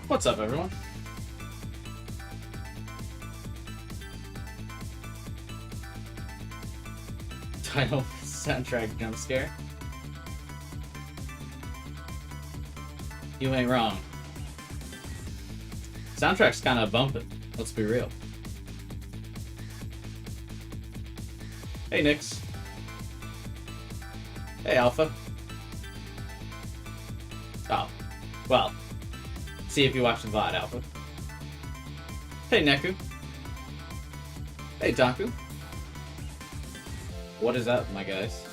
What's up, everyone? Title soundtrack jump scare. You ain't wrong. Soundtrack's kind of bumping. Let's be real. Hey, Nix. Hey, Alpha. Oh, well. See if you watch the VOD, Alpha. Hey, Neku. Hey, Taku. What is up, my guys?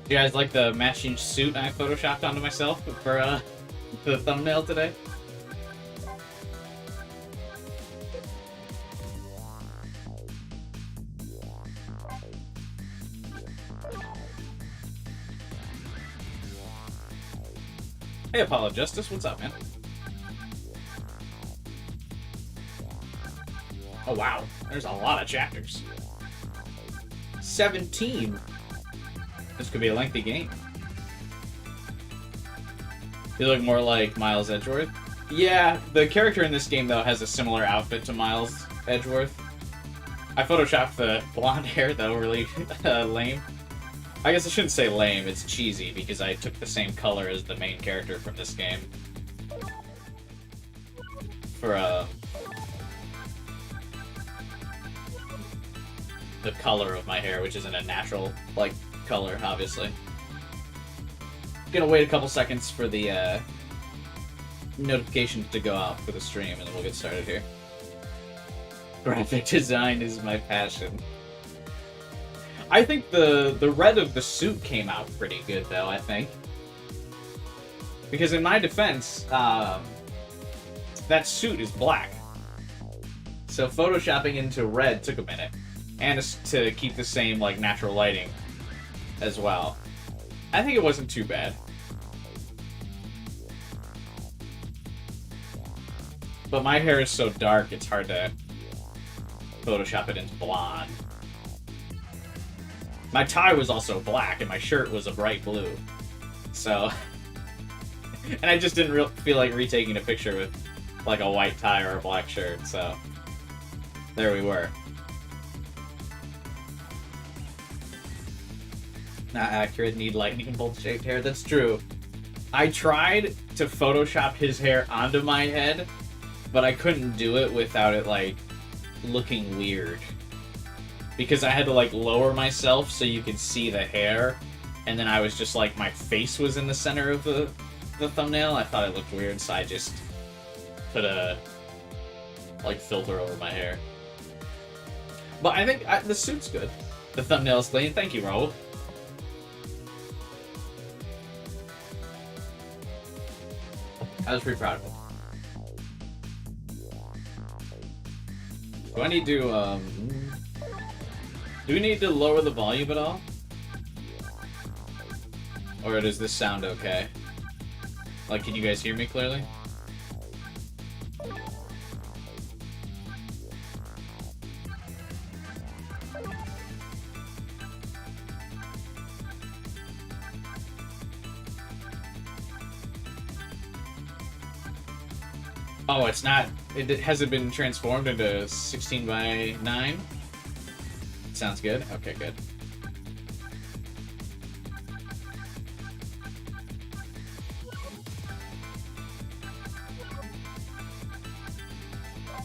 Do you guys like the matching suit I photoshopped onto myself for the thumbnail today? Hey, Apollo Justice, what's up, man? Oh, wow. There's a lot of chapters. 17. This could be a lengthy game. You look more like Miles Edgeworth. Yeah, the character in this game, though, has a similar outfit to Miles Edgeworth. I photoshopped the blonde hair, though, really lame. I guess I shouldn't say lame, it's cheesy, because I took the same color as the main character from this game. For, the color of my hair, which isn't a natural, like, color, obviously. Gonna wait a couple seconds for the, notification to go out for the stream, and then we'll get started here. Graphic design is my passion. I think the red of the suit came out pretty good, though, I think. Because in my defense, that suit is black. So photoshopping into red took a minute. And to keep the same, like, natural lighting as well. I think it wasn't too bad. But my hair is so dark, it's hard to Photoshop it into blonde. My tie was also black, and my shirt was a bright blue. So... and I just didn't feel like retaking a picture with, like, a white tie or a black shirt, so... there we were. Not accurate, need lightning bolt-shaped hair, that's true. I tried to Photoshop his hair onto my head, but I couldn't do it without it, like, looking weird. Because I had to, like, lower myself so you could see the hair, and then I was just, like, my face was in the center of the thumbnail. I thought it looked weird, so I just put a, like, filter over my hair. But I think the suit's good. The thumbnail's clean. Thank you, Raul. I was pretty proud of it. Do I need to, do we need to lower the volume at all? Or does this sound okay? Like, can you guys hear me clearly? Oh, it's not... It hasn't been transformed into 16:9? Sounds good. Okay, good.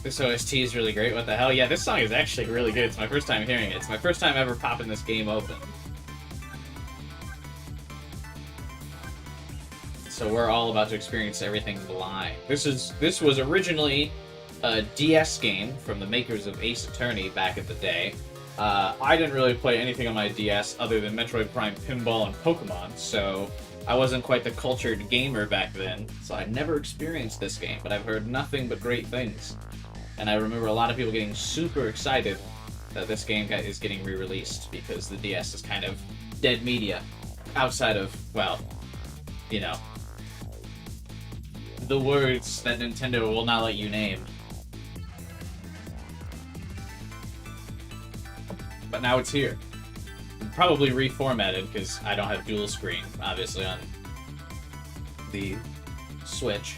This OST is really great. What the hell? Yeah, this song is actually really good. It's my first time hearing it. It's my first time ever popping this game open. So we're all about to experience everything blind. This was originally a DS game from the makers of Ace Attorney back in the day. I didn't really play anything on my DS other than Metroid Prime Pinball and Pokemon, so I wasn't quite the cultured gamer back then, so I never experienced this game, but I've heard nothing but great things. And I remember a lot of people getting super excited that this game is getting re-released, because the DS is kind of dead media, outside of, well, you know, the words that Nintendo will not let you name. But now it's here. Probably reformatted, because I don't have dual screen, obviously, on the Switch.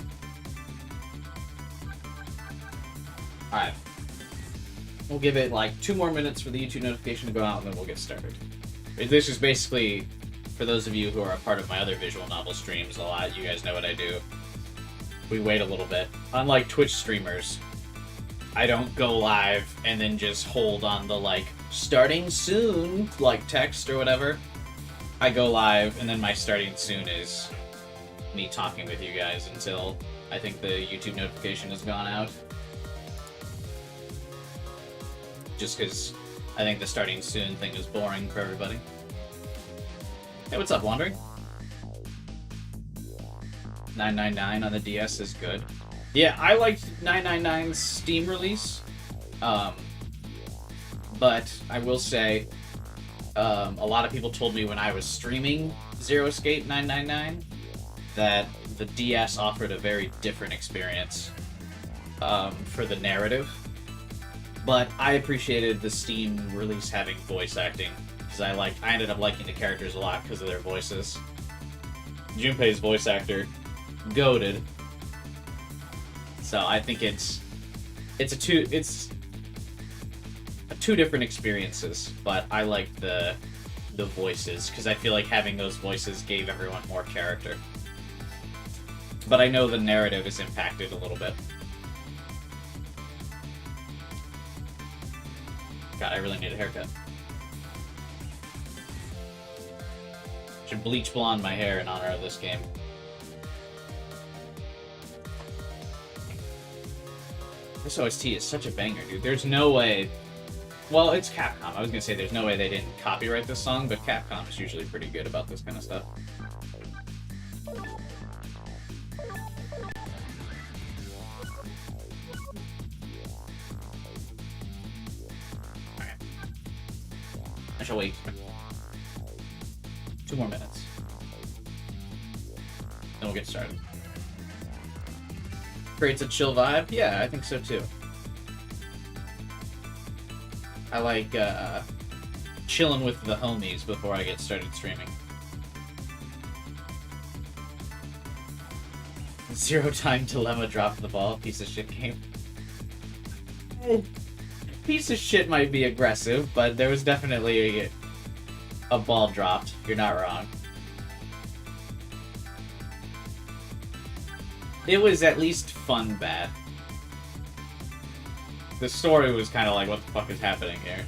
Alright. We'll give it like 2 more minutes for the YouTube notification to go out, and then we'll get started. This is basically, for those of you who are a part of my other visual novel streams a lot, you guys know what I do. We wait a little bit. Unlike Twitch streamers, I don't go live and then just hold on the, like, starting soon, like, text or whatever. I go live, and then my starting soon is me talking with you guys until I think the YouTube notification has gone out. Just because I think the starting soon thing is boring for everybody. Hey, what's up, Wandering? 999 on the DS is good. Yeah, I liked 999's Steam release. But I will say, a lot of people told me when I was streaming Zero Escape 999 that the DS offered a very different experience for the narrative. But I appreciated the Steam release having voice acting, because I ended up liking the characters a lot because of their voices. Junpei's voice actor, goated. So I think it's two different experiences, but I like the voices, because I feel like having those voices gave everyone more character. But I know the narrative is impacted a little bit. God, I really need a haircut. Should bleach blonde my hair in honor of this game. This OST is such a banger, dude. There's no way... Well, it's Capcom. I was gonna say there's no way they didn't copyright this song, but Capcom is usually pretty good about this kind of stuff. Alright. I shall wait. 2 more minutes. Then we'll get started. Creates a chill vibe? Yeah, I think so too. I like chilling with the homies before I get started streaming. Zero Time Dilemma dropped the ball. Piece of shit game. Piece of shit might be aggressive, but there was definitely a ball dropped. You're not wrong. It was at least fun bad. The story was kind of like, what the fuck is happening here?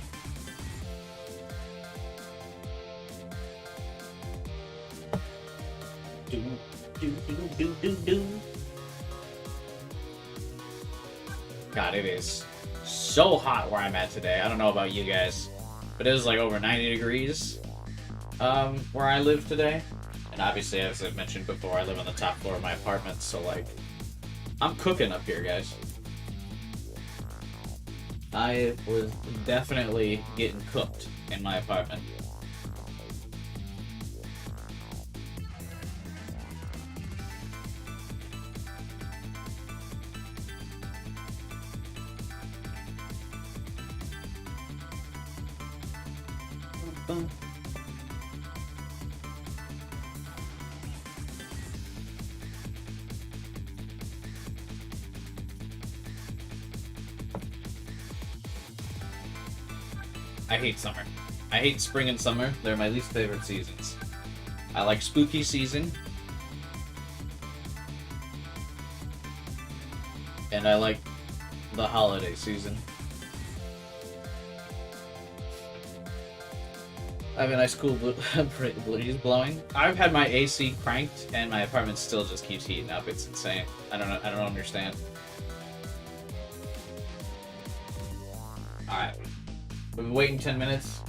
God, it is so hot where I'm at today. I don't know about you guys, but it was like over 90 degrees where I live today. And obviously, as I've mentioned before, I live on the top floor of my apartment, so like, I'm cooking up here, guys. I was definitely getting cooked in my apartment. I hate summer. I hate spring and summer. They're my least favorite seasons. I like spooky season. And I like the holiday season. I have a nice cool breeze blowing. I've had my AC cranked and my apartment still just keeps heating up. It's insane. I don't know. I don't understand. Alright. We've been waiting 10 minutes.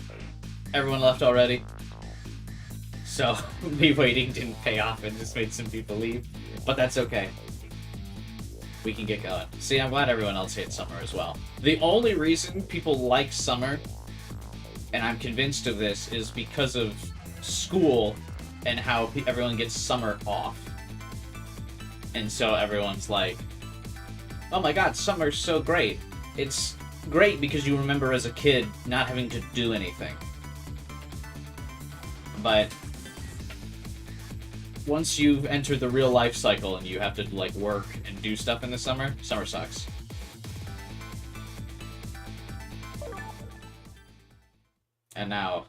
Everyone left already. So, me waiting didn't pay off and just made some people leave. But that's okay. We can get going. See, I'm glad everyone else hates summer as well. The only reason people like summer, and I'm convinced of this, is because of school and how everyone gets summer off. And so everyone's like, oh my god, summer's so great. It's great because you remember as a kid not having to do anything. But once you've entered the real life cycle and you have to, like, work and do stuff in the summer, summer sucks. And now,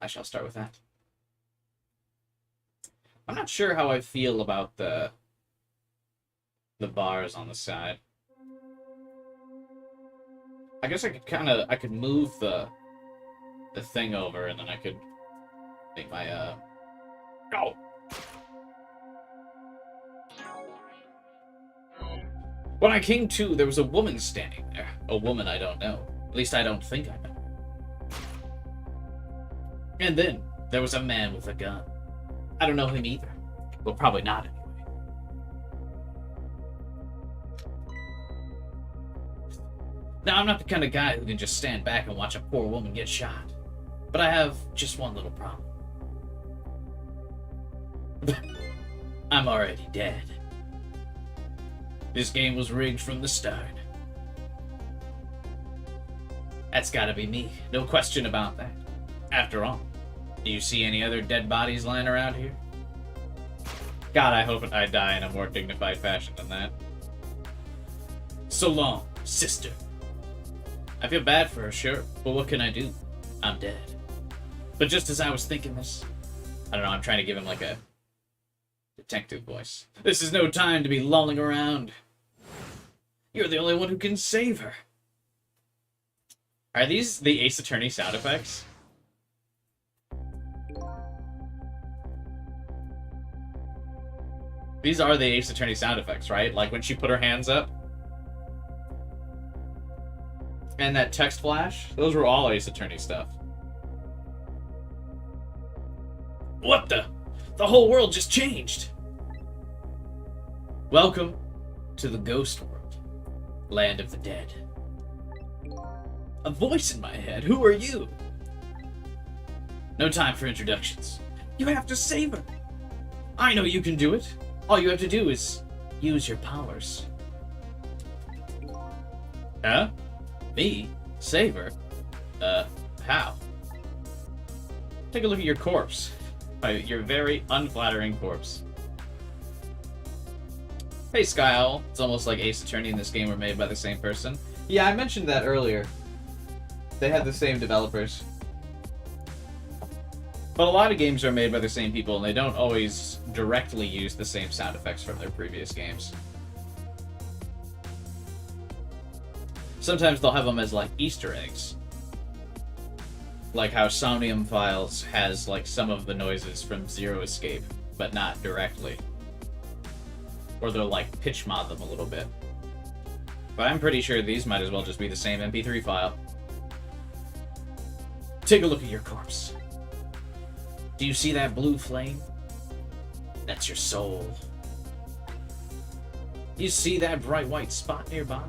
I shall start with that. I'm not sure how I feel about the bars on the side. I guess I could move the thing over and then I could make my, Go! When I came to, there was a woman standing there. A woman I don't know. At least I don't think I know. And then, there was a man with a gun. I don't know him either. Well, probably not anyway. Now, I'm not the kind of guy who can just stand back and watch a poor woman get shot. But I have just one little problem. I'm already dead. This game was rigged from the start. That's gotta be me. No question about that. After all, do you see any other dead bodies lying around here? God, I hope I die in a more dignified fashion than that. So long, sister. I feel bad for her, sure, but what can I do? I'm dead. But just as I was thinking this, I don't know, I'm trying to give him like a detective voice. This is no time to be lolling around. You're the only one who can save her. Are these the Ace Attorney sound effects? These are the Ace Attorney sound effects, right? Like when she put her hands up. And that text flash. Those were all Ace Attorney stuff. What the? The whole world just changed. Welcome to the ghost world. Land of the dead. A voice in my head. Who are you? No time for introductions. You have to save her. I know you can do it. All you have to do is use your powers. Huh? Me? Save her? How? Take a look at your corpse. Your very unflattering corpse. Hey, Sky Owl. It's almost like Ace Attorney and this game were made by the same person. Yeah, I mentioned that earlier. They had the same developers. But a lot of games are made by the same people, and they don't always directly use the same sound effects from their previous games. Sometimes they'll have them as, like, Easter eggs. Like how Somnium Files has, like, some of the noises from Zero Escape, but not directly. Or they'll, like, pitch mod them a little bit. But I'm pretty sure these might as well just be the same MP3 file. Take a look at your corpse. Do you see that blue flame? That's your soul. You see that bright white spot nearby?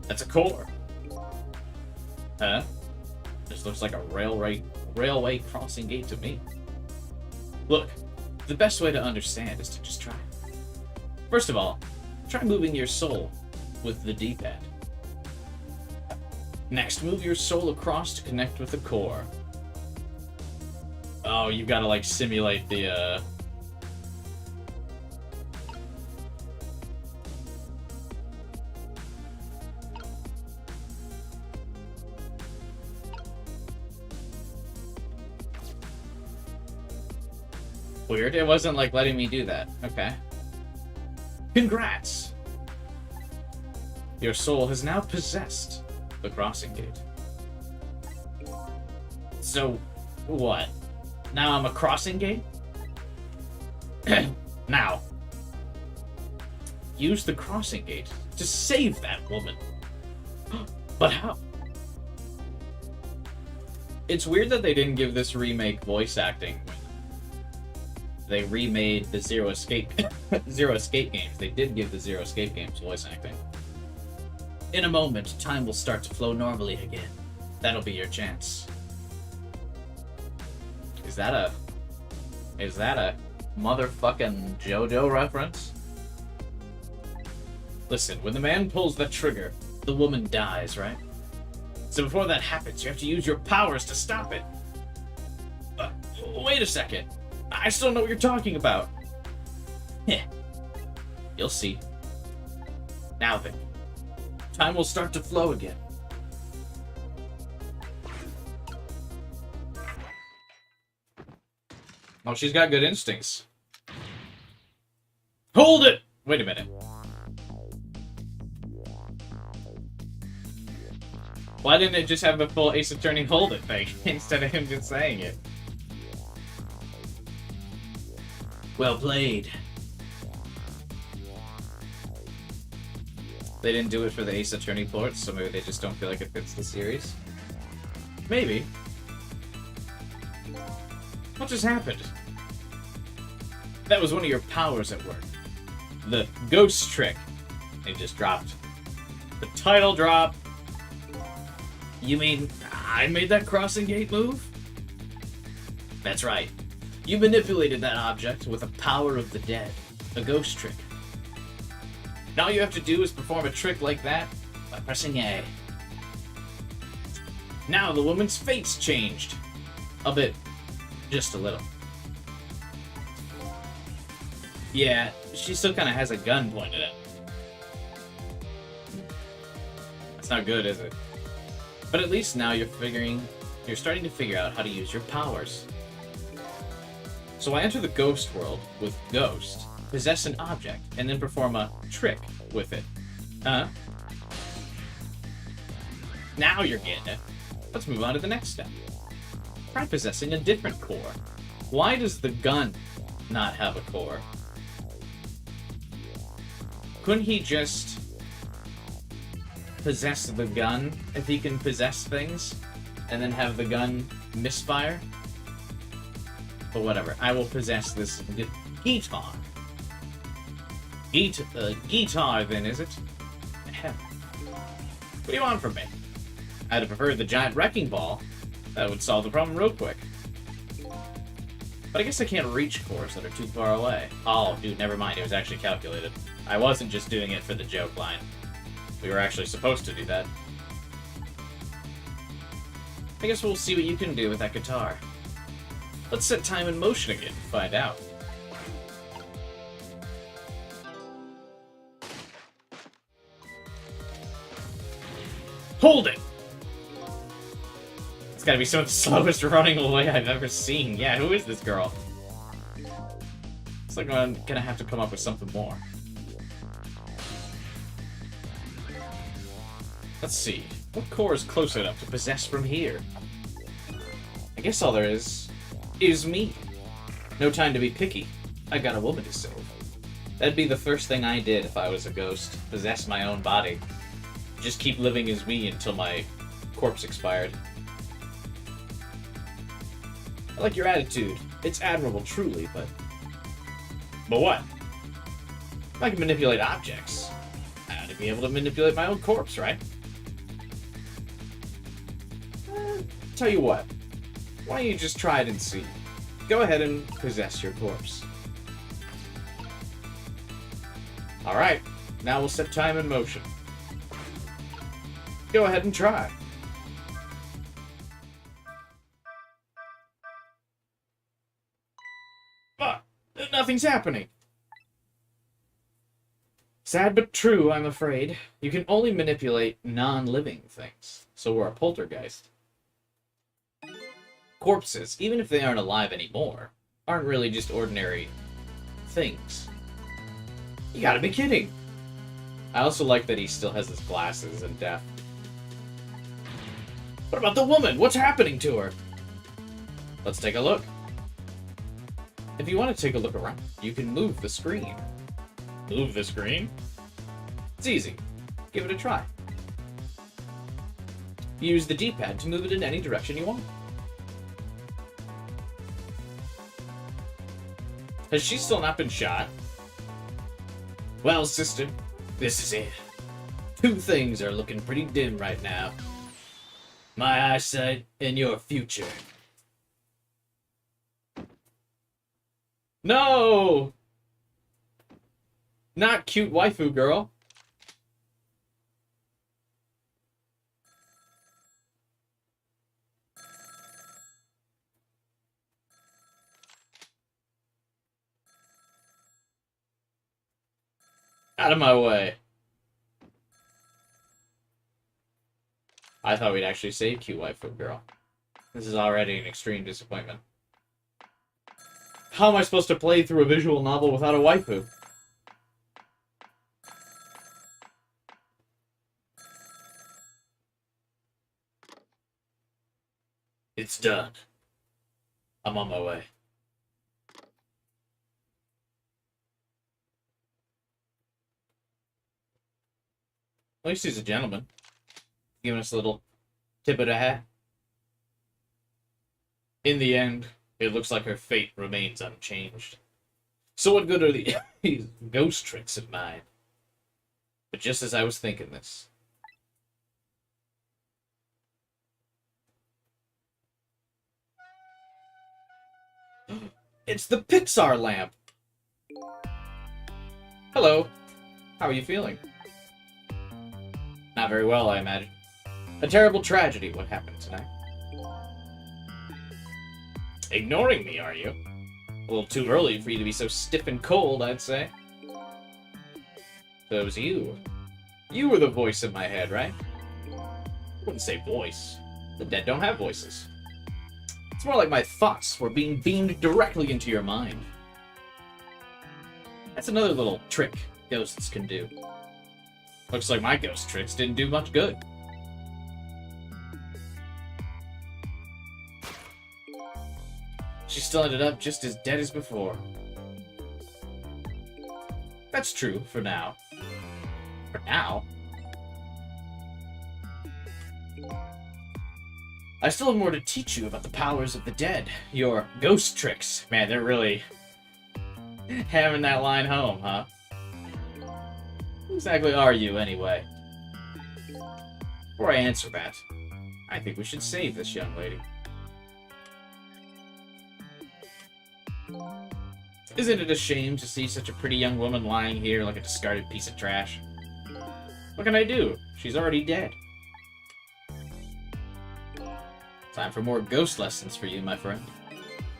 That's a core. Huh? This looks like a railway crossing gate to me. Look, the best way to understand is to just try. First of all, try moving your soul with the D-pad. Next, move your soul across to connect with the core. Oh, you gotta, like, simulate the, Weird, it wasn't, like, letting me do that. Okay. Congrats! Your soul has now possessed the crossing gate. So, what? Now I'm a crossing gate? Now, use the crossing gate to save that woman. But how? It's weird that they didn't give this remake voice acting when they remade the Zero Escape games. They did give the Zero Escape games voice acting. In a moment, time will start to flow normally again. That'll be your chance. Is that a motherfucking JoJo reference? Listen, when the man pulls the trigger, the woman dies, right? So before that happens, you have to use your powers to stop it. Wait a second. I still know what you're talking about. Heh. You'll see. Now then, time will start to flow again. Oh, she's got good instincts. Hold it! Wait a minute. Why didn't it just have the full Ace Attorney hold it thing instead of him just saying it? Well played. They didn't do it for the Ace Attorney ports, so maybe they just don't feel like it fits the series. Maybe. What just happened? That was one of your powers at work. The ghost trick. They just dropped. The title drop. You mean I made that crossing gate move? That's right. You manipulated that object with the power of the dead. A ghost trick. Now all you have to do is perform a trick like that by pressing A. Now the woman's fate's changed. A bit. Just a little. Yeah, she still kind of has a gun pointed at her. That's not good, is it? But at least now you're starting to figure out how to use your powers. So I enter the ghost world with Ghost, possess an object, and then perform a trick with it. Huh? Now you're getting it. Let's move on to the next step. Try possessing a different core. Why does the gun not have a core? Couldn't he just possess the gun if he can possess things and then have the gun misfire? But whatever, I will possess this guitar. Guitar then, is it? What do you want from me? I'd have preferred the giant wrecking ball. That would solve the problem real quick. But I guess I can't reach cores that are too far away. Oh, dude, never mind. It was actually calculated. I wasn't just doing it for the joke line. We were actually supposed to do that. I guess we'll see what you can do with that guitar. Let's set time in motion again to find out. Hold it! It's gotta be some of the slowest running away I've ever seen. Yeah, who is this girl? It's like I'm gonna have to come up with something more. Let's see. What core is close enough to possess from here? I guess all there is me. No time to be picky. I got a woman to save. That'd be the first thing I did if I was a ghost. Possess my own body. Just keep living as me until my corpse expired. I like your attitude. It's admirable, truly, but... But what? If I can manipulate objects, I ought to be able to manipulate my own corpse, right? Tell you what. Why don't you just try it and see? Go ahead and possess your corpse. Alright, now we'll set time in motion. Go ahead and try. But nothing's happening. Sad but true, I'm afraid. You can only manipulate non-living things, so we're a poltergeist. Corpses, even if they aren't alive anymore, aren't really just ordinary things. You gotta be kidding! I also like that he still has his glasses and death. What about the woman? What's happening to her? Let's take a look. If you want to take a look around, you can move the screen. Move the screen? It's easy. Give it a try. Use the D-pad to move it in any direction you want. Has she still not been shot? Well, sister, this is it. Two things are looking pretty dim right now. My eyesight and your future. No! Not cute waifu girl. Out of my way. I thought we'd actually save cute waifu girl. This is already an extreme disappointment. How am I supposed to play through a visual novel without a waifu? It's done. I'm on my way. At least he's a gentleman. Giving us a little tip of the hat. In the end, it looks like her fate remains unchanged. So what good are these ghost tricks of mine? But just as I was thinking this... It's the Pixar lamp! Hello. How are you feeling? Not very well, I imagine. A terrible tragedy, what happened tonight. Ignoring me, are you? A little too early for you to be so stiff and cold, I'd say. So it was you. You were the voice in my head, right? I wouldn't say voice. The dead don't have voices. It's more like my thoughts were being beamed directly into your mind. That's another little trick ghosts can do. Looks like my ghost tricks didn't do much good. She still ended up just as dead as before. That's true, for now. For now? I still have more to teach you about the powers of the dead. Your ghost tricks. Man, they're really hammering that line home, huh? Who exactly are you, anyway? Before I answer that, I think we should save this young lady. Isn't it a shame to see such a pretty young woman lying here like a discarded piece of trash? What can I do? She's already dead. Time for more ghost lessons for you, my friend.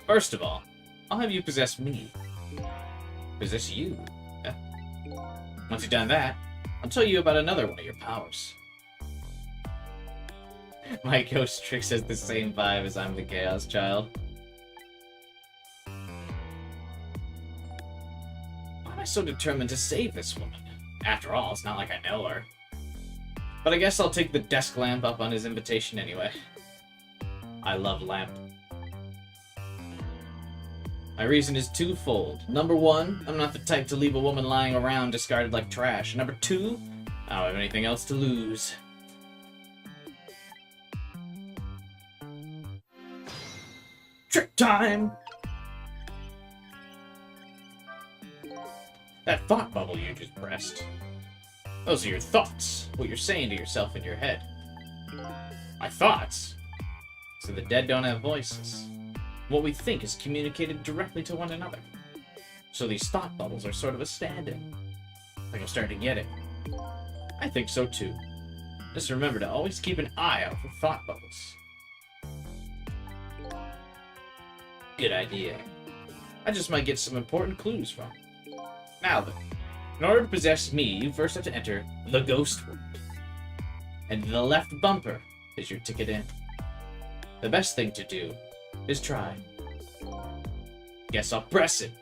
First of all, I'll have you possess me. Possess you? Yeah. Once you've done that, I'll tell you about another one of your powers. My ghost tricks has the same vibe as I'm the Chaos Child. Why am I so determined to save this woman? After all, it's not like I know her. But I guess I'll take the desk lamp up on his invitation anyway. I love lamp. My reason is twofold. Number one, I'm not the type to leave a woman lying around discarded like trash. Number two, I don't have anything else to lose. Trick time! That thought bubble you just pressed. Those are your thoughts. What you're saying to yourself in your head. My thoughts? So the dead don't have voices. What we think is communicated directly to one another. So these thought bubbles are sort of a stand-in. I think I'm starting to get it. I think so too. Just remember to always keep an eye out for thought bubbles. Good idea. I just might get some important clues from it. Now then, in order to possess me, you first have to enter the ghost world. And the left bumper is your ticket in. The best thing to do is try. Guess I'll press it.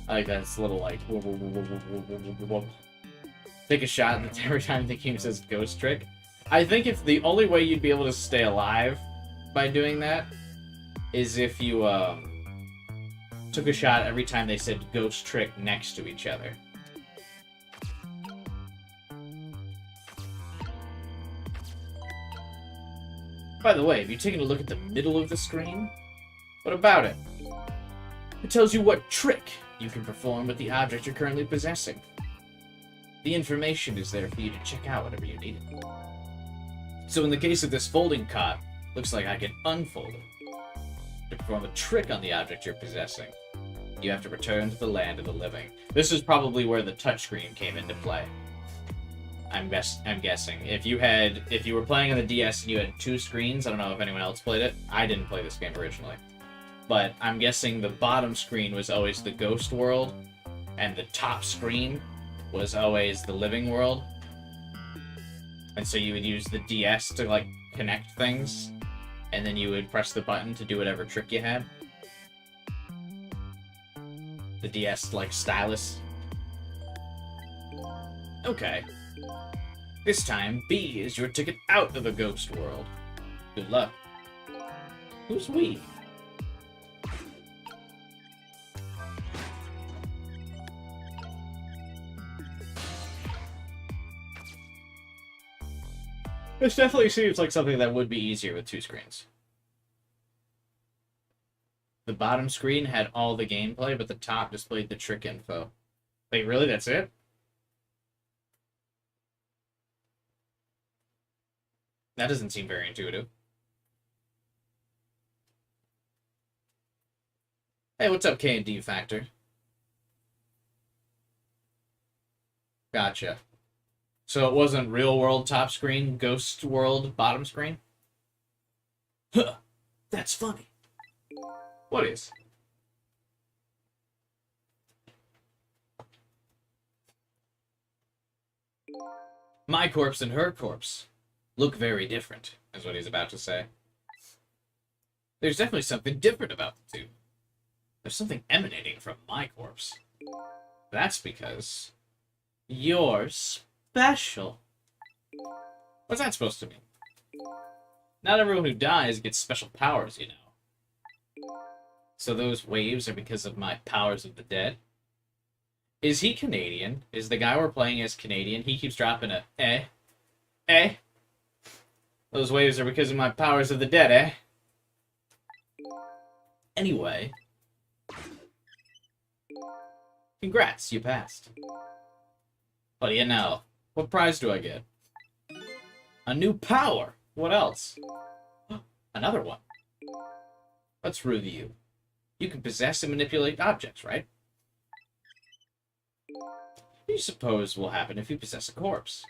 I like that. It's a little like whoa, whoa, whoa, whoa, whoa, whoa, whoa. Take a shot and every time the game says ghost trick. I think if the only way you'd be able to stay alive by doing that is if you took a shot every time they said ghost trick next to each other. By the way, have you taken a look at the middle of the screen? What about it? It tells you what trick you can perform with the object you're currently possessing. The information is there for you to check out whenever you need it. So in the case of this folding cot, looks like I can unfold it. To perform a trick on the object you're possessing, you have to return to the land of the living. This is probably where the touchscreen came into play. I'm guessing. If you were playing on the DS and you had two screens, I don't know if anyone else played it. I didn't play this game originally. But I'm guessing the bottom screen was always the ghost world, and the top screen was always the living world. And so you would use the DS to, like, connect things, and then you would press the button to do whatever trick you had. The DS, like, stylus. Okay. This time, B is your ticket out of the ghost world. Good luck. Who's we? This definitely seems like something that would be easier with two screens. The bottom screen had all the gameplay, but the top displayed the trick info. Wait, really? That's it? That doesn't seem very intuitive. Hey, what's up, K&D Factor? Gotcha. So it wasn't real world top screen, ghost world bottom screen? Huh, that's funny. What is? My corpse and her corpse look very different, is what he's about to say. There's definitely something different about the two. There's something emanating from my corpse. That's because you're special. What's that supposed to mean? Not everyone who dies gets special powers, you know. So those waves are because of my powers of the dead? Is he Canadian? Is the guy we're playing as Canadian? He keeps dropping a eh? Those waves are because of my powers of the dead, eh? Anyway. Congrats, you passed. What do you know? What prize do I get? A new power! What else? Another one. Let's review. You can possess and manipulate objects, right? What do you suppose will happen if you possess a corpse?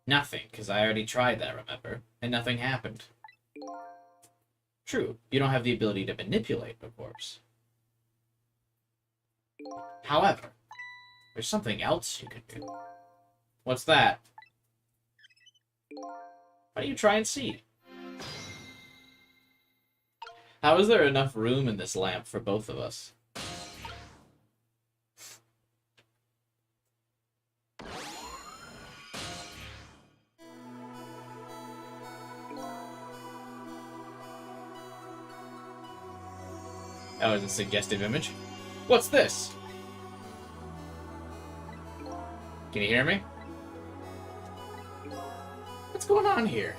Nothing, because I already tried that, remember? And nothing happened. True, you don't have the ability to manipulate a corpse. However, there's something else you can do. What's that? Why don't you try and see? How is there enough room in this lamp for both of us? That was a suggestive image. What's this? Can you hear me? What's going on here?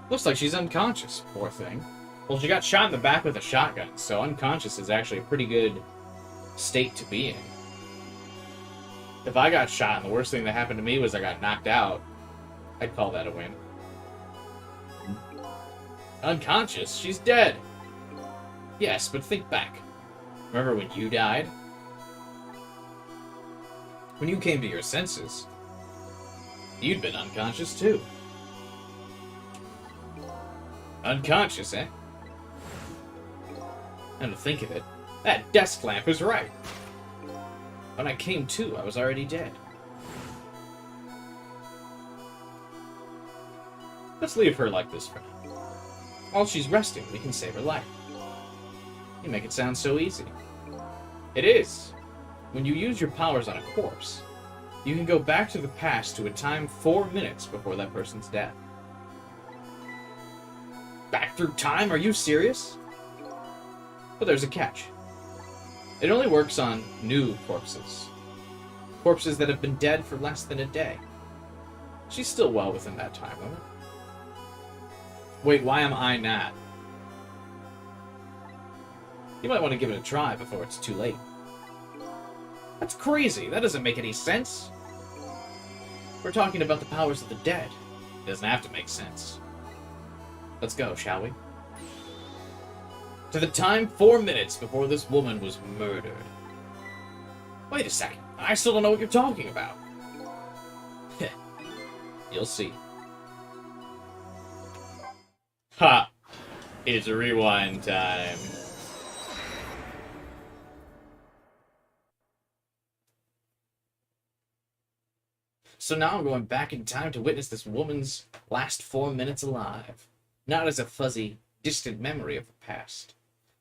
Looks like she's unconscious, poor thing. Well, she got shot in the back with a shotgun, so unconscious is actually a pretty good state to be in. If I got shot and the worst thing that happened to me was I got knocked out, I'd call that a win. Unconscious? She's dead! Yes, but think back. Remember when you died? When you came to your senses, you'd been unconscious too. Unconscious, eh? And to think of it, that desk lamp is right. When I came to, I was already dead. Let's leave her like this for now. While she's resting, we can save her life. You make it sound so easy. It is. When you use your powers on a corpse, you can go back to the past to a time 4 minutes before that person's death. Back through time? Are you serious? But there's a catch. It only works on new corpses. Corpses that have been dead for less than a day. She's still well within that time limit. Wait, why am I not? You might want to give it a try before it's too late. That's crazy. That doesn't make any sense. We're talking about the powers of the dead. It doesn't have to make sense. Let's go, shall we? To the time 4 minutes before this woman was murdered. Wait a second. I still don't know what you're talking about. You'll see. Ha! It's rewind time. So now I'm going back in time to witness this woman's last 4 minutes alive. Not as a fuzzy, distant memory of the past,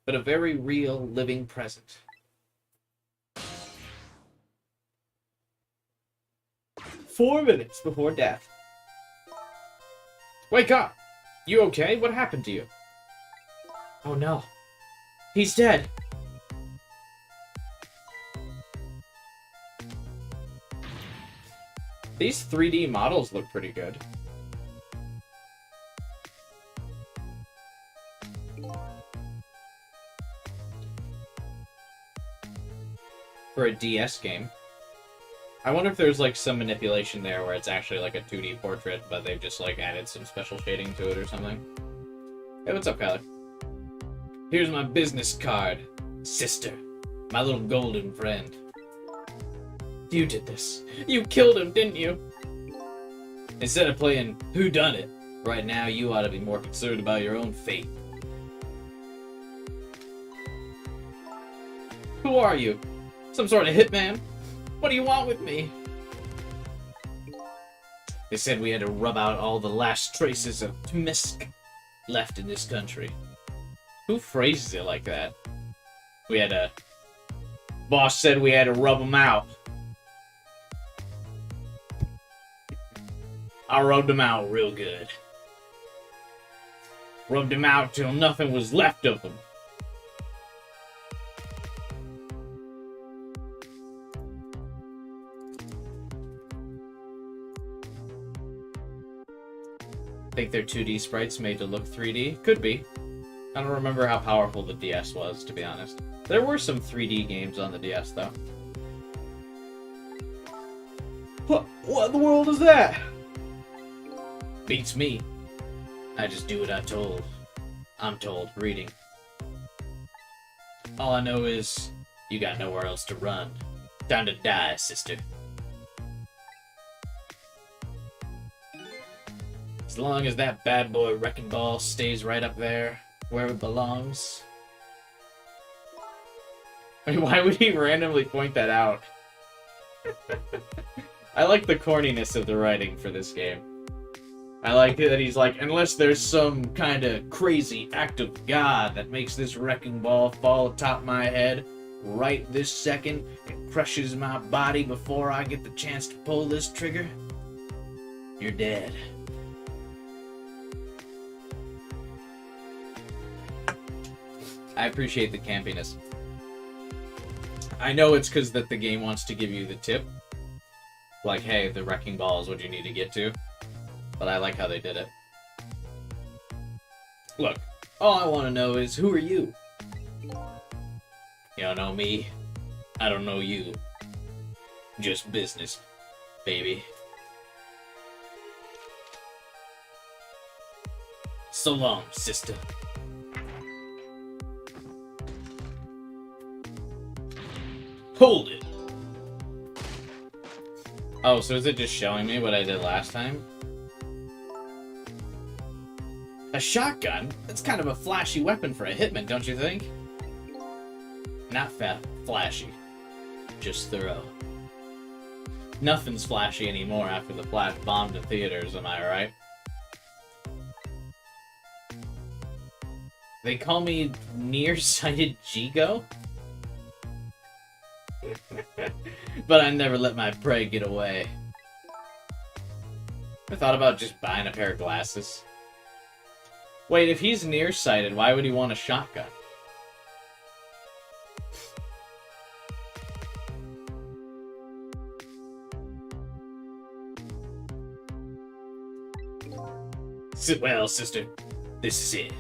but a very real, living present. 4 minutes before death. Wake up! You okay? What happened to you? Oh no. He's dead. These 3D models look pretty good. For a DS game. I wonder if there's like some manipulation there where it's actually like a 2D portrait, but they've just like added some special shading to it or something. Hey, what's up, Kyler? Here's my business card, sister. My little golden friend. You did this. You killed him, didn't you? Instead of playing whodunit, right now you ought to be more concerned about your own fate. Who are you? Some sort of hitman? What do you want with me? They said we had to rub out all the last traces of Tmisk left in this country. Who phrases it like that? We had to... Boss said we had to rub them out. I rubbed them out real good. Rubbed them out till nothing was left of them. Think they're 2D sprites made to look 3D? Could be. I don't remember how powerful the DS was, to be honest. There were some 3D games on the DS, though. What in the world is that? Beats me. I just do what I'm told, reading. All I know is, you got nowhere else to run. Time to die, sister. As long as that bad boy Wrecking Ball stays right up there, where it belongs. I mean, why would he randomly point that out? I like the corniness of the writing for this game. I like that he's like, unless there's some kind of crazy act of God that makes this wrecking ball fall atop my head right this second and crushes my body before I get the chance to pull this trigger, you're dead. I appreciate the campiness. I know it's because that the game wants to give you the tip. Like, hey, the wrecking ball is what you need to get to. But I like how they did it. Look, all I want to know is, who are you? You don't know me. I don't know you. Just business, baby. So long, sister. Hold it! Oh, so is it just showing me what I did last time? A shotgun? That's kind of a flashy weapon for a hitman, don't you think? Not flashy. Just thorough. Nothing's flashy anymore after the Flash bombed the theaters, am I right? They call me nearsighted Jigo? But I never let my prey get away. I thought about just buying a pair of glasses. Wait, if he's nearsighted, why would he want a shotgun? Well, sister, this is it.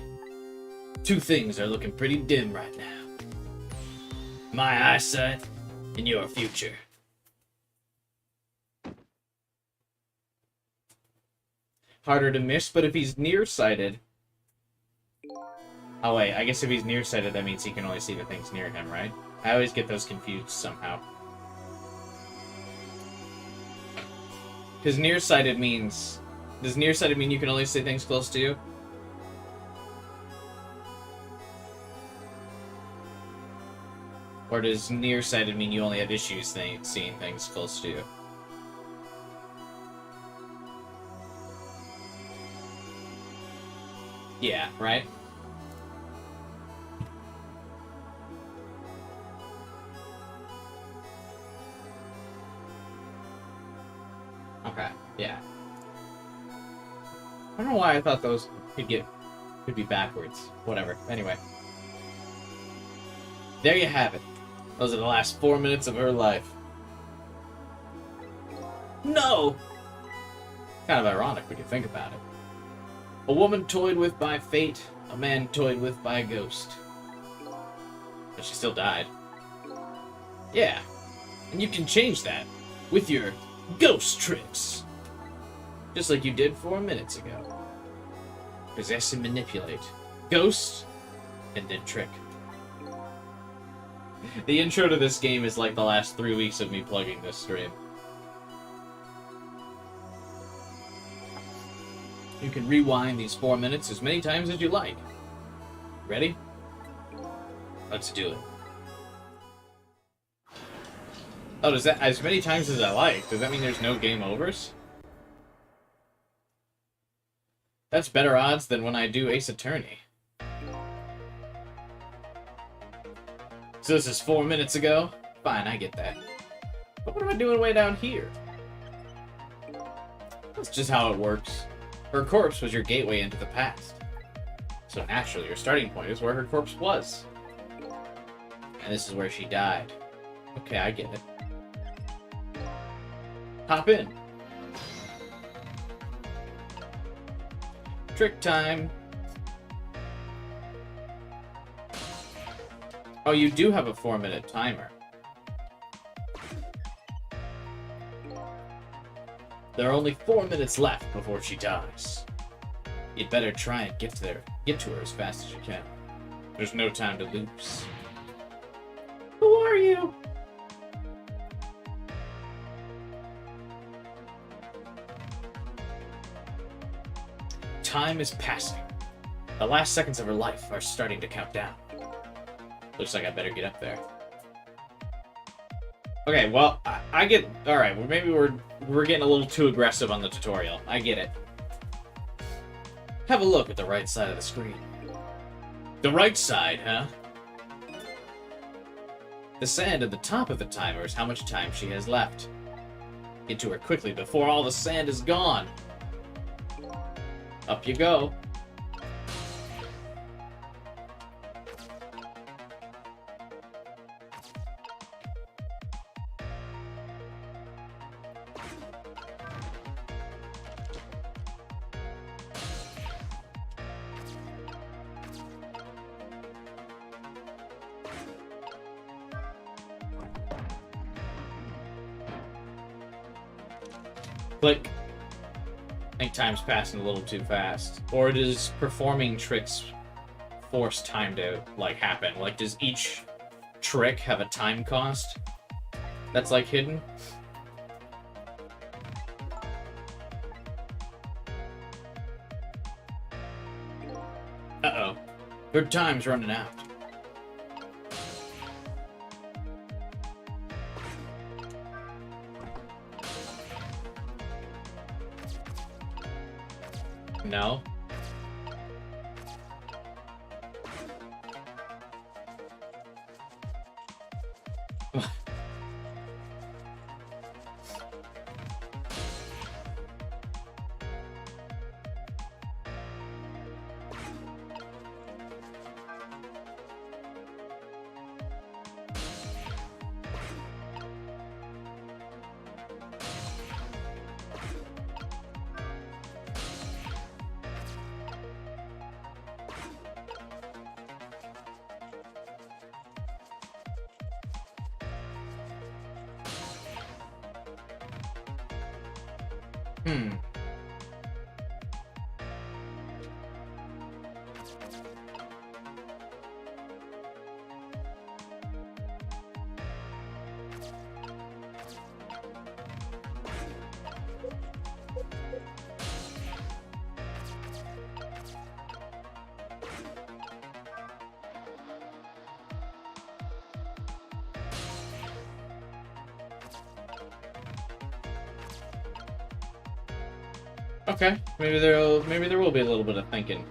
Two things are looking pretty dim right now. My eyesight and your future. Harder to miss, but if he's nearsighted... Oh wait, I guess if he's nearsighted, that means he can only see the things near him, right? I always get those confused somehow. Because nearsighted means... Does nearsighted mean you can only see things close to you? Or does nearsighted mean you only have issues seeing things close to you? Yeah, right? Okay, yeah. I don't know why I thought those could be backwards. Whatever. Anyway. There you have it. Those are the last 4 minutes of her life. No! Kind of ironic when you think about it. A woman toyed with by fate, a man toyed with by a ghost. But she still died. Yeah. And you can change that with your ghost tricks. Just like you did 4 minutes ago. Possess and manipulate. Ghost, and then trick. The intro to this game is like the last 3 weeks of me plugging this stream. You can rewind these 4 minutes as many times as you like. Ready? Let's do it. Oh, does that... As many times as I like, does that mean there's no game overs? That's better odds than when I do Ace Attorney. So this is 4 minutes ago? Fine, I get that. But what am I doing way down here? That's just how it works. Her corpse was your gateway into the past. So naturally, your starting point is where her corpse was. And this is where she died. Okay, I get it. Hop in. Trick time. Oh, you do have a 4-minute timer. There are only 4 minutes left before she dies. You'd better try and get to her as fast as you can. There's no time to lose. Who are you? Time is passing. The last seconds of her life are starting to count down. Looks like I better get up there. Okay, well, I get... Alright, well, maybe we're getting a little too aggressive on the tutorial. I get it. Have a look at the right side of the screen. The right side, huh? The sand at the top of the timer is how much time she has left. Get to her quickly before all the sand is gone. Up you go. Click. I think time's passing a little too fast. Or does performing tricks force time to, like, happen? Like, does each trick have a time cost that's, like, hidden? Uh-oh. Her time's running out. No. Hmm. Okay, maybe there will be a little bit of thinking.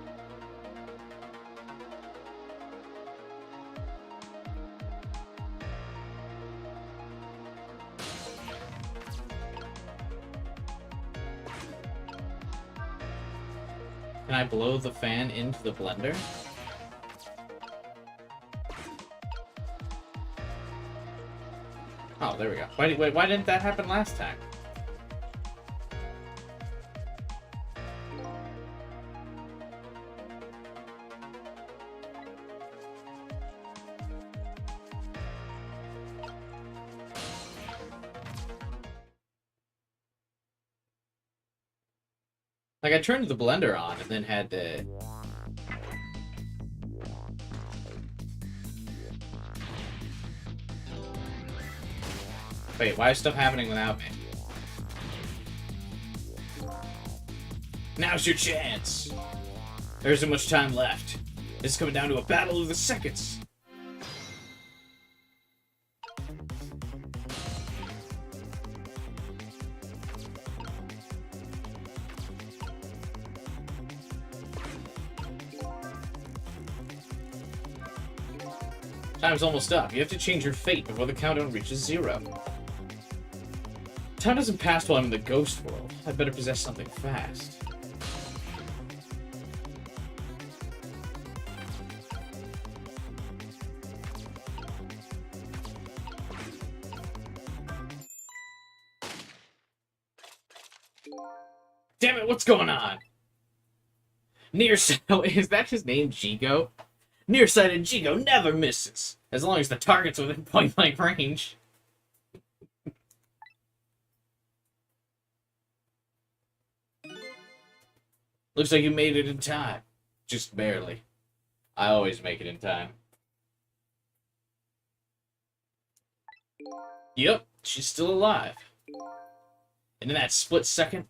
Can I blow the fan into the blender? Oh, there we go. Wait, why didn't that happen last time? Like, I turned the blender on and then had to... Wait, why is stuff happening without me? Now's your chance! There isn't much time left. This is coming down to a battle of the seconds. Time's almost up. You have to change your fate before the countdown reaches 0. Time doesn't pass while I'm in the ghost world. I better possess something fast. Damn it, what's going on? Nearsighted, is that his name, Jigo? Nearsighted Jigo never misses, as long as the target's within point-blank range. Looks like you made it in time. Just barely. I always make it in time. Yep, she's still alive. And in that split second,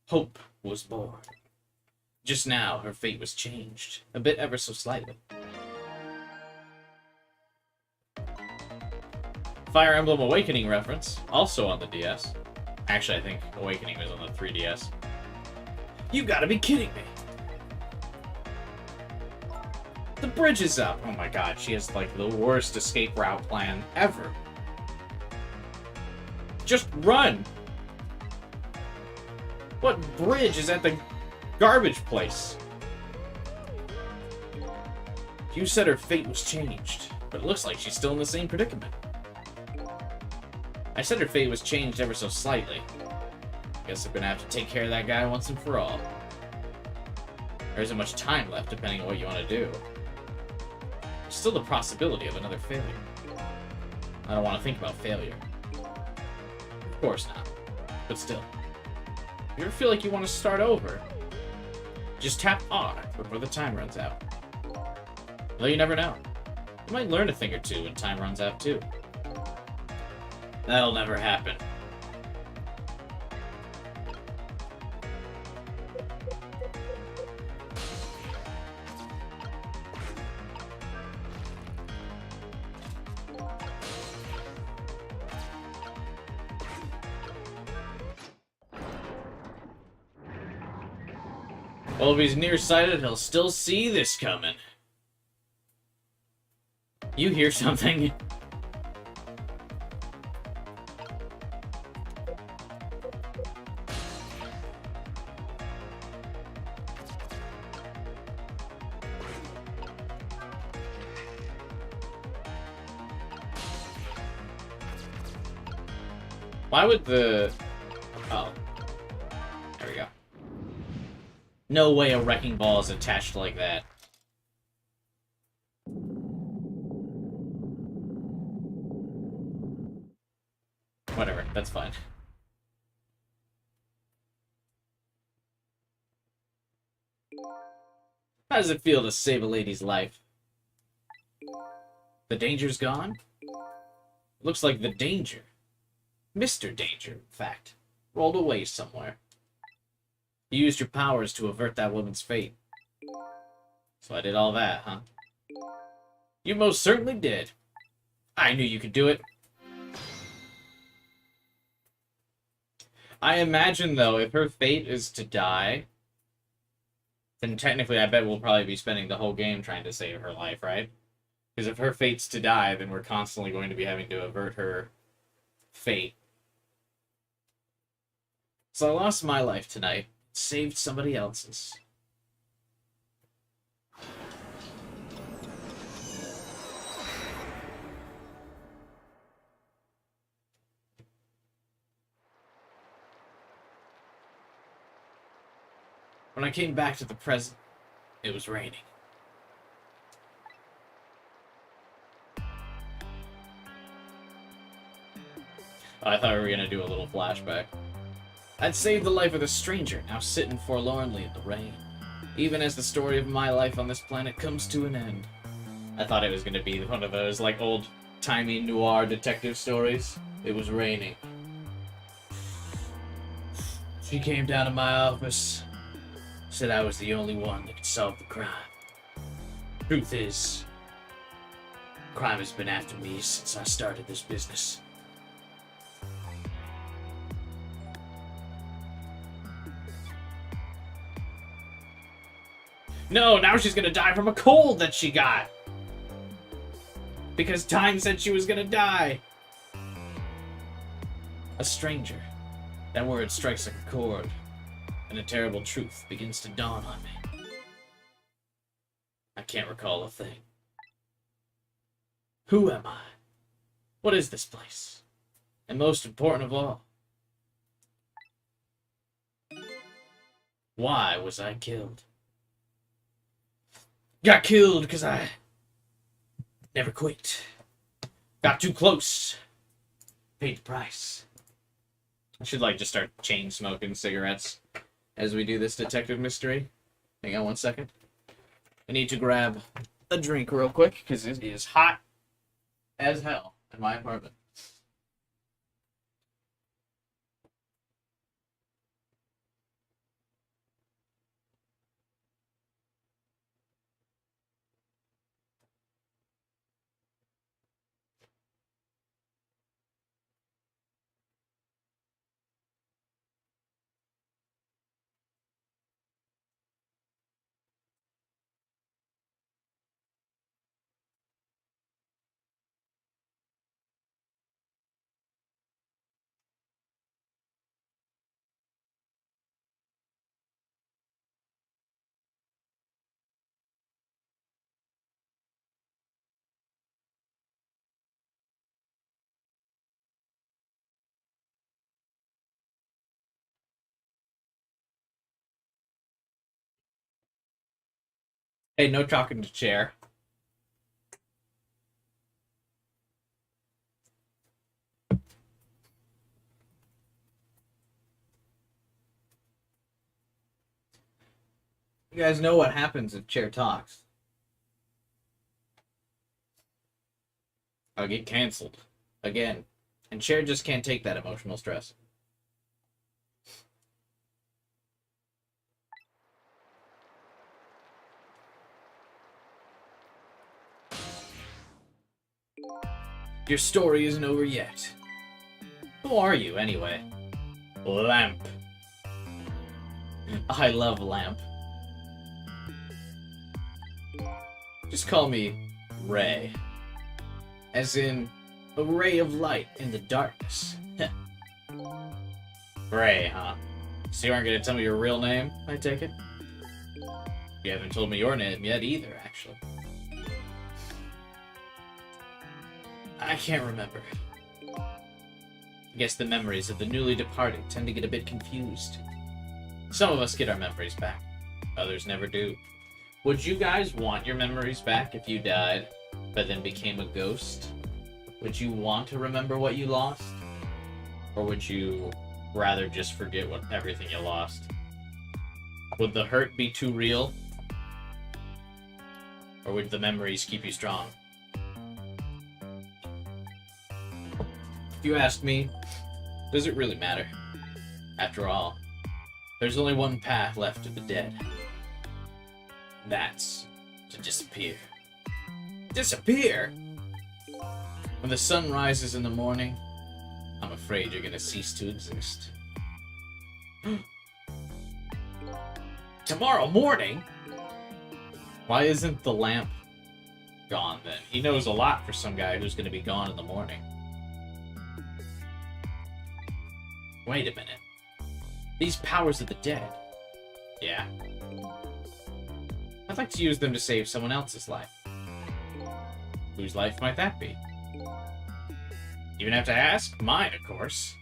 hope was born. Just now, her fate was changed. A bit ever so slightly. Fire Emblem Awakening reference, also on the DS. Actually, I think Awakening was on the 3DS. You gotta be kidding me! The bridge is up! Oh my god, she has, like, the worst escape route plan ever. Just run! What bridge is at the garbage place? You said her fate was changed, but it looks like she's still in the same predicament. I said her fate was changed ever so slightly. Guess I'm gonna have to take care of that guy once and for all. There isn't much time left, depending on what you want to do. There's still the possibility of another failure. I don't want to think about failure. Of course not. But still. If you ever feel like you want to start over, just tap R before the time runs out. Though you never know. You might learn a thing or two when time runs out, too. That'll never happen. Well, if he's nearsighted, he'll still see this coming. You hear something? Why would the... Oh. There we go. No way a wrecking ball is attached like that. Whatever, that's fine. How does it feel to save a lady's life? The danger's gone? Looks like the danger, Mr. Danger, in fact, rolled away somewhere. You used your powers to avert that woman's fate. So I did all that, huh? You most certainly did. I knew you could do it. I imagine, though, if her fate is to die, then technically I bet we'll probably be spending the whole game trying to save her life, right? Because if her fate's to die, then we're constantly going to be having to avert her fate. So I lost my life tonight, saved somebody else's. When I came back to the present, it was raining. I thought we were going to do a little flashback. I'd saved the life of a stranger, now sitting forlornly in the rain. Even as the story of my life on this planet comes to an end. I thought it was going to be one of those, like, old-timey noir detective stories. It was raining. She came down to my office. Said I was the only one that could solve the crime. Truth is, crime has been after me since I started this business. No, now she's gonna die from a cold that she got! Because time said she was gonna die! A stranger. That word strikes like a chord. And a terrible truth begins to dawn on me. I can't recall a thing. Who am I? What is this place? And most important of all, why was I killed? Got killed because I never quit. Got too close. Paid the price. I should, like, just start chain smoking cigarettes as we do this detective mystery. Hang on one second. I need to grab a drink real quick, because it is hot as hell in my apartment. Hey, no talking to chair. You guys know what happens if chair talks. I'll get canceled. Again. And chair just can't take that emotional stress. Your story isn't over yet. Who are you, anyway? Lamp. I love Lamp. Just call me Ray. As in, a ray of light in the darkness. Ray, huh? So you aren't gonna tell me your real name, I take it? You haven't told me your name yet either, actually. I can't remember. I guess the memories of the newly departed tend to get a bit confused. Some of us get our memories back. Others never do. Would you guys want your memories back if you died, but then became a ghost? Would you want to remember what you lost? Or would you rather just forget everything you lost? Would the hurt be too real? Or would the memories keep you strong? If you ask me, does it really matter? After all, there's only one path left to the dead. That's to disappear. Disappear? When the sun rises in the morning, I'm afraid you're gonna cease to exist. Tomorrow morning? Why isn't the lamp gone then? He knows a lot for some guy who's gonna be gone in the morning. Wait a minute. These powers of the dead. Yeah. I'd like to use them to save someone else's life. Whose life might that be? Even have to ask? Mine, of course.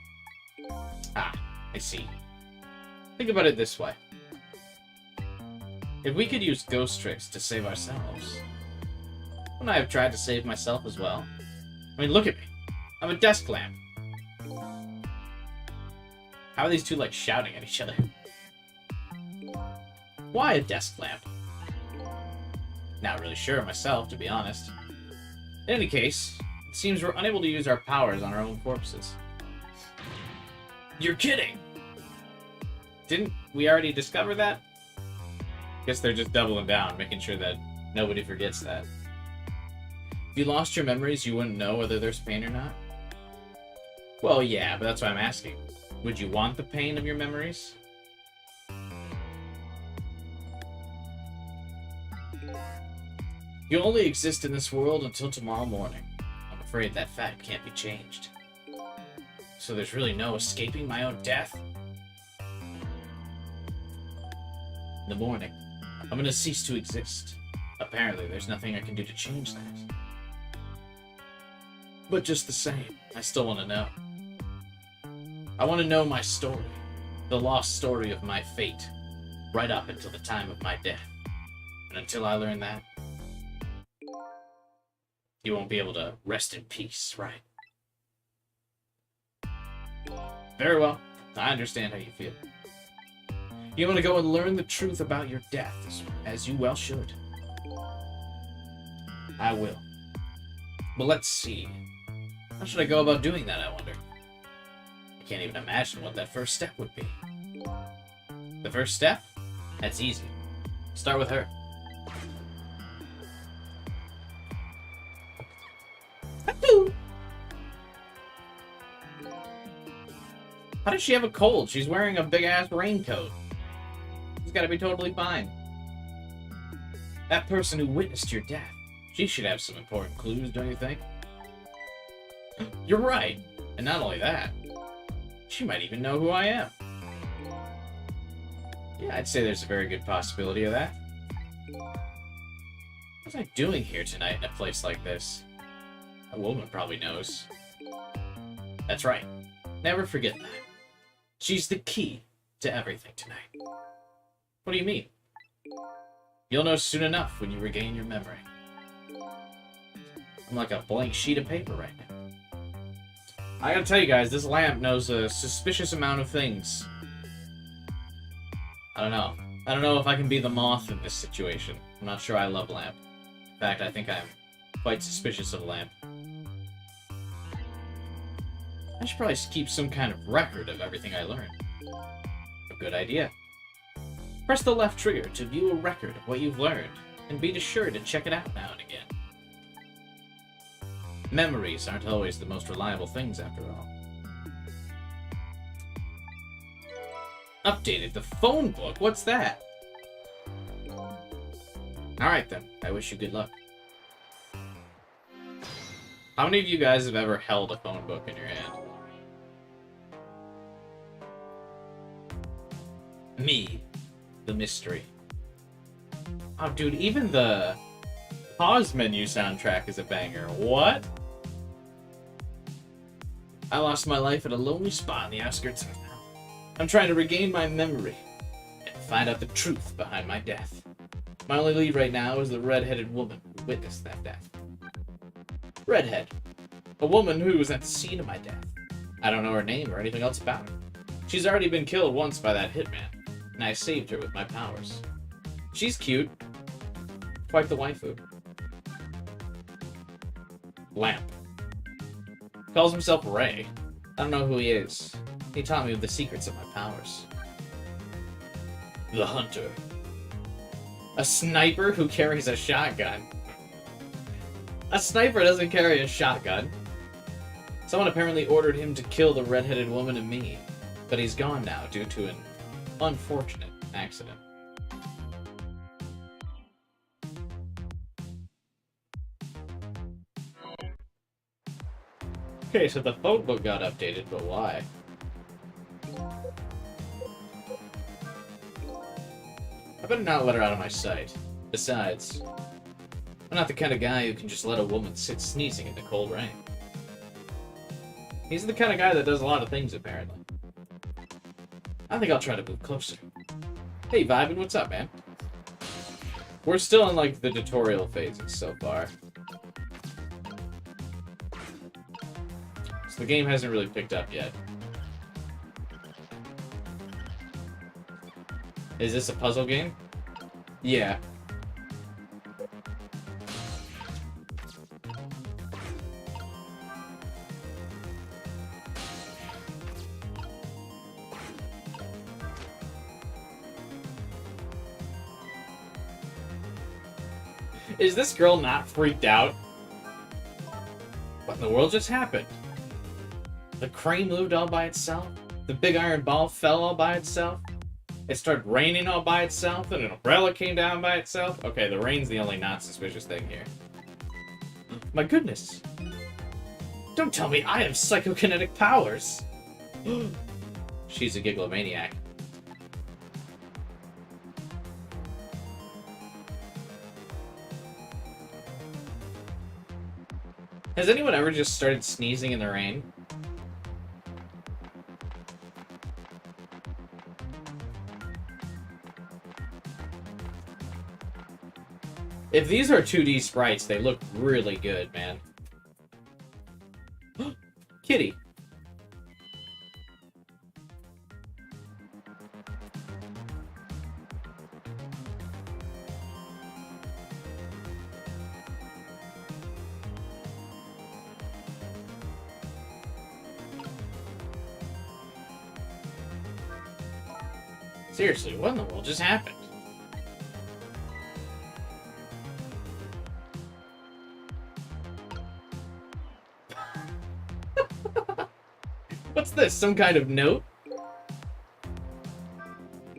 Ah, I see. Think about it this way. If we could use ghost tricks to save ourselves, wouldn't I have tried to save myself as well? I mean, look at me. I'm a desk lamp. How are these two, like, shouting at each other? Why a desk lamp? Not really sure myself, to be honest. In any case, it seems we're unable to use our powers on our own corpses. You're kidding! Didn't we already discover that? Guess they're just doubling down, making sure that nobody forgets that. If you lost your memories, you wouldn't know whether there's pain or not? Well, yeah, but that's why I'm asking. Would you want the pain of your memories? You'll only exist in this world until tomorrow morning. I'm afraid that fact can't be changed. So there's really no escaping my own death? In the morning, I'm gonna cease to exist. Apparently, there's nothing I can do to change that. But just the same, I still want to know. I want to know my story, the lost story of my fate, right up until the time of my death. And until I learn that, you won't be able to rest in peace, right? Very well, I understand how you feel. You want to go and learn the truth about your death, as you well should. I will. But let's see. How should I go about doing that, I wonder? I can't even imagine what that first step would be. The first step? That's easy. Start with her. How does she have a cold? She's wearing a big-ass raincoat. She's gotta be totally fine. That person who witnessed your death, she should have some important clues, don't you think? You're right. And not only that, she might even know who I am. Yeah, I'd say there's a very good possibility of that. What was I doing here tonight in a place like this? A woman probably knows. That's right. Never forget that. She's the key to everything tonight. What do you mean? You'll know soon enough when you regain your memory. I'm like a blank sheet of paper right now. I gotta tell you guys, this lamp knows a suspicious amount of things. I don't know. I don't know if I can be the moth in this situation. I'm not sure I love lamp. In fact, I think I'm quite suspicious of lamp. I should probably keep some kind of record of everything I learned. A good idea. Press the left trigger to view a record of what you've learned, and be sure to check it out now and again. Memories aren't always the most reliable things, after all. Updated the phone book? What's that? Alright then, I wish you good luck. How many of you guys have ever held a phone book in your hand? Me, the mystery. Oh, dude, even the pause menu soundtrack is a banger. What? I lost my life at a lonely spot in the outskirts of town. I'm trying to regain my memory and find out the truth behind my death. My only lead right now is the red-headed woman who witnessed that death. Redhead. A woman who was at the scene of my death. I don't know her name or anything else about her. She's already been killed once by that hitman, and I saved her with my powers. She's cute. Quite the waifu. Lamp. Calls himself Ray. I don't know who he is. He taught me the secrets of my powers. The Hunter. A sniper who carries a shotgun. A sniper doesn't carry a shotgun. Someone apparently ordered him to kill the red-headed woman and me, but he's gone now due to an unfortunate accident. Okay, so the phone book got updated, but why? I better not let her out of my sight. Besides, I'm not the kind of guy who can just let a woman sit sneezing in the cold rain. He's the kind of guy that does a lot of things, apparently. I think I'll try to move closer. Hey, Vibin, what's up, man? We're still in, like, the tutorial phases so far. So the game hasn't really picked up yet. Is this a puzzle game? Yeah. Is this girl not freaked out? What in the world just happened? The crane moved all by itself? The big iron ball fell all by itself? It started raining all by itself, and an umbrella came down by itself? Okay, the rain's the only not-suspicious thing here. My goodness! Don't tell me I have psychokinetic powers! She's a gigglomaniac. Has anyone ever just started sneezing in the rain? If these are 2D sprites, they look really good, man. Kitty. Seriously, what in the world just happened? What's this? Some kind of note?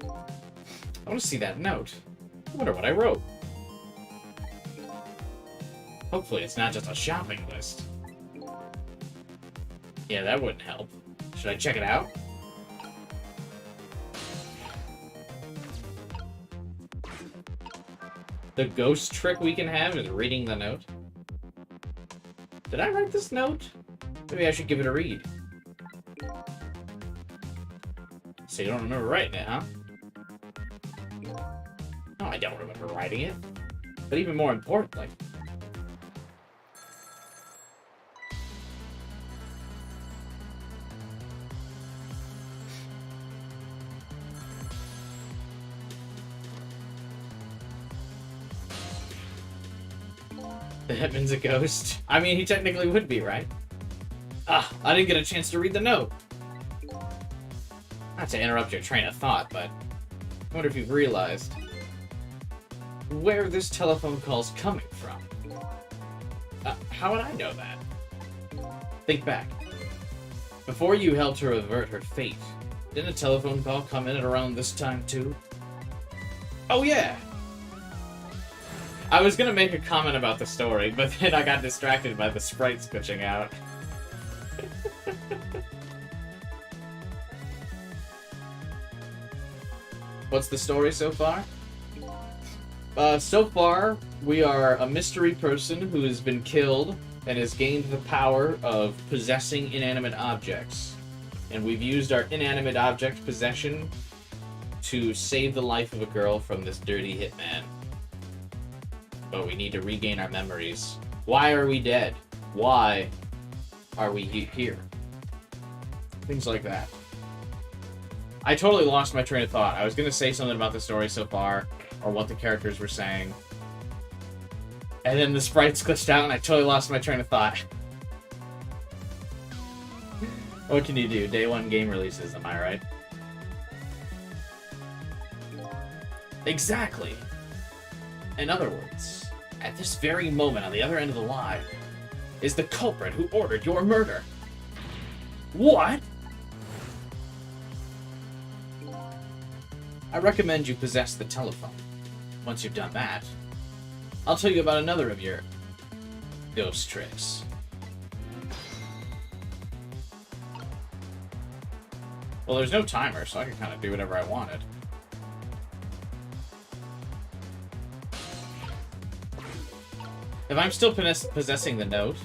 I want to see that note. I wonder what I wrote. Hopefully it's not just a shopping list. Yeah, that wouldn't help. Should I check it out? The ghost trick we can have is reading the note. Did I write this note? Maybe I should give it a read. So you don't remember writing it, huh? No, I don't remember writing it. But even more importantly... The hitman's a ghost? I mean, he technically would be, right? Ah, I didn't get a chance to read the note. Not to interrupt your train of thought, but I wonder if you've realized where this telephone call's coming from. How would I know that? Think back. Before you helped her avert her fate, didn't a telephone call come in at around this time too? Oh yeah! I was gonna make a comment about the story, but then I got distracted by the sprites glitching out. What's the story so far? So far, we are a mystery person who has been killed and has gained the power of possessing inanimate objects. And we've used our inanimate object possession to save the life of a girl from this dirty hitman. But we need to regain our memories. Why are we dead? Why are we here? Things like that. I totally lost my train of thought. I was going to say something about the story so far, or what the characters were saying. And then the sprites glitched out and I totally lost my train of thought. What can you do? Day one game releases, am I right? Exactly. In other words, at this very moment on the other end of the line is the culprit who ordered your murder. What? I recommend you possess the telephone. Once you've done that, I'll tell you about another of your ghost tricks. Well, there's no timer, so I can kind of do whatever I wanted. If I'm still possessing the note...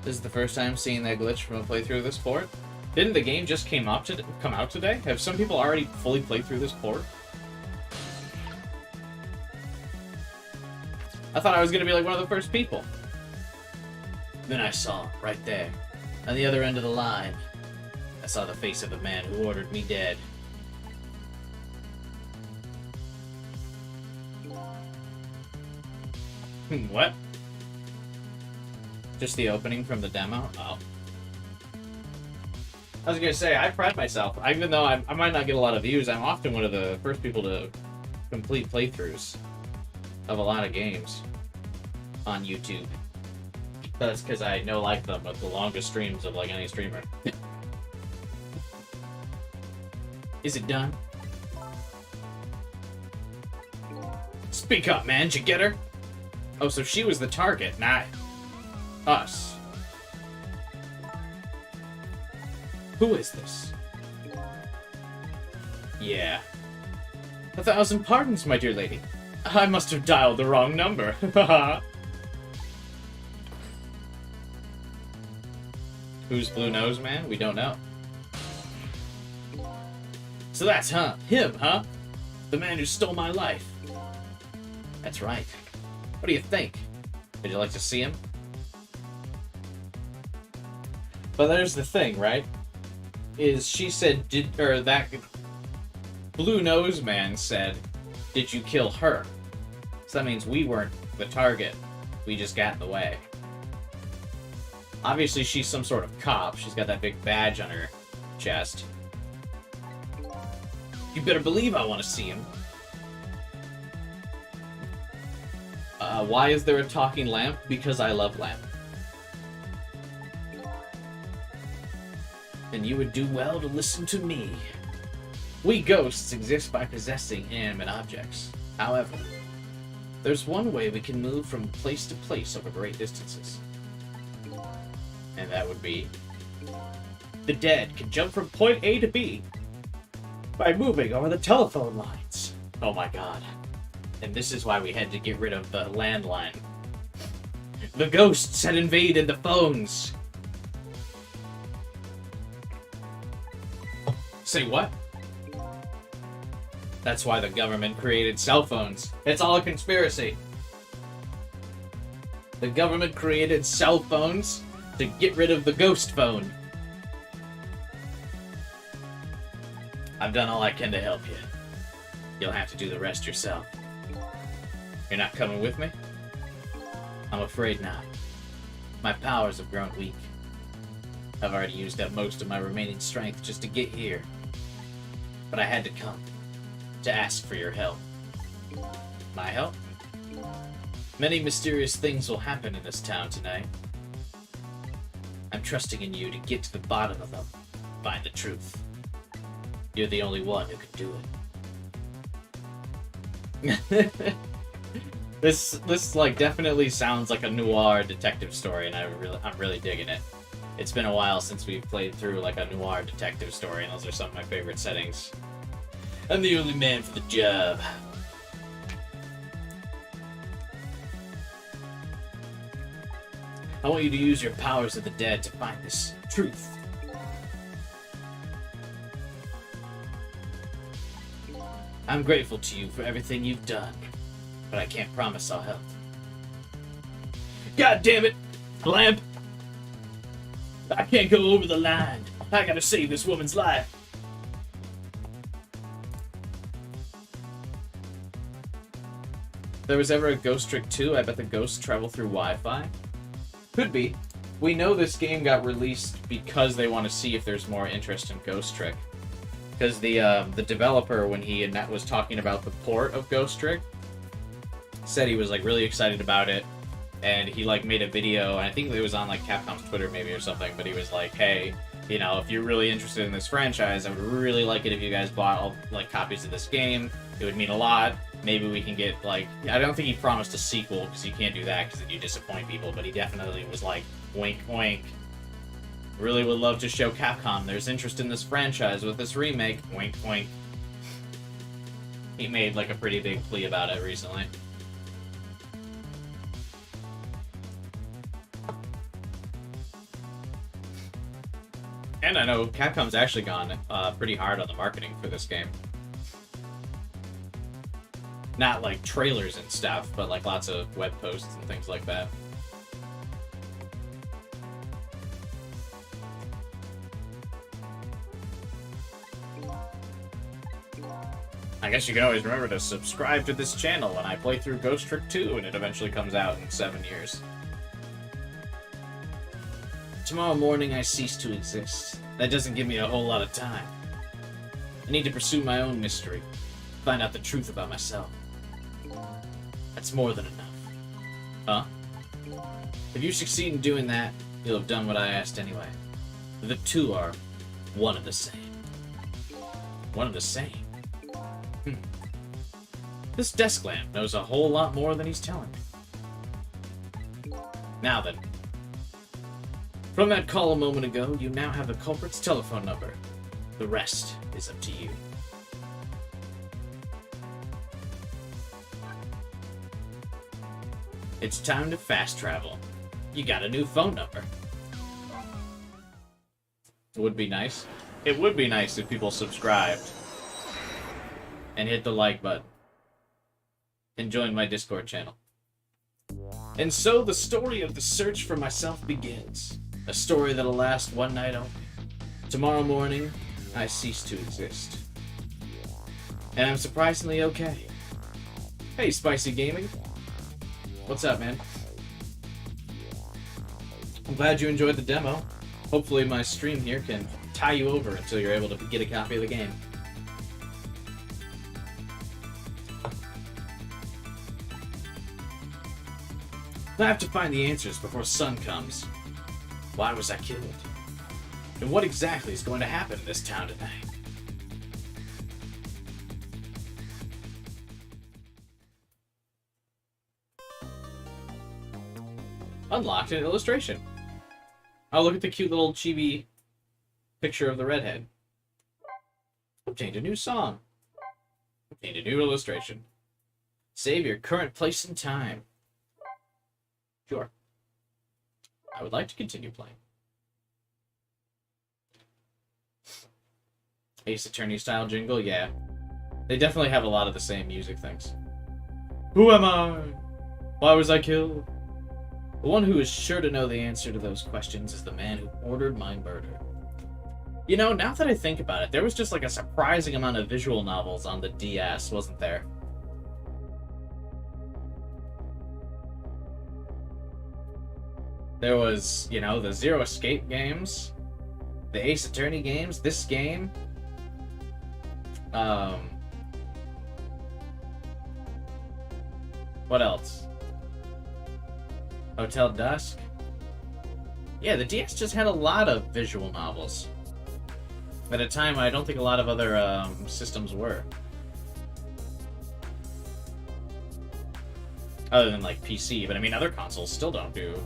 This is the first time seeing that glitch from a playthrough of this port. Didn't the game just come out today? Have some people already fully played through this port? I thought I was going to be like one of the first people. Then I saw, right there, on the other end of the line, I saw the face of the man who ordered me dead. What? Just the opening from the demo? Oh. I was gonna say, I pride myself. Even though I might not get a lot of views, I'm often one of the first people to complete playthroughs of a lot of games on YouTube. That's because I like them with the longest streams of like any streamer. Is it done? Speak up, man. Did you get her? Oh, so she was the target, not us. Who is this? Yeah. 1,000 pardons, my dear lady. I must have dialed the wrong number. Who's Blue Nose Man? We don't know. So that's him, huh? The man who stole my life. That's right. What do you think? Would you like to see him? But there's the thing, right? Is she said, that Blue Nose Man said, did you kill her? So that means we weren't the target. We just got in the way. Obviously, she's some sort of cop. She's got that big badge on her chest. You better believe I want to see him. Why is there a talking lamp? Because I love lamp. And you would do well to listen to me. We ghosts exist by possessing inanimate objects. However, there's one way we can move from place to place over great distances. And that would be... the dead can jump from point A to B by moving over the telephone lines. Oh my god. And this is why we had to get rid of the landline. The ghosts had invaded the phones. Say what? That's why the government created cell phones. It's all a conspiracy. The government created cell phones to get rid of the ghost phone. I've done all I can to help you. You'll have to do the rest yourself. You're not coming with me? I'm afraid not. My powers have grown weak. I've already used up most of my remaining strength just to get here. But I had to come to ask for your help. My help? Many mysterious things will happen in this town tonight. I'm trusting in you to get to the bottom of them, find the truth. You're the only one who can do it. This like definitely sounds like a noir detective story, and I'm really digging it. It's been a while since we've played through like a noir detective story, and those are some of my favorite settings. I'm the only man for the job. I want you to use your powers of the dead to find this truth. I'm grateful to you for everything you've done, but I can't promise I'll help. God damn it, Lamp! I can't go over the line. I gotta save this woman's life. If there was ever a Ghost Trick 2, I bet the ghosts travel through Wi-Fi. Could be. We know this game got released because they want to see if there's more interest in Ghost Trick. Because the developer, when he was talking about the port of Ghost Trick, said he was like really excited about it, and he like made a video, and I think it was on like Capcom's Twitter maybe or something, but he was like, hey, you know, if you're really interested in this franchise, I would really like it if you guys bought all like copies of this game. It would mean a lot. Maybe we can get like, I don't think he promised a sequel because you can't do that because then you disappoint people, but he definitely was like, wink wink. Really would love to show Capcom there's interest in this franchise with this remake. Wink wink. He made like a pretty big plea about it recently. And I know Capcom's actually gone pretty hard on the marketing for this game. Not like trailers and stuff, but like lots of web posts and things like that. I guess you can always remember to subscribe to this channel when I play through Ghost Trick 2 and it eventually comes out in 7 years. Tomorrow morning I cease to exist. That doesn't give me a whole lot of time. I need to pursue my own mystery. Find out the truth about myself. That's more than enough. Huh? If you succeed in doing that, you'll have done what I asked anyway. The two are one and the same. One and the same? This desk lamp knows a whole lot more than he's telling me. Now then. From that call a moment ago, you now have the culprit's telephone number. The rest is up to you. It's time to fast travel. You got a new phone number. It would be nice. It would be nice if people subscribed and hit the like button and join my Discord channel. And so the story of the search for myself begins. A story that'll last one night only. Tomorrow morning, I cease to exist. And I'm surprisingly okay. Hey, Spicy Gaming. What's up, man? I'm glad you enjoyed the demo. Hopefully my stream here can tie you over until you're able to get a copy of the game. I have to find the answers before sun comes. Why was I killed? And what exactly is going to happen in this town tonight? Unlocked an illustration. Oh, look at the cute little chibi picture of the redhead. Obtained a new song. Obtained a new illustration. Save your current place and time. Sure. I would like to continue playing. Ace Attorney style jingle, yeah. They definitely have a lot of the same music things. Who am I? Why was I killed? The one who is sure to know the answer to those questions is the man who ordered my murder. You know, now that I think about it, there was just like a surprising amount of visual novels on the DS, wasn't there? There was, you know, the Zero Escape games, the Ace Attorney games, this game. What else? Hotel Dusk. Yeah, the DS just had a lot of visual novels. At a time, I don't think a lot of other systems were. Other than like PC, but I mean other consoles still don't do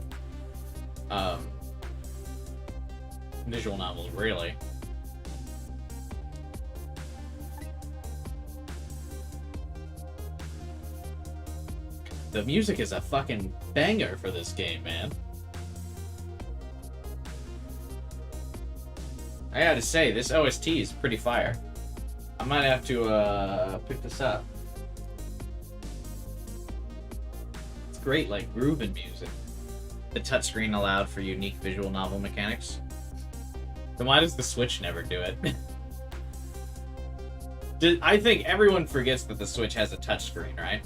visual novels, really. The music is a fucking banger for this game, man. I gotta say, this OST is pretty fire. I might have to pick this up. It's great, like, grooving music. The touchscreen allowed for unique visual novel mechanics. Then why does the Switch never do it? I think everyone forgets that the Switch has a touchscreen, right?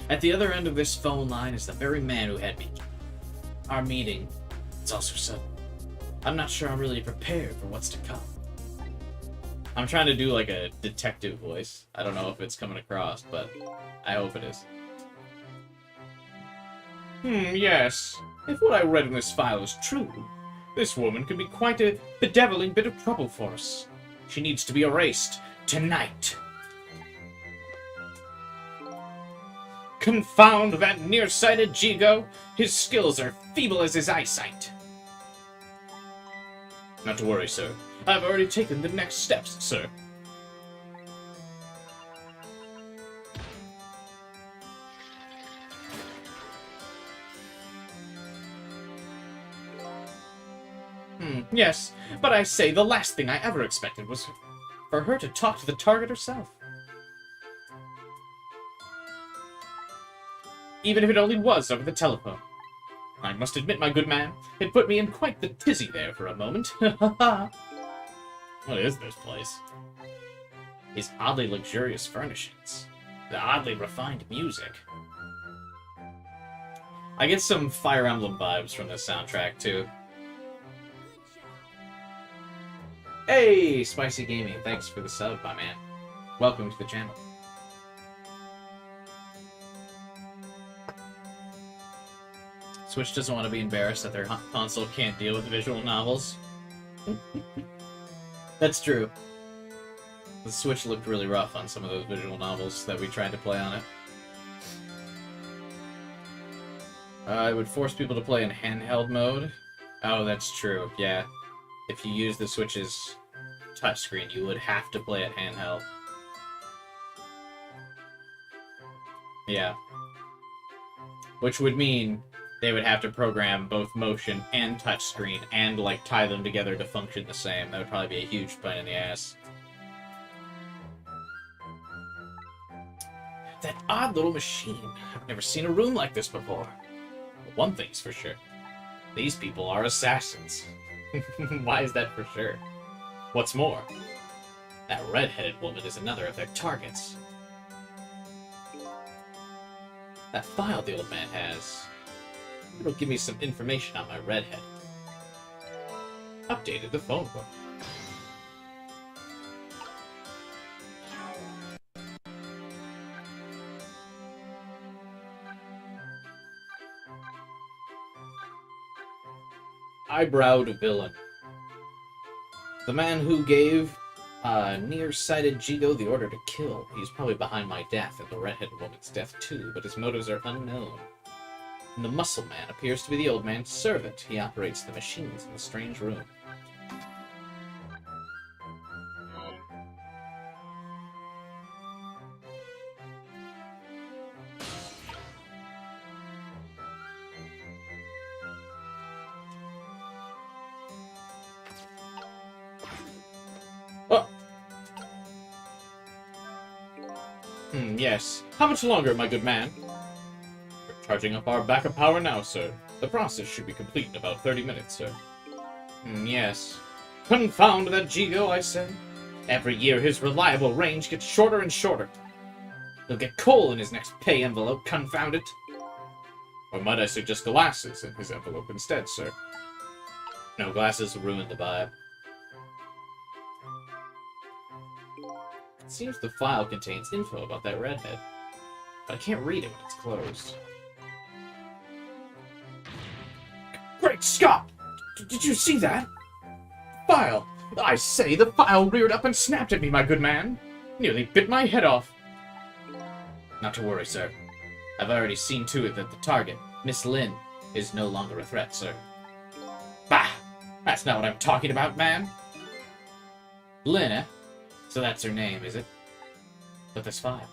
At the other end of this phone line is the very man who had me. Our meeting is also sudden. I'm not sure I'm really prepared for what's to come. I'm trying to do like a detective voice. I don't know if it's coming across, but I hope it is. Yes. If what I read in this file is true, this woman could be quite a bedeviling bit of trouble for us. She needs to be erased tonight. Confound that nearsighted Jigo! His skills are feeble as his eyesight. Not to worry, sir. I've already taken the next steps, sir. Yes, but I say the last thing I ever expected was for her to talk to the target herself. Even if it only was over the telephone. I must admit, my good man, it put me in quite the tizzy there for a moment. What is this place? These oddly luxurious furnishings. The oddly refined music. I get some Fire Emblem vibes from this soundtrack, too. Hey, Spicy Gaming, thanks for the sub, my man. Welcome to the channel. Switch doesn't want to be embarrassed that their console can't deal with visual novels. That's true. The Switch looked really rough on some of those visual novels that we tried to play on it. It would force people to play in handheld mode. Oh, that's true, yeah. If you use the Switch's touchscreen, you would have to play it handheld. Yeah. Which would mean they would have to program both motion and touchscreen and, like, tie them together to function the same. That would probably be a huge pain in the ass. That odd little machine. I've never seen a room like this before. But one thing's for sure. These people are assassins. Why is that for sure? What's more, that red-headed woman is another of their targets. That file the old man has, it'll give me some information on my redhead. Updated the phone book. Eyebrowed villain. The man who gave nearsighted Jigo the order to kill. He's probably behind my death and the redheaded woman's death too, but his motives are unknown. And the muscle man appears to be the old man's servant. He operates the machines in the strange room. Oh! Yes. How much longer, my good man? We're charging up our backup power now, sir. The process should be complete in about 30 minutes, sir. Yes. Confound that Jigo, I say. Every year his reliable range gets shorter and shorter. He'll get coal in his next pay envelope, confound it. Or might I suggest glasses in his envelope instead, sir? No, glasses ruin the vibe. It seems the file contains info about that redhead, but I can't read it when it's closed. Great Scott! Did you see that? File! I say, the file reared up and snapped at me, my good man. Nearly bit my head off. Not to worry, sir. I've already seen to it that the target, Miss Lynn, is no longer a threat, sir. Bah! That's not what I'm talking about, man. Lynn, eh? So that's her name, is it? But this file.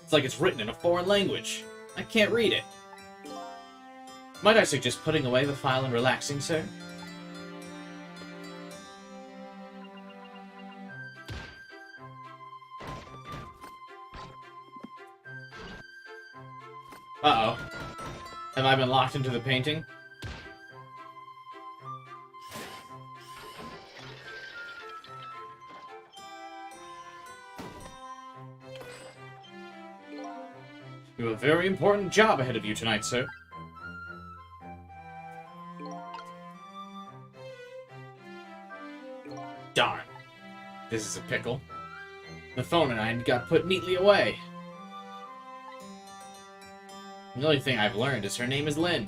It's like it's written in a foreign language. I can't read it. Might I suggest putting away the file and relaxing, sir? Uh-oh. Have I been locked into the painting? You have a very important job ahead of you tonight, sir. Darn. This is a pickle. The phone and I got put neatly away. The only thing I've learned is her name is Lynn.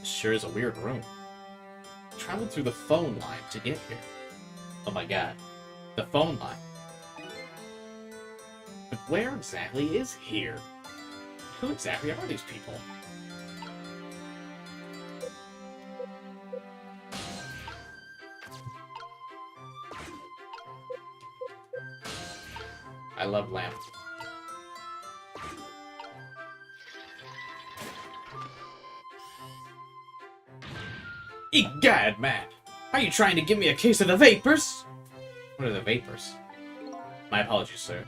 This sure is a weird room. Traveled through the phone line to get here. Oh my god. The phone line. But where exactly is here? Who exactly are these people? I love lamp. Egad, man! Are you trying to give me a case of the vapors? What are the vapors? My apologies, sir.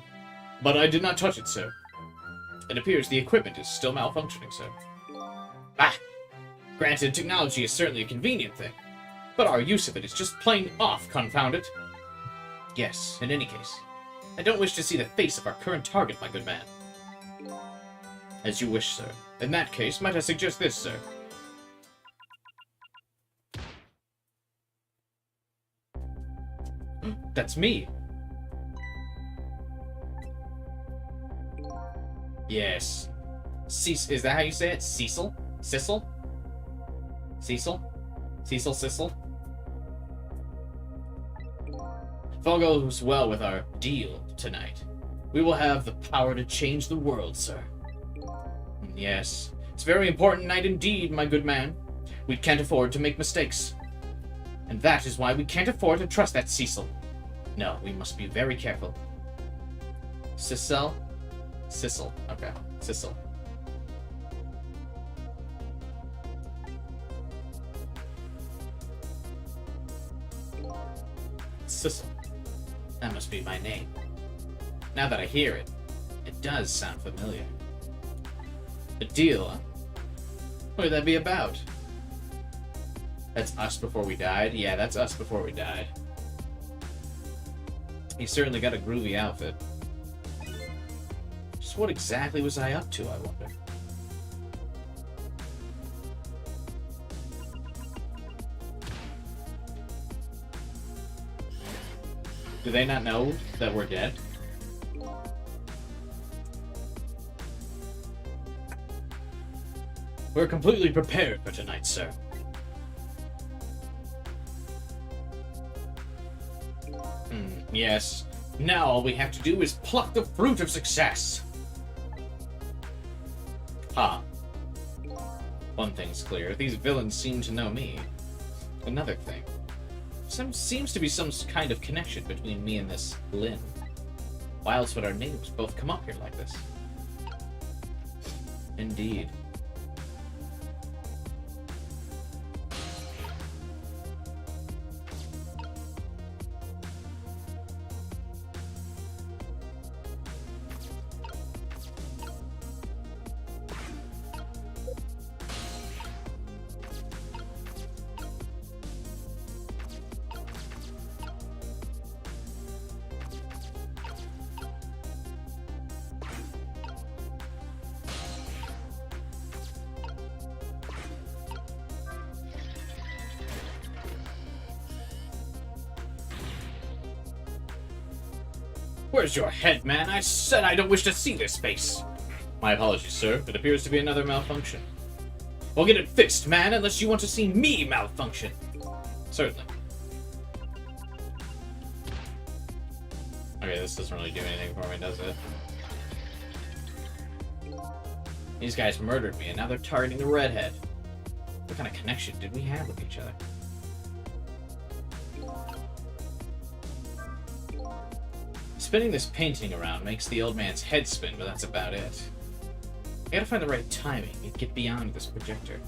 But I did not touch it, sir. It appears the equipment is still malfunctioning, sir. Ah! Granted, technology is certainly a convenient thing, but our use of it is just plain off, confound it. Yes, in any case, I don't wish to see the face of our current target, my good man. As you wish, sir. In that case, might I suggest this, sir? That's me. Yes. Is that how you say it? Cecil? Cecil? Cecil? Cecil Cecil? If all goes well with our deal tonight, we will have the power to change the world, sir. Yes. It's a very important night indeed, my good man. We can't afford to make mistakes. And that is why we can't afford to trust that Cecil. No, we must be very careful. Cecil? Cecil. Okay. Cecil. Cecil. That must be my name. Now that I hear it, it does sound familiar. A deal, huh? What would that be about? That's us before we died? Yeah, that's us before we died. He certainly got a groovy outfit. Just what exactly was I up to, I wonder? Do they not know that we're dead? We're completely prepared for tonight, sir. Yes. Now all we have to do is pluck the fruit of success. Ha. One thing's clear. These villains seem to know me. Another thing. Seems to be some kind of connection between me and this Lynn. Why else would our names both come up here like this? Indeed. Where's your head, man? I said I don't wish to see this face. My apologies, sir. It appears to be another malfunction. Well, get it fixed, man, unless you want to see me malfunction. Certainly. Okay, this doesn't really do anything for me, does it? These guys murdered me, and now they're targeting the redhead. What kind of connection did we have with each other? Spinning this painting around makes the old man's head spin, but that's about it. I gotta find the right timing and get beyond this projector.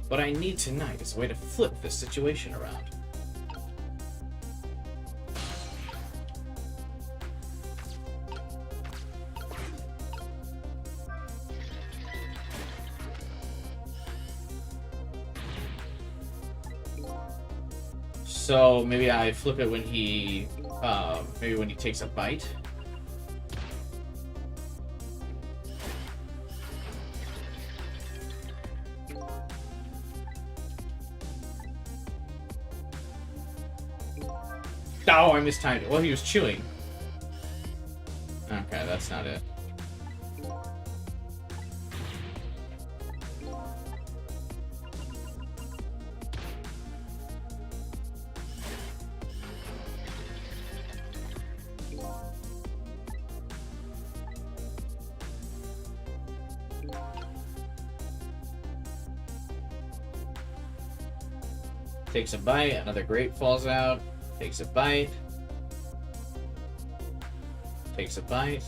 What I need tonight is a way to flip this situation around. So maybe I flip it when he maybe when he takes a bite. Oh, I mistimed it. Well, he was chewing. Okay, that's not it. Takes a bite, another grape falls out. Takes a bite. Takes a bite.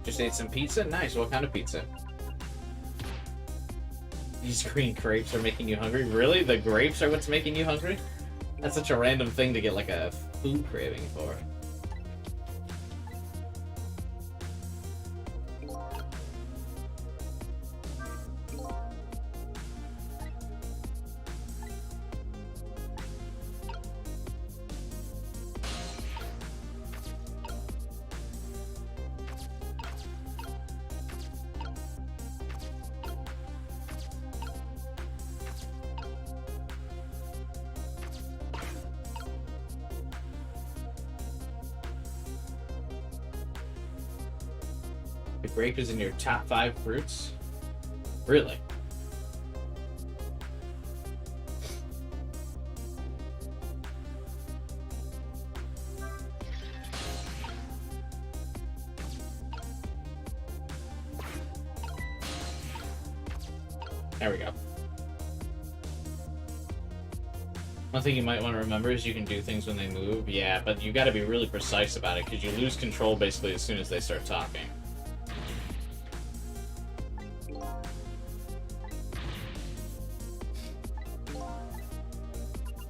Just ate some pizza? Nice, what kind of pizza? These green grapes are making you hungry? Really? The grapes are what's making you hungry? That's such a random thing to get like a food craving for. The grape is in your top 5 fruits? Really? There we go. One thing you might want to remember is you can do things when they move. Yeah, but you gotta be really precise about it, because you lose control basically as soon as they start talking.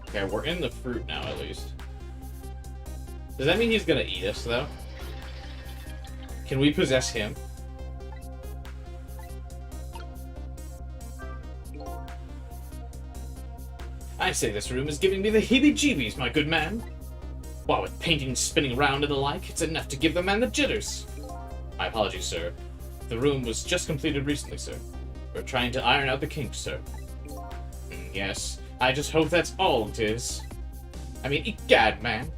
Okay, we're in the fruit now, at least. Does that mean he's gonna eat us, though? Can we possess him? I say this room is giving me the heebie-jeebies, my good man. While with paintings spinning around and the like, it's enough to give the man the jitters. My apologies, sir. The room was just completed recently, sir. We're trying to iron out the kinks, sir. Yes. I just hope that's all it is. I mean, egad, man.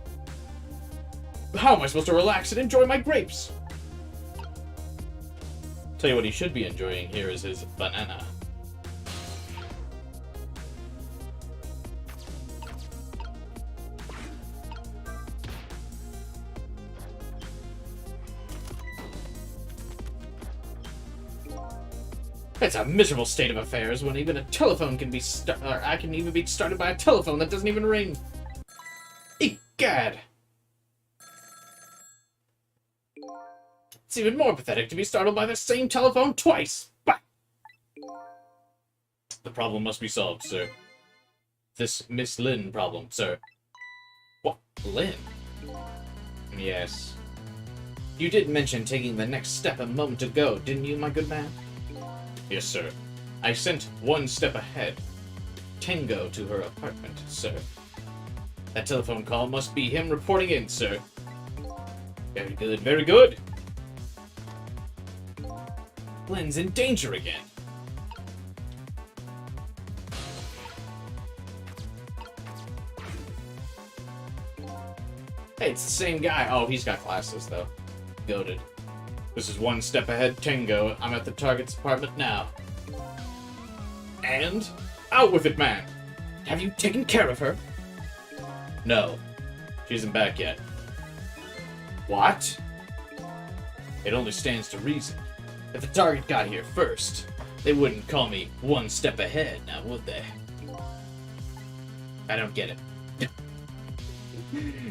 How am I supposed to relax and enjoy my grapes? Tell you what he should be enjoying here is his banana. It's a miserable state of affairs when even a telephone can be I can even be started by a telephone that doesn't even ring. Egad! It's even more pathetic to be startled by the same telephone twice. Bah! The problem must be solved, sir. This Miss Lynn problem, sir. What? Lynn? Yes. You did mention taking the next step a moment ago, didn't you, my good man? Yes, sir. I sent one step ahead. Tango to her apartment, sir. That telephone call must be him reporting in, sir. Very good, very good. Lynn's in danger again. Hey, it's the same guy. Oh, he's got glasses, though. Goated. This is one step ahead, Tango. I'm at the target's apartment now. And? Out with it, man! Have you taken care of her? No. She isn't back yet. What? It only stands to reason. If the target got here first, they wouldn't call me one step ahead, now would they? I don't get it.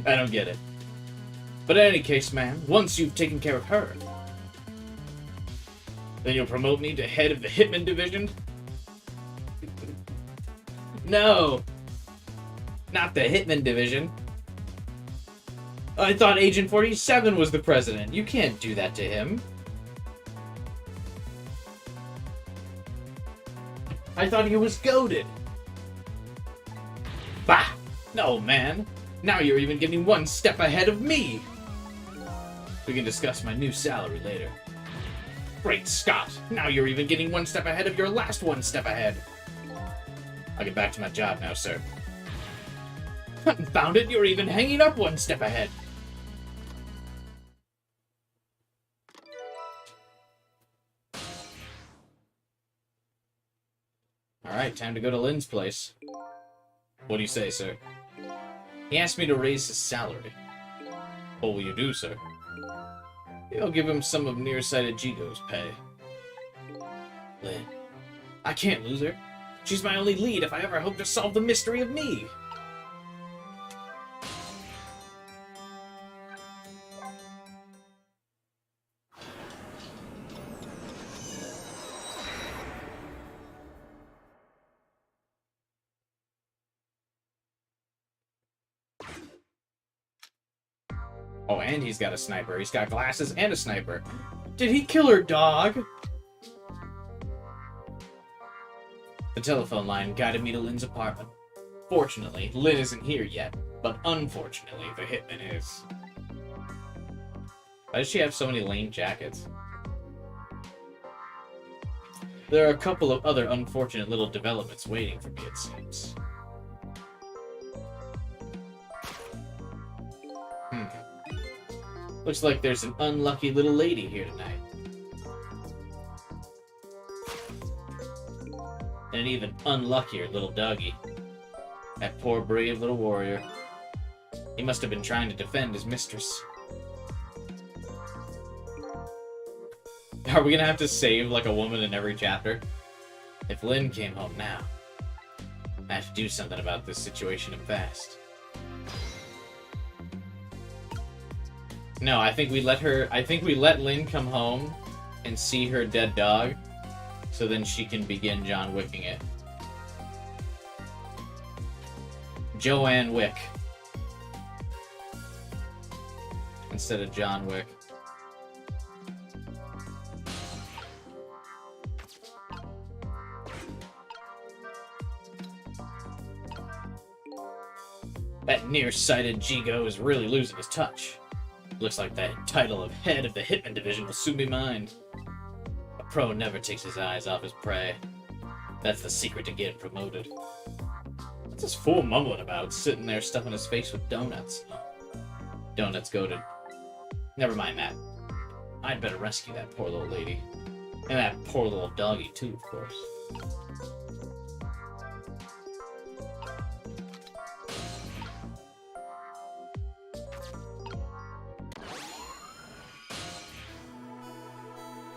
I don't get it. But in any case, man, once you've taken care of her, then you'll promote me to head of the hitman division? No! Not the hitman division. I thought Agent 47 was the president. You can't do that to him. I thought he was goated. Bah! No, man. Now you're even getting one step ahead of me. We can discuss my new salary later. Great Scott! Now you're even getting one step ahead of your last one step ahead. I'll get back to my job now, sir. Confound it, you're even hanging up one step ahead. Alright, time to go to Lynn's place. What do you say, sir? He asked me to raise his salary. What will you do, sir? I'll give him some of nearsighted Jigo's pay. Lynn. I can't lose her. She's my only lead if I ever hope to solve the mystery of me. Oh, and he's got a sniper. He's got glasses and a sniper. Did he kill her dog? The telephone line guided me to Lynn's apartment. Fortunately, Lynn isn't here yet, but unfortunately, the hitman is. Why does she have so many lame jackets? There are a couple of other unfortunate little developments waiting for me, it seems. Looks like there's an unlucky little lady here tonight. And an even unluckier little doggy. That poor brave little warrior. He must have been trying to defend his mistress. Are we gonna have to save, like, a woman in every chapter? If Lynn came home now, I have to do something about this situation and fast. No, I think we let Lynn come home and see her dead dog, so then she can begin John Wicking it. Joanne Wick. Instead of John Wick. That nearsighted Jigo is really losing his touch. Looks like that title of head of the Hitman Division will soon be mine. A pro never takes his eyes off his prey. That's the secret to getting promoted. What's this fool mumbling about, sitting there stuffing his face with donuts? Donuts go to... Never mind that. I'd better rescue that poor little lady. And that poor little doggy, too, of course.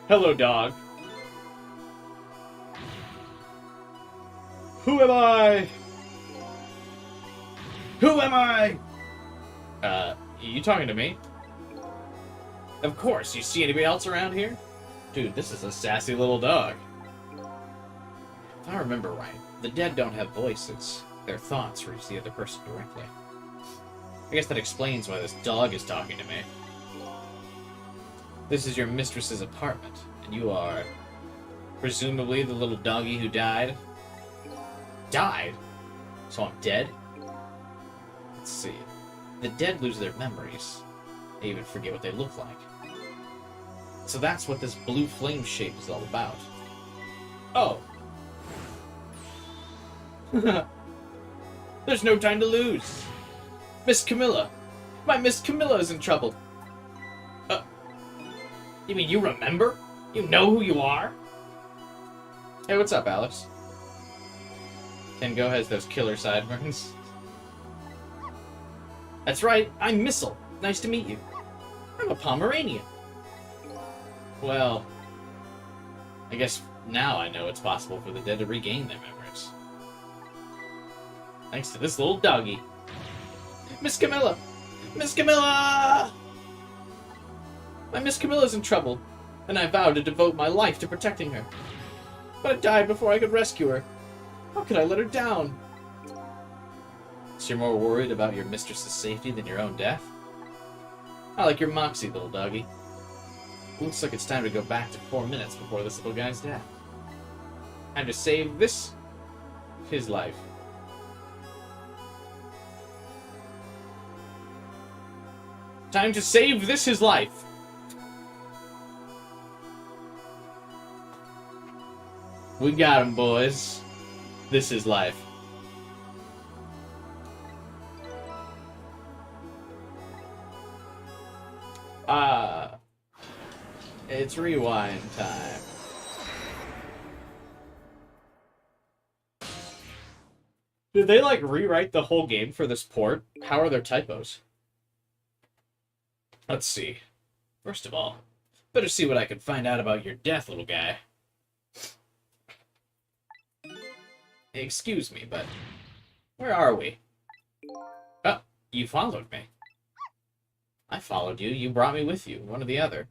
Hello, dog. Who am I? Who am I? You talking to me? Of course. You see anybody else around here? Dude, this is a sassy little dog. If I remember right, the dead don't have voices. Their thoughts reach the other person directly. I guess that explains why this dog is talking to me. This is your mistress's apartment, and you are, presumably, the little doggy who died? Died? So I'm dead? Let's see. The dead lose their memories. They even forget what they look like. So that's what this blue flame shape is all about. Oh. There's no time to lose. Miss Camilla. My Miss Camilla is in trouble. You mean you remember? You know who you are? Hey, what's up, Alex? Tengo has those killer sideburns. That's right, I'm Missile. Nice to meet you. I'm a Pomeranian. Well, I guess now I know it's possible for the dead to regain their memories. Thanks to this little doggy. Miss Camilla! Miss Camilla! My Miss Camilla's in trouble, and I vowed to devote my life to protecting her. But I died before I could rescue her. How could I let her down? So you're more worried about your mistress's safety than your own death? I like your moxie, little doggy. Looks like it's time to go back to 4 minutes before this little guy's death. Time to save his life. Time to save his life! We got him, boys. This is life. It's rewind time. Did they, like, rewrite the whole game for this port? How are there typos? Let's see. First of all, better see what I can find out about your death, little guy. Excuse me, but where are we? Oh, you followed me. I followed you. You brought me with you, one or the other.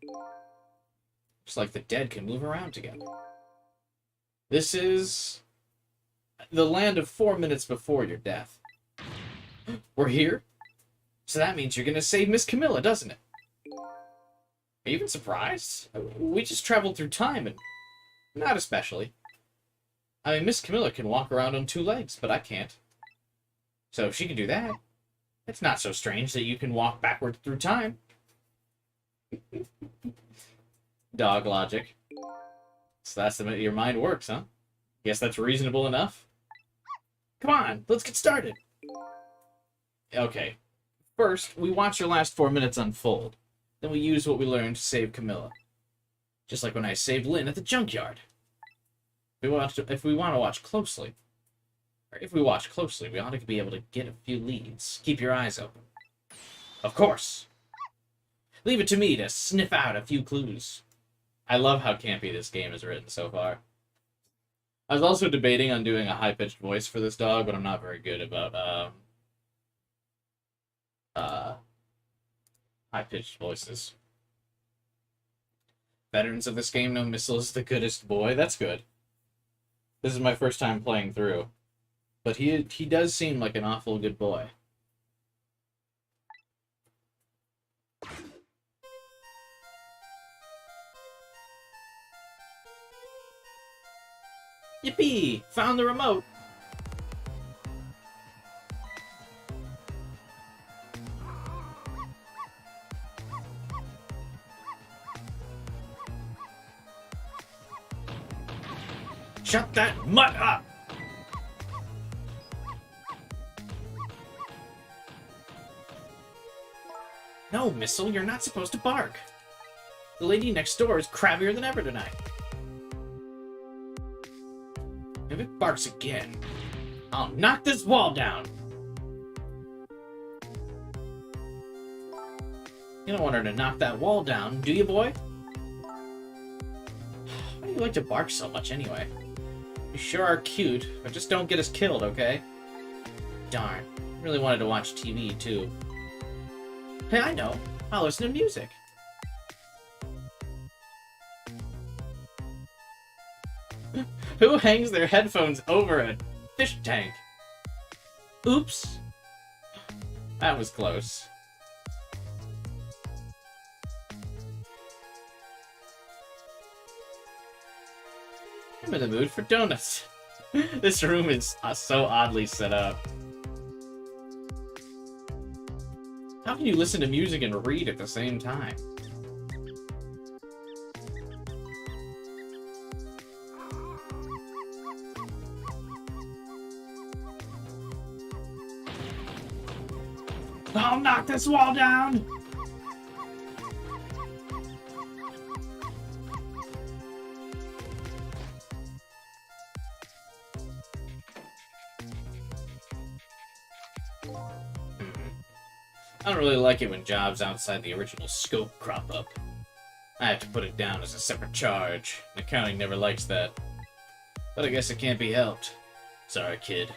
Just like the dead can move around together. This is the land of 4 minutes before your death. We're here? So that means you're gonna save Miss Camilla, doesn't it? Are you even surprised? We just traveled through time, and not especially. I mean, Miss Camilla can walk around on 2 legs, but I can't. So if she can do that, it's not so strange that you can walk backward through time. Dog logic. So that's the way your mind works, huh? Guess that's reasonable enough. Come on, let's get started. Okay. First, we watch your last 4 minutes unfold. Then we use what we learned to save Camilla. Just like when I saved Lynn at the junkyard. If we want to watch closely, we ought to be able to get a few leads. Keep your eyes open. Of course. Leave it to me to sniff out a few clues. I love how campy this game is written so far. I was also debating on doing a high-pitched voice for this dog, but I'm not very good about high-pitched voices. Veterans of this game know Missile is the goodest boy. That's good. This is my first time playing through. But he does seem like an awful good boy. Yippee! Found the remote! Shut that mutt up! No, Missile, you're not supposed to bark. The lady next door is crabbier than ever tonight. If it barks again, I'll knock this wall down. You don't want her to knock that wall down, do you, boy? Why do you like to bark so much anyway? You sure are cute, but just don't get us killed, okay? Darn, really wanted to watch TV, too. Hey, I know. I'll listen to music. Who hangs their headphones over a fish tank? Oops. That was close. I'm in the mood for donuts. This room is so oddly set up. How can you listen to music and read at the same time? I'll knock this wall down! I don't really like it when jobs outside the original scope crop up. I have to put it down as a separate charge. Accounting never likes that. But I guess it can't be helped. Sorry, kid.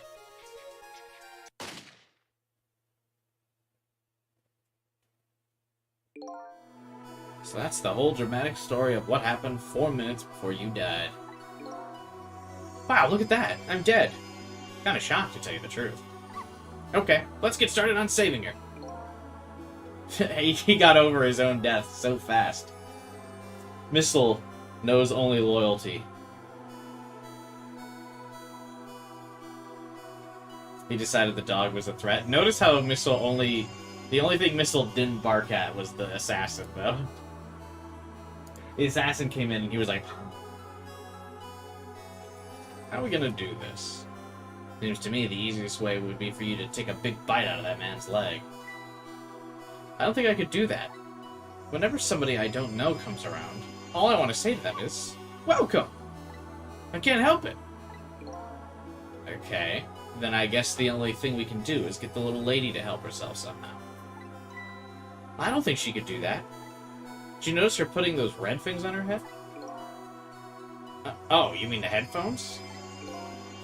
So that's the whole dramatic story of what happened 4 minutes before you died. Wow, look at that! I'm dead. Kinda shocked, to tell you the truth. Okay, let's get started on saving her. He got over his own death so fast. Missile knows only loyalty. He decided the dog was a threat. Notice how Missile only... The only thing Missile didn't bark at was the assassin, though. The assassin came in and he was like... How are we gonna do this? Seems to me the easiest way would be for you to take a big bite out of that man's leg. I don't think I could do that. Whenever somebody I don't know comes around, all I want to say to them is, welcome! I can't help it. Okay, then I guess the only thing we can do is get the little lady to help herself somehow. I don't think she could do that. Did you notice her putting those red things on her head? Oh, you mean the headphones?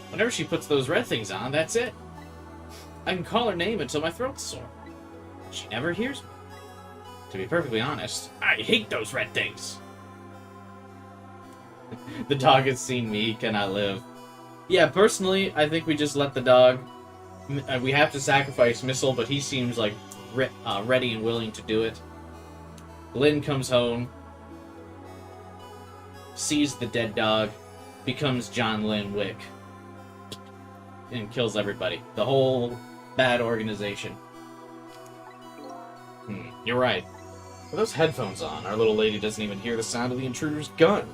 Whenever she puts those red things on, that's it. I can call her name until my throat's sore. She never hears me. To be perfectly honest, I hate those red things. The dog has seen me, cannot live. Yeah, personally, I think we just let the dog... We have to sacrifice Missile, but he seems like ready and willing to do it. Lynn comes home, sees the dead dog, becomes John Lynn Wick, and kills everybody. The whole bad organization. You're right. With those headphones on, our little lady doesn't even hear the sound of the intruder's gun.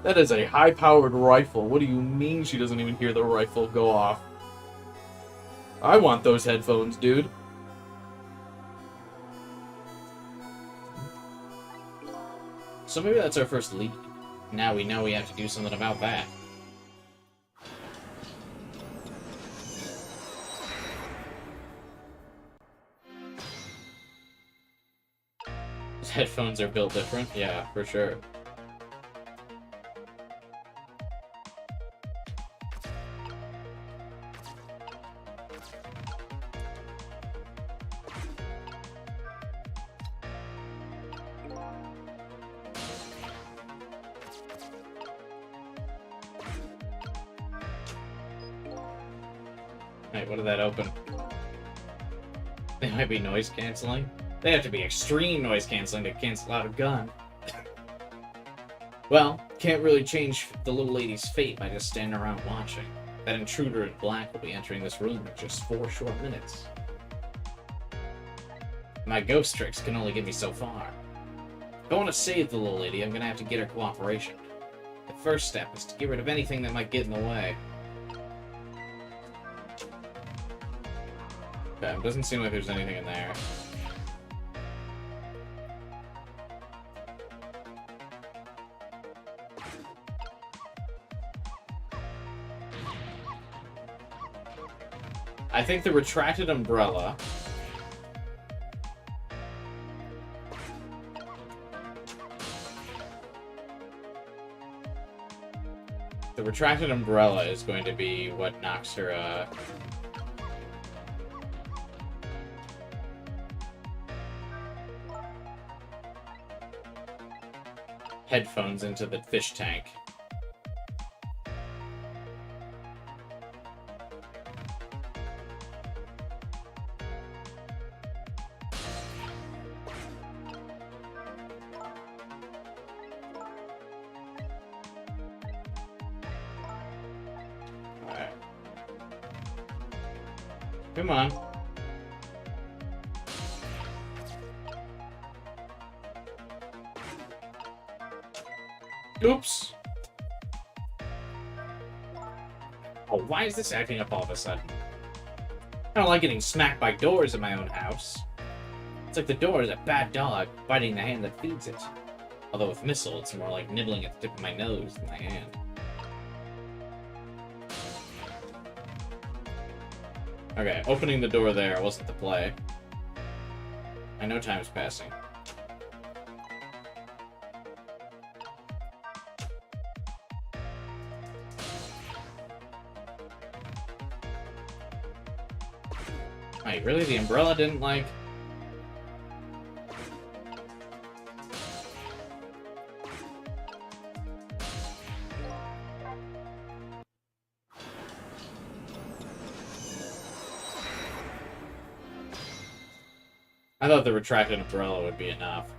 That is a high-powered rifle. What do you mean she doesn't even hear the rifle go off? I want those headphones, dude. So maybe that's our first lead. Now we know we have to do something about that. His headphones are built different? Yeah, for sure. Wait, what did that open? They might be noise canceling. They have to be extreme noise canceling to cancel out a gun. Well, can't really change the little lady's fate by just standing around watching. That intruder in black will be entering this room in just 4 short minutes. My ghost tricks can only get me so far. If I want to save the little lady, I'm gonna have to get her cooperation. The first step is to get rid of anything that might get in the way. Okay, it doesn't seem like there's anything in there. I think the retracted umbrella... The retracted umbrella is going to be what knocks her, headphones into the fish tank. Alright. Come on. Oops. Oh, why is this acting up all of a sudden? I don't like getting smacked by doors in my own house. It's like the door is a bad dog biting the hand that feeds it. Although with Missile, it's more like nibbling at the tip of my nose than my hand. Okay, opening the door there wasn't the play. I know time's passing. Wait, really? The umbrella didn't, like... I thought the retracted umbrella would be enough.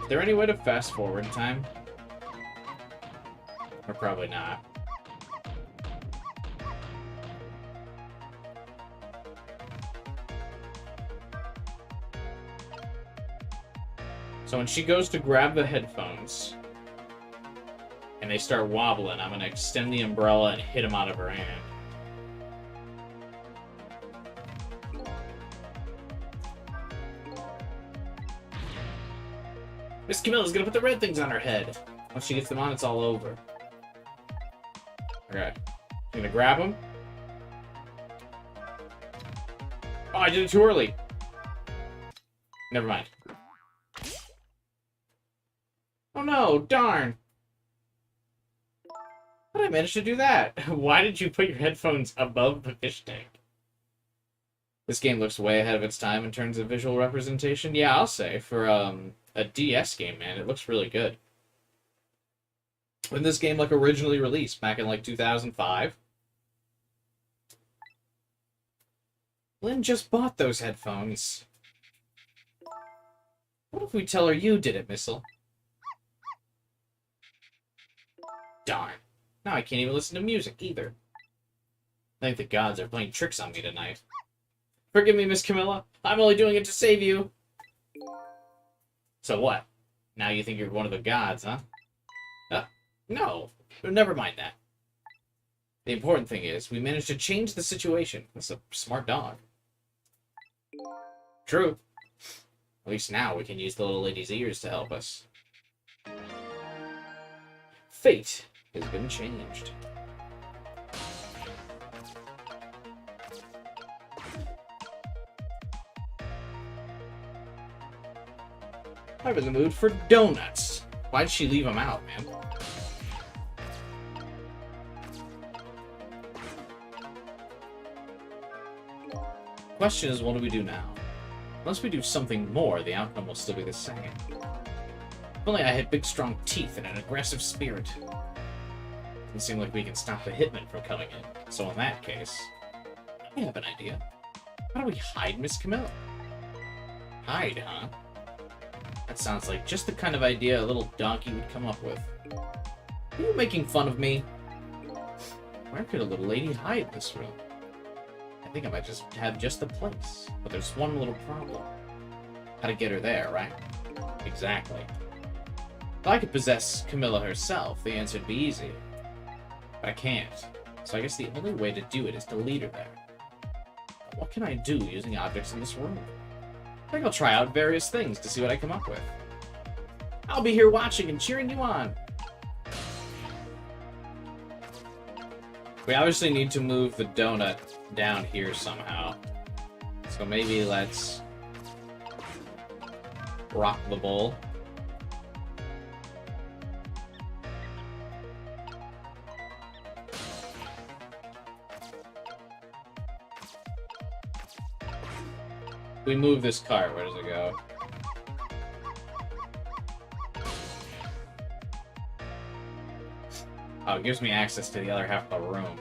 Is there any way to fast forward time? Or probably not. So when she goes to grab the headphones and they start wobbling, I'm gonna extend the umbrella and hit them out of her hand. Miss Camilla's gonna put the red things on her head. Once she gets them on, it's all over. Okay. I'm gonna grab them. Oh, I did it too early. Never mind. Oh no, darn. How did I manage to do that? Why did you put your headphones above the fish tank? This game looks way ahead of its time in terms of visual representation. Yeah, I'll say. For a DS game, man, it looks really good. When this game like originally released back in like 2005. Lynn just bought those headphones. What if we tell her you did it, Missile? Darn. Now I can't even listen to music, either. I think the gods are playing tricks on me tonight. Forgive me, Miss Camilla. I'm only doing it to save you. So what? Now you think you're one of the gods, huh? No. Never mind that. The important thing is, we managed to change the situation. That's a smart dog. True. At least now we can use the little lady's ears to help us. Fate has been changed. I'm in the mood for donuts. Why'd she leave them out, man? Question is, what do we do now? Unless we do something more, the outcome will still be the same. If only I had big, strong teeth and an aggressive spirit. Doesn't seem like we can stop the hitman from coming in. So in that case, I have an idea. How do we hide Miss Camilla? Hide, huh? That sounds like just the kind of idea a little donkey would come up with. Are you making fun of me? Where could a little lady hide this room? I think I might just have just the place. But there's one little problem. How to get her there, right? Exactly. If I could possess Camilla herself, the answer would be easy. But I can't. So I guess the only way to do it is to lead her there. What can I do using objects in this room? I think I'll try out various things to see what I come up with. I'll be here watching and cheering you on. We obviously need to move the donut down here somehow. So maybe let's rock the bowl. We move this cart, where does it go? Oh, it gives me access to the other half of the room.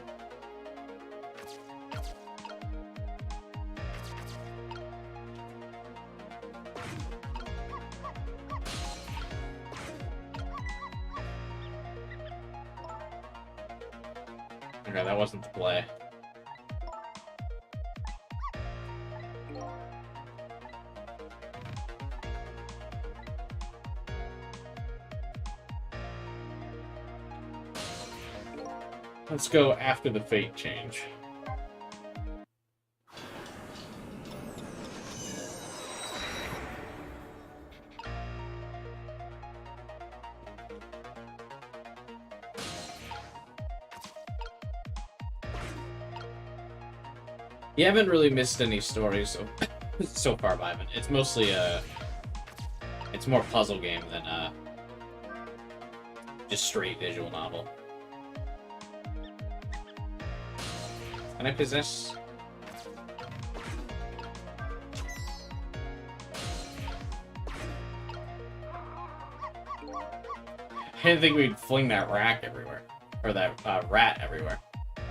Okay, that wasn't the play. Let's go after the fate change. You haven't really missed any stories so far, Ivan. It's mostly it's more puzzle game than just straight visual novel. Can I possess? I didn't think we'd fling that rack everywhere. Or that rat everywhere.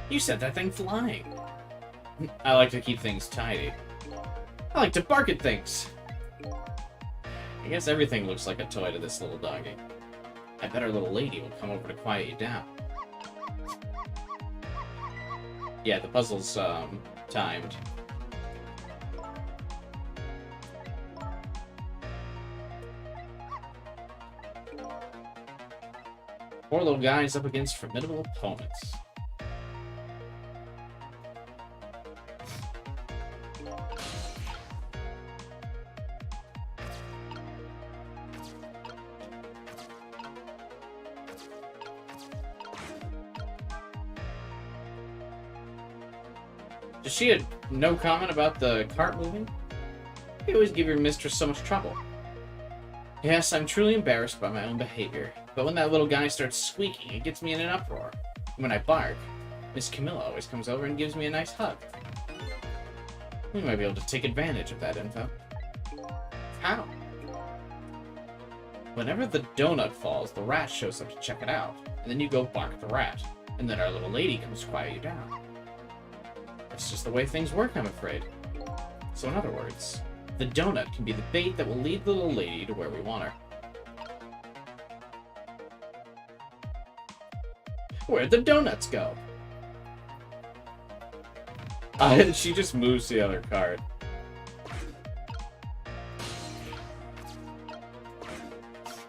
You set that thing flying. I like to keep things tidy. I like to bark at things. I guess everything looks like a toy to this little doggy. I bet our little lady will come over to quiet you down. Yeah, the puzzle's, timed. Poor little guy's up against formidable opponents. Does she have no comment about the cart moving? You always give your mistress so much trouble. Yes, I'm truly embarrassed by my own behavior, but when that little guy starts squeaking, it gets me in an uproar. When I bark, Miss Camilla always comes over and gives me a nice hug. We might be able to take advantage of that info. How? Whenever the donut falls, the rat shows up to check it out, and then you go bark at the rat, and then our little lady comes to quiet you down. That's just the way things work, I'm afraid. So in other words, the donut can be the bait that will lead the little lady to where we want her. Where'd the donuts go? She just moves the other card.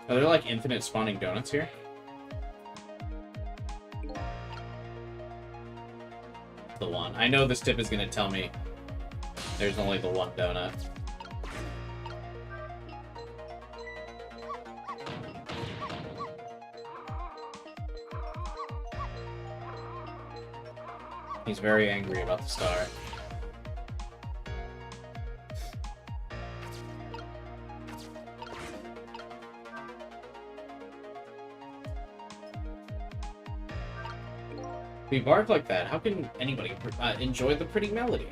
Are there like infinite spawning donuts here? The one. I know this tip is going to tell me there's only the one donut. He's very angry about the star. If you bark like that, how can anybody enjoy the pretty melody?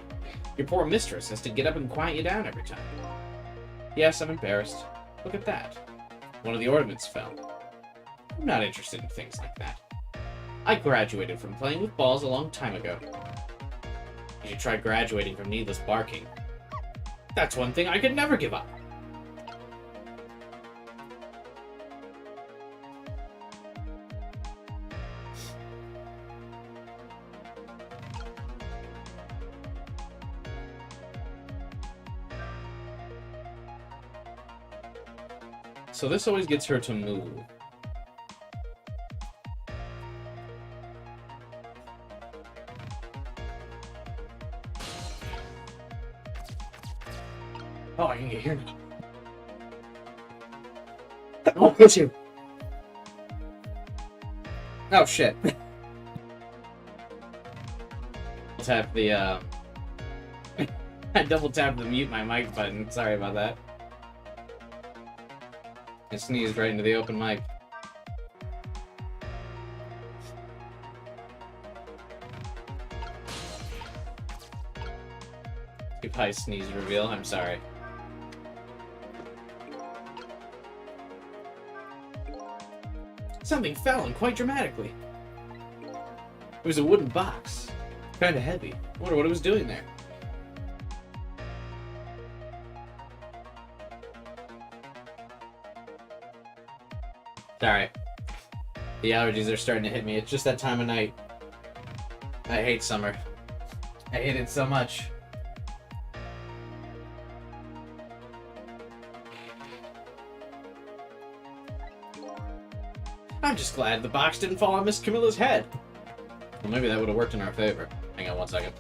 Your poor mistress has to get up and quiet you down every time. Yes, I'm embarrassed. Look at that. One of the ornaments fell. I'm not interested in things like that. I graduated from playing with balls a long time ago. You should try graduating from needless barking. That's one thing I could never give up. So this always gets her to move. Oh, I can get here now. Oh, hit you. Oh, shit. Tap the, I double tapped the mute my mic button. Sorry about that. I sneezed right into the open mic. Goodbye, sneeze reveal. I'm sorry. Something fell in quite dramatically. It was a wooden box. Kind of heavy. I wonder what it was doing there. Alright. The allergies are starting to hit me. It's just that time of night. I hate summer. I hate it so much. I'm just glad the box didn't fall on Miss Camilla's head. Well, maybe that would have worked in our favor. Hang on one second.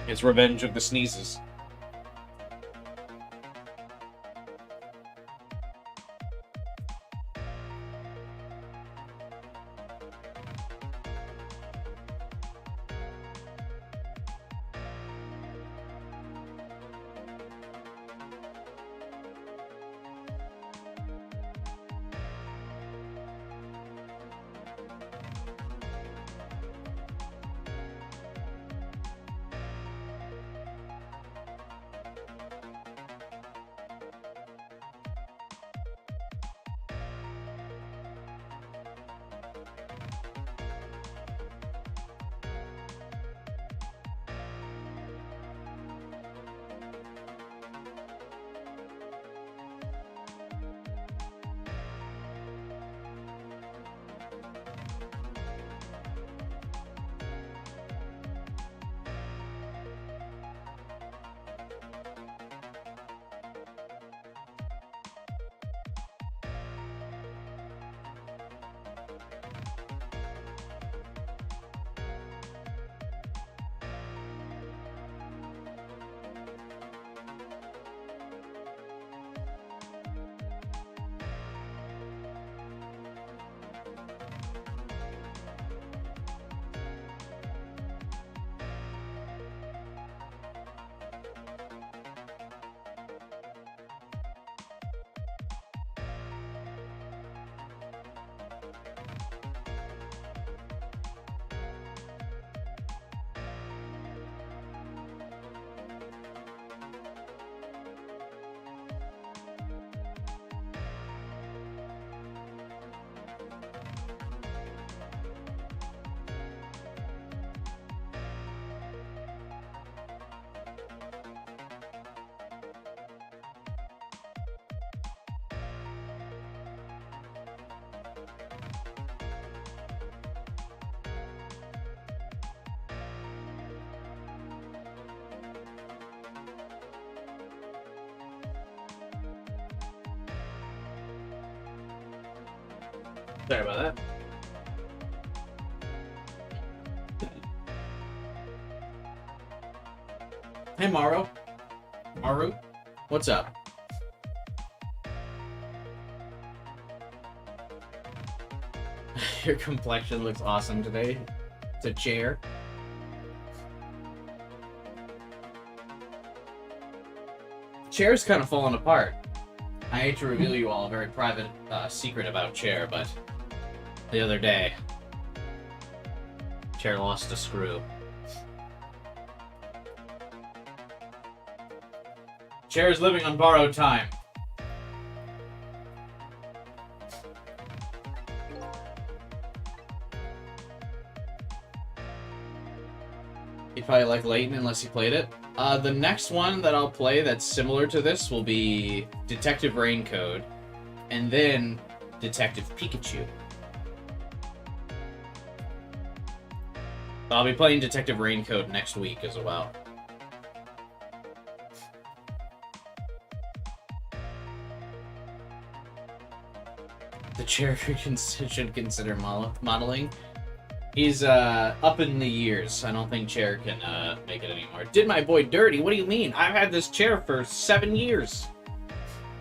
It's revenge of the sneezes. Sorry about that. Hey, Maru. Maru? What's up? Your complexion looks awesome today. It's a chair. Chair's kind of falling apart. I hate to reveal you all a very private secret about Chair, but the other day, Chair lost a screw. Chair is living on borrowed time. You'd probably like Layton unless you played it. The next one that I'll play that's similar to this will be Detective Raincode, and then Detective Pikachu. I'll be playing Detective Raincode next week as well. The chair should consider modeling. He's up in the years. I don't think Chair can make it anymore. Did my boy dirty? What do you mean? I've had this chair for 7 years.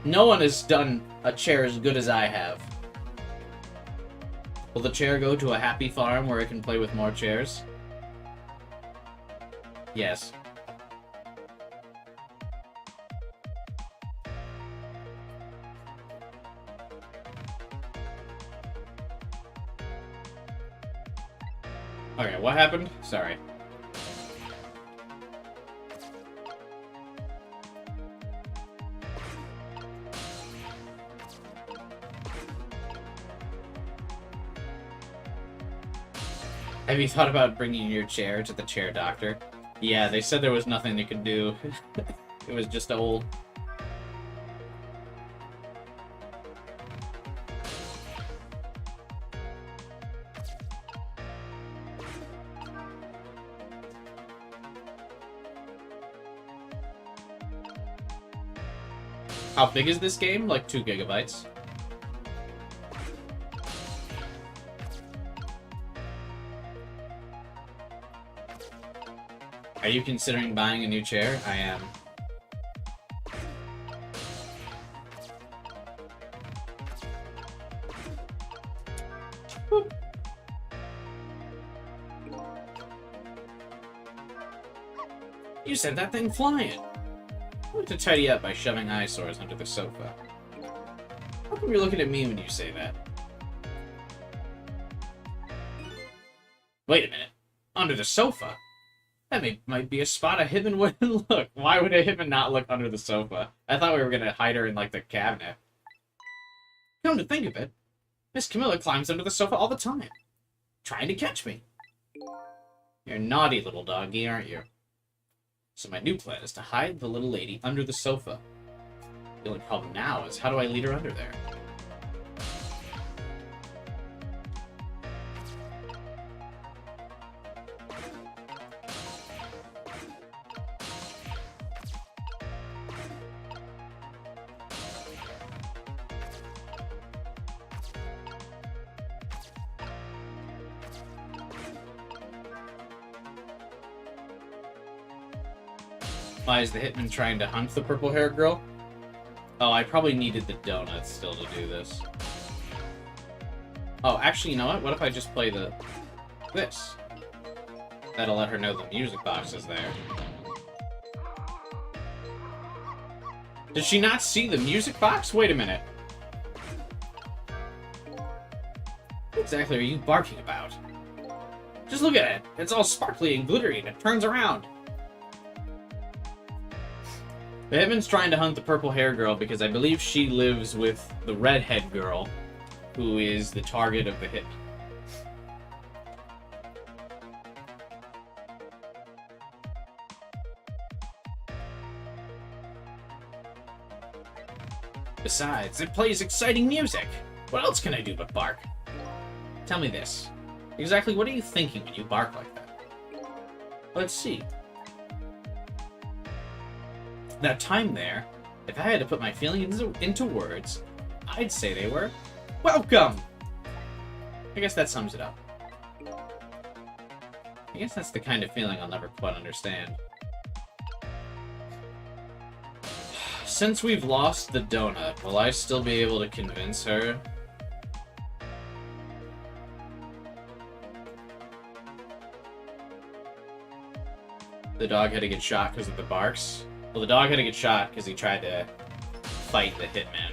No one has done a chair as good as I have. Will the chair go to a happy farm where it can play with more chairs? Yes. Okay, what happened? Sorry. Have you thought about bringing your chair to the chair doctor? Yeah, they said there was nothing they could do. It was just old. How big is this game? Like 2 gigabytes. Are you considering buying a new chair? I am. Boop. You sent that thing flying. I like to tidy up by shoving eyesores under the sofa. How come you're looking at me when you say that? Wait a minute. Under the sofa? That might be a spot a hitman wouldn't look. Why would a hitman not look under the sofa? I thought we were gonna hide her in, like, the cabinet. Come to think of it, Miss Camilla climbs under the sofa all the time. Trying to catch me. You're a naughty little doggy, aren't you? So my new plan is to hide the little lady under the sofa. The only problem now is how do I lead her under there? Why is the hitman trying to hunt the purple-haired girl? Oh, I probably needed the donuts still to do this. Oh, actually, you know what? What if I just play this? That'll let her know the music box is there. Did she not see the music box? Wait a minute. What exactly are you barking about? Just look at it. It's all sparkly and glittery and it turns around. The hitman's trying to hunt the purple-haired girl because I believe she lives with the redhead girl, who is the target of the hitman. Besides, it plays exciting music. What else can I do but bark? Tell me this. Exactly what are you thinking when you bark like that? Let's see. That time there, if I had to put my feelings into words, I'd say they were welcome! I guess that sums it up. I guess that's the kind of feeling I'll never quite understand. Since we've lost the donut, will I still be able to convince her? The dog had to get shot because of the barks? Well, the dog had to get shot because he tried to fight the hitman.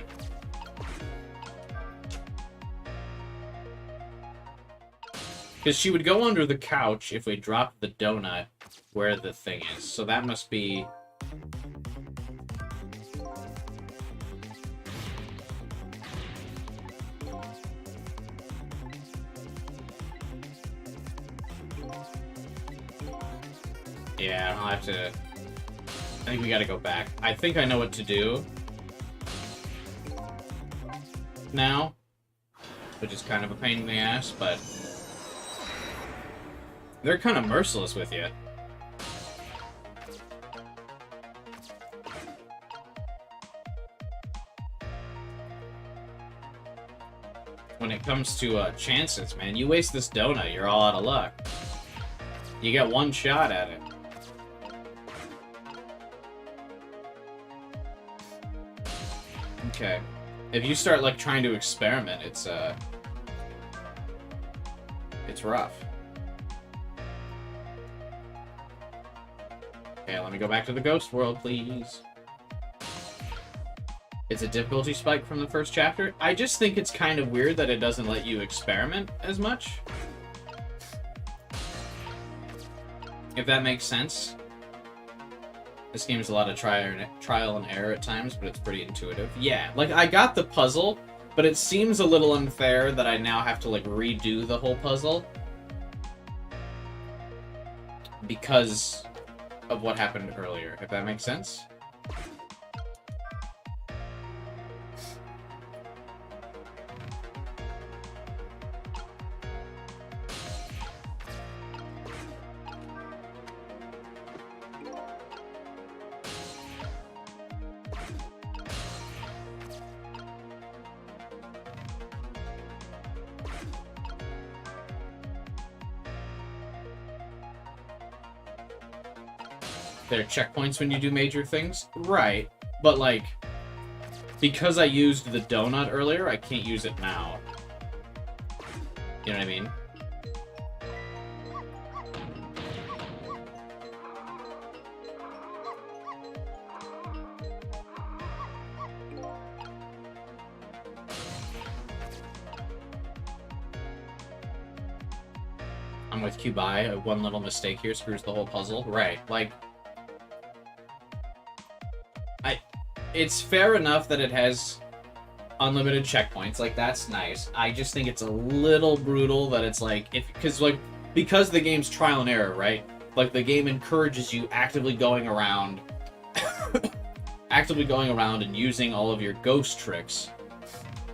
Because she would go under the couch if we dropped the donut where the thing is. So that must be... Yeah, I'll have to... I think we gotta go back. I think I know what to do now, which is kind of a pain in the ass, but they're kind of merciless with you. When it comes to chances, man, you waste this donut, you're all out of luck. You get one shot at it. Okay. If you start, like, trying to experiment, it's rough. Okay, let me go back to the ghost world, please. It's a difficulty spike from the first chapter. I just think it's kind of weird that it doesn't let you experiment as much. If that makes sense. This game is a lot of trial and error at times, but it's pretty intuitive. Yeah, like, I got the puzzle, but it seems a little unfair that I now have to, like, redo the whole puzzle. Because of what happened earlier, if that makes sense. There are checkpoints when you do major things? Right. But, like, because I used the donut earlier, I can't use it now. You know what I mean? I'm with Cubi. One little mistake here screws the whole puzzle. Right. Like... It's fair enough that it has unlimited checkpoints, like, that's nice. I just think it's a little brutal that it's like, because the game's trial and error, right? Like, the game encourages you actively going around and using all of your ghost tricks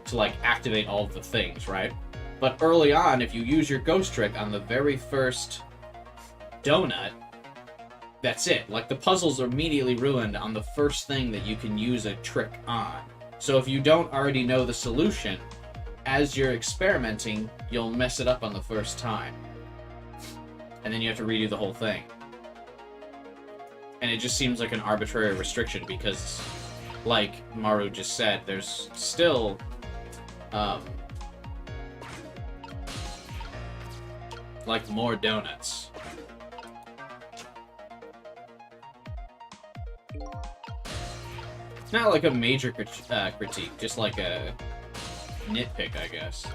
to, like, activate all of the things, right? But early on, if you use your ghost trick on the very first donut, that's it. Like, the puzzles are immediately ruined on the first thing that you can use a trick on. So if you don't already know the solution, as you're experimenting, you'll mess it up on the first time. And then you have to redo the whole thing. And it just seems like an arbitrary restriction because, like Maru just said, there's still, like, more donuts. Not like a major critique, just like a nitpick, I guess.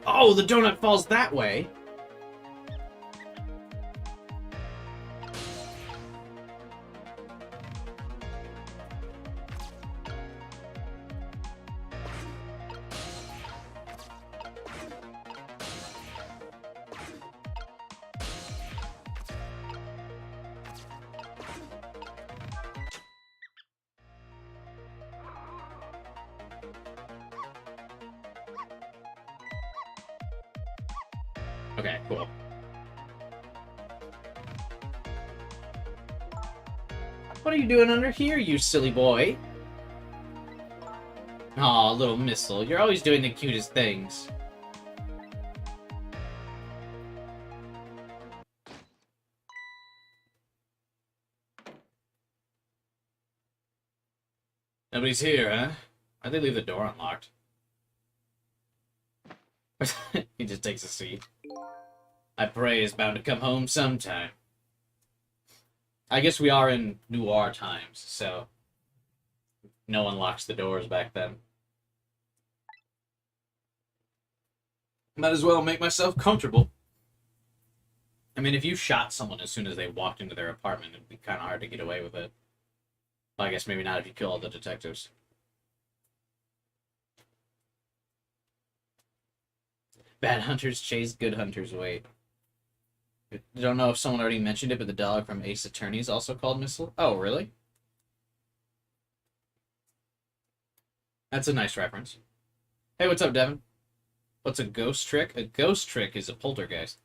Oh, the donut falls that way! Okay, cool. What are you doing under here, you silly boy? Aw, little missile. You're always doing the cutest things. Nobody's here, huh? Why'd they leave the door unlocked? He just takes a seat. I pray is bound to come home sometime. I guess we are in noir times, so no one locks the doors back then. Might as well make myself comfortable. I mean, if you shot someone as soon as they walked into their apartment, it'd be kind of hard to get away with it. Well, I guess maybe not if you kill all the detectives. Bad hunters chase, good hunters wait. I don't know if someone already mentioned it, but the dog from Ace Attorney is also called Missile. Oh, really? That's a nice reference. Hey, what's up, Devin? What's a ghost trick? A ghost trick is a poltergeist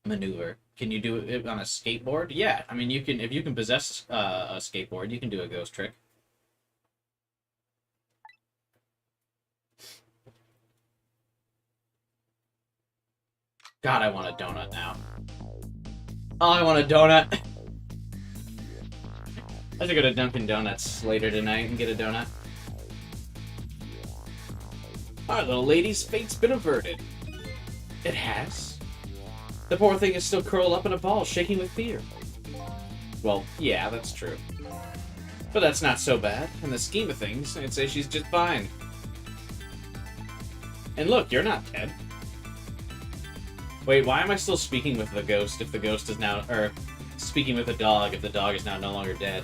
maneuver. Can you do it on a skateboard? Yeah, I mean, you can. If you can possess a skateboard, you can do a ghost trick. God, I want a donut now. Oh, I want a donut. I should go to Dunkin' Donuts later tonight and get a donut. Our little lady's fate's been averted. It has? The poor thing is still curled up in a ball, shaking with fear. Well, yeah, that's true. But that's not so bad. In the scheme of things, I'd say she's just fine. And look, you're not dead. Wait, why am I still speaking with the ghost if the ghost is now... Or, speaking with the dog if the dog is now no longer dead?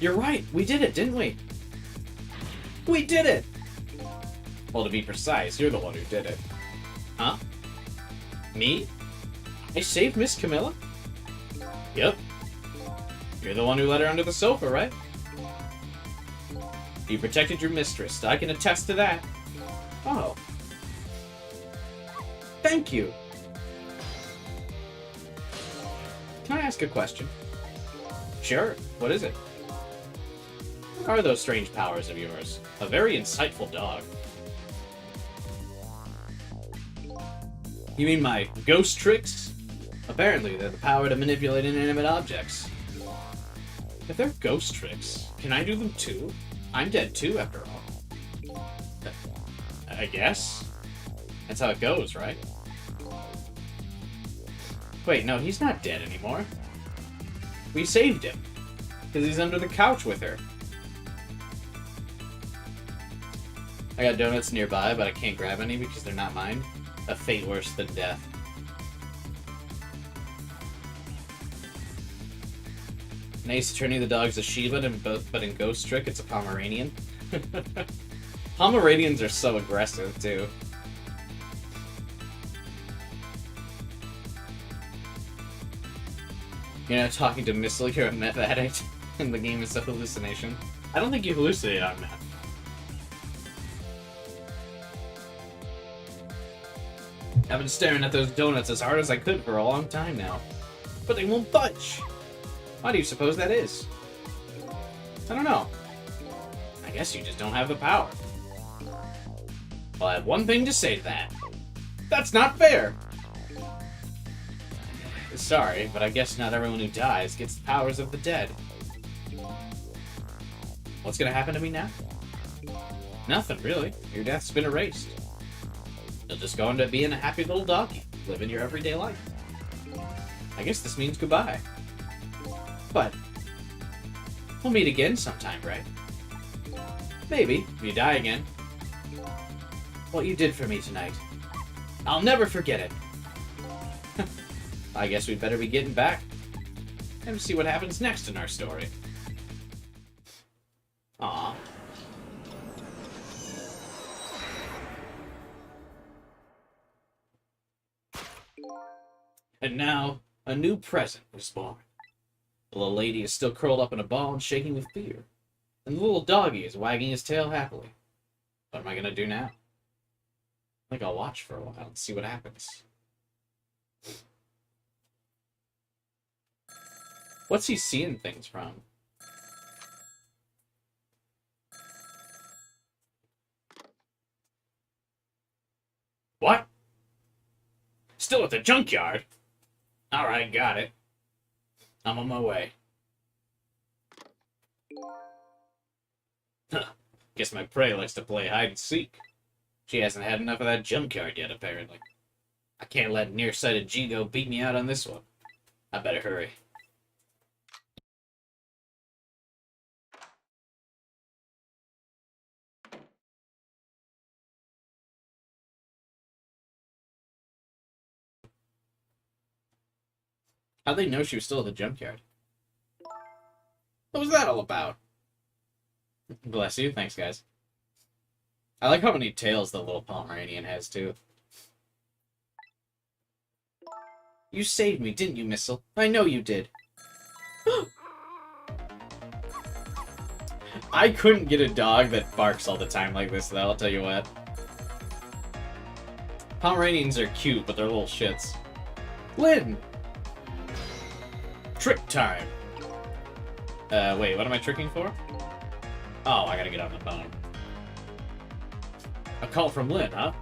You're right, we did it, didn't we? We did it! Well, to be precise, you're the one who did it. Huh? Me? I saved Miss Camilla? Yep. You're the one who let her under the sofa, right? You protected your mistress. I can attest to that. Oh. Thank you. Can I ask a question? Sure. What is it? What are those strange powers of yours? A very insightful dog. You mean my ghost tricks? Apparently, they're the power to manipulate inanimate objects. If they're ghost tricks, can I do them too? I'm dead too, after all. I guess. That's how it goes, right? Wait, no, he's not dead anymore. We saved him. Because he's under the couch with her. I got donuts nearby, but I can't grab any because they're not mine. A fate worse than death. In Ace Attorney, the dog's a Shiba, but in Ghost Trick, it's a Pomeranian. Pomeranians are so aggressive, too. You're not talking to Missile, you're a meth addict, and the game is a hallucination. I don't think you hallucinate on meth. I've been staring at those donuts as hard as I could for a long time now. But they won't budge! Why do you suppose that is? I don't know. I guess you just don't have the power. Well, I have one thing to say to that. That's not fair! Sorry, but I guess not everyone who dies gets the powers of the dead. What's gonna happen to me now? Nothing, really. Your death's been erased. You'll just go into being a happy little doggy, living your everyday life. I guess this means goodbye. But we'll meet again sometime, right? Maybe, if you die again. What you did for me tonight. I'll never forget it. I guess we'd better be getting back and see what happens next in our story. Aww. And now, a new present was born. The little lady is still curled up in a ball and shaking with fear. And the little doggy is wagging his tail happily. What am I gonna do now? I think I'll watch for a while and see what happens. What's he seeing things from? What? Still at the junkyard? Alright, got it. I'm on my way. Huh. Guess my prey likes to play hide and seek. She hasn't had enough of that junkyard yet, apparently. I can't let nearsighted Jigo beat me out on this one. I better hurry. How'd they know she was still at the junkyard? What was that all about? Bless you. Thanks, guys. I like how many tails the little Pomeranian has, too. You saved me, didn't you, Missile? I know you did. I couldn't get a dog that barks all the time like this, though, I'll tell you what. Pomeranians are cute, but they're little shits. Lynn! Trick time! Wait, what am I tricking for? Oh, I gotta get on the phone. A call from Lynn, huh?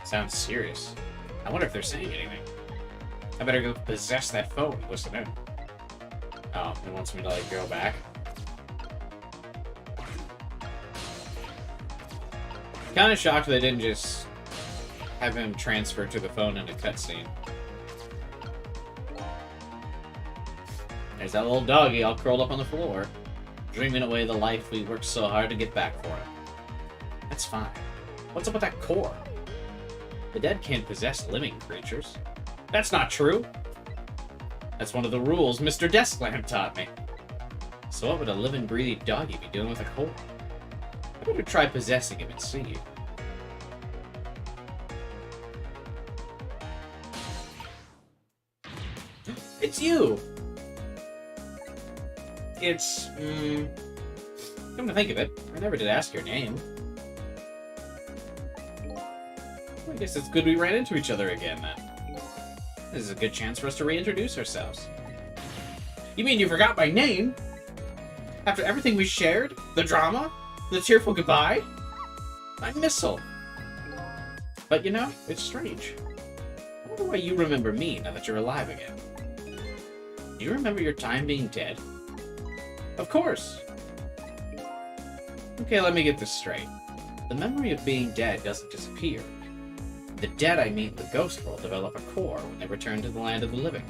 Sounds serious. I wonder if they're saying anything. I better go possess that phone and listen in. Oh, it wants me to, like, go back. Kinda shocked they didn't just have him transfer to the phone in a cutscene. There's that little doggy all curled up on the floor, dreaming away the life we worked so hard to get back for him. That's fine. What's up with that core? The dead can't possess living creatures. That's not true! That's one of the rules Mr. Desklamp taught me. So what would a living, breathing doggy be doing with a core? I better try possessing him and see. It's you! It's, come to think of it, I never did ask your name. I guess it's good we ran into each other again, then. This is a good chance for us to reintroduce ourselves. You mean you forgot my name? After everything we shared? The drama? The tearful goodbye? I'm Missile. But you know, it's strange. I wonder why you remember me now that you're alive again. Do you remember your time being dead? Of course! Okay, let me get this straight. The memory of being dead doesn't disappear. The dead I meet in the ghost world develop a core when they return to the land of the living.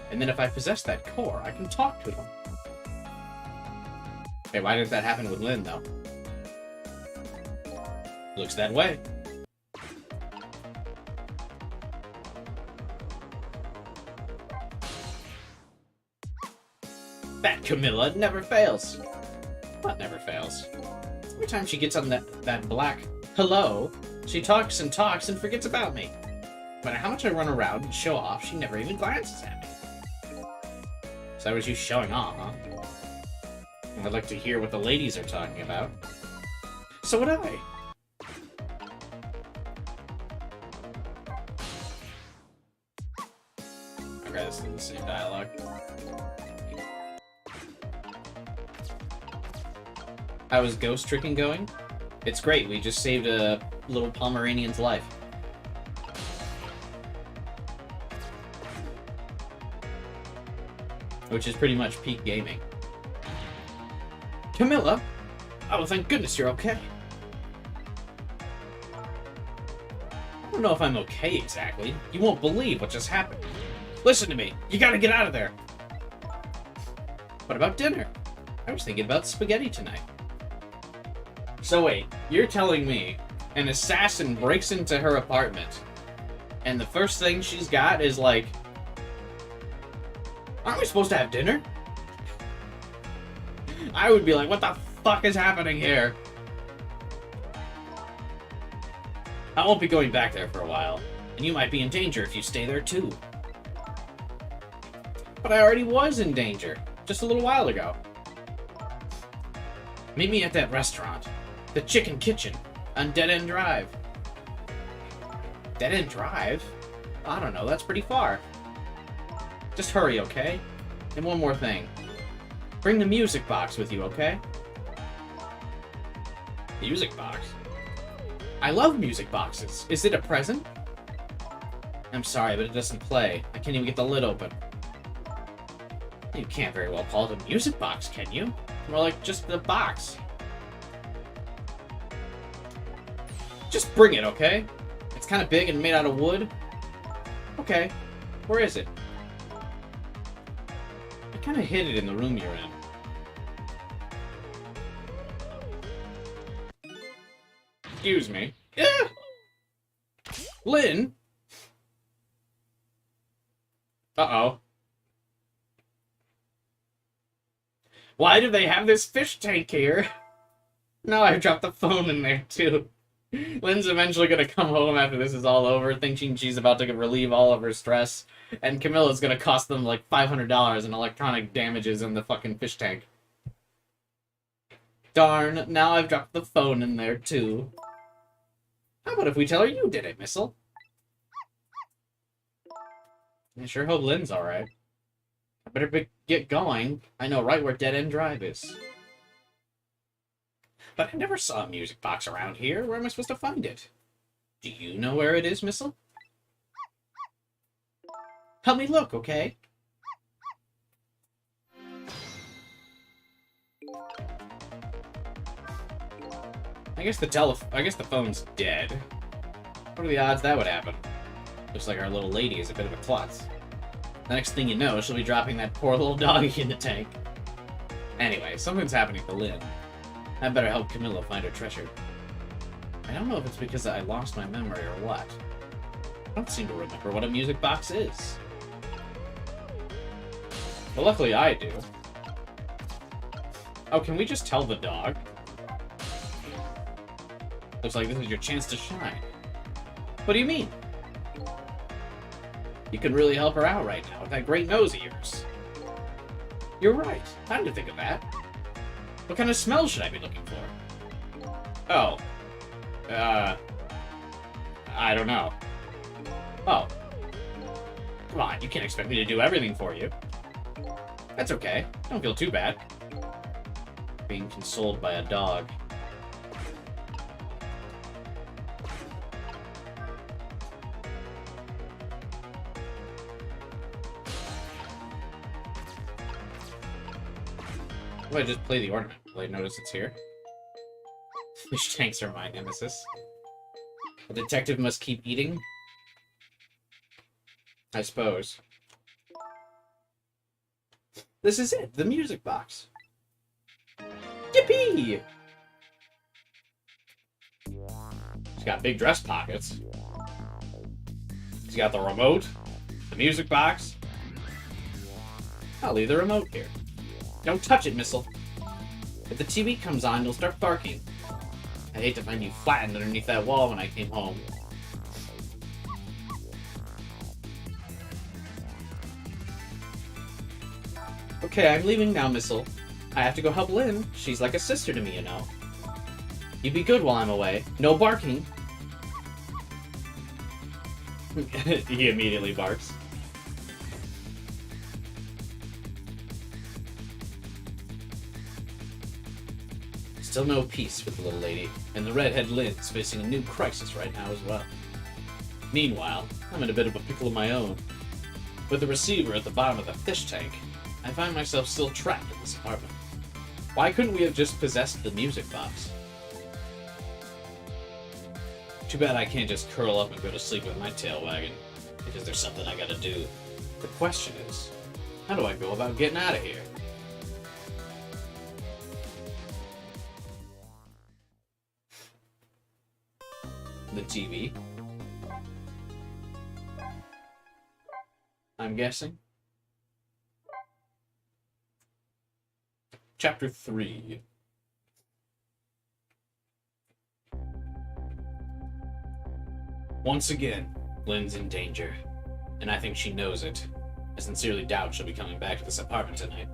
And then if I possess that core, I can talk to them. Okay, why didn't that happen with Lynn, though? Looks that way. That Camilla never fails. What never fails? Every time she gets on that black hello, she talks and talks and forgets about me. No matter how much I run around and show off, she never even glances at me. So that was you showing off, huh? I'd like to hear what the ladies are talking about. So would I. Okay, this is the same dialogue. How is ghost tricking going? It's great, we just saved a little Pomeranian's life. Which is pretty much peak gaming. Camilla? Oh, thank goodness you're okay. I don't know if I'm okay exactly. You won't believe what just happened. Listen to me, you gotta get out of there. What about dinner? I was thinking about spaghetti tonight. So wait, you're telling me an assassin breaks into her apartment and the first thing she's got is like, aren't we supposed to have dinner? I would be like, what the fuck is happening here? I won't be going back there for a while, and you might be in danger if you stay there too. But I already was in danger, just a little while ago. Meet me at that restaurant. The Chicken Kitchen on Dead End Drive. Dead End Drive? I don't know, that's pretty far. Just hurry, okay? And one more thing. Bring the music box with you, okay? Music box? I love music boxes. Is it a present? I'm sorry, but it doesn't play. I can't even get the lid open. You can't very well call it a music box, can you? More like just a box. Just bring it, okay? It's kind of big and made out of wood. Okay. Where is it? I kind of hid it in the room you're in. Excuse me. Yeah. Lynn? Uh-oh. Why do they have this fish tank here? No, I dropped the phone in there, too. Lynn's eventually gonna come home after this is all over, thinking she's about to relieve all of her stress, and Camilla's gonna cost them like $500 in electronic damages in the fucking fish tank. Darn, now I've dropped the phone in there, too. How about if we tell her you did it, Missile? I sure hope Lynn's alright. I better get going. I know right where Dead End Drive is. But I never saw a music box around here. Where am I supposed to find it? Do you know where it is, Missile? Help me look, okay? I guess the phone's dead. What are the odds that would happen? Looks like our little lady is a bit of a klutz. The next thing you know, she'll be dropping that poor little doggy in the tank. Anyway, something's happening to Lynn. I better help Camilla find her treasure. I don't know if it's because I lost my memory or what. I don't seem to remember what a music box is. But luckily I do. Oh, can we just tell the dog? Looks like this is your chance to shine. What do you mean? You can really help her out right now with that great nose of yours. You're right. I didn't think of that. What kind of smell should I be looking for? Oh. I don't know. Oh. Come on, you can't expect me to do everything for you. That's okay. Don't feel too bad. Being consoled by a dog. What if I just play the ornament? Will I notice it's here? Fish tanks are my nemesis. A detective must keep eating? I suppose. This is it, the music box. Yippee! She's got big dress pockets. She's got the remote, the music box. I'll leave the remote here. Don't touch it, Missile. If the TV comes on, you'll start barking. I'd hate to find you flattened underneath that wall when I came home. Okay, I'm leaving now, Missile. I have to go help Lynn. She's like a sister to me, you know. You be good while I'm away. No barking. He immediately barks. Still no peace with the little lady, and the redhead Lynn's facing a new crisis right now as well. Meanwhile, I'm in a bit of a pickle of my own. With the receiver at the bottom of the fish tank, I find myself still trapped in this apartment. Why couldn't we have just possessed the music box? Too bad I can't just curl up and go to sleep with my tail wagging, because there's something I gotta do. The question is, how do I go about getting out of here? The TV. I'm guessing. Chapter 3. Once again, Lynn's in danger, and I think she knows it. I sincerely doubt she'll be coming back to this apartment tonight.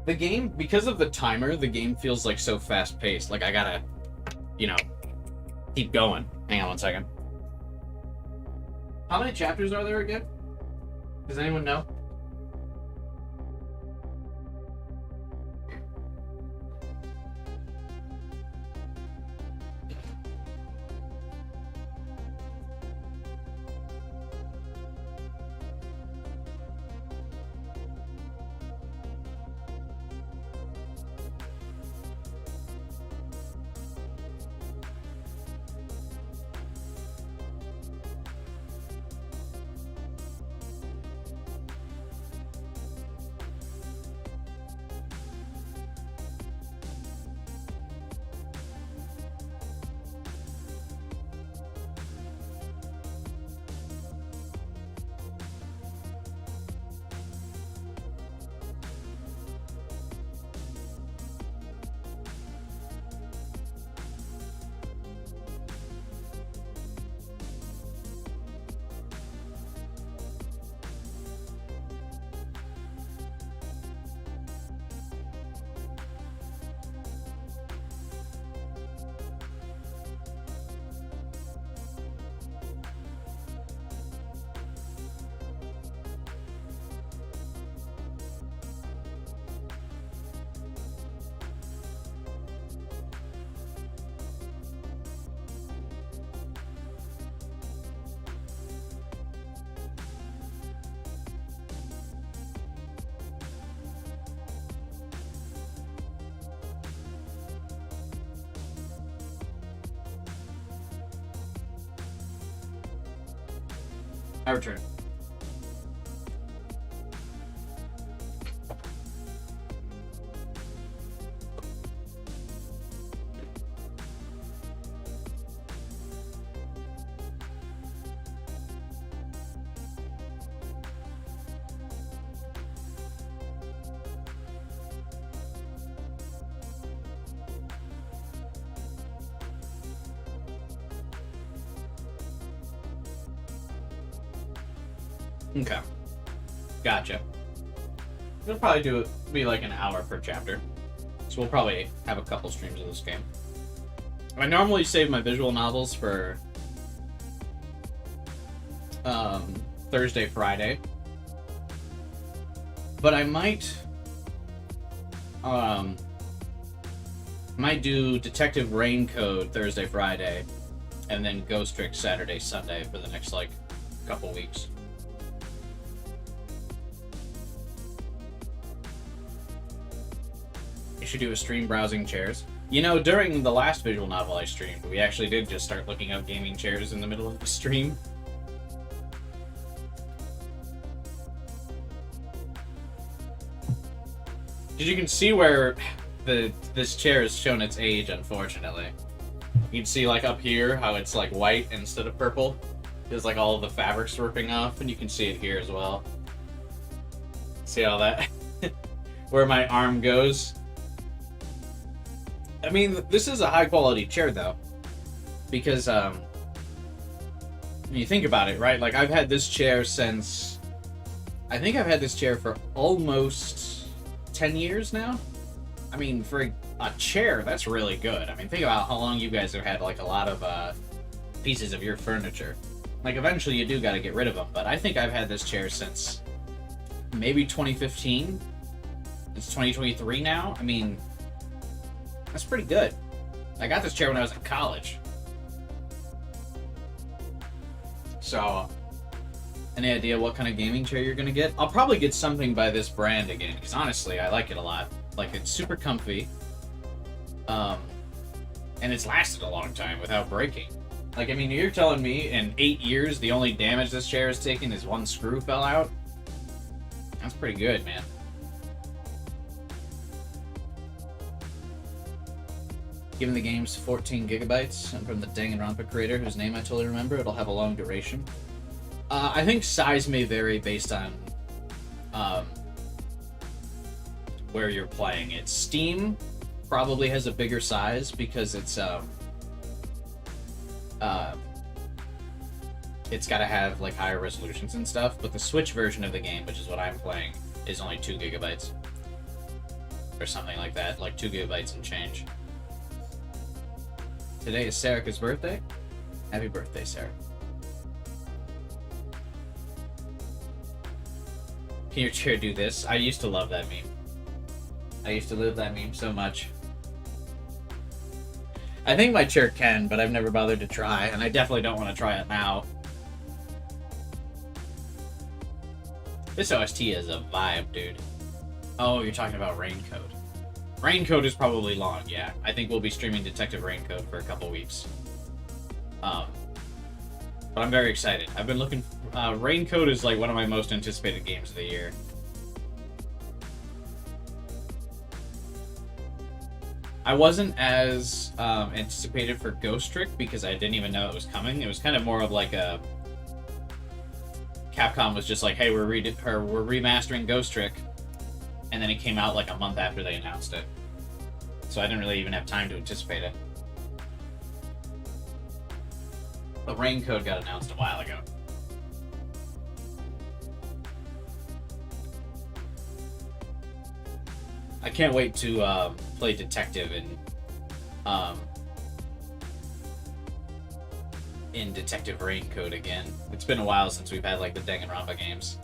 The game, because of the timer, the game feels like so fast-paced. Like I gotta, keep going. Hang on one second. How many chapters are there again? Does anyone know? I return. Okay. Gotcha. We'll probably do it be like an hour per chapter. So we'll probably have a couple streams of this game. I normally save my visual novels for Thursday, Friday. But I might do Detective Raincode Thursday, Friday, and then Ghost Trick Saturday, Sunday for the next like couple weeks. You should do a stream browsing chairs. You know, during the last visual novel I streamed, we actually did just start looking up gaming chairs in the middle of the stream. Because you can see where this chair has shown its age, unfortunately. You can see, like, up here, how it's, like, white instead of purple. There's, like, all of the fabric's ripping off, and you can see it here as well. See all that? Where my arm goes. I mean, this is a high-quality chair, though. Because, when you think about it, right? Like, I've had this chair since... I think I've had this chair for almost 10 years now. I mean, for a chair, that's really good. I mean, think about how long you guys have had, like, a lot of pieces of your furniture. Like, eventually you do gotta get rid of them, but I think I've had this chair since maybe 2015. It's 2023 now. I mean, that's pretty good. I got this chair when I was in college. So, any idea what kind of gaming chair you're gonna get? I'll probably get something by this brand again, because honestly, I like it a lot. Like, it's super comfy. And it's lasted a long time without breaking. Like, I mean, you're telling me in 8 years, the only damage this chair has taken is one screw fell out? That's pretty good, man. Given the game's 14 gigabytes, and from the Danganronpa creator, whose name I totally remember, it'll have a long duration. I think size may vary based on where you're playing it. Steam probably has a bigger size because it's got to have like higher resolutions and stuff, but the Switch version of the game, which is what I'm playing, is only 2 gigabytes. Or something like that, like 2 gigabytes and change. Today is Sarika's birthday. Happy birthday, Sarah. Can your chair do this? I used to love that meme. I used to love that meme so much. I think my chair can, but I've never bothered to try, and I definitely don't want to try it now. This OST is a vibe, dude. Oh, you're talking about Raincode. Raincode is probably long, yeah. I think we'll be streaming Detective Raincode for a couple weeks. But I'm very excited. I've been looking... Raincode is like one of my most anticipated games of the year. I wasn't as anticipated for Ghost Trick because I didn't even know it was coming. It was kind of more of like a... Capcom was just like, hey, we're remastering Ghost Trick. And then it came out like a month after they announced it. So I didn't really even have time to anticipate it. The Raincode got announced a while ago. I can't wait to play Detective in Detective Raincode again. It's been a while since we've had like the Danganronpa games,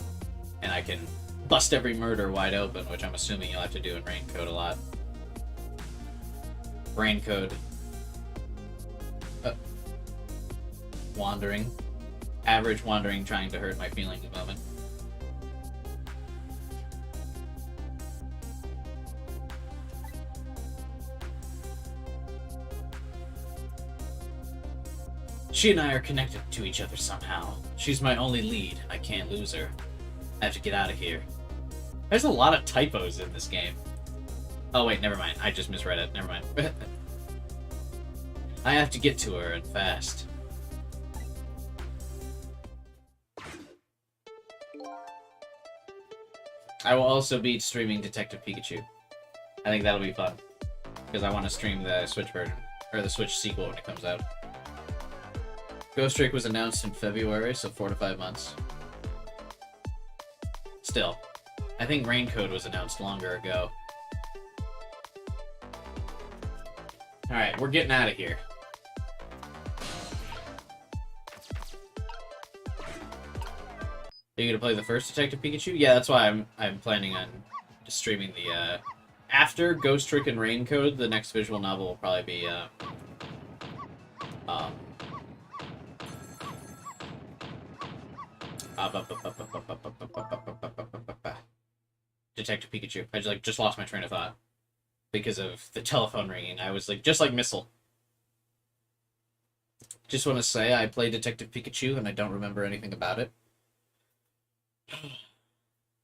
and I can bust every murder wide open, which I'm assuming you'll have to do in Raincode a lot. Raincode. Wandering. Average wandering trying to hurt my feelings moment. She and I are connected to each other somehow. She's my only lead, and I can't lose her. I have to get out of here. There's a lot of typos in this game. Oh wait, never mind. I just misread it. Never mind. I have to get to her, and fast. I will also be streaming Detective Pikachu. I think that'll be fun. Because I want to stream the Switch version. Or the Switch sequel when it comes out. Ghost Trick was announced in February, so 4 to 5 months. Still, I think Raincode was announced longer ago. Alright, we're getting out of here. Are you gonna play the first Detective Pikachu? Yeah, that's why I'm planning on streaming the after Ghost Trick and Raincode, the next visual novel will probably be Detective Pikachu. I just lost my train of thought because of the telephone ringing. I was like, just like Missile. Just want to say I played Detective Pikachu and I don't remember anything about it.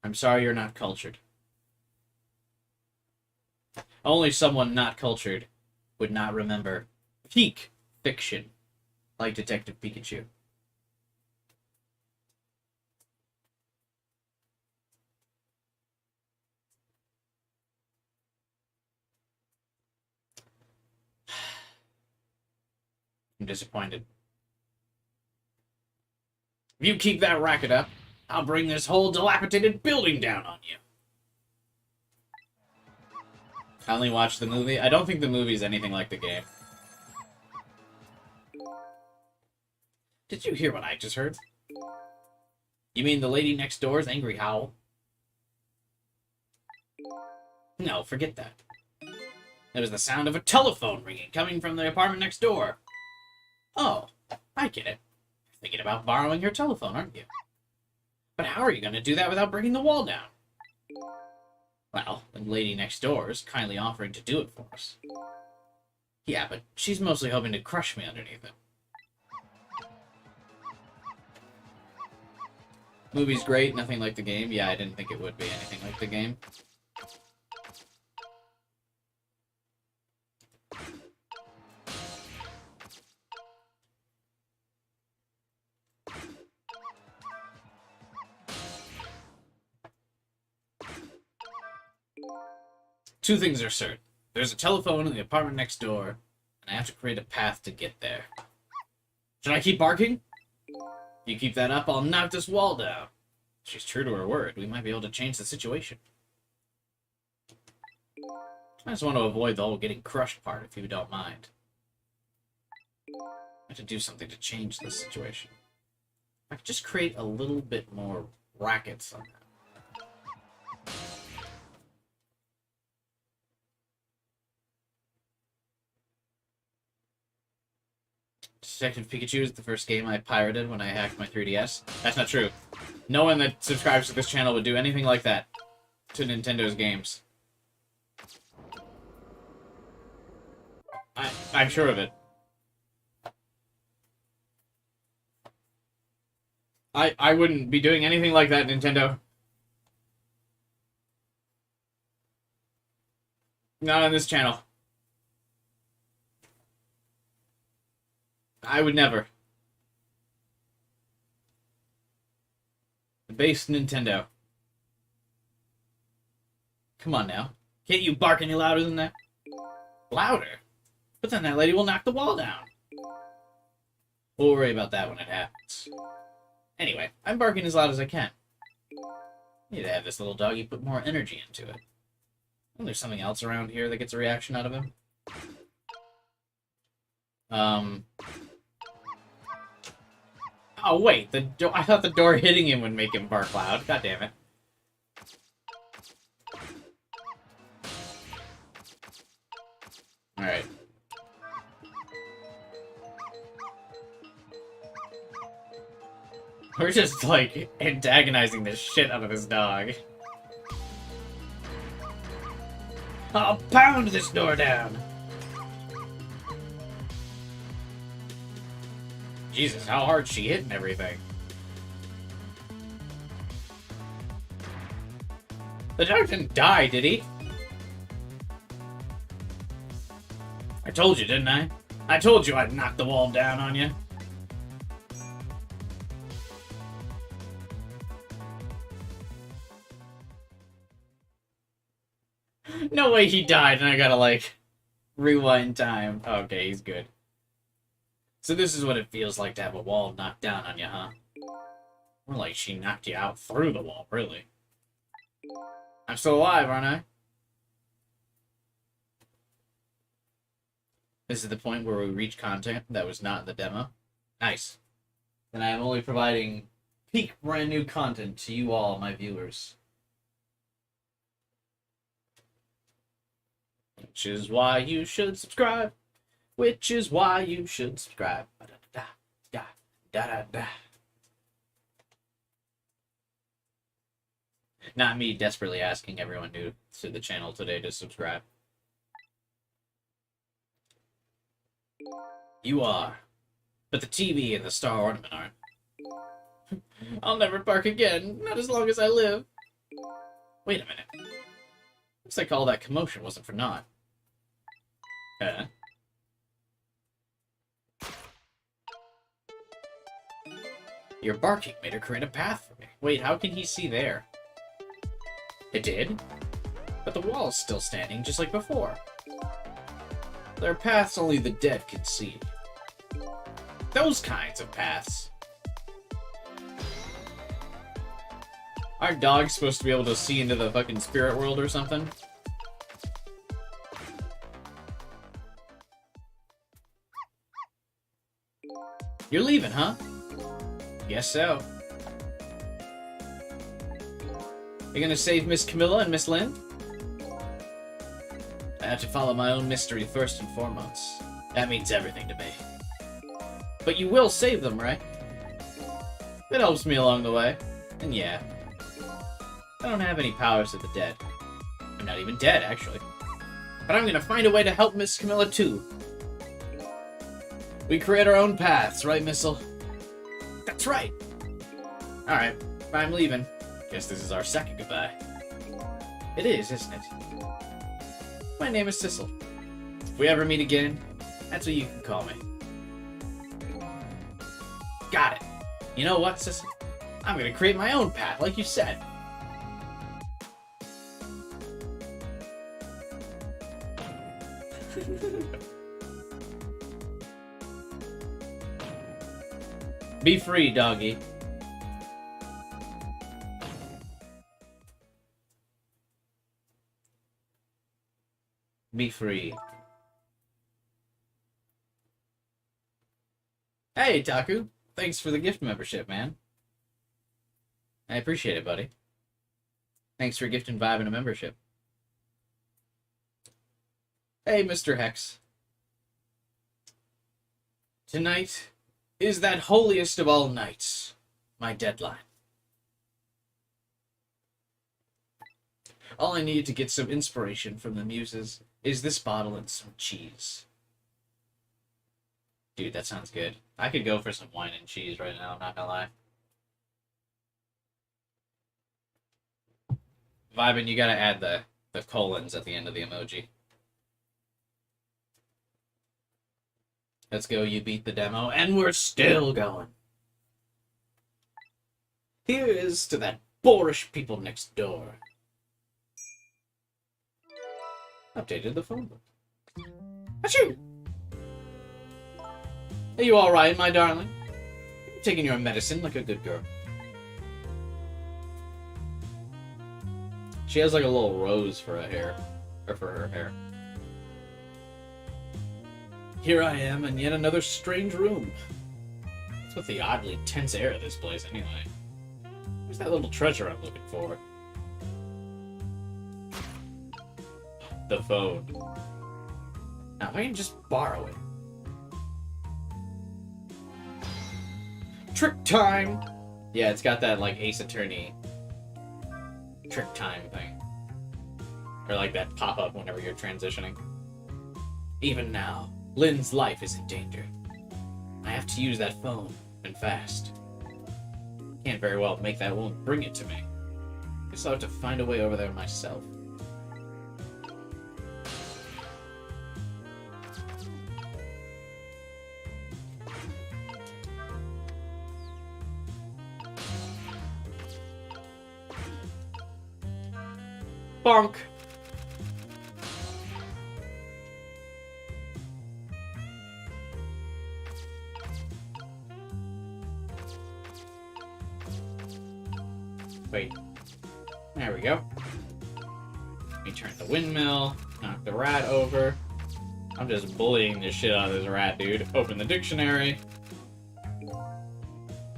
I'm sorry you're not cultured. Only someone not cultured would not remember peak fiction like Detective Pikachu. I'm disappointed. If you keep that racket up, I'll bring this whole dilapidated building down on you. I only watched the movie. I don't think the movie's anything like the game. Did you hear what I just heard? You mean the lady next door's angry howl? No, forget that. It was the sound of a telephone ringing coming from the apartment next door. Oh, I get it. You're thinking about borrowing her telephone, aren't you? But how are you going to do that without breaking the wall down? Well, the lady next door is kindly offering to do it for us. Yeah, but she's mostly hoping to crush me underneath it. Movie's great, nothing like the game. Yeah, I didn't think it would be anything like the game. Two things are certain. There's a telephone in the apartment next door, and I have to create a path to get there. Should I keep barking? If you keep that up, I'll knock this wall down. If she's true to her word, we might be able to change the situation. I just want to avoid the whole getting crushed part, if you don't mind. I have to do something to change this situation. I could just create a little bit more racket somehow. Detective Pikachu is the first game I pirated when I hacked my 3DS. That's not true. No one that subscribes to this channel would do anything like that to Nintendo's games. I'm sure of it. I wouldn't be doing anything like that, Nintendo. Not on this channel. I would never. The base Nintendo. Come on now. Can't you bark any louder than that? Louder? But then that lady will knock the wall down. We'll worry about that when it happens. Anyway, I'm barking as loud as I can. Need to have this little doggy put more energy into it. And there's something else around here that gets a reaction out of him. Oh, wait. I thought the door hitting him would make him bark loud. God damn it. Alright. We're just, like, antagonizing the shit out of this dog. I'll pound this door down! Jesus, how hard she hitting everything. The dog didn't die, did he? I told you, didn't I? I told you I'd knock the wall down on you. No way he died and I gotta, like, rewind time. Okay, he's good. So this is what it feels like to have a wall knocked down on you, huh? More like she knocked you out through the wall, really. I'm still alive, aren't I? This is the point where we reach content that was not in the demo. Nice. And I am only providing peak brand new content to you all, my viewers. Which is why you should subscribe. Which is why you should subscribe. Da, da, da, da, da. Not me desperately asking everyone new to the channel today to subscribe. You are. But the TV and the star ornament aren't. I'll never bark again. Not as long as I live. Wait a minute. Looks like all that commotion wasn't for naught. Your barking made her create a path for me. Wait, how can he see there? It did? But the wall is still standing, just like before. There are paths only the dead can see. Those kinds of paths. Aren't dogs supposed to be able to see into the fucking spirit world or something? You're leaving, huh? Guess so. You gonna save Miss Camilla and Miss Lynn? I have to follow my own mystery first and foremost. That means everything to me. But you will save them, right? It helps me along the way. And yeah, I don't have any powers of the dead. I'm not even dead, actually. But I'm gonna find a way to help Miss Camilla, too. We create our own paths, right, Missile? That's right! Alright, I'm leaving. Guess this is our second goodbye. It is, isn't it? My name is Sissel. If we ever meet again, that's what you can call me. Got it. You know what, Sissel? I'm gonna create my own path, like you said. Be free, doggy. Be free. Hey, Taku. Thanks for the gift membership, man. I appreciate it, buddy. Thanks for gifting Vibe and a membership. Hey, Mr. Hex. Tonight is that holiest of all nights, my deadline. All I need to get some inspiration from the muses is this bottle and some cheese. Dude, that sounds good. I could go for some wine and cheese right now, I'm not gonna lie. Vibin, you gotta add the colons at the end of the emoji. Let's go, you beat the demo, and we're still going. Here is to that boorish people next door. Updated the phone book. Achoo! Are you alright, my darling? You're taking your medicine like a good girl. She has like a little rose for her hair. Or for her hair. Here I am in yet another strange room. What's with the oddly tense air of this place, anyway? Where's that little treasure I'm looking for? The phone. Now, if I can just borrow it. Trick time! Yeah, it's got that, like, Ace Attorney trick time thing. Or, like, that pop-up whenever you're transitioning. Even now, Lynn's life is in danger. I have to use that phone, and fast. Can't very well make that woman bring it to me. Guess I'll have to find a way over there myself. Bonk! Wait. There we go. Let me turn the windmill, knock the rat over. I'm just bullying the shit out of this rat, dude. Open the dictionary.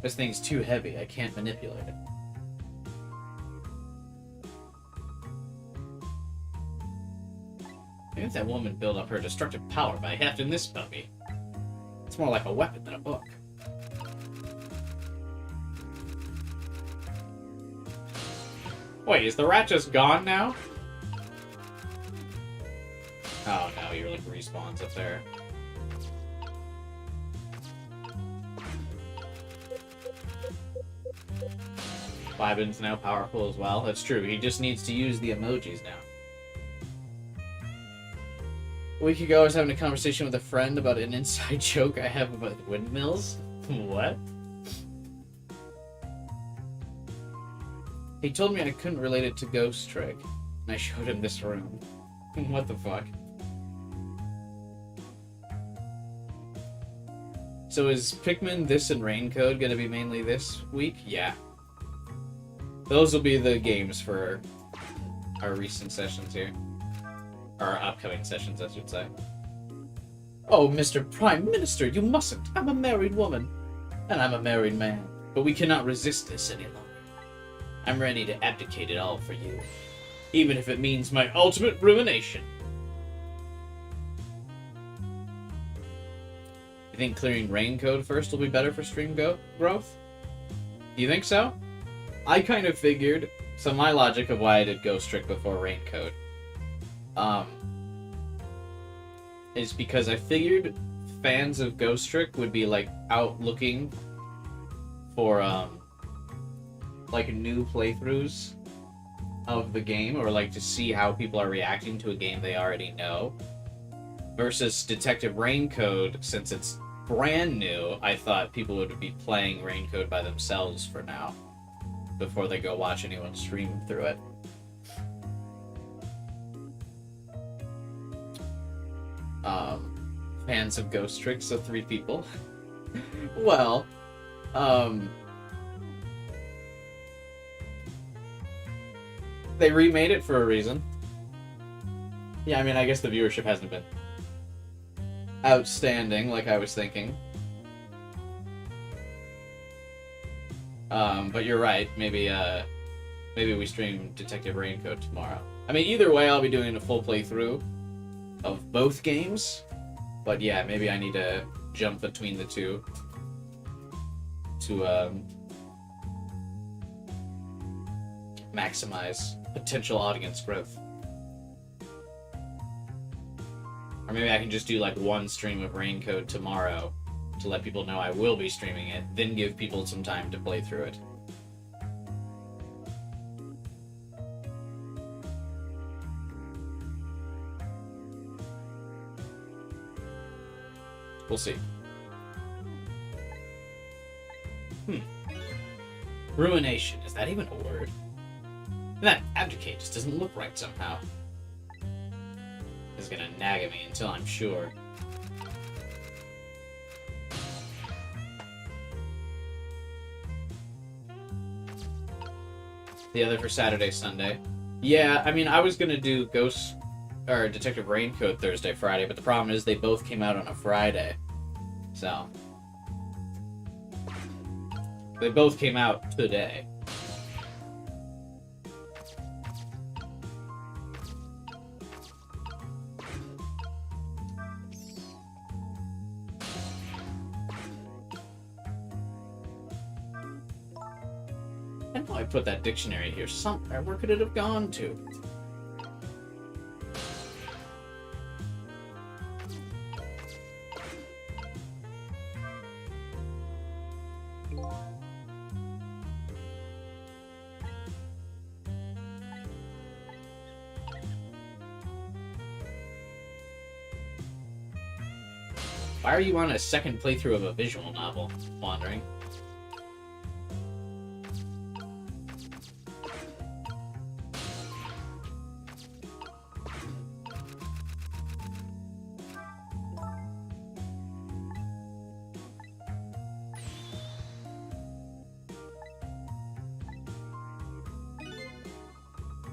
This thing's too heavy. I can't manipulate it. Maybe if that woman build up her destructive power by hefting this puppy. It's more like a weapon than a book. Wait, is the rat just gone now? Oh no, you're like respawns up there. Vibin's now powerful as well. That's true, he just needs to use the emojis now. A week ago, I was having a conversation with a friend about an inside joke I have about windmills. What? He told me I couldn't relate it to Ghost Trick, and I showed him this room. What the fuck? So is Pikmin, this, and Raincode gonna be mainly this week? Yeah. Those will be the games for our recent sessions here. Our upcoming sessions, I should say. Oh, Mr. Prime Minister, you mustn't. I'm a married woman. And I'm a married man. But we cannot resist this any longer. I'm ready to abdicate it all for you. Even if it means my ultimate ruination. You think clearing Raincode first will be better for stream growth? Do you think so? I kind of figured, so my logic of why I did Ghost Trick before Raincode, is because I figured fans of Ghost Trick would be like out looking for like new playthroughs of the game, or like to see how people are reacting to a game they already know, versus Detective Raincode. Since it's brand new, I thought people would be playing Raincode by themselves for now before they go watch anyone stream through it. Fans of Ghost Trick, so 3 people. Well, they remade it for a reason. Yeah, I mean, I guess the viewership hasn't been outstanding like I was thinking. But you're right, maybe we stream Detective Raincode tomorrow. I mean, either way, I'll be doing a full playthrough of both games. But yeah, maybe I need to jump between the two to maximize potential audience growth. Or maybe I can just do like one stream of Raincode tomorrow to let people know I will be streaming it, then give people some time to play through it. We'll see. Ruination. Is that even a word? That abdicate just doesn't look right somehow. It's gonna nag at me until I'm sure. The other for Saturday, Sunday. Yeah, I mean, I was gonna do Detective Raincode Thursday, Friday, but the problem is they both came out on a Friday. So they both came out today. I know I put that dictionary here somewhere. Where could it have gone to? Why are you on a second playthrough of a visual novel? Wandering.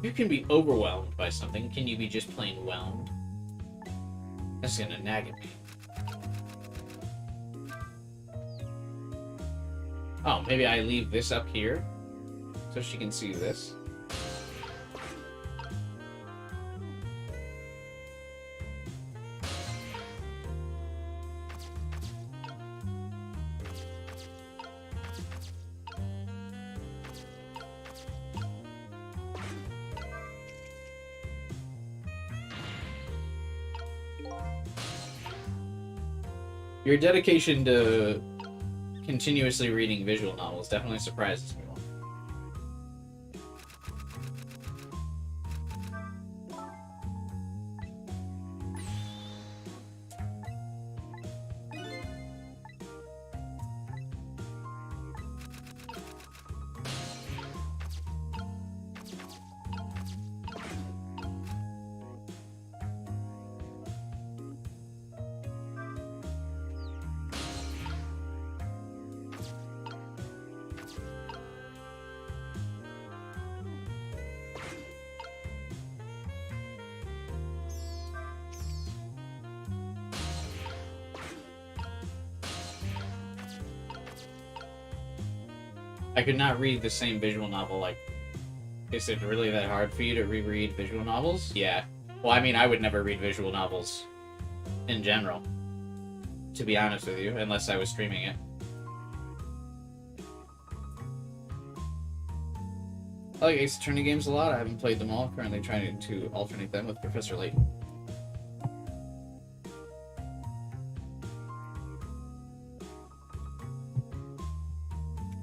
You can be overwhelmed by something. Can you be just plain whelmed? That's gonna nag at me. Oh, maybe I leave this up here so she can see this. Your dedication to continuously reading visual novels definitely surprises me. I could not read the same visual novel. Like, is it really that hard for you to reread visual novels? Yeah. Well, I mean, I would never read visual novels in general, to be honest with you, unless I was streaming it. I like Ace Attorney games a lot. I haven't played them all. Currently trying to alternate them with Professor Layton.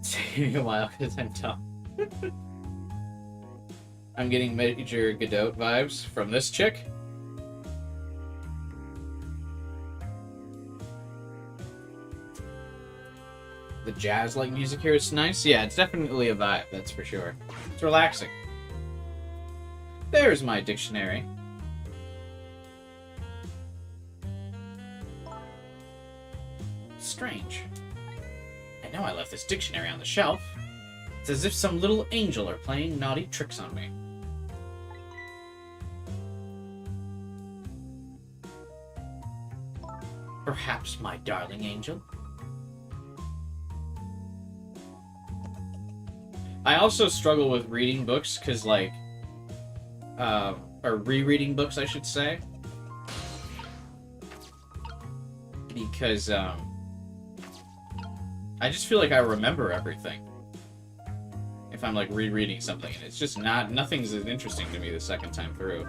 Taking a while because I'm dumb. I'm getting Major Godot vibes from this chick. The jazz-like music here is nice. Yeah, it's definitely a vibe, that's for sure. It's relaxing. There's my dictionary. Strange. I know I left this dictionary on the shelf. It's as if some little angel are playing naughty tricks on me. Perhaps my darling angel. I also struggle with reading books because, like, or rereading books, I should say. Because, I just feel like I remember everything if I'm like rereading something, and it's just nothing's as interesting to me the second time through.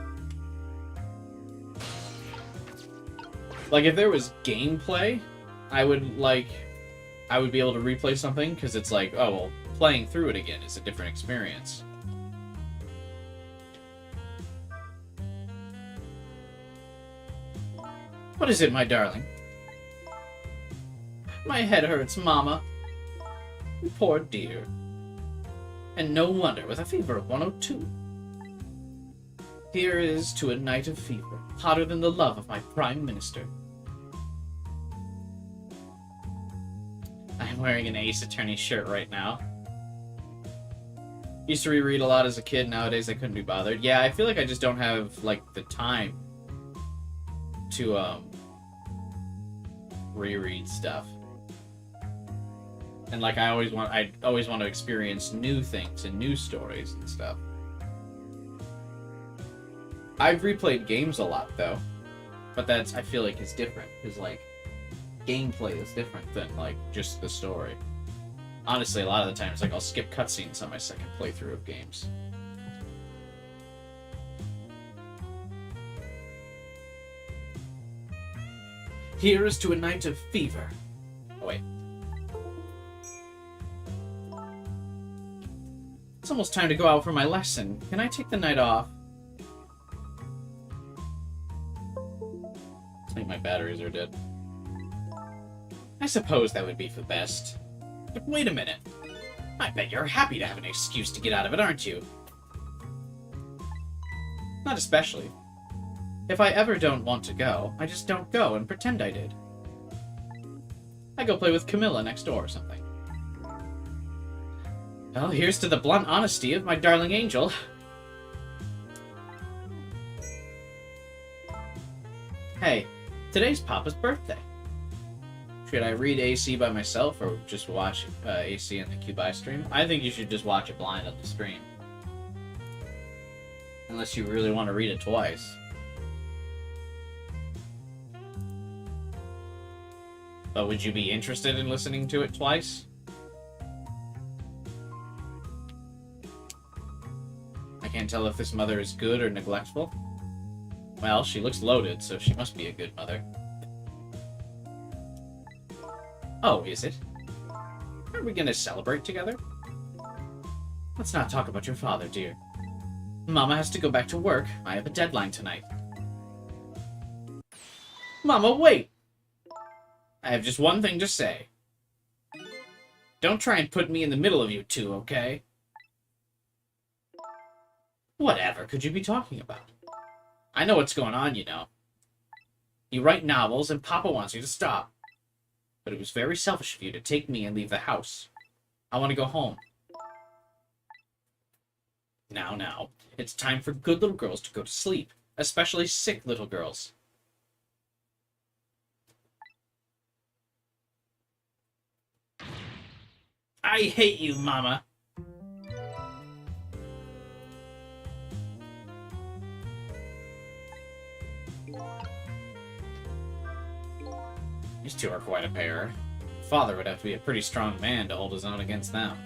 Like, if there was gameplay, I would be able to replay something because it's like, oh well, playing through it again is a different experience. What is it, my darling? My head hurts, Mama. Poor dear. And no wonder, with a fever of 102. Here is to a night of fever, hotter than the love of my Prime Minister. I'm wearing an Ace Attorney shirt right now. Used to reread a lot as a kid, nowadays I couldn't be bothered. Yeah, I feel like I just don't have, like, the time to, reread stuff. And like I always want to experience new things and new stories and stuff. I've replayed games a lot though, but I feel like it's different because like gameplay is different than like just the story. Honestly, a lot of the times like I'll skip cutscenes on my second playthrough of games. Here is to a night of fever. Oh wait. It's almost time to go out for my lesson. Can I take the night off? I think my batteries are dead. I suppose that would be for best. But wait a minute. I bet you're happy to have an excuse to get out of it, aren't you? Not especially. If I ever don't want to go, I just don't go and pretend I did. I go play with Camilla next door or something. Well, here's to the blunt honesty of my darling angel. Hey, today's Papa's birthday. Should I read AC by myself or just watch AC in the Cubi stream? I think you should just watch it blind on the stream. Unless you really want to read it twice. But would you be interested in listening to it twice? I can't tell if this mother is good or neglectful. Well, she looks loaded, so she must be a good mother. Oh, is it? Are we gonna celebrate together? Let's not talk about your father, dear. Mama has to go back to work. I have a deadline tonight. Mama, wait! I have just one thing to say. Don't try and put me in the middle of you two, okay? Whatever could you be talking about? I know what's going on, you know. You write novels and Papa wants you to stop. But it was very selfish of you to take me and leave the house. I want to go home. Now, it's time for good little girls to go to sleep, especially sick little girls. I hate you, Mama. These two are quite a pair. Father would have to be a pretty strong man to hold his own against them.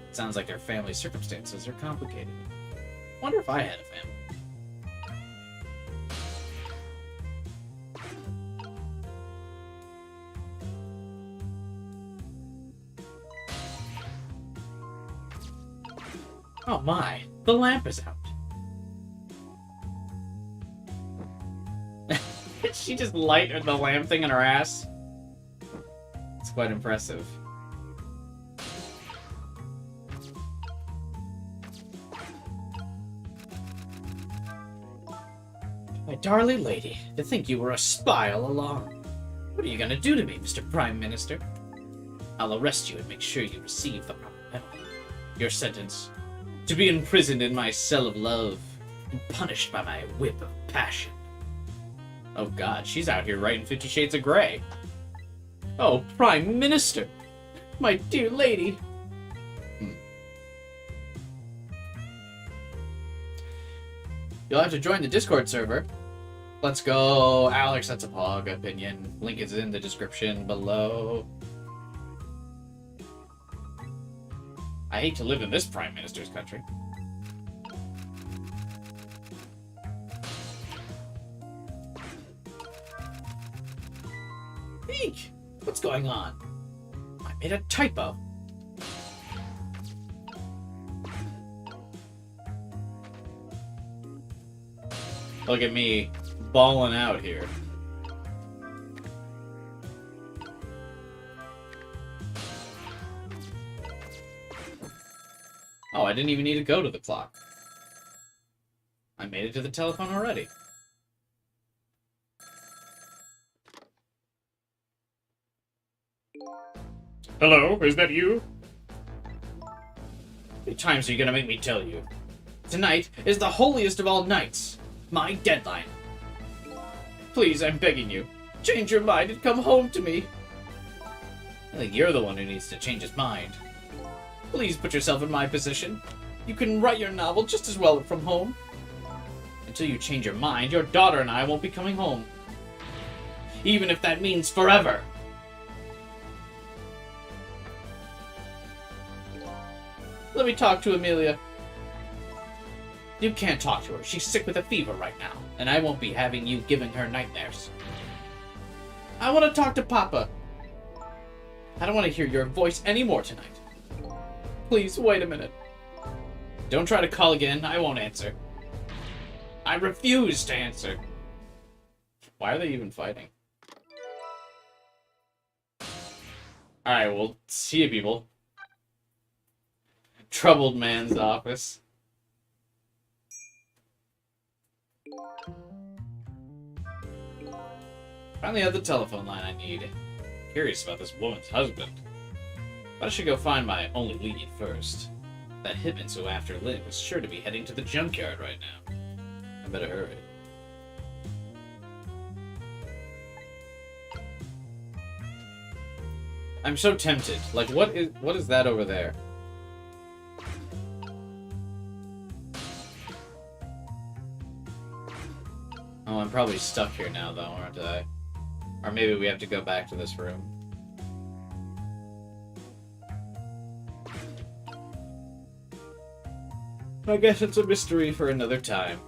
It sounds like their family circumstances are complicated. Wonder if I had a family. Oh my, the lamp is out. Did she just light the lamp thing in her ass? It's quite impressive. My darling lady, to think you were a spy all along. What are you gonna do to me, Mr. Prime Minister? I'll arrest you and make sure you receive the proper penalty. Your sentence: to be imprisoned in my cell of love and punished by my whip of passion. Oh god, she's out here writing 50 Shades of Grey. Oh, Prime Minister! My dear lady! You'll have to join the Discord server. Let's go, Alex, that's a pog opinion. Link is in the description below. I hate to live in this Prime Minister's country. Eek! What's going on? I made a typo. Look at me balling out here. Oh, I didn't even need to go to the clock. I made it to the telephone already. Hello, is that you? How many times are you gonna make me tell you? Tonight is the holiest of all nights. My deadline. Please, I'm begging you. Change your mind and come home to me. I think you're the one who needs to change his mind. Please put yourself in my position. You can write your novel just as well from home. Until you change your mind, your daughter and I won't be coming home. Even if that means forever. Let me talk to Amelia. You can't talk to her. She's sick with a fever right now, and I won't be having you giving her nightmares. I want to talk to Papa. I don't want to hear your voice anymore tonight. Please, wait a minute. Don't try to call again. I won't answer. I refuse to answer. Why are they even fighting? Alright, well, see you, people. Troubled man's office. Finally have the telephone line I need. Curious about this woman's husband. But I should go find my only lead first. That hitman so after Lynn is sure to be heading to the junkyard right now. I better hurry. I'm so tempted. Like, what is that over there? Oh, I'm probably stuck here now, though, aren't I? Or maybe we have to go back to this room. I guess it's a mystery for another time.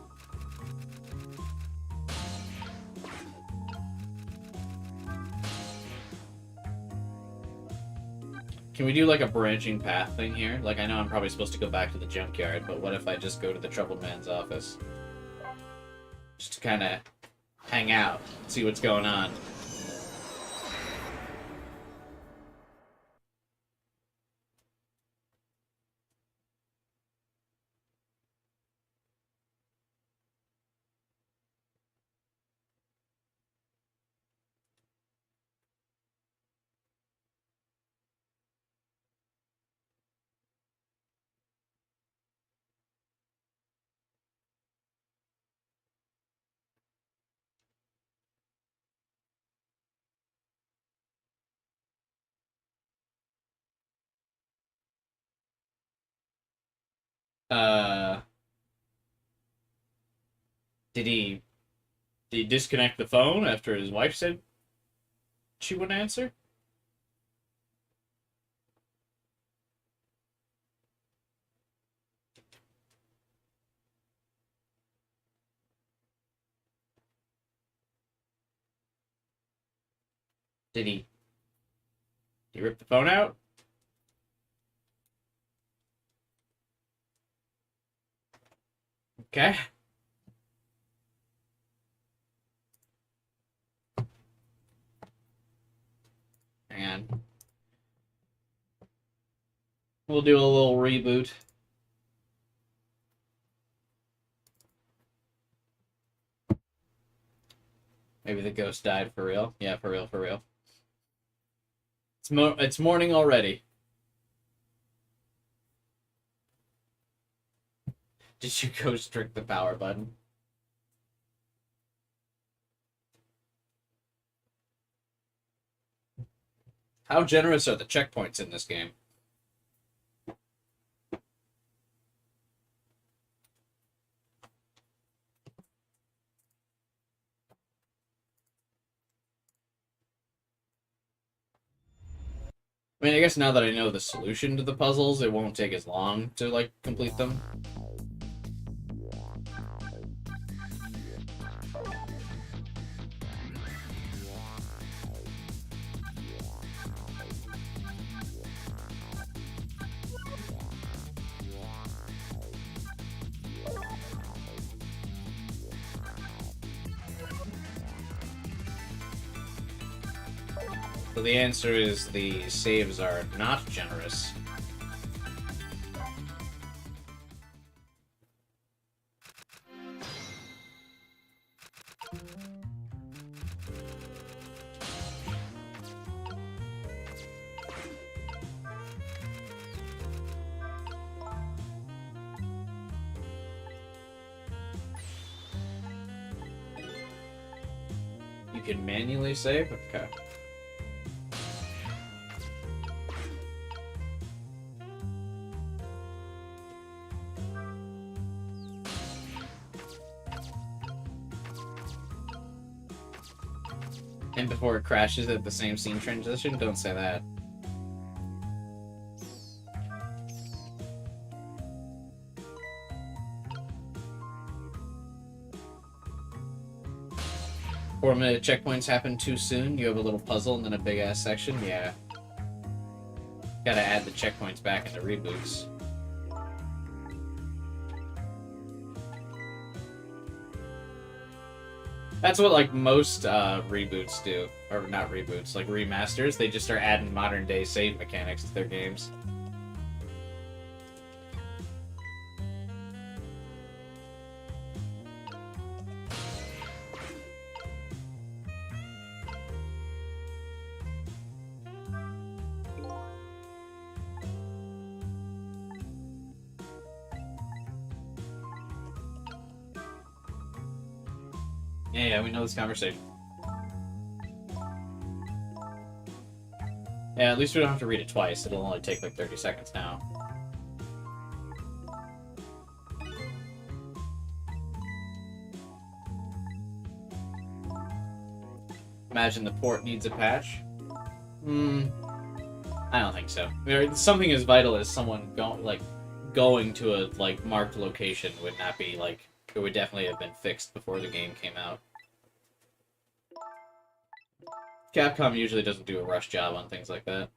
Can we do, like, a branching path thing here? Like, I know I'm probably supposed to go back to the junkyard, but what if I just go to the troubled man's office? Just to kind of hang out, see what's going on. Uh... Did he disconnect the phone after his wife said she wouldn't answer? Did he rip the phone out? Okay. Hang on. We'll do a little reboot. Maybe the ghost died for real. Yeah, for real, for real. It's morning already. Did you ghost trick the power button? How generous are the checkpoints in this game? I mean, I guess now that I know the solution to the puzzles, it won't take as long to, like, complete them. So the answer is the saves are not generous. You can manually save? Okay. And before it crashes at the same scene transition? Don't say that. Four-minute checkpoints happen too soon. You have a little puzzle and then a big-ass section? Yeah. Gotta add the checkpoints back in the reboots. That's what, like, most reboots do. Or not reboots, like remasters. They just start adding modern-day save mechanics to their games. Yeah, we know this conversation. Yeah, at least we don't have to read it twice. It'll only take like 30 seconds now. Imagine the port needs a patch. I don't think so. Something as vital as someone going to a like marked location would not be like. It would definitely have been fixed before the game came out. Capcom usually doesn't do a rush job on things like that.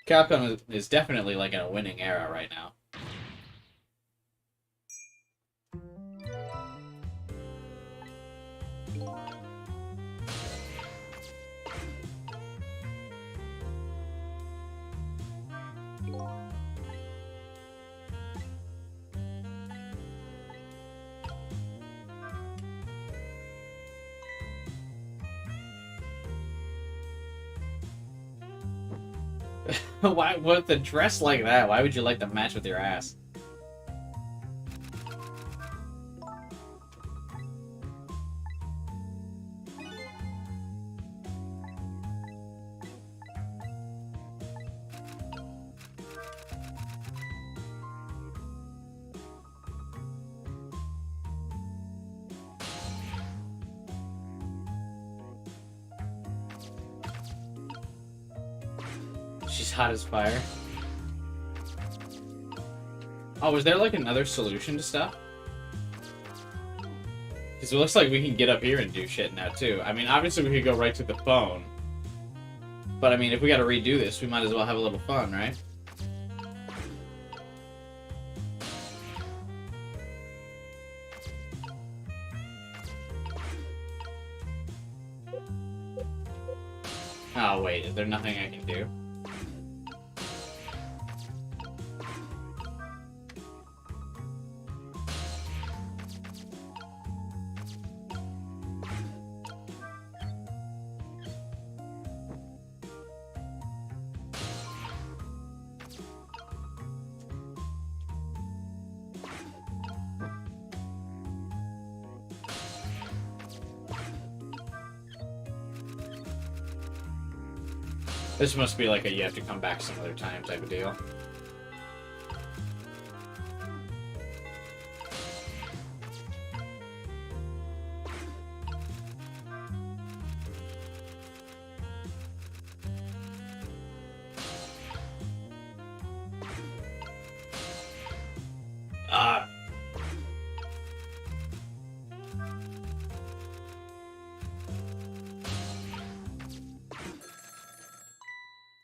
Capcom is definitely like in a winning era right now. Why? With a dress like that, why would you like to match with your ass? She's hot as fire. Oh, is there like another solution to stuff? Because it looks like we can get up here and do shit now too. I mean, obviously we could go right to the phone. But I mean, if we gotta redo this, we might as well have a little fun, right? Oh wait, is there nothing I can do? This must be like a you have to come back some other time type of deal.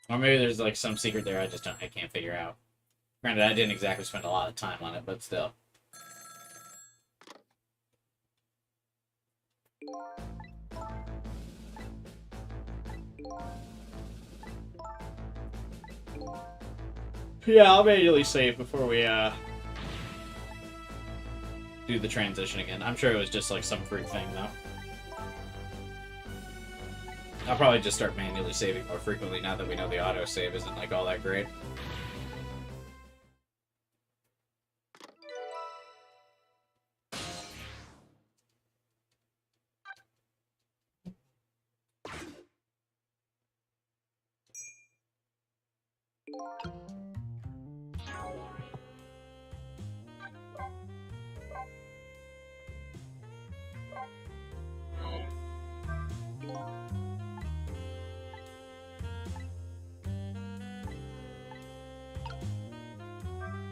Or maybe there's like some secret there I can't figure out. Granted, I didn't exactly spend a lot of time on it, but still. Yeah, I'll manually save before we do the transition again. I'm sure it was just like some freak thing though. I'll probably just start manually saving more frequently now that we know the autosave isn't like all that great.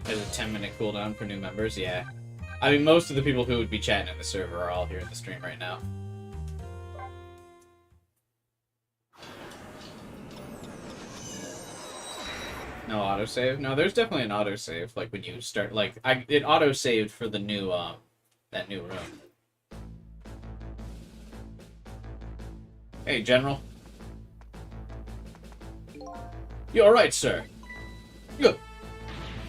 There's a 10-minute cooldown for new members, yeah. I mean, most of the people who would be chatting in the server are all here in the stream right now. No autosave? No, there's definitely an autosave, like when you start, like, it autosaved for the new that new room. Hey, General. You alright, sir? Good.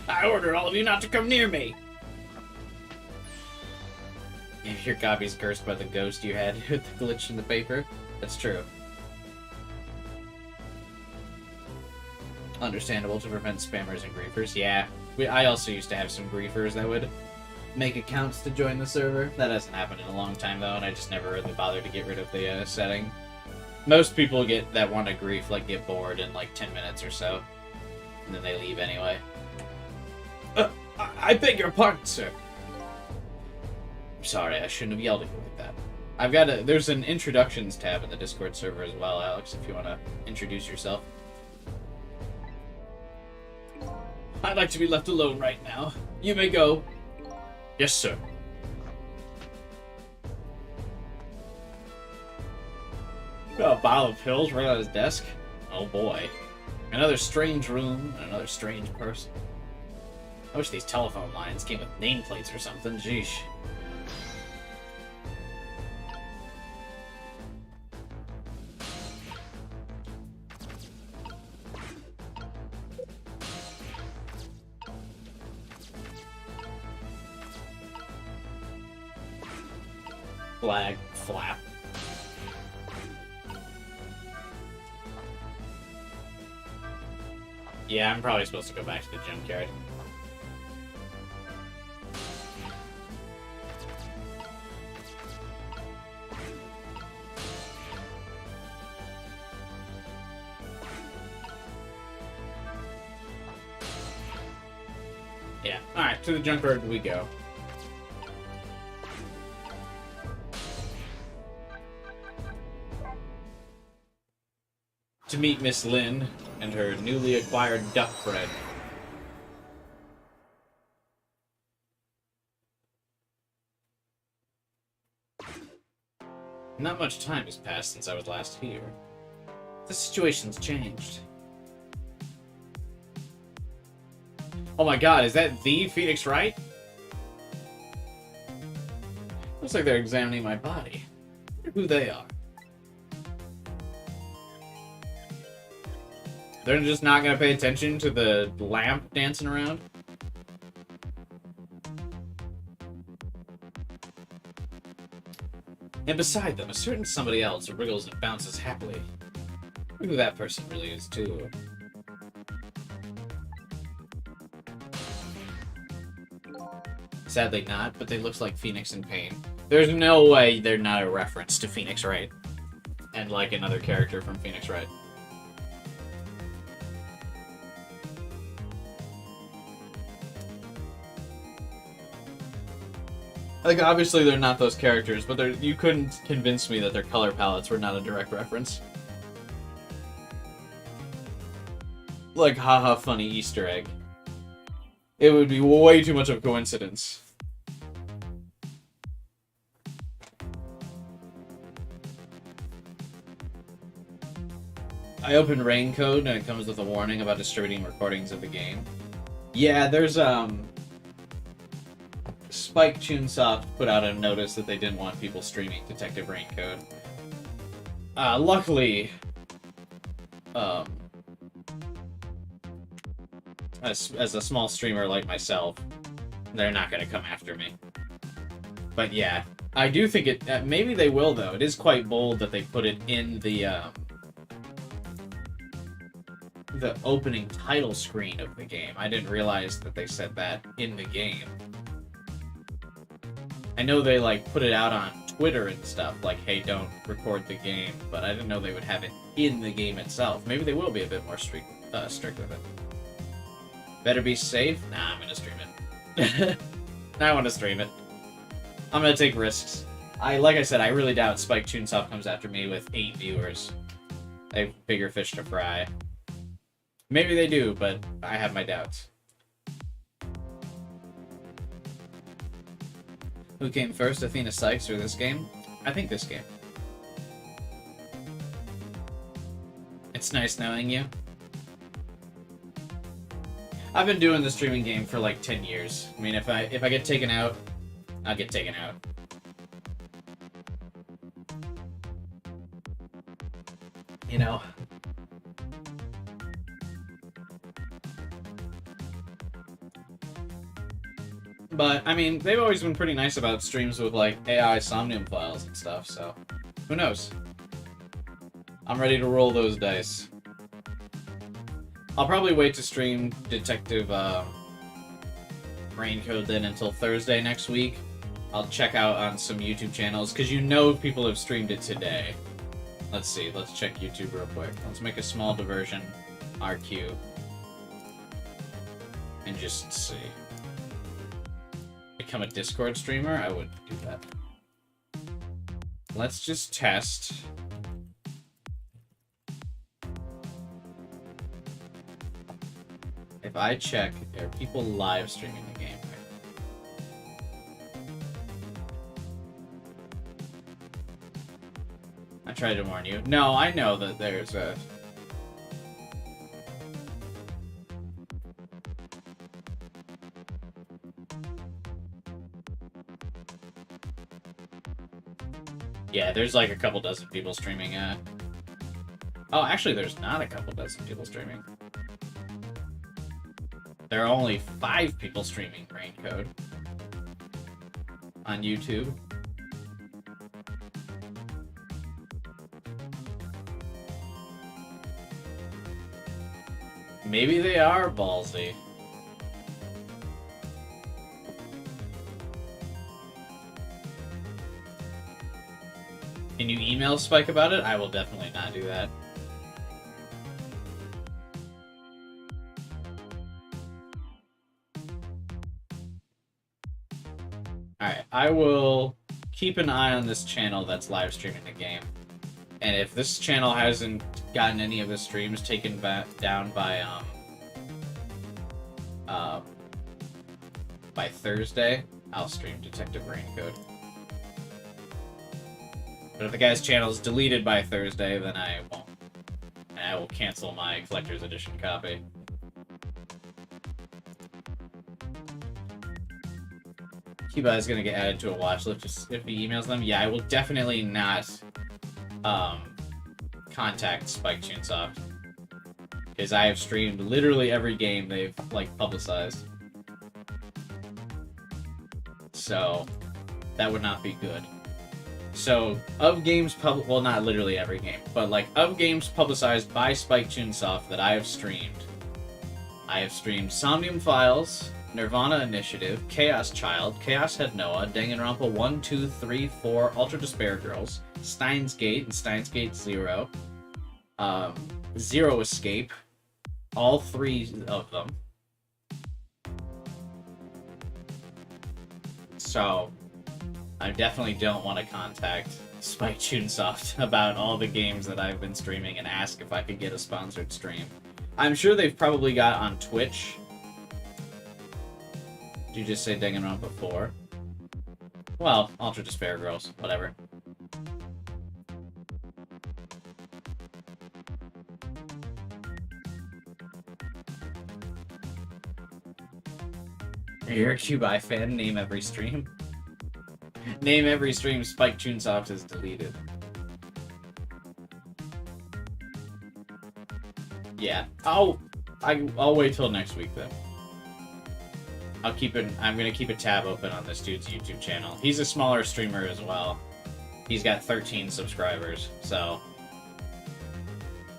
I ordered all of you not to come near me. If your copy's cursed by the ghost you had with the glitch in the paper, that's true. Understandable to prevent spammers and griefers. Yeah, I also used to have some griefers that would make accounts to join the server. That hasn't happened in a long time, though, and I just never really bothered to get rid of the setting. Most people that want to grief, like, get bored in, like, 10 minutes or so. And then they leave anyway. I beg your pardon, sir. I'm sorry, I shouldn't have yelled at you like that. There's an introductions tab in the Discord server as well, Alex, if you want to introduce yourself. I'd like to be left alone right now. You may go. Yes, sir. Got a bottle of pills right on his desk. Oh boy. Another strange room and another strange person. I wish these telephone lines came with nameplates or something. Jeesh. Flag, flap. Yeah, I'm probably supposed to go back to the junkyard. Yeah, alright, to the junkyard we go. To meet Miss Lynn and her newly acquired duck friend. Not much time has passed since I was last here. The situation's changed. Oh my god, is that the Phoenix Wright? Looks like they're examining my body. I wonder who they are. They're just not going to pay attention to the lamp dancing around? And beside them, a certain somebody else wriggles and bounces happily. I wonder who that person really is, too. Sadly not, but they look like Phoenix in pain. There's no way they're not a reference to Phoenix Wright. And like another character from Phoenix Wright. Like, obviously they're not those characters, but you couldn't convince me that their color palettes were not a direct reference. Like, haha, funny Easter egg. It would be way too much of a coincidence. I opened Raincode and it comes with a warning about distributing recordings of the game. Yeah, there's, Spike Chunsoft put out a notice that they didn't want people streaming Detective Raincode. Luckily, as a small streamer like myself, they're not going to come after me. But yeah, I do think it... maybe they will, though. It is quite bold that they put it in the opening title screen of the game. I didn't realize that they said that in the game. I know they, like, put it out on Twitter and stuff, like, hey, don't record the game, but I didn't know they would have it in the game itself. Maybe they will be a bit more strict with it. Better be safe? Nah, I'm gonna stream it. I want to stream it. I'm gonna take risks. Like I said, I really doubt Spike Chunsoft comes after me with 8 viewers. They have bigger fish to fry. Maybe they do, but I have my doubts. Who came first, Athena Sykes or this game? I think this game. It's nice knowing you. I've been doing the streaming game for like 10 years. I mean, if I get taken out I'll get taken out. You know. But, I mean, they've always been pretty nice about streams with, like, AI Somnium files and stuff, so who knows? I'm ready to roll those dice. I'll probably wait to stream Detective Raincode then until Thursday next week. I'll check out on some YouTube channels, because you know people have streamed it today. Let's see, let's check YouTube real quick. Let's make a small diversion, RQ, and just see. Become a Discord streamer? I would do that. Let's just test. If I check, are people live streaming the game? I tried to warn you. No, I know that there's a... Yeah, there's like a couple dozen people streaming. Oh, actually, there's not a couple dozen people streaming. There are only 5 people streaming Raincode on YouTube. Maybe they are ballsy. Can you email Spike about it? I will definitely not do that. Alright, I will keep an eye on this channel that's live streaming the game. And if this channel hasn't gotten any of the streams taken down by Thursday, I'll stream Detective Raincode. But if the guy's channel is deleted by Thursday, then I won't. And I will cancel my Collector's Edition copy. Cuba is going to get added to a watch list if he emails them. Yeah, I will definitely not contact Spike Chunsoft. Because I have streamed literally every game they've, like, publicized. So, that would not be good. So, of games well, not literally every game, but, like, of games publicized by Spike Chunsoft that I have streamed Somnium Files, Nirvana Initiative, Chaos Child, Chaos Head Noah, Danganronpa 1, 2, 3, 4, Ultra Despair Girls, Steins Gate and Steins Gate Zero, Zero Escape, all 3 of them. So, I definitely don't want to contact Spike Chunsoft about all the games that I've been streaming and ask if I could get a sponsored stream. I'm sure they've probably got on Twitch. Did you just say Danganronpa 4? Well, Ultra Despair Girls, whatever. You're a Cubi fan, name every stream. Name every stream Spike Chunsoft has deleted. Yeah. I'll wait till next week then. I'm gonna keep a tab open on this dude's YouTube channel. He's a smaller streamer as well. He's got 13 subscribers, so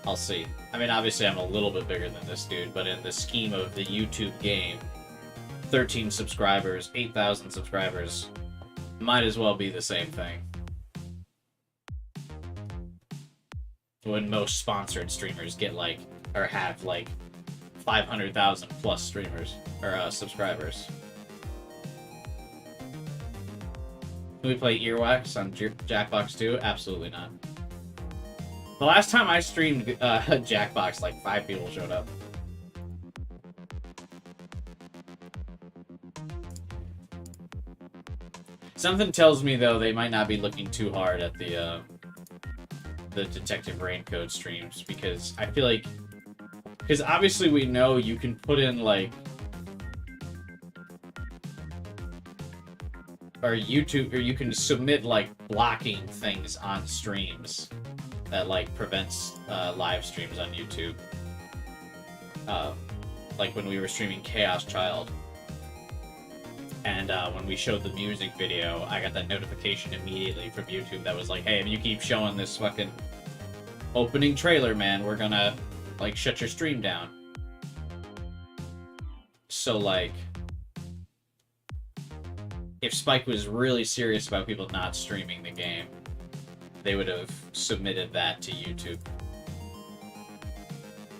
I'll see. I mean, obviously I'm a little bit bigger than this dude, but in the scheme of the YouTube game, 13 subscribers, 8,000 subscribers, might as well be the same thing. When most sponsored streamers get like, or have like 500,000 plus streamers, or subscribers. Can we play Earwax on Jackbox 2? Absolutely not. The last time I streamed Jackbox, like 5 people showed up. Something tells me, though, they might not be looking too hard at the Detective Raincode streams, because I feel like... Because obviously we know you can put in, like... or YouTube, or you can submit like blocking things on streams that like prevents live streams on YouTube. Like when we were streaming Chaos Child, and when we showed the music video, I got that notification immediately from YouTube that was like, "Hey, if you keep showing this fucking opening trailer, man, we're gonna like shut your stream down." So like, if Spike was really serious about people not streaming the game, they would have submitted that to YouTube.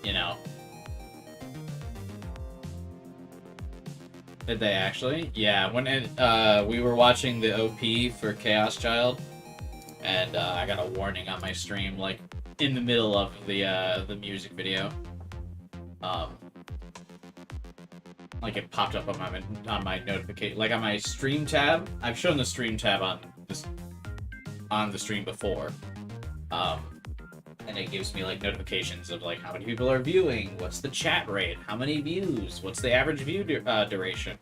You know? Did they actually? Yeah, when we were watching the OP for Chaos Child, and I got a warning on my stream, like, in the middle of the music video. Like, it popped up on my notification, like on my stream tab. I've shown the stream tab on the stream before, and it gives me like notifications of like how many people are viewing, what's the chat rate, how many views, what's the average view duration.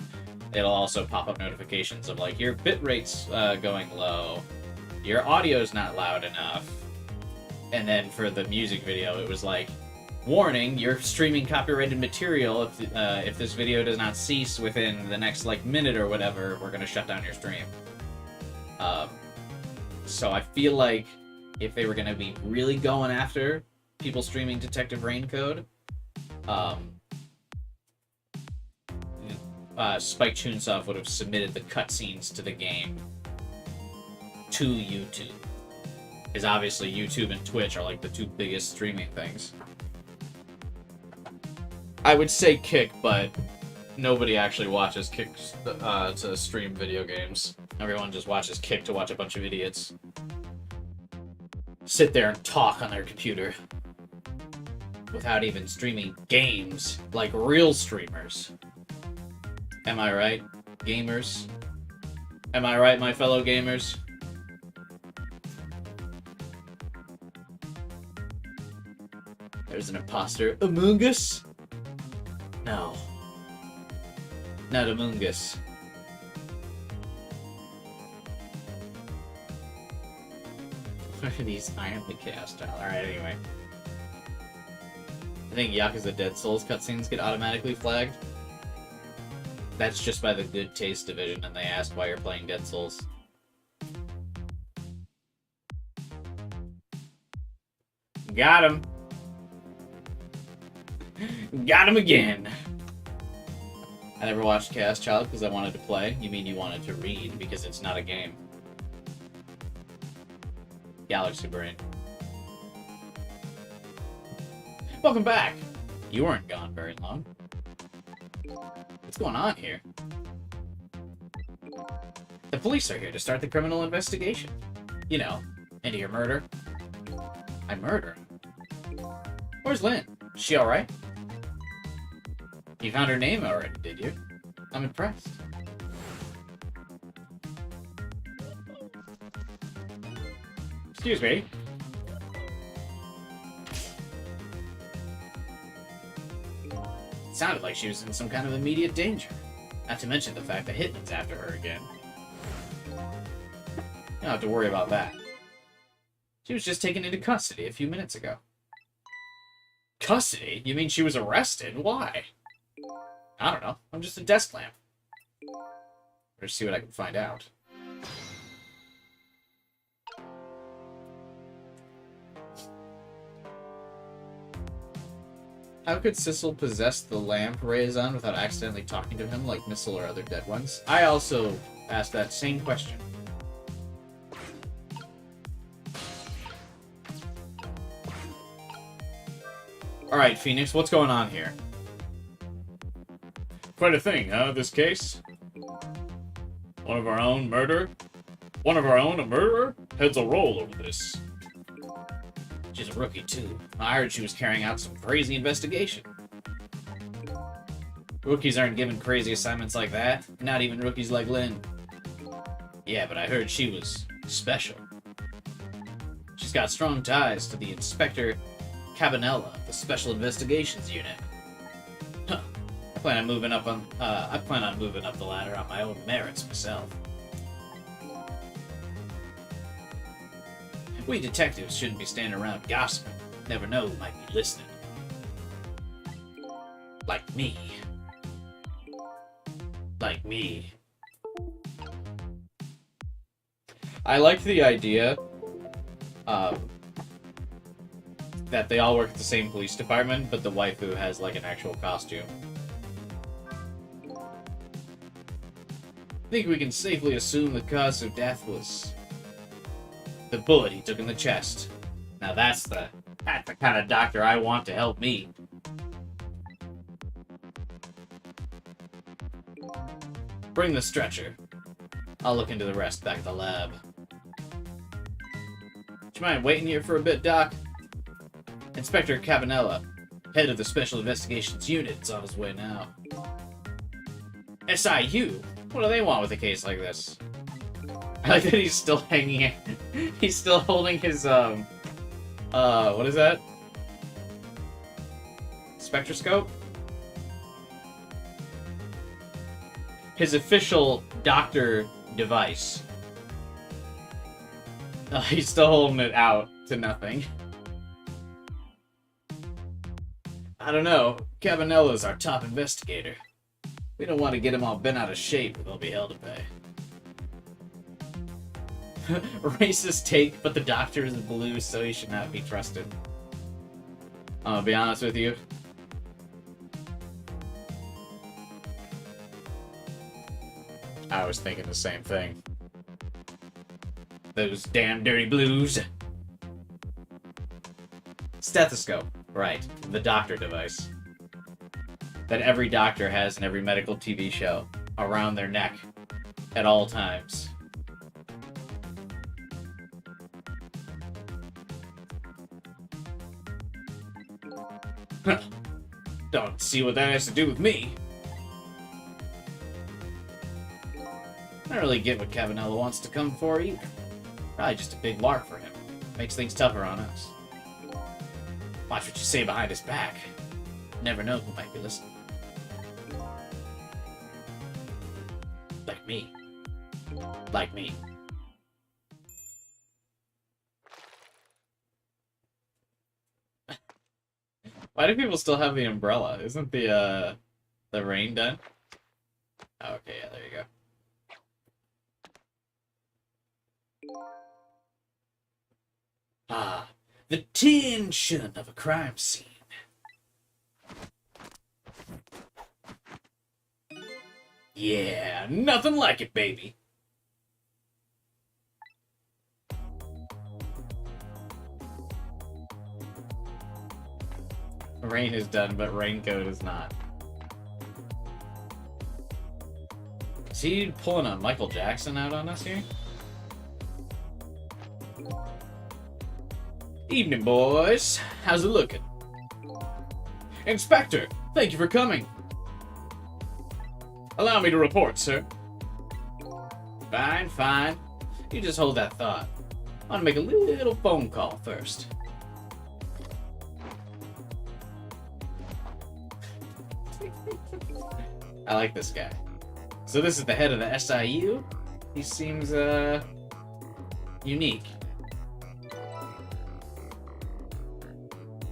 It'll also pop up notifications of like your bit rate's going low, your audio's not loud enough, and then for the music video, it was like, warning, you're streaming copyrighted material. If this video does not cease within the next like minute or whatever, we're gonna shut down your stream. So I feel like if they were gonna be really going after people streaming Detective Raincode, Spike Chunsoft would have submitted the cutscenes to the game to YouTube, because obviously YouTube and Twitch are like the two biggest streaming things. I would say Kick, but nobody actually watches Kick to stream video games. Everyone just watches Kick to watch a bunch of idiots sit there and talk on their computer without even streaming games like real streamers. Am I right, gamers? Am I right, my fellow gamers? There's an imposter. Among Us? No. Not Among Us. What are these? I am the Chaos Child. Alright, anyway. I think Yakuza Dead Souls cutscenes get automatically flagged. That's just by the Good Taste division, and they ask why you're playing Dead Souls. Got him! Got him again! I never watched Chaos Child because I wanted to play. You mean you wanted to read because it's not a game. Galaxy Brain. Welcome back! You weren't gone very long. What's going on here? The police are here to start the criminal investigation. You know, into your murder. I murder? Where's Lynn? Is she alright? You found her name already, did you? I'm impressed. Excuse me. It sounded like she was in some kind of immediate danger. Not to mention the fact that Hitman's after her again. You don't have to worry about that. She was just taken into custody a few minutes ago. Custody? You mean she was arrested? Why? I don't know. I'm just a desk lamp. Let's see what I can find out. How could Sissel possess the lamp Raison without accidentally talking to him like Missile or other dead ones? I also asked that same question. Alright, Phoenix, what's going on here? Quite a thing, huh, this case? One of our own, murder? One of our own, a murderer? Heads a roll over this. She's a rookie, too. I heard she was carrying out some crazy investigation. Rookies aren't given crazy assignments like that. Not even rookies like Lynn. Yeah, but I heard she was special. She's got strong ties to the Inspector Cabanella, the Special Investigations Unit. Huh. I plan on moving up the ladder on my own merits myself. We detectives shouldn't be standing around gossiping. Never know who might be listening. Like me. Like me. I liked the idea that they all work at the same police department, but the waifu has like an actual costume. I think we can safely assume the cause of death was the bullet he took in the chest. Now that's the kind of doctor I want to help me. Bring the stretcher. I'll look into the rest back at the lab. Would you mind waiting here for a bit, Doc? Inspector Cabanella, head of the Special Investigations Unit, is on his way now. SIU? What do they want with a case like this? I like that he's still hanging it. He's still holding his, what is that? Spectroscope? His official doctor device. He's still holding it out to nothing. I don't know. Cabanella's our top investigator. We don't want to get him all bent out of shape, or they'll be hell to pay. Racist take, but the doctor is blue, so he should not be trusted. I'll be honest with you. I was thinking the same thing. Those damn dirty blues. Stethoscope. Right. The doctor device. That every doctor has in every medical TV show. Around their neck. At all times. Huh. Don't see what that has to do with me. I don't really get what Cabanella wants to come for either. Probably just a big lark for him. Makes things tougher on us. Watch what you say behind his back. Never know who might be listening. Like me. Like me. Why do people still have the umbrella? Isn't the rain done? Oh, okay, yeah, there you go. Ah, the tension of a crime scene. Yeah, nothing like it, baby. Rain is done, but raincoat is not. Is he pulling a Michael Jackson out on us here? Evening, boys. How's it looking? Inspector, thank you for coming. Allow me to report, sir. Fine, fine. You just hold that thought. I want to make a little phone call first. I like this guy. So this is the head of the SIU? He seems, unique.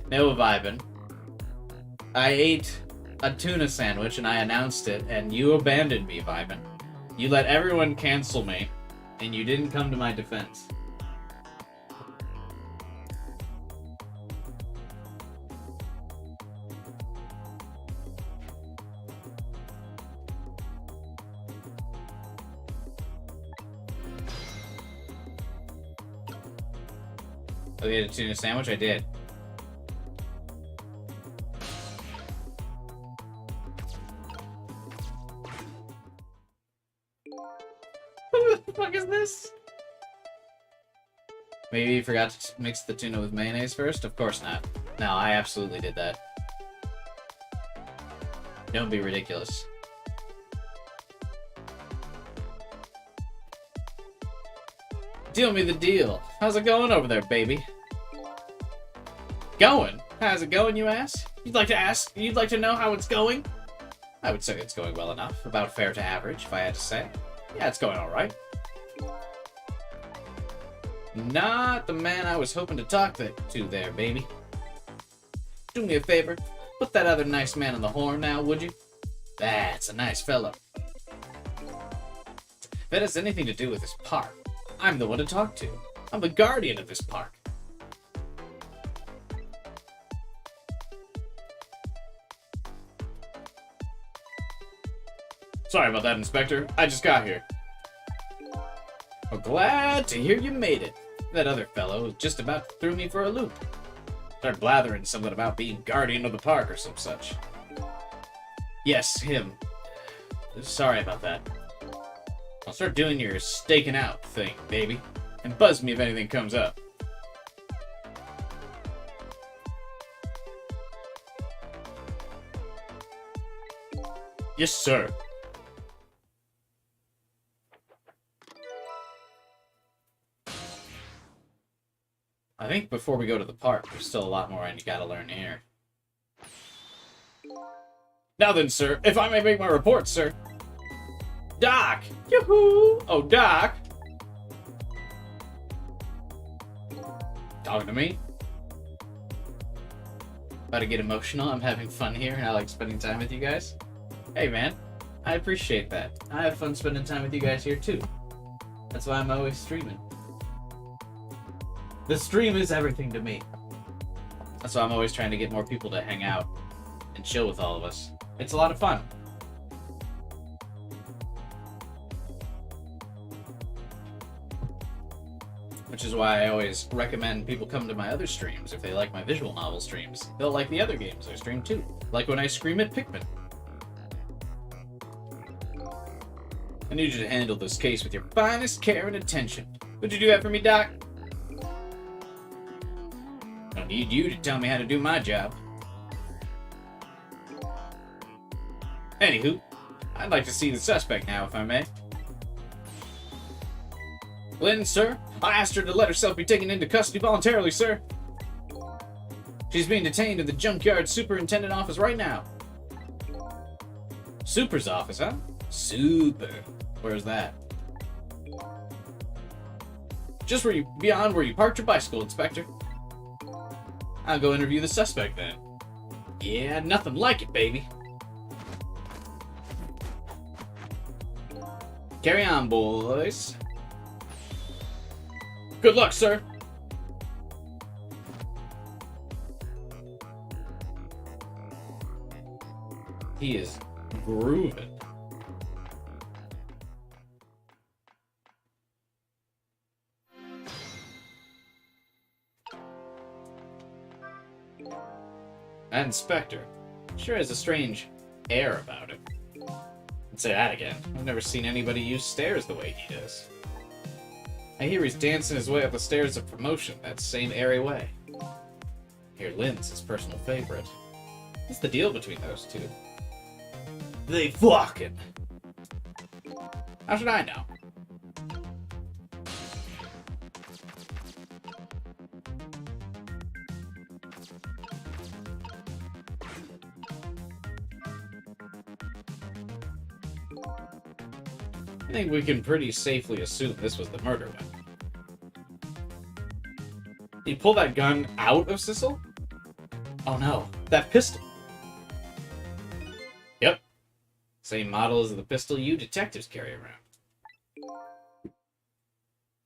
No vibin'. I ate a tuna sandwich and I announced it, and you abandoned me, vibin'. You let everyone cancel me, and you didn't come to my defense. Oh, you ate a tuna sandwich? I did. What the fuck is this? Maybe you forgot to mix the tuna with mayonnaise first? Of course not. No, I absolutely did that. Don't be ridiculous. Deal me the deal. How's it going over there, baby? Going? How's it going, you ask? You'd like to know how it's going? I would say it's going well enough. About fair to average, if I had to say. Yeah, it's going alright. Not the man I was hoping to talk to there, baby. Do me a favor. Put that other nice man on the horn now, would you? That's a nice fellow. If it has anything to do with this park, I'm the one to talk to. I'm the guardian of this park. Sorry about that, Inspector. I just got here. Well, glad to hear you made it. That other fellow just about threw me for a loop. Started blathering something about being guardian of the park or some such. Yes, him. Sorry about that. I'll start doing your staking out thing, baby. And buzz me if anything comes up. Yes, sir. I think before we go to the park, there's still a lot more I gotta learn here. Now then, sir, if I may make my report, sir. Doc! Yoo-hoo! Oh, Doc! Talking to me? About to get emotional. I'm having fun here, and I like spending time with you guys. Hey, man. I appreciate that. I have fun spending time with you guys here, too. That's why I'm always streaming. The stream is everything to me. That's why I'm always trying to get more people to hang out and chill with all of us. It's a lot of fun. Which is why I always recommend people come to my other streams if they like my visual novel streams. They'll like the other games I stream too. Like when I scream at Pikmin. I need you to handle this case with your finest care and attention. Would you do that for me, Doc? I don't need you to tell me how to do my job. Anywho, I'd like to see the suspect now, if I may. Lynn, sir, I asked her to let herself be taken into custody voluntarily, sir. She's being detained in the junkyard superintendent office right now. Super's office, huh? Super. Where's that? Just beyond where you parked your bicycle, Inspector. I'll go interview the suspect then. Yeah, nothing like it, baby. Carry on, boys. Good luck, sir. He is grooving. That inspector sure has a strange air about it. I'd say that again. I've never seen anybody use stairs the way he does. I hear he's dancing his way up the stairs of promotion that same airy way. I hear Lynn's his personal favorite. What's the deal between those two? They fucking. How should I know? I think we can pretty safely assume this was the murder weapon. Did he pull that gun out of Sissel? Oh no, that pistol. Yep. Same model as the pistol you detectives carry around.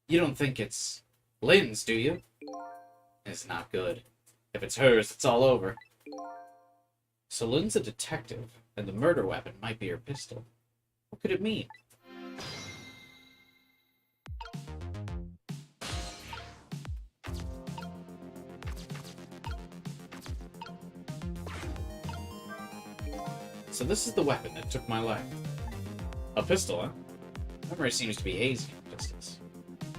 You don't think it's Lynn's, do you? It's not good. If it's hers, it's all over. So Lynn's a detective, and the murder weapon might be her pistol. What could it mean? So this is the weapon that took my life. A pistol, huh? Memory seems to be hazy on pistols.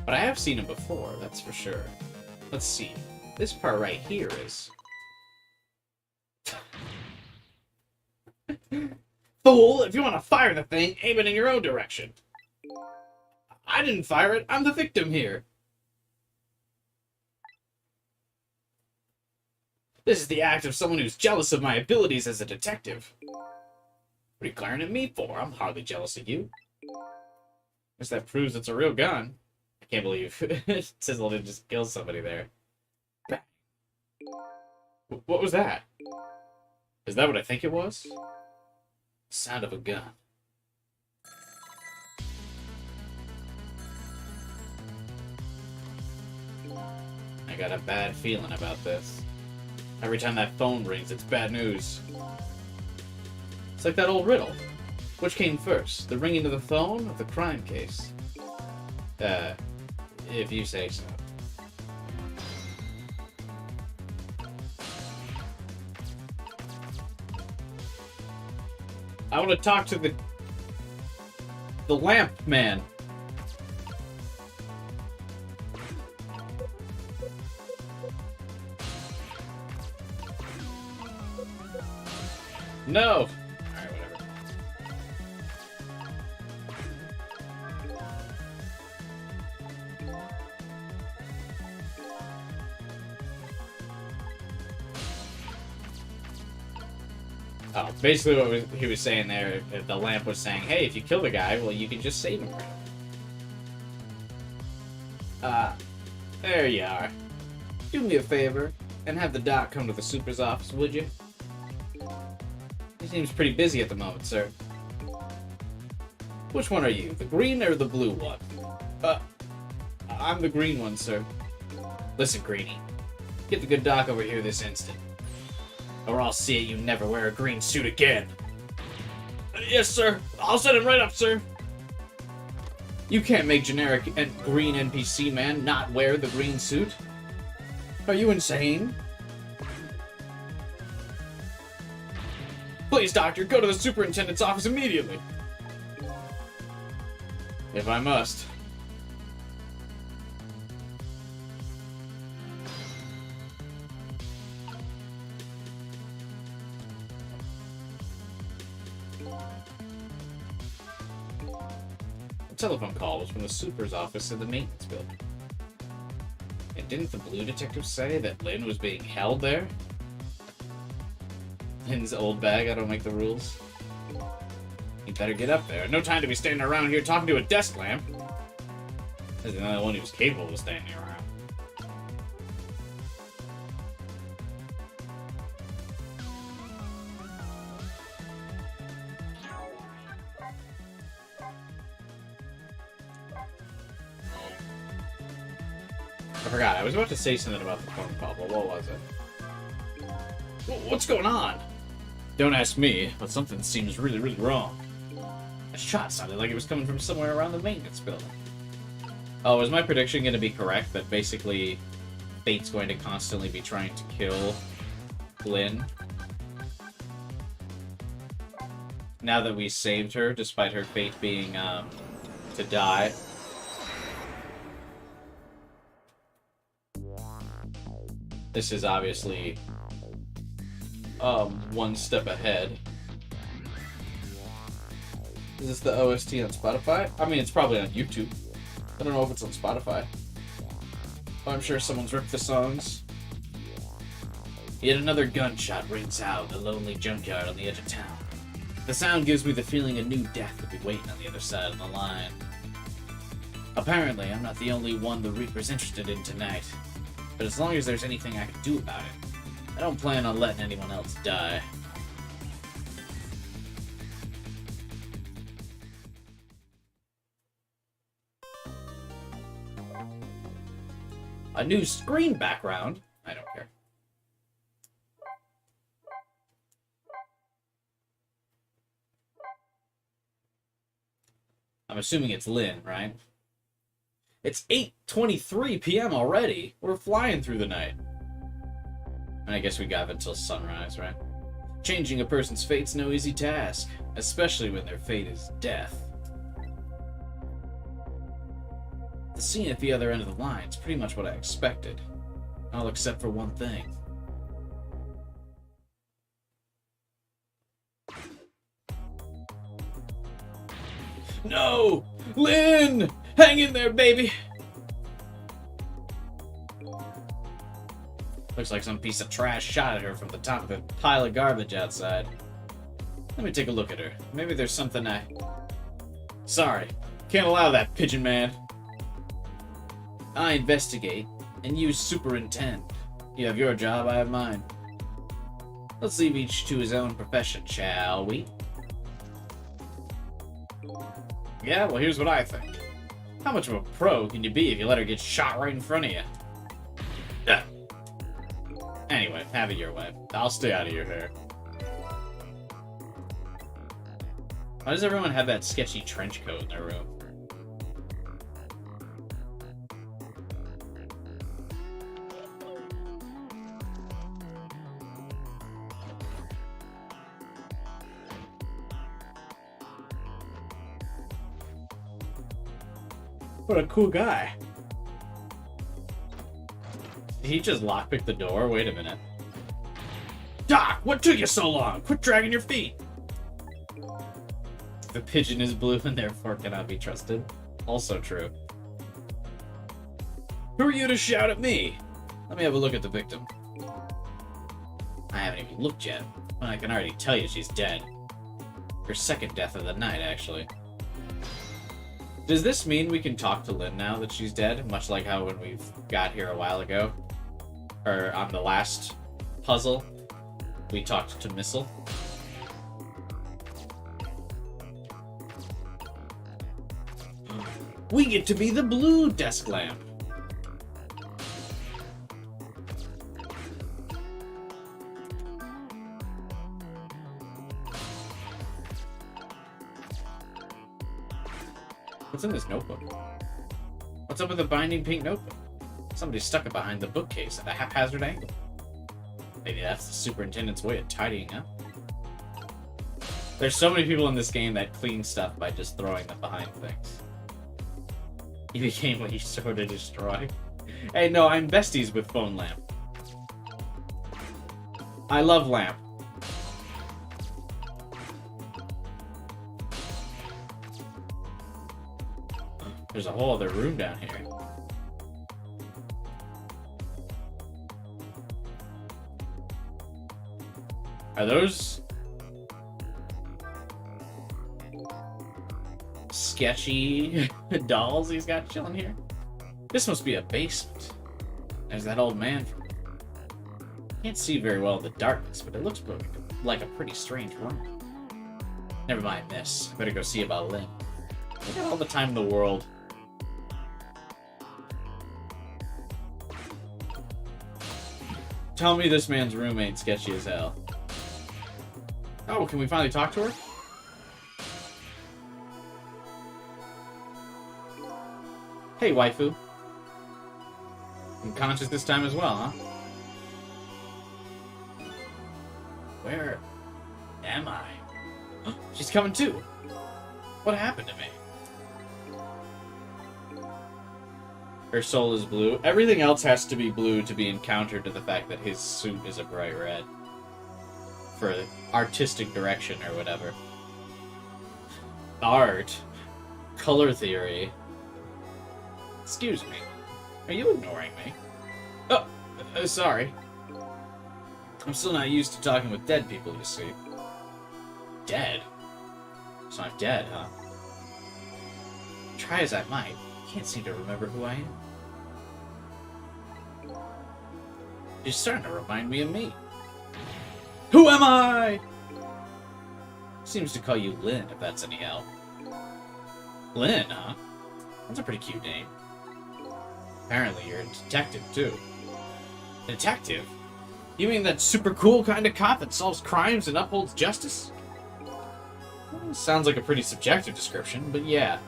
But I have seen them before, that's for sure. Let's see. This part right here is... Fool! If you want to fire the thing, aim it in your own direction. I didn't fire it. I'm the victim here. This is the act of someone who's jealous of my abilities as a detective. What are you glaring at me for? I'm hardly jealous of you. Guess that proves it's a real gun. I can't believe Sizzle didn't just kill somebody there. What was that? Is that what I think it was? Sound of a gun. I got a bad feeling about this. Every time that phone rings, it's bad news. It's like that old riddle. Which came first, the ringing of the phone or the crime case? If you say so. I want to talk to the lamp man. No! Alright, whatever. Oh, basically what he was saying there, if the lamp was saying, hey, if you kill the guy, well, you can just save him. There you are. Do me a favor, and have the doc come to the super's office, would you? He seems pretty busy at the moment, sir. Which one are you, the green or the blue one? I'm the green one, sir. Listen, Greenie. Get the good doc over here this instant. Or I'll see you never wear a green suit again. Yes, sir. I'll send him right up, sir. You can't make generic and green NPC man not wear the green suit. Are you insane? Please, Doctor, go to the superintendent's office immediately. If I must. The telephone call was from the super's office in the maintenance building. And didn't the blue detective say that Lynn was being held there? Lynn's old bag, I don't make the rules. You better get up there. No time to be standing around here talking to a desk lamp. This is the only one who's capable of standing around. I forgot. I was about to say something about the phone call, but what was it? What's going on? Don't ask me, but something seems really, really wrong. A shot sounded like it was coming from somewhere around the maintenance building. Oh, is my prediction going to be correct that basically Fate's going to constantly be trying to kill Lynn? Now that we saved her, despite her fate being to die. This is obviously one step ahead. Is this the OST on Spotify? I mean, it's probably on YouTube. I don't know if it's on Spotify. I'm sure someone's ripped the songs. Yet another gunshot rings out in a lonely junkyard on the edge of town. The sound gives me the feeling a new death will be waiting on the other side of the line. Apparently, I'm not the only one the Reaper's interested in tonight. But as long as there's anything I can do about it, I don't plan on letting anyone else die. A new screen background? I don't care. I'm assuming it's Lynn, right? It's 8:23 p.m. already. We're flying through the night. And I guess we got until sunrise, right? Changing a person's fate's no easy task, especially when their fate is death. The scene at the other end of the line is pretty much what I expected. All except for one thing. No! Lynn! Hang in there, baby! Looks like some piece of trash shot at her from the top of a pile of garbage outside. Let me take a look at her. Maybe there's something Sorry. Can't allow that, pigeon man. I investigate, and you superintend. You have your job, I have mine. Let's leave each to his own profession, shall we? Yeah, well, here's what I think. How much of a pro can you be if you let her get shot right in front of you? Anyway, have it your way. I'll stay out of your hair. Why does everyone have that sketchy trench coat in their room? What a cool guy. Did he just lockpick the door? Wait a minute. Doc, what took you so long? Quit dragging your feet. The pigeon is blue and therefore cannot be trusted. Also true. Who are you to shout at me? Let me have a look at the victim. I haven't even looked yet, but I can already tell you she's dead. Her second death of the night, actually. Does this mean we can talk to Lynn now that she's dead? Much like how when we got here a while ago? Or on the last puzzle, we talked to Missile. We get to be the blue desk lamp. What's in this notebook? What's up with the binding pink notebook? Somebody stuck it behind the bookcase at a haphazard angle. Maybe that's the superintendent's way of tidying up. There's so many people in this game that clean stuff by just throwing them behind things. He became what he sort of destroyed. Hey, no, I'm besties with Phone Lamp. I love Lamp. There's a whole other room down here. Are those sketchy dolls he's got chilling here? This must be a basement. There's that old man. Can't see very well in the darkness, but it looks like a pretty strange room. Never mind this. I better go see about Lynn. I got all the time in the world. Tell me this man's room ain't sketchy as hell. Oh, can we finally talk to her? Hey, waifu. Unconscious this time as well, huh? Where am I? She's coming too. What happened to me? Her soul is blue. Everything else has to be blue to be encountered to the fact that his suit is a bright red. For artistic direction or whatever. Art. Color theory. Excuse me. Are you ignoring me? Oh, sorry. I'm still not used to talking with dead people, you see. Dead? So I'm dead, huh? Try as I might, I can't seem to remember who I am. You're starting to remind me of me. Who am I? Seems to call you Lynn, if that's any help. Lynn, huh? That's a pretty cute name. Apparently you're a detective, too. Detective? You mean that super cool kind of cop that solves crimes and upholds justice? Well, sounds like a pretty subjective description, but yeah,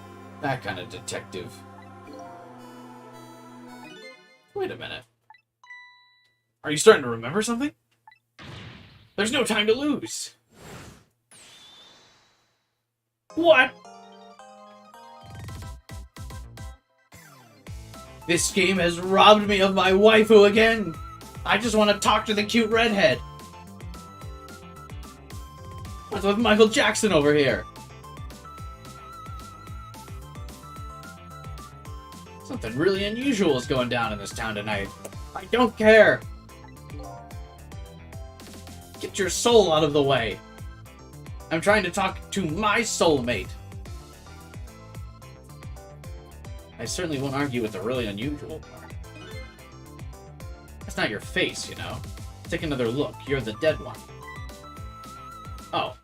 that kind of detective. Wait a minute. Are you starting to remember something? There's no time to lose. What? This game has robbed me of my waifu again. I just want to talk to the cute redhead. What's with Michael Jackson over here? Something really unusual is going down in this town tonight. I don't care. Get your soul out of the way. I'm trying to talk to my soulmate. I certainly won't argue with the really unusual part. That's not your face, you know. Take another look. You're the dead one. Oh.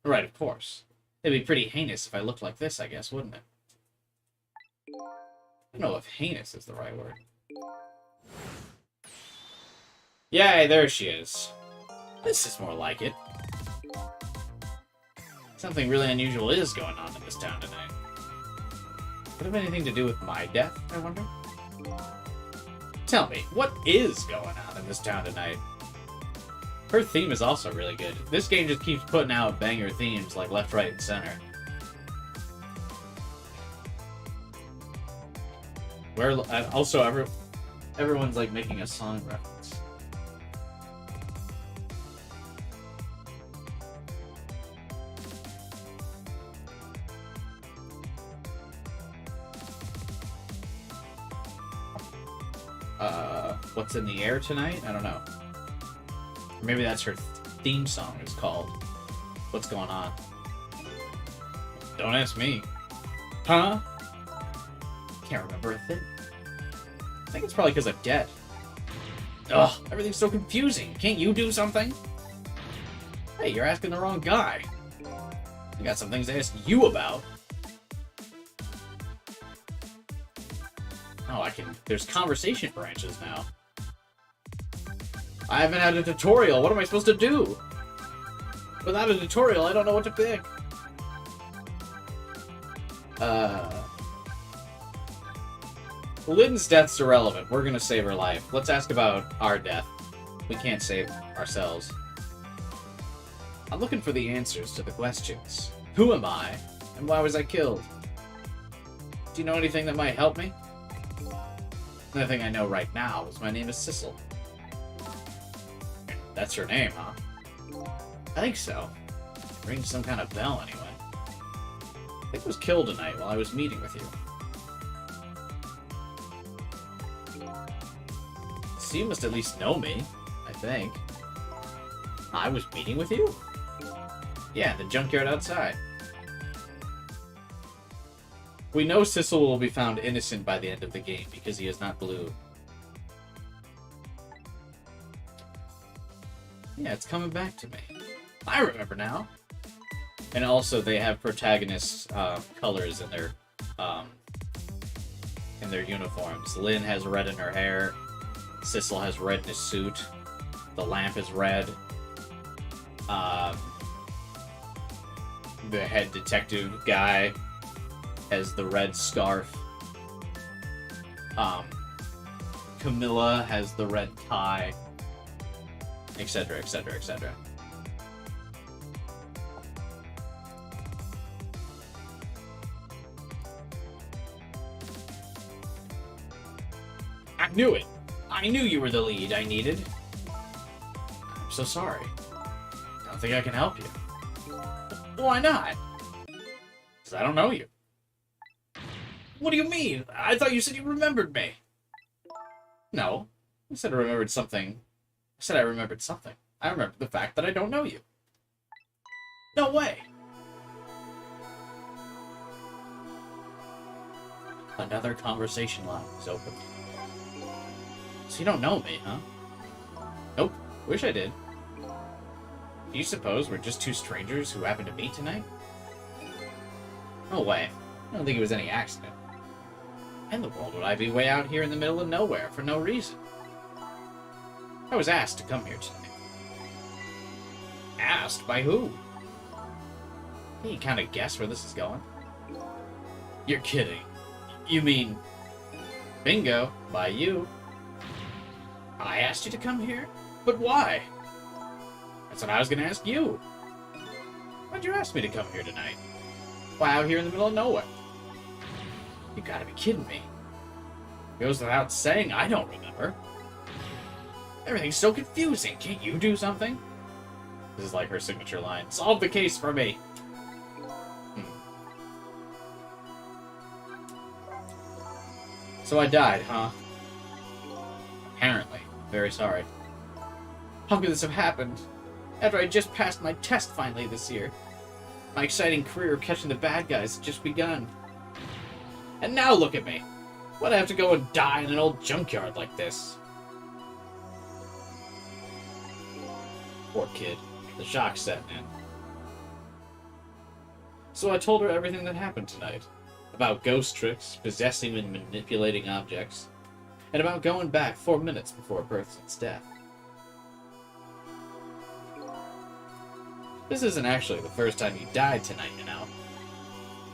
Right, of course. It'd be pretty heinous if I looked like this, I guess, wouldn't it? I don't know if heinous is the right word. Yay, there she is. This is more like it. Something really unusual is going on in this town tonight. Could it have anything to do with my death, I wonder? Tell me, what is going on in this town tonight? Her theme is also really good. This game just keeps putting out banger themes like left, right, and center. Where also everyone's like making a song reference. What's in the air tonight? I don't know. Maybe that's her theme song. It's called What's Going On. Don't ask me. Huh? Can't remember a thing. I think it's probably because I'm dead. Ugh, everything's so confusing. Can't you do something? Hey, you're asking the wrong guy. I got some things to ask you about. Oh, there's conversation branches now. I haven't had a tutorial. What am I supposed to do? Without a tutorial, I don't know what to pick. Lynn's death's irrelevant. We're gonna save her life. Let's ask about our death. We can't save ourselves. I'm looking for the answers to the questions. Who am I? And why was I killed? Do you know anything that might help me? The only thing I know right now is my name is Sissel. That's her name, huh? I think so. It rings some kind of bell, anyway. I think I was killed tonight while I was meeting with you. So you must at least know me, I think. I was meeting with you? Yeah, the junkyard outside. We know Sissel will be found innocent by the end of the game because he is not blue. Yeah, it's coming back to me. I remember now. And also, they have protagonist colors in their uniforms. Lynn has red in her hair. Sissel has red in his suit. The lamp is red. The head detective guy has the red scarf. Camilla has the red tie. Etc., etc., etc. I knew it! I knew you were the lead I needed. I'm so sorry. I don't think I can help you. Why not? Because I don't know you. What do you mean? I thought you said you remembered me. No. I said I remembered something. I said I remembered something. I remembered the fact that I don't know you. No way. Another conversation line is opened. So you don't know me, huh? Nope. Wish I did. Do you suppose we're just two strangers who happened to meet tonight? No way. I don't think it was any accident. In the world would I be way out here in the middle of nowhere for no reason? I was asked to come here tonight. Asked? By who? Can you kind of guess where this is going? You're kidding. You mean... Bingo. By you. I asked you to come here? But why? That's what I was going to ask you. Why'd you ask me to come here tonight? Why out here in the middle of nowhere? You gotta be kidding me. Goes without saying, I don't remember. Everything's so confusing. Can't you do something? This is like her signature line. Solve the case for me. So I died, huh? Apparently. Very sorry. How could this have happened? After I just passed my test finally this year. My exciting career of catching the bad guys had just begun. And now look at me. Why'd I have to go and die in an old junkyard like this? Poor kid. The shock set in. So I told her everything that happened tonight. About ghost tricks, possessing and manipulating objects, and about going back 4 minutes before a person's death. This isn't actually the first time you died tonight, you know.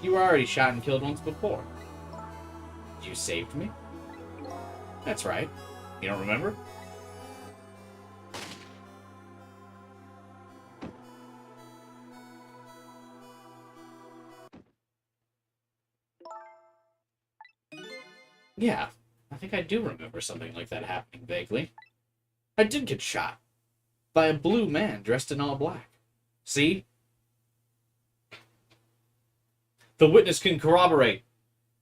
You were already shot and killed once before. You saved me? That's right. You don't remember? Yeah, I think I do remember something like that happening vaguely. I did get shot. By a blue man dressed in all black. See? The witness can corroborate.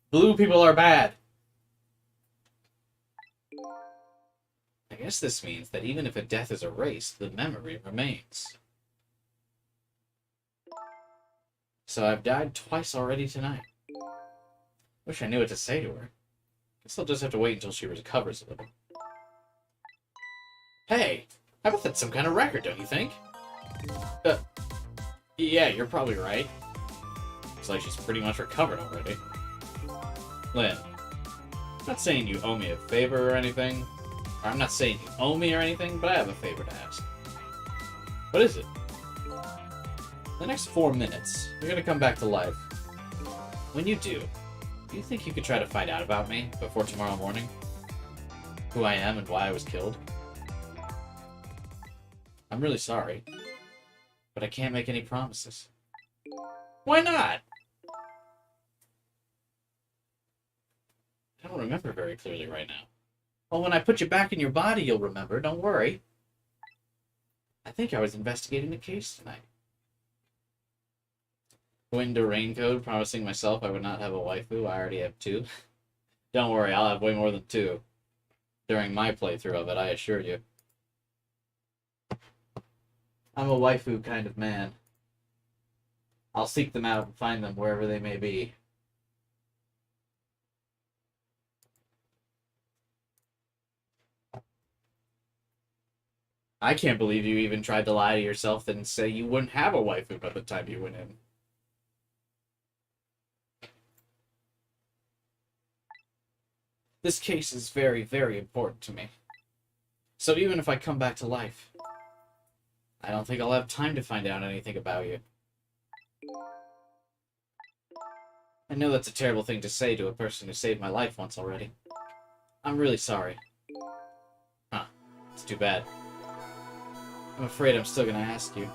Blue people are bad. I guess this means that even if a death is erased, the memory remains. So I've died twice already tonight. Wish I knew what to say to her. Guess I'll just have to wait until she recovers a little. Hey, I bet that's some kind of record, don't you think? Yeah, you're probably right. Looks like she's pretty much recovered already. Lynn, I'm not saying you owe me a favor or anything. Or I'm not saying you owe me or anything, but I have a favor to ask. What is it? The next 4 minutes, you're gonna come back to life. When you do you think you could try to find out about me before tomorrow morning? Who I am and why I was killed? I'm really sorry, but I can't make any promises. Why not? I don't remember very clearly right now. Well, when I put you back in your body, you'll remember. Don't worry. I think I was investigating the case tonight. Went into rain code, promising myself I would not have a waifu. I already have 2. Don't worry, I'll have way more than 2. During my playthrough of it, I assure you. I'm a waifu kind of man. I'll seek them out and find them wherever they may be. I can't believe you even tried to lie to yourself and say you wouldn't have a waifu by the time you went in. This case is very, very important to me. So even if I come back to life, I don't think I'll have time to find out anything about you. I know that's a terrible thing to say to a person who saved my life once already. I'm really sorry. Huh. It's too bad. I'm afraid I'm still gonna ask you.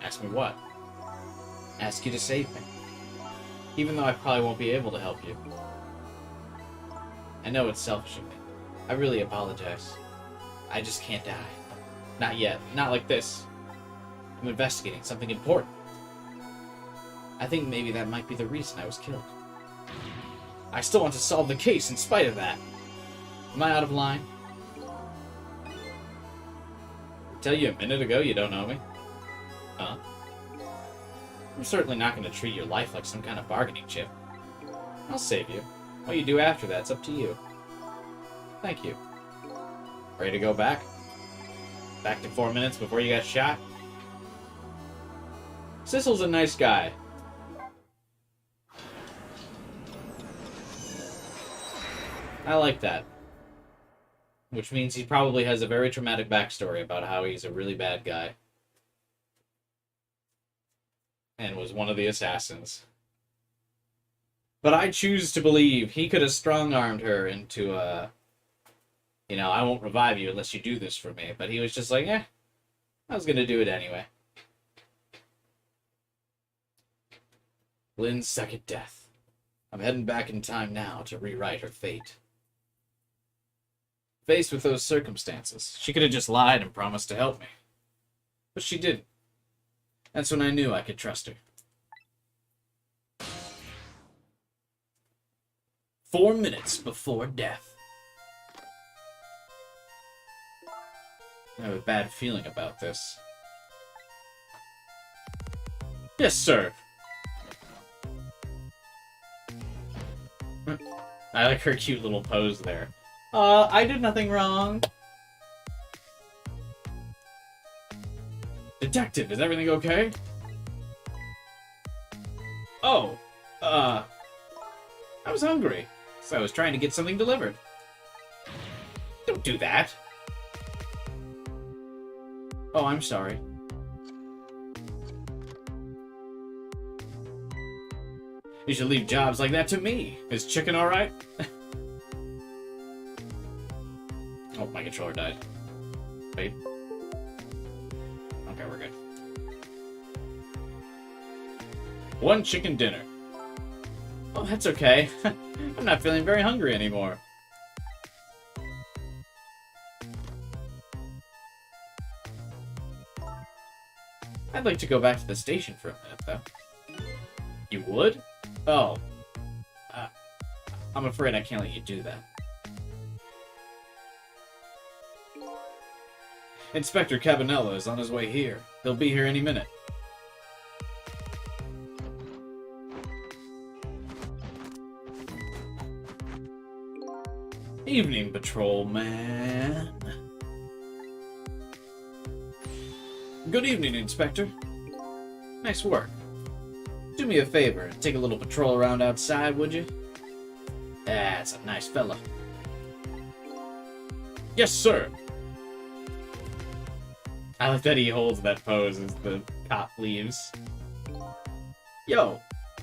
Ask me what? Ask you to save me. Even though I probably won't be able to help you. I know it's selfish of me. I really apologize. I just can't die. Not yet. Not like this. I'm investigating something important. I think maybe that might be the reason I was killed. I still want to solve the case in spite of that. Am I out of line? Tell you a minute ago you don't know me? Huh? I'm certainly not going to treat your life like some kind of bargaining chip. I'll save you. What you do after that's up to you. Thank you. Ready to go back? Back to 4 minutes before you got shot? Sissel's a nice guy. I like that. Which means he probably has a very traumatic backstory about how he's a really bad guy. And was one of the assassins. But I choose to believe he could have strong-armed her into you know, I won't revive you unless you do this for me. But he was just like, I was gonna do it anyway. Lynn's second death. I'm heading back in time now to rewrite her fate. Faced with those circumstances, she could have just lied and promised to help me. But she didn't. That's when I knew I could trust her. 4 minutes before death. I have a bad feeling about this. Yes, sir. I like her cute little pose there. I did nothing wrong. Detective, is everything okay? Oh, I was hungry, so I was trying to get something delivered. Don't do that. Oh, I'm sorry. You should leave jobs like that to me. Is chicken alright? Oh, my controller died. Wait. Okay, we're good. One chicken dinner. Oh, that's okay. I'm not feeling very hungry anymore. I'd like to go back to the station for a minute, though. You would? Oh. I'm afraid I can't let you do that. Inspector Cabanella is on his way here. He'll be here any minute. Evening, patrolman. Good evening, Inspector. Nice work. Do me a favor and take a little patrol around outside, would you? That's a nice fella. Yes, sir. I like that he holds that pose as the cop leaves. Yo,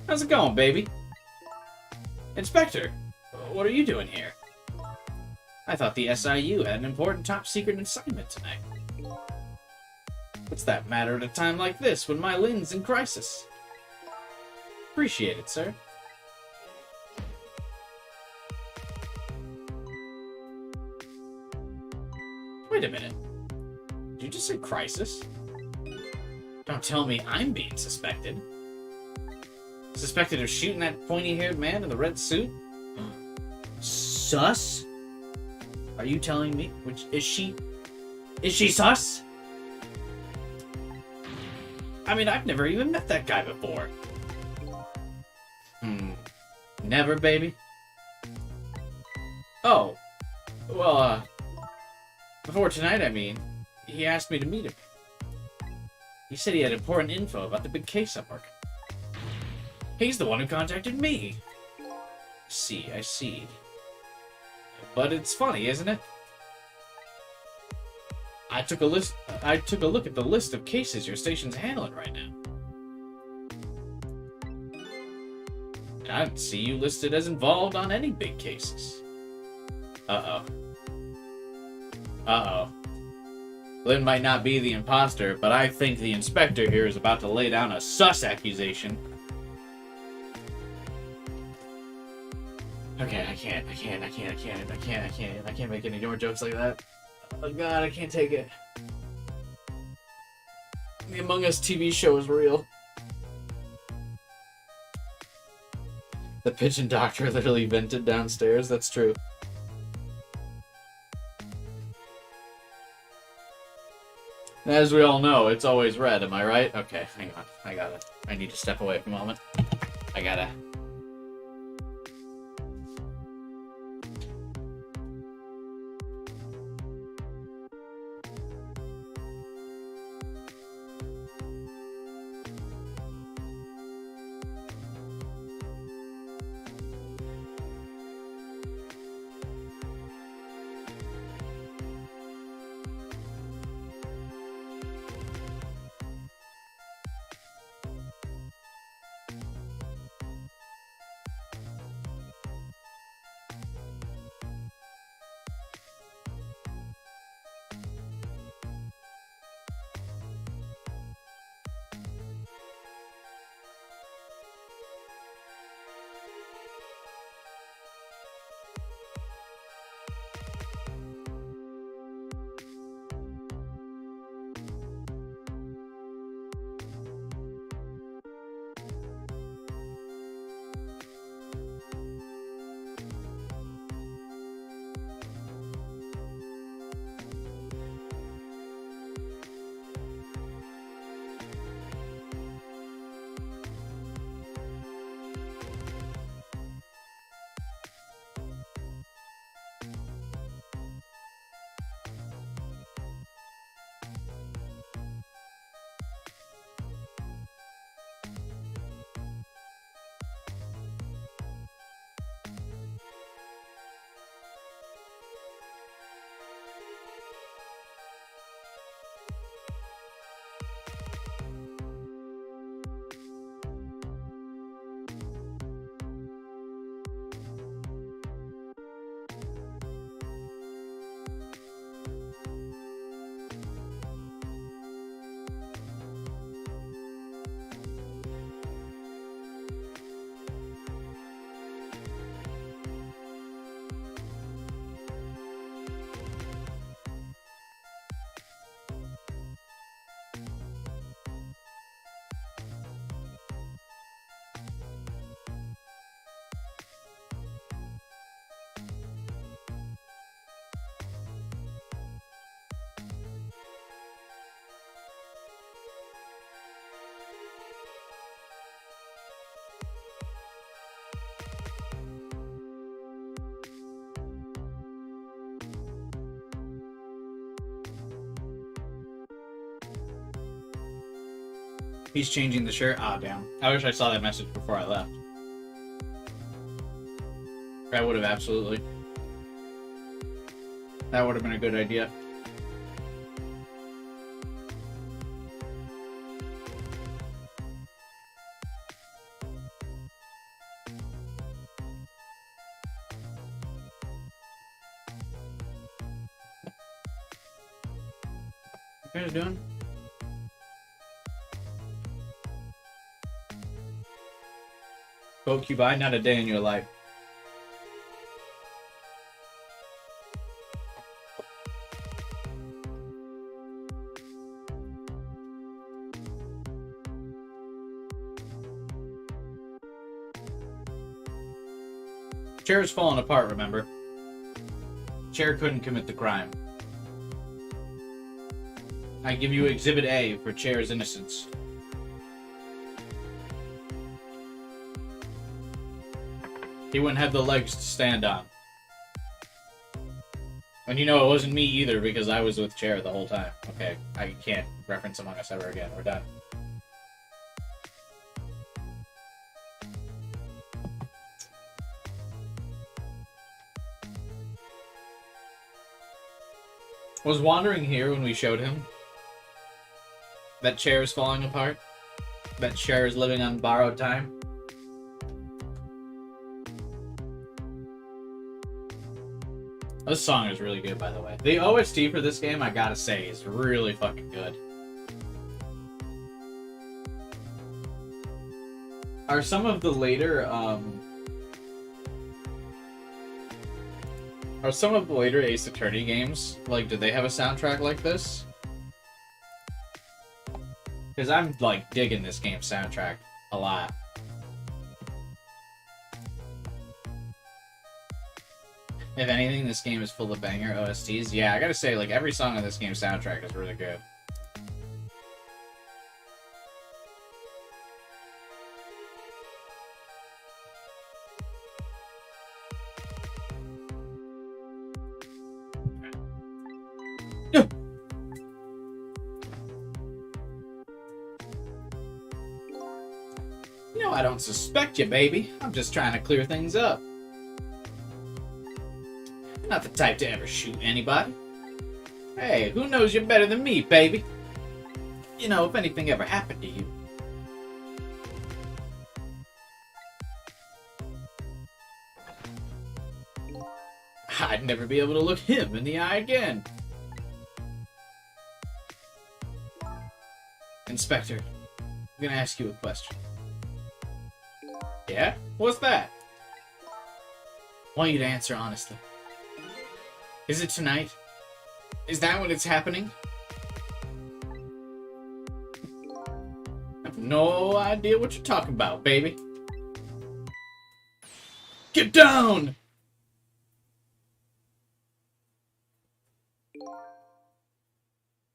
how's it going, baby? Inspector, what are you doing here? I thought the SIU had an important top-secret assignment tonight. What's that matter at a time like this when my Lynn's in crisis? Appreciate it, sir. Wait a minute. Did you just say crisis? Don't tell me I'm being suspected. Suspected of shooting that pointy-haired man in the red suit? Sus? Are you telling me? Is she sus? I mean, I've never even met that guy before. Never, baby? Oh. Well, before tonight, I mean, he asked me to meet him. He said he had important info about the big case I'm working. He's the one who contacted me. I see. But it's funny, isn't it? I took a look at the list of cases your station's handling right now. And I didn't see you listed as involved on any big cases. Uh-oh. Lynn might not be the imposter, but I think the inspector here is about to lay down a sus accusation. Okay, I can't make any more jokes like that. Oh god, I can't take it. The Among Us TV show is real. The pigeon doctor literally vented downstairs, that's true. As we all know, it's always red, am I right? Okay, hang on. I need to step away for a moment. I gotta... He's changing the shirt. Ah, damn. I wish I saw that message before I left. I would have absolutely. That would have been a good idea. What are you guys doing? Go Cubi, not a day in your life. Chair's falling apart, remember? Chair couldn't commit the crime. I give you Exhibit A for Chair's innocence. He wouldn't have the legs to stand on. And you know it wasn't me either because I was with Chair the whole time. Okay, I can't reference Among Us ever again. We're done. Was Wandering here when we showed him that Chair is falling apart? That Chair is living on borrowed time? This song is really good, by the way. The OST for this game, I gotta say, is really fucking good. Are some of the later, Ace Attorney games, like, did they have a soundtrack like this? Because I'm, like, digging this game's soundtrack a lot. If anything, this game is full of banger OSTs. Yeah, I gotta say, like, every song on this game's soundtrack is really good. No, I don't suspect you, baby. I'm just trying to clear things up. Not the type to ever shoot anybody. Hey, who knows you better than me, baby? You know, if anything ever happened to you. I'd never be able to look him in the eye again. Inspector, I'm gonna ask you a question. Yeah? What's that? I want you to answer honestly. Is it tonight? Is that when it's happening? I have no idea what you're talking about, baby. Get down!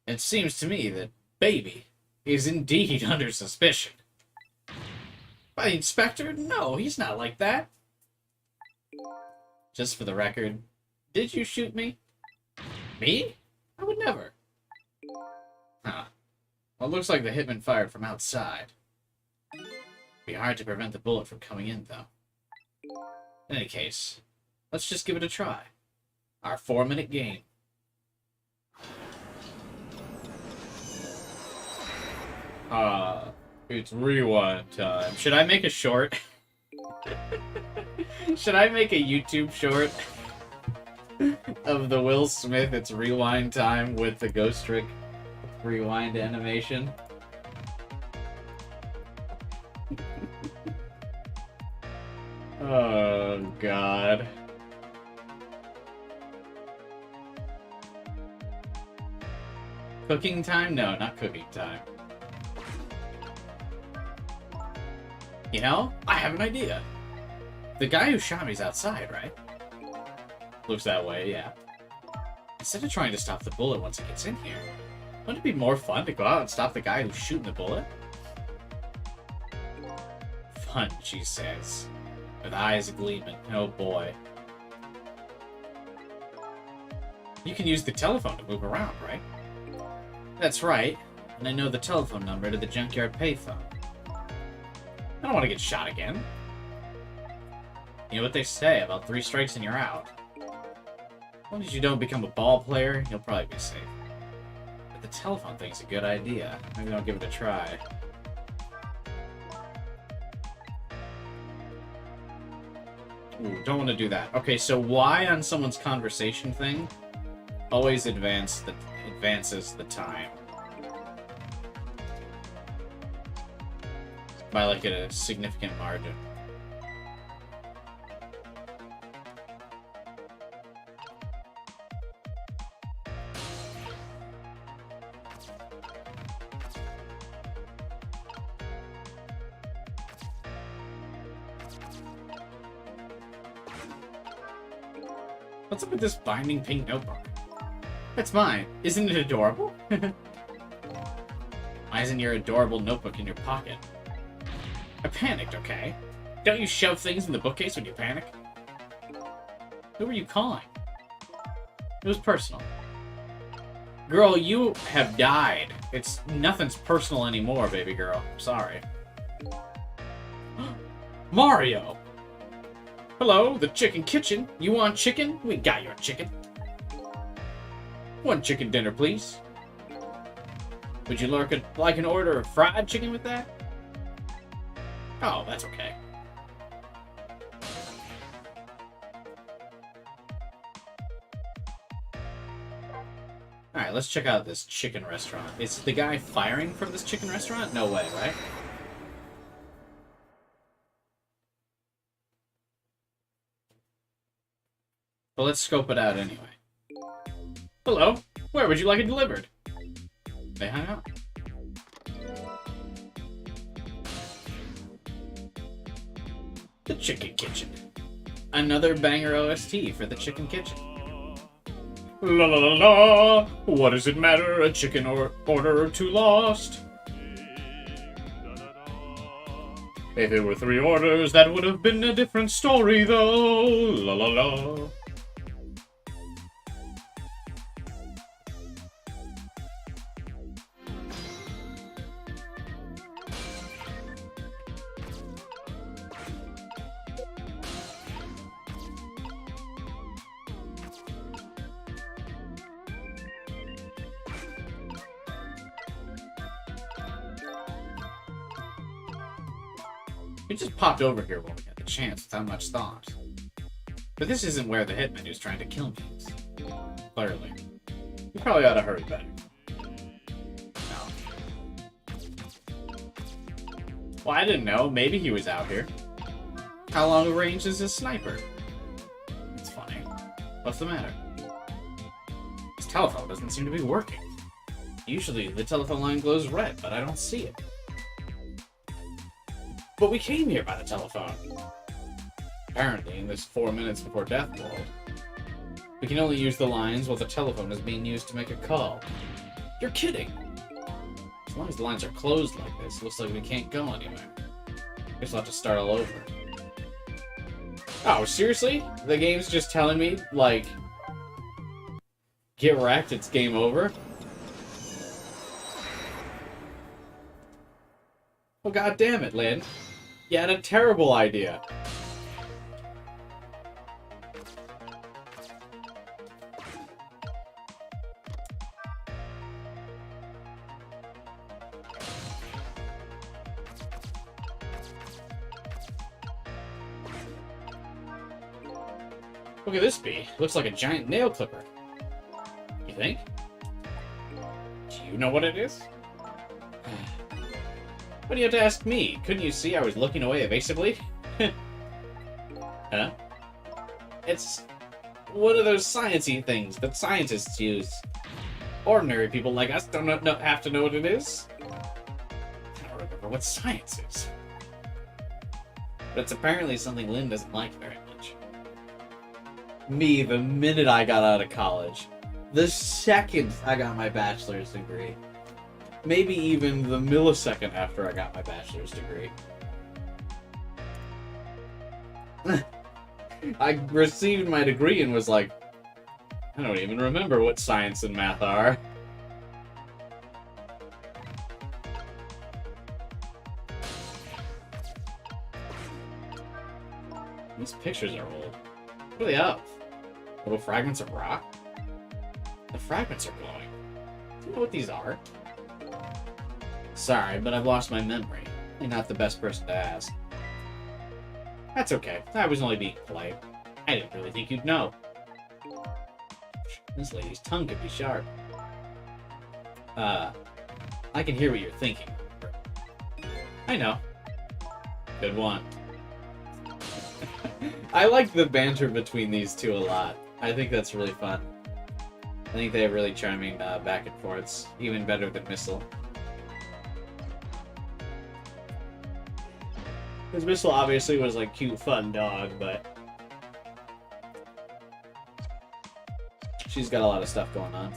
It seems to me that baby is indeed under suspicion. By the inspector? No, he's not like that. Just for the record, did you shoot me? Me? I would never. Huh. Well, it looks like the hitman fired from outside. Be hard to prevent the bullet from coming in, though. In any case, let's just give it a try. Our 4-minute game. It's rewind time. Should I make a short? Should I make a YouTube short of the Will Smith It's Rewind Time with the Ghost Trick rewind animation? Oh, God. Cooking time? No, not cooking time. You know, I have an idea. The guy who shot me's outside, right? Looks that way, yeah. Instead of trying to stop the bullet once it gets in here, wouldn't it be more fun to go out and stop the guy who's shooting the bullet? Fun, she says, with eyes gleaming. Oh boy. You can use the telephone to move around, right? That's right. And I know the telephone number to the junkyard payphone. I don't want to get shot again. You know what they say about 3 strikes and you're out. As long as you don't become a ball player, you'll probably be safe. But the telephone thing's a good idea. Maybe I'll give it a try. Ooh, don't want to do that. Okay, so why on someone's conversation thing always advances the time by like a significant margin. What's up with this binding pink notebook? That's mine. Isn't it adorable? Why isn't your adorable notebook in your pocket? I panicked, okay? Don't you shove things in the bookcase when you panic? Who were you calling? It was personal. Girl, you have died. Nothing's personal anymore, baby girl. Sorry. Mario! Hello, the chicken kitchen. You want chicken? We got your chicken. 1 chicken dinner, please. Would you like an order of fried chicken with that? Oh, that's okay. Alright, let's check out this chicken restaurant. Is the guy firing from this chicken restaurant? No way, right? But let's scope it out anyway. Hello, where would you like it delivered? They hung out. The Chicken Kitchen. Another banger OST for the Chicken Kitchen. La la la la, what does it matter, a chicken order or 2 lost? If it were 3 orders, that would have been a different story though. La la la. We just popped over here when we had the chance without much thought. But this isn't where the hitman who's trying to kill me is. Clearly. We probably ought to hurry better. No. Well, I didn't know. Maybe he was out here. How long a range is his sniper? It's funny. What's the matter? His telephone doesn't seem to be working. Usually the telephone line glows red, but I don't see it. But we came here by the telephone. Apparently, in this 4 minutes before death world. We can only use the lines while the telephone is being used to make a call. You're kidding! As long as the lines are closed like this, it looks like we can't go anywhere. Guess we'll have to start all over. Oh, seriously? The game's just telling me, like, get wrecked, it's game over? Oh, god damn it, Lynn. You had a terrible idea. Look at this bee. Looks like a giant nail clipper. You think? Do you know what it is? What do you have to ask me? Couldn't you see I was looking away evasively? Huh? It's one of those sciencey things that scientists use. Ordinary people like us don't have to know what it is. I don't remember what science is. But it's apparently something Lynn doesn't like very much. Me, the minute I got out of college. The second I got my bachelor's degree. Maybe even the millisecond after I got my bachelor's degree. I received my degree and was like, I don't even remember what science and math are. These pictures are old. What are they of? Little fragments of rock? The fragments are glowing. Do you know what these are? Sorry, but I've lost my memory. You're not the best person to ask. That's okay. I was only being polite. I didn't really think you'd know. This lady's tongue could be sharp. I can hear what you're thinking. I know. Good one. I like the banter between these two a lot. I think that's really fun. I think they have really charming back and forths. Even better than Missile. Because Missile obviously was like cute, fun dog, but she's got a lot of stuff going on.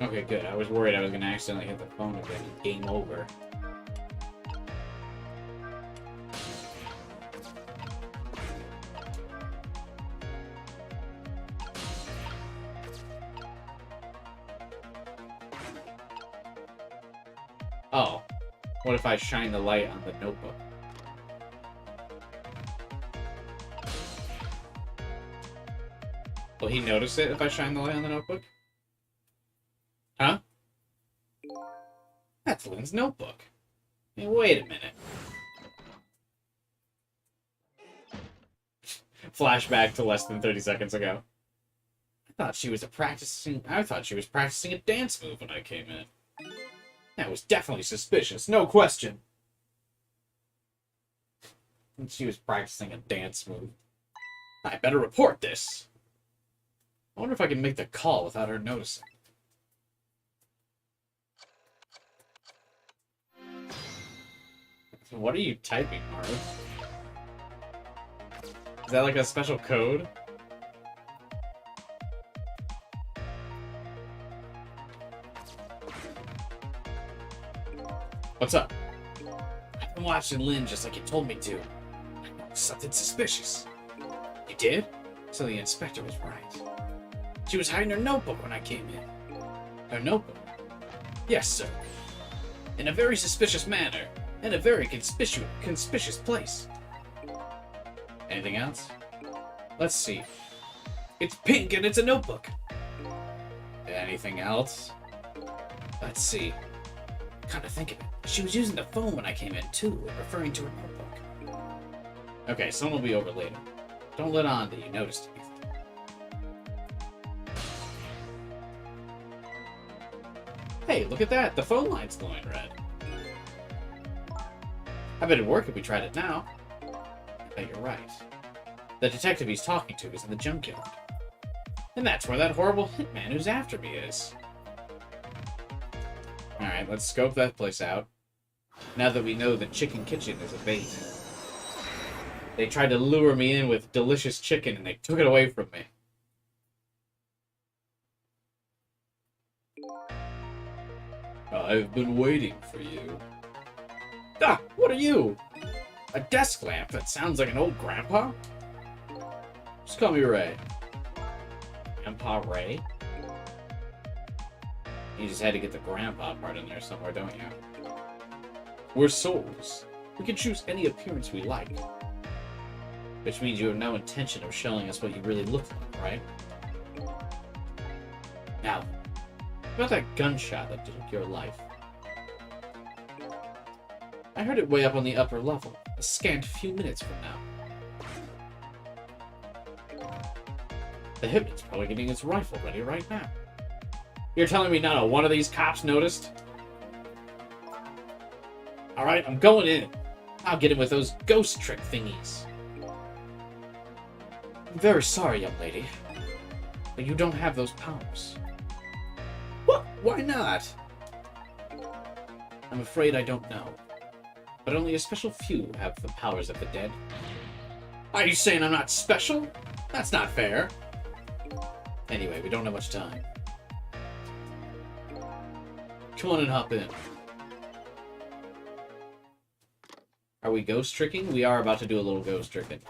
Okay, good. I was worried I was going to accidentally hit the phone again and game over. Oh. What if I shine the light on the notebook? Will he notice it if I shine the light on the notebook? Huh? That's Lynn's notebook. Hey, wait a minute. Flashback to less than 30 seconds ago. I thought she was practicing a dance move when I came in. That was definitely suspicious, no question. And she was practicing a dance move. I better report this. I wonder if I can make the call without her noticing. What are you typing, Maru? Is that like a special code? What's up? I've been watching Lynn just like you told me to. I know something suspicious. You did? So the inspector was right. She was hiding her notebook when I came in. Her notebook? Yes, sir. In a very suspicious manner. In a very conspicuous place. Anything else? Let's see. It's pink and it's a notebook. Anything else? Let's see. Come to think of it, she was using the phone when I came in too, referring to her notebook. Okay, someone will be over later. Don't let on that you noticed anything. Hey, look at that! The phone line's glowing red. I bet it'd work if we tried it now. I bet you're right. The detective he's talking to is in the junkyard. And that's where that horrible hitman who's after me is. Alright, let's scope that place out. Now that we know the chicken kitchen is a bait. They tried to lure me in with delicious chicken and they took it away from me. I've been waiting for you. Ah, what are you? A desk lamp that sounds like an old grandpa? Just call me Ray. Grandpa Ray? You just had to get the grandpa part in there somewhere, don't you? We're souls. We can choose any appearance we like. Which means you have no intention of showing us what you really look like, right? Now, about that gunshot that took your life. I heard it way up on the upper level, a scant few minutes from now. The hitman's probably getting his rifle ready right now. You're telling me not a one of these cops noticed? Alright, I'm going in. I'll get him with those ghost trick thingies. I'm very sorry, young lady, but you don't have those powers. What? Why not? I'm afraid I don't know. But only a special few have the powers of the dead. Are you saying I'm not special? That's not fair. Anyway, we don't have much time. Come on and hop in. Are we ghost tricking? We are about to do a little ghost tricking.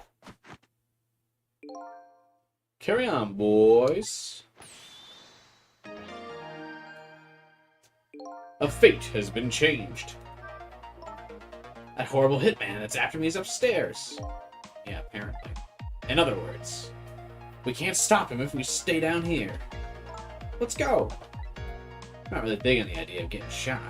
Carry on, boys. A fate has been changed. That horrible hitman that's after me is upstairs. Yeah, apparently. In other words, we can't stop him if we stay down here. Let's go. I'm not really big on the idea of getting shot.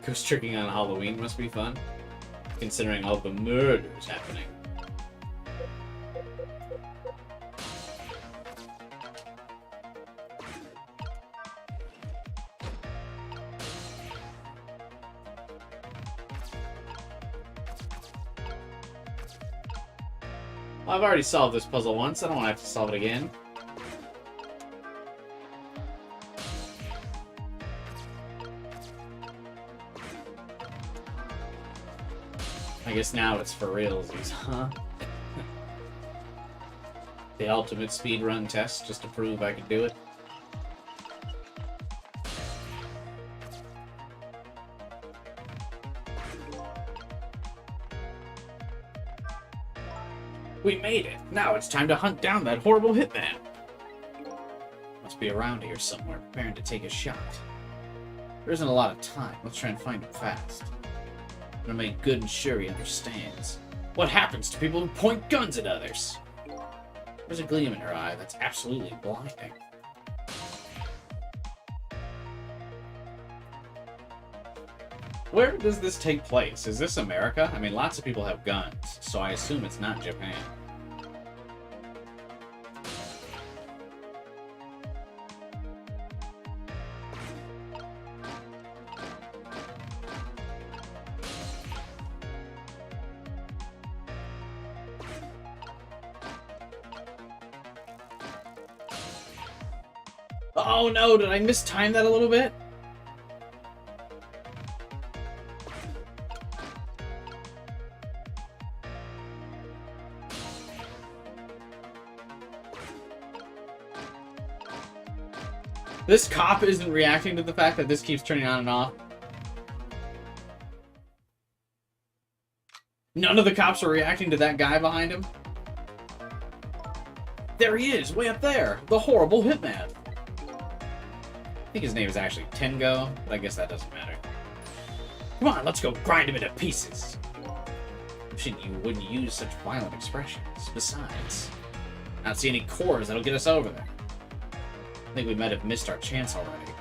Ghost tricking on Halloween must be fun, considering all the murders happening. Well, I've already solved this puzzle once. I don't want to have to solve it again. I guess now it's for realsies, huh? The ultimate speedrun test, just to prove I could do it. We made it! Now it's time to hunt down that horrible hitman! Must be around here somewhere, preparing to take a shot. There isn't a lot of time. Let's try and find him fast. I'm gonna make good and sure he understands. What happens to people who point guns at others? There's a gleam in her eye that's absolutely blinding. Where does this take place? Is this America? I mean, lots of people have guns, so I assume it's not Japan. Oh no, did I mistime that a little bit? This cop isn't reacting to the fact that this keeps turning on and off. None of the cops are reacting to that guy behind him. There he is, way up there, the horrible hitman. I think his name is actually Tengo, but I guess that doesn't matter. Come on, let's go grind him into pieces. Wishing you wouldn't use such violent expressions. Besides, I don't see any cores that'll get us over there. I think we might have missed our chance already.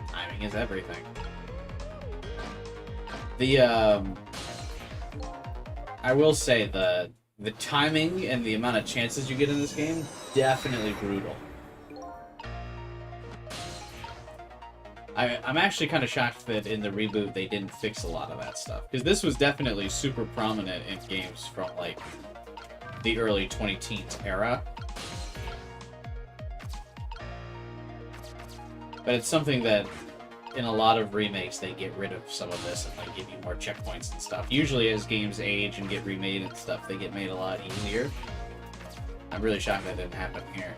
Timing is everything. I will say the timing and the amount of chances you get in this game, definitely brutal. I'm actually kind of shocked that in the reboot they didn't fix a lot of that stuff. Because this was definitely super prominent in games from, like, the early 20-teens era. But it's something that, in a lot of remakes, they get rid of some of this and, like, give you more checkpoints and stuff. Usually as games age and get remade and stuff, they get made a lot easier. I'm really shocked that didn't happen here.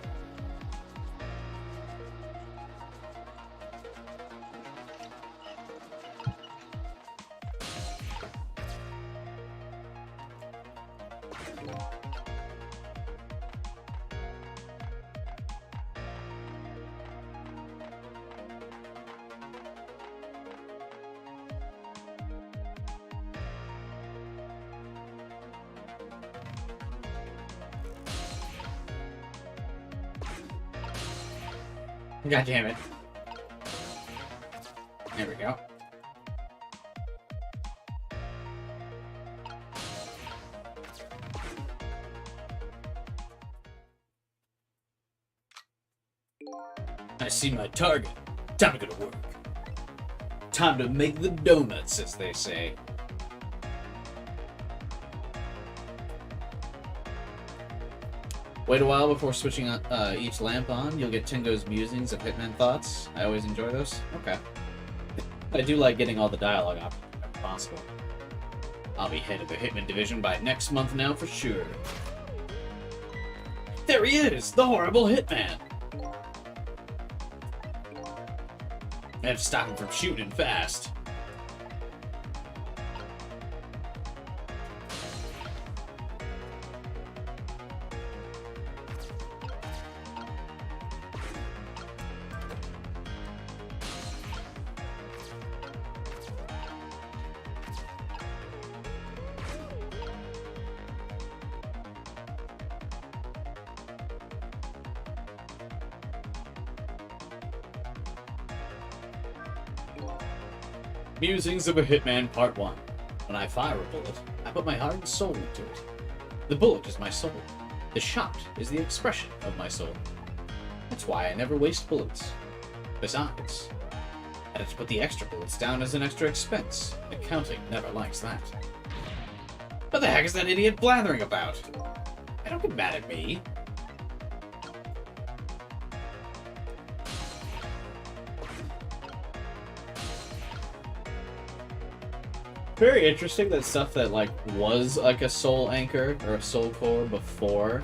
God damn it. There we go. I see my target. Time to go to work. Time to make the donuts, as they say. Wait a while before switching each lamp on. You'll get Tengo's musings of Hitman thoughts. I always enjoy those. Okay. I do like getting all the dialogue options if possible. I'll be head of the Hitman division by next month now for sure. There he is! The horrible Hitman! I have to stop him from shooting fast. Musings of a Hitman Part 1. When I fire a bullet, I put my heart and soul into it. The bullet is my soul. The shot is the expression of my soul. That's why I never waste bullets. Besides, I had to put the extra bullets down as an extra expense. Accounting never likes that. What the heck is that idiot blathering about? I don't get mad at me. Very interesting that stuff that like was like a soul anchor or a soul core before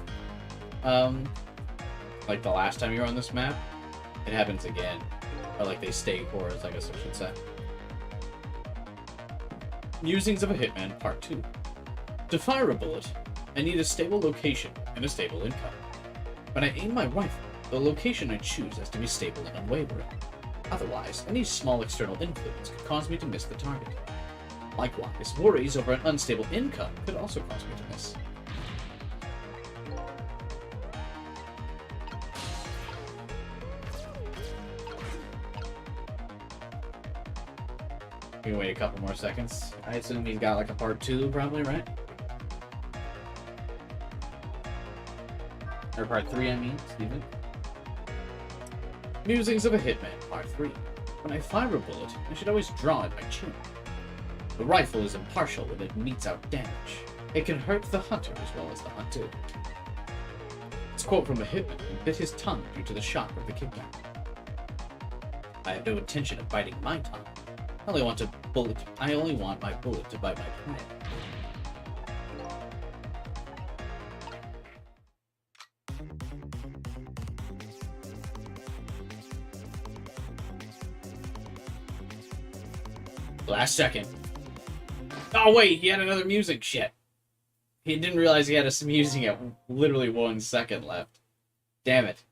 like the last time you were on this map, it happens again. Or like they stay cores, I guess I should say. Musings of a Hitman Part 2. To fire a bullet, I need a stable location and a stable income. When I aim my rifle, the location I choose has to be stable and unwavering. Otherwise, any small external influence could cause me to miss the target. Likewise, worries over an unstable income could also cause me to miss. We can wait a couple more seconds. I assume he's got like a part 2 probably, right? Or part 3, I mean, excuse me. Musings of a Hitman Part 3. When I fire a bullet, I should always draw it by chin. The rifle is impartial when it metes out damage. It can hurt the hunter as well as the hunted. It's a quote from a hitman who bit his tongue due to the shock of the kickback. I have no intention of biting my tongue. I only want my bullet to bite my prey. Last second. Oh wait, he had another music shit. He didn't realize he had a musing at literally 1 second left. Damn it.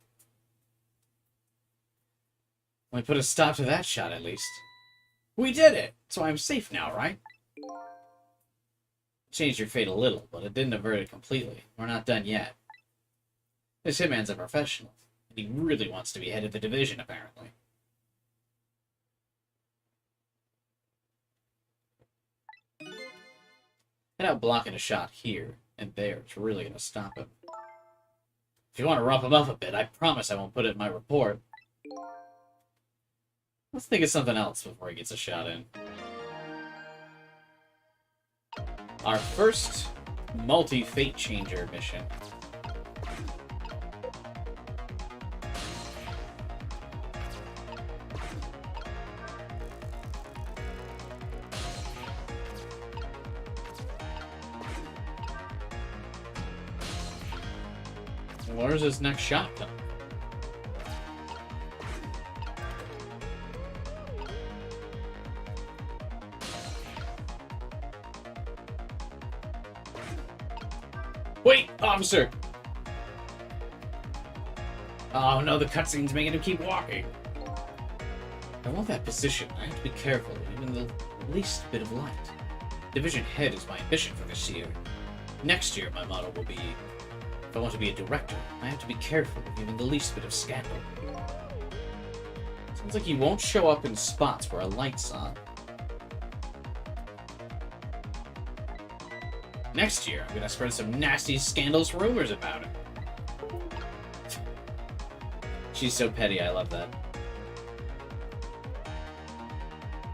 We put a stop to that shot at least. We did it! So I'm safe now, right? Changed your fate a little, but it didn't avert it completely. We're not done yet. This hitman's a professional, and he really wants to be head of the division, apparently. Head out blocking a shot here and there. It's really going to stop him. If you want to rump him up a bit, I promise I won't put it in my report. Let's think of something else before he gets a shot in. Our first multi-fate changer mission. Where's his next shot coming? Wait, officer! Oh no, the cutscene's making him keep walking. I want that position. I have to be careful, even the least bit of light. Division head is my ambition for this year. Next year, my motto will be, if I want to be a director, I have to be careful of even the least bit of scandal. Sounds like he won't show up in spots where a light's on. Next year, I'm gonna spread some nasty, scandalous rumors about him. She's so petty, I love that.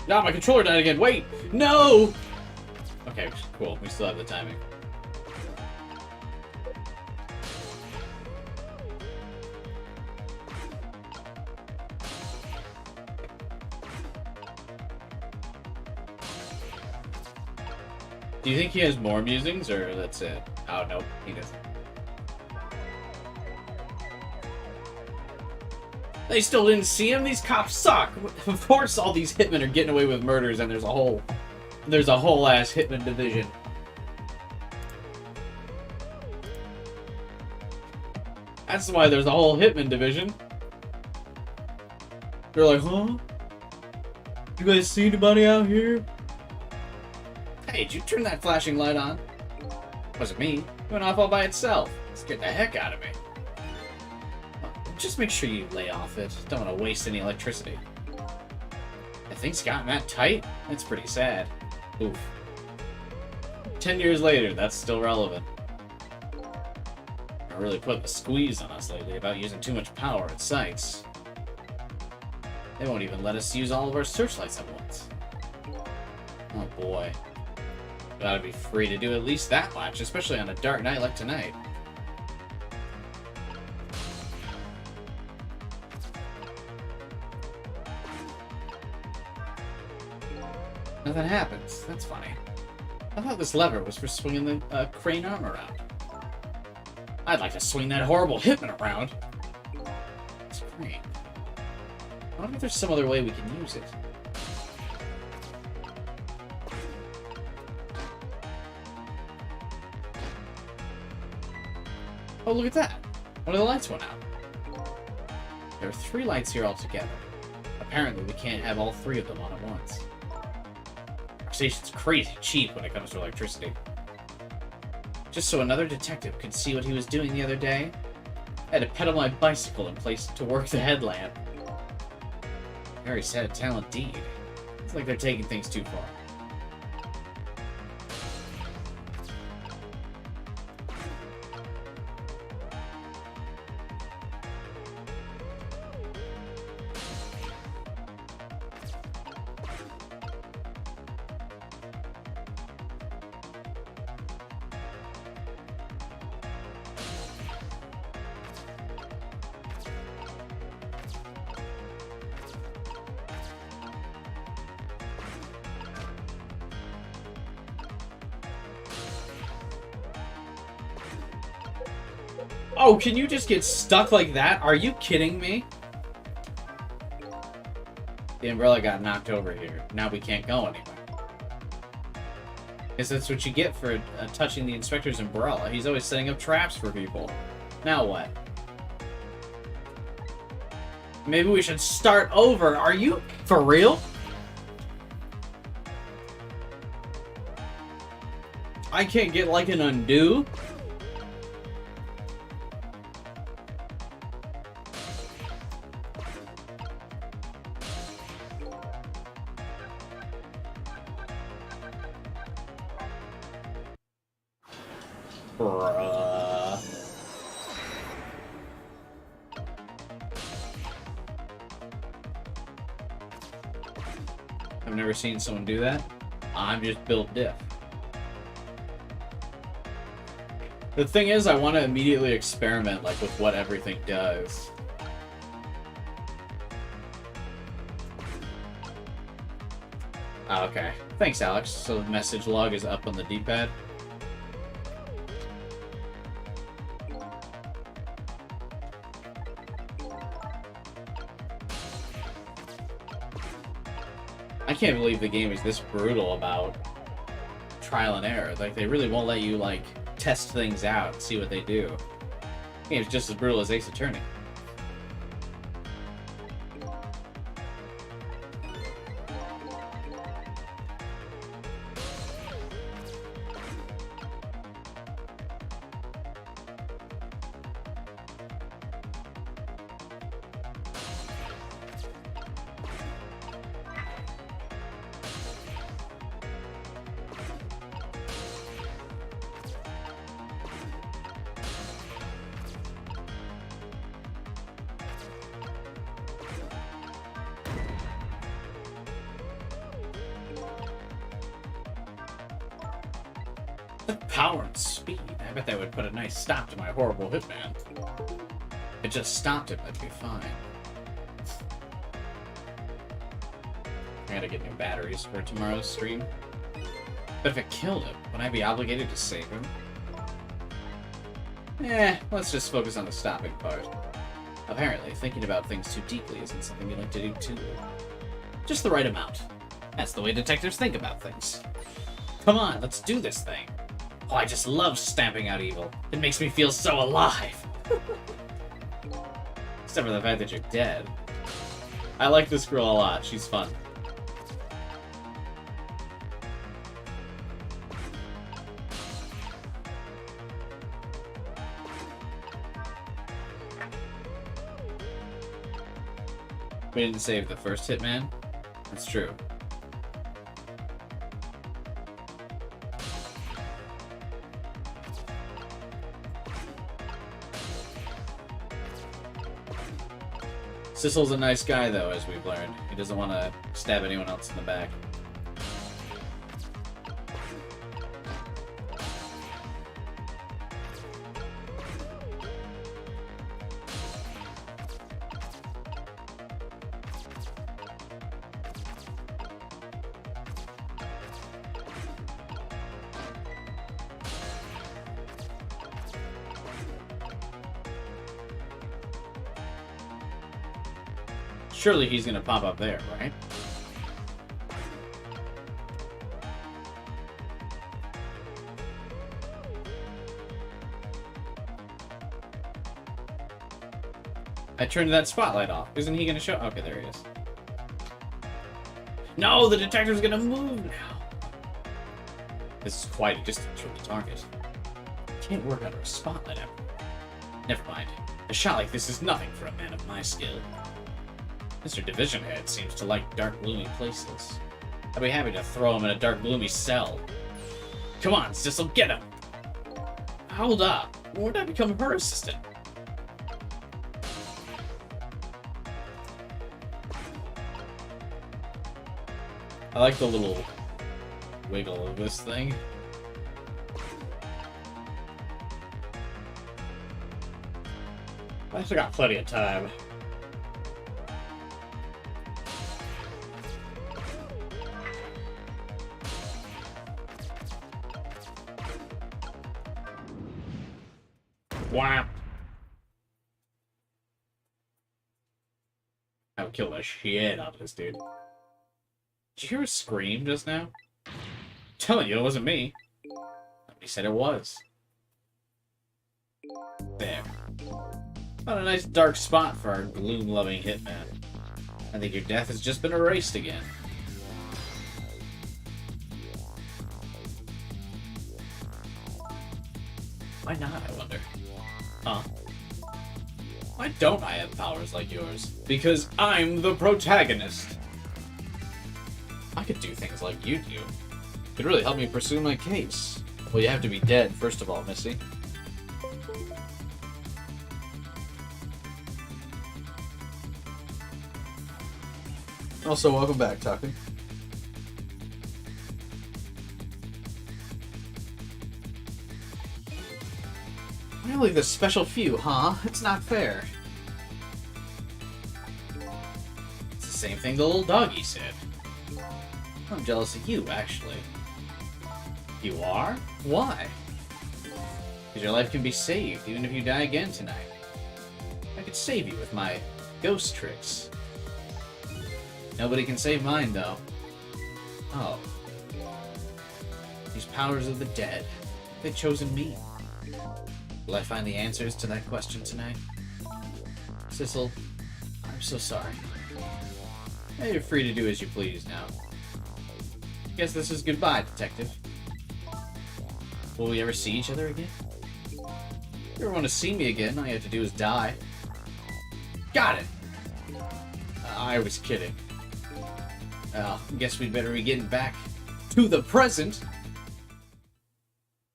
No, my controller died again. Wait! No! Okay, cool. We still have the timing. Do you think he has more musings, or that's it? Oh, nope, he doesn't. They still didn't see him? These cops suck! Of course all these hitmen are getting away with murders, and there's a whole ass hitman division. That's why there's a whole hitman division. They're like, huh? You guys see anybody out here? Hey, did you turn that flashing light on? Wasn't me. It went off all by itself. Scared the heck out of me. Well, just make sure you lay off it. Don't want to waste any electricity. I Things gotten that tight? That's pretty sad. Oof. 10 years later, that's still relevant. They're really putting the squeeze on us lately about using too much power at sites. They won't even let us use all of our searchlights at once. Oh boy. Gotta be free to do at least that much, especially on a dark night like tonight. Nothing happens. That's funny. I thought this lever was for swinging the crane arm around. I'd like to swing that horrible hitman around. This crane. I wonder if there's some other way we can use it. Oh, look at that. One of the lights went out. There are 3 lights here altogether. Apparently, we can't have all 3 of them on at once. Our station's crazy cheap when it comes to electricity. Just so another detective could see what he was doing the other day, I had to pedal my bicycle in place to work the headlamp. Very sad talent indeed. It's like they're taking things too far. Oh, can you just get stuck like that? Are you kidding me? The umbrella got knocked over here. Now we can't go anywhere. Guess that's what you get for touching the inspector's umbrella. He's always setting up traps for people. Now what? Maybe we should start over. Are you for real? I can't get like an undo? Bruh. I've never seen someone do that. I'm just built diff. The thing is, I want to immediately experiment like with what everything does. Oh, okay. Thanks, Alex. So the message log is up on the D-pad. I can't believe the game is this brutal about trial and error. Like, they really won't let you, like, test things out and see what they do. The game's just as brutal as Ace Attorney. Power and speed. I bet that would put a nice stop to my horrible hitman. If it just stopped him, that'd be fine. I gotta get new batteries for tomorrow's stream. But if it killed him, would I be obligated to save him? Let's just focus on the stopping part. Apparently, thinking about things too deeply isn't something we like to do too. Just the right amount. That's the way detectives think about things. Come on, let's do this thing. Oh, I just love stamping out evil. It makes me feel so alive. Except for the fact that you're dead. I like this girl a lot. She's fun. We didn't save the first hitman. That's true. Sissel's a nice guy, though, as we've learned. He doesn't want to stab anyone else in the back. Surely he's gonna pop up there, right? I turned that spotlight off. Isn't he gonna show? Okay, there he is. No, the detector's gonna move now. This is quite a distance from the target. Can't work under a spotlight ever. Never mind. A shot like this is nothing for a man of my skill. Mr. Division Head seems to like dark, gloomy places. I'd be happy to throw him in a dark, gloomy cell. Come on, Sissel, get him! Hold up. When would I become her assistant? I like the little wiggle of this thing. I still got plenty of time. Wow. I would kill the shit out of this dude. Did you hear a scream just now? I'm telling you, it wasn't me. He said it was. There. Found a nice dark spot for our gloom-loving hitman. I think your death has just been erased again. Why not, I wonder? Huh? Why don't I have powers like yours? Because I'm the protagonist! I could do things like you do. Could really help me pursue my case. Well, you have to be dead, first of all, Missy. Also, welcome back, Tucker. Really, the special few, huh? It's not fair. It's the same thing the little doggy said. I'm jealous of you, actually. You are? Why? Because your life can be saved, even if you die again tonight. I could save you with my ghost tricks. Nobody can save mine, though. Oh. These powers of the dead. They've chosen me. Will I find the answers to that question tonight? Sissel, I'm so sorry. Yeah, you're free to do as you please now. Guess this is goodbye, Detective. Will we ever see each other again? If you ever want to see me again, all you have to do is die. Got it! I was kidding. Guess we'd better be getting back to the present.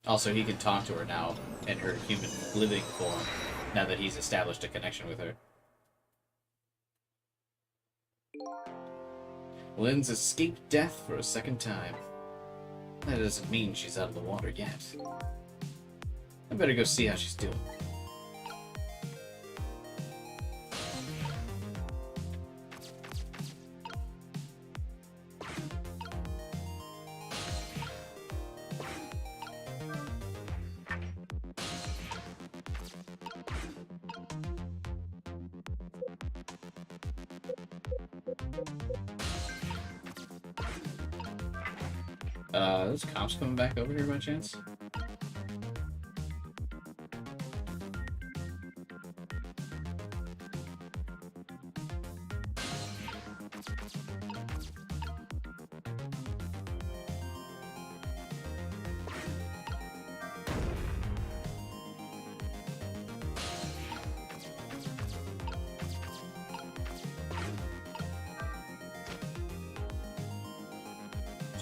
Also, he can talk to her now in her human living form, now that he's established a connection with her. Lynn's escaped death for a second time. That doesn't mean she's out of the water yet. I better go see how she's doing. Those cops coming back over here by chance?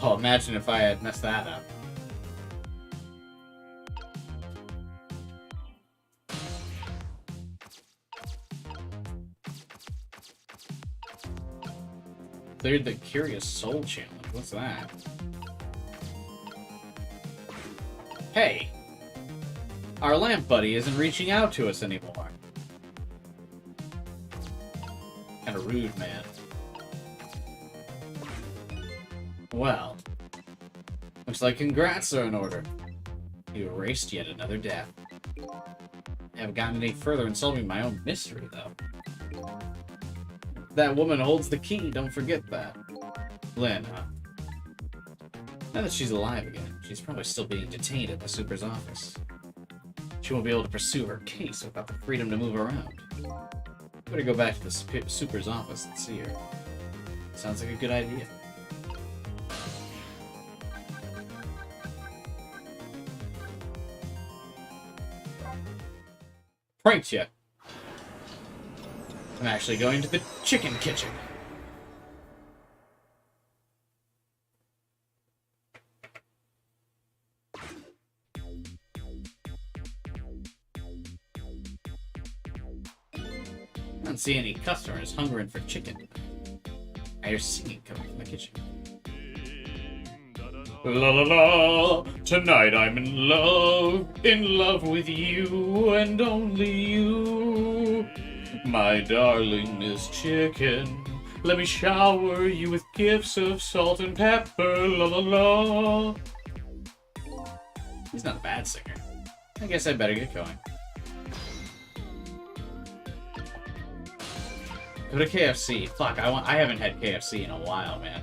Oh, imagine if I had messed that up. Cleared the Curious Soul challenge. What's that? Hey! Our lamp buddy isn't reaching out to us anymore. Kinda rude, man. Well, looks like congrats are in order. You erased yet another death. I haven't gotten any further in solving my own mystery, though. That woman holds the key, don't forget that. Lynn, huh? Now that she's alive again, she's probably still being detained at the Super's office. She won't be able to pursue her case without the freedom to move around. Better go back to the Super's office and see her. Sounds like a good idea. Pranked you. I'm actually going to the chicken kitchen. I don't see any customers hungering for chicken. I hear singing coming from the kitchen. La la la, tonight I'm in love with you and only you. My darling Miss Chicken, let me shower you with gifts of salt and pepper, la la la. He's not a bad singer. I guess I better get going. Go to KFC. Fuck, I haven't had KFC in a while, man.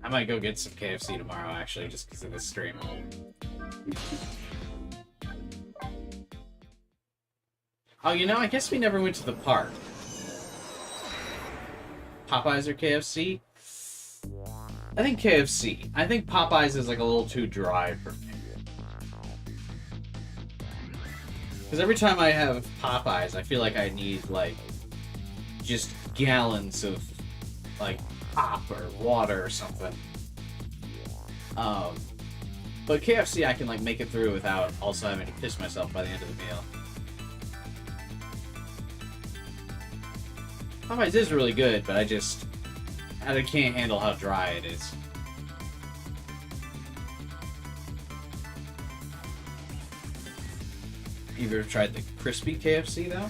I might go get some KFC tomorrow, actually, just because of this stream. Oh, you know, I guess we never went to the park. Popeyes or KFC? I think KFC. I think Popeyes is like a little too dry for me. Because every time I have Popeyes, I feel like I need, like, just gallons of, like, pop or water or something. But KFC I can, like, make it through without also having to piss myself by the end of the meal. Popeyes is really good, but I can't handle how dry it is. You ever tried the crispy KFC though?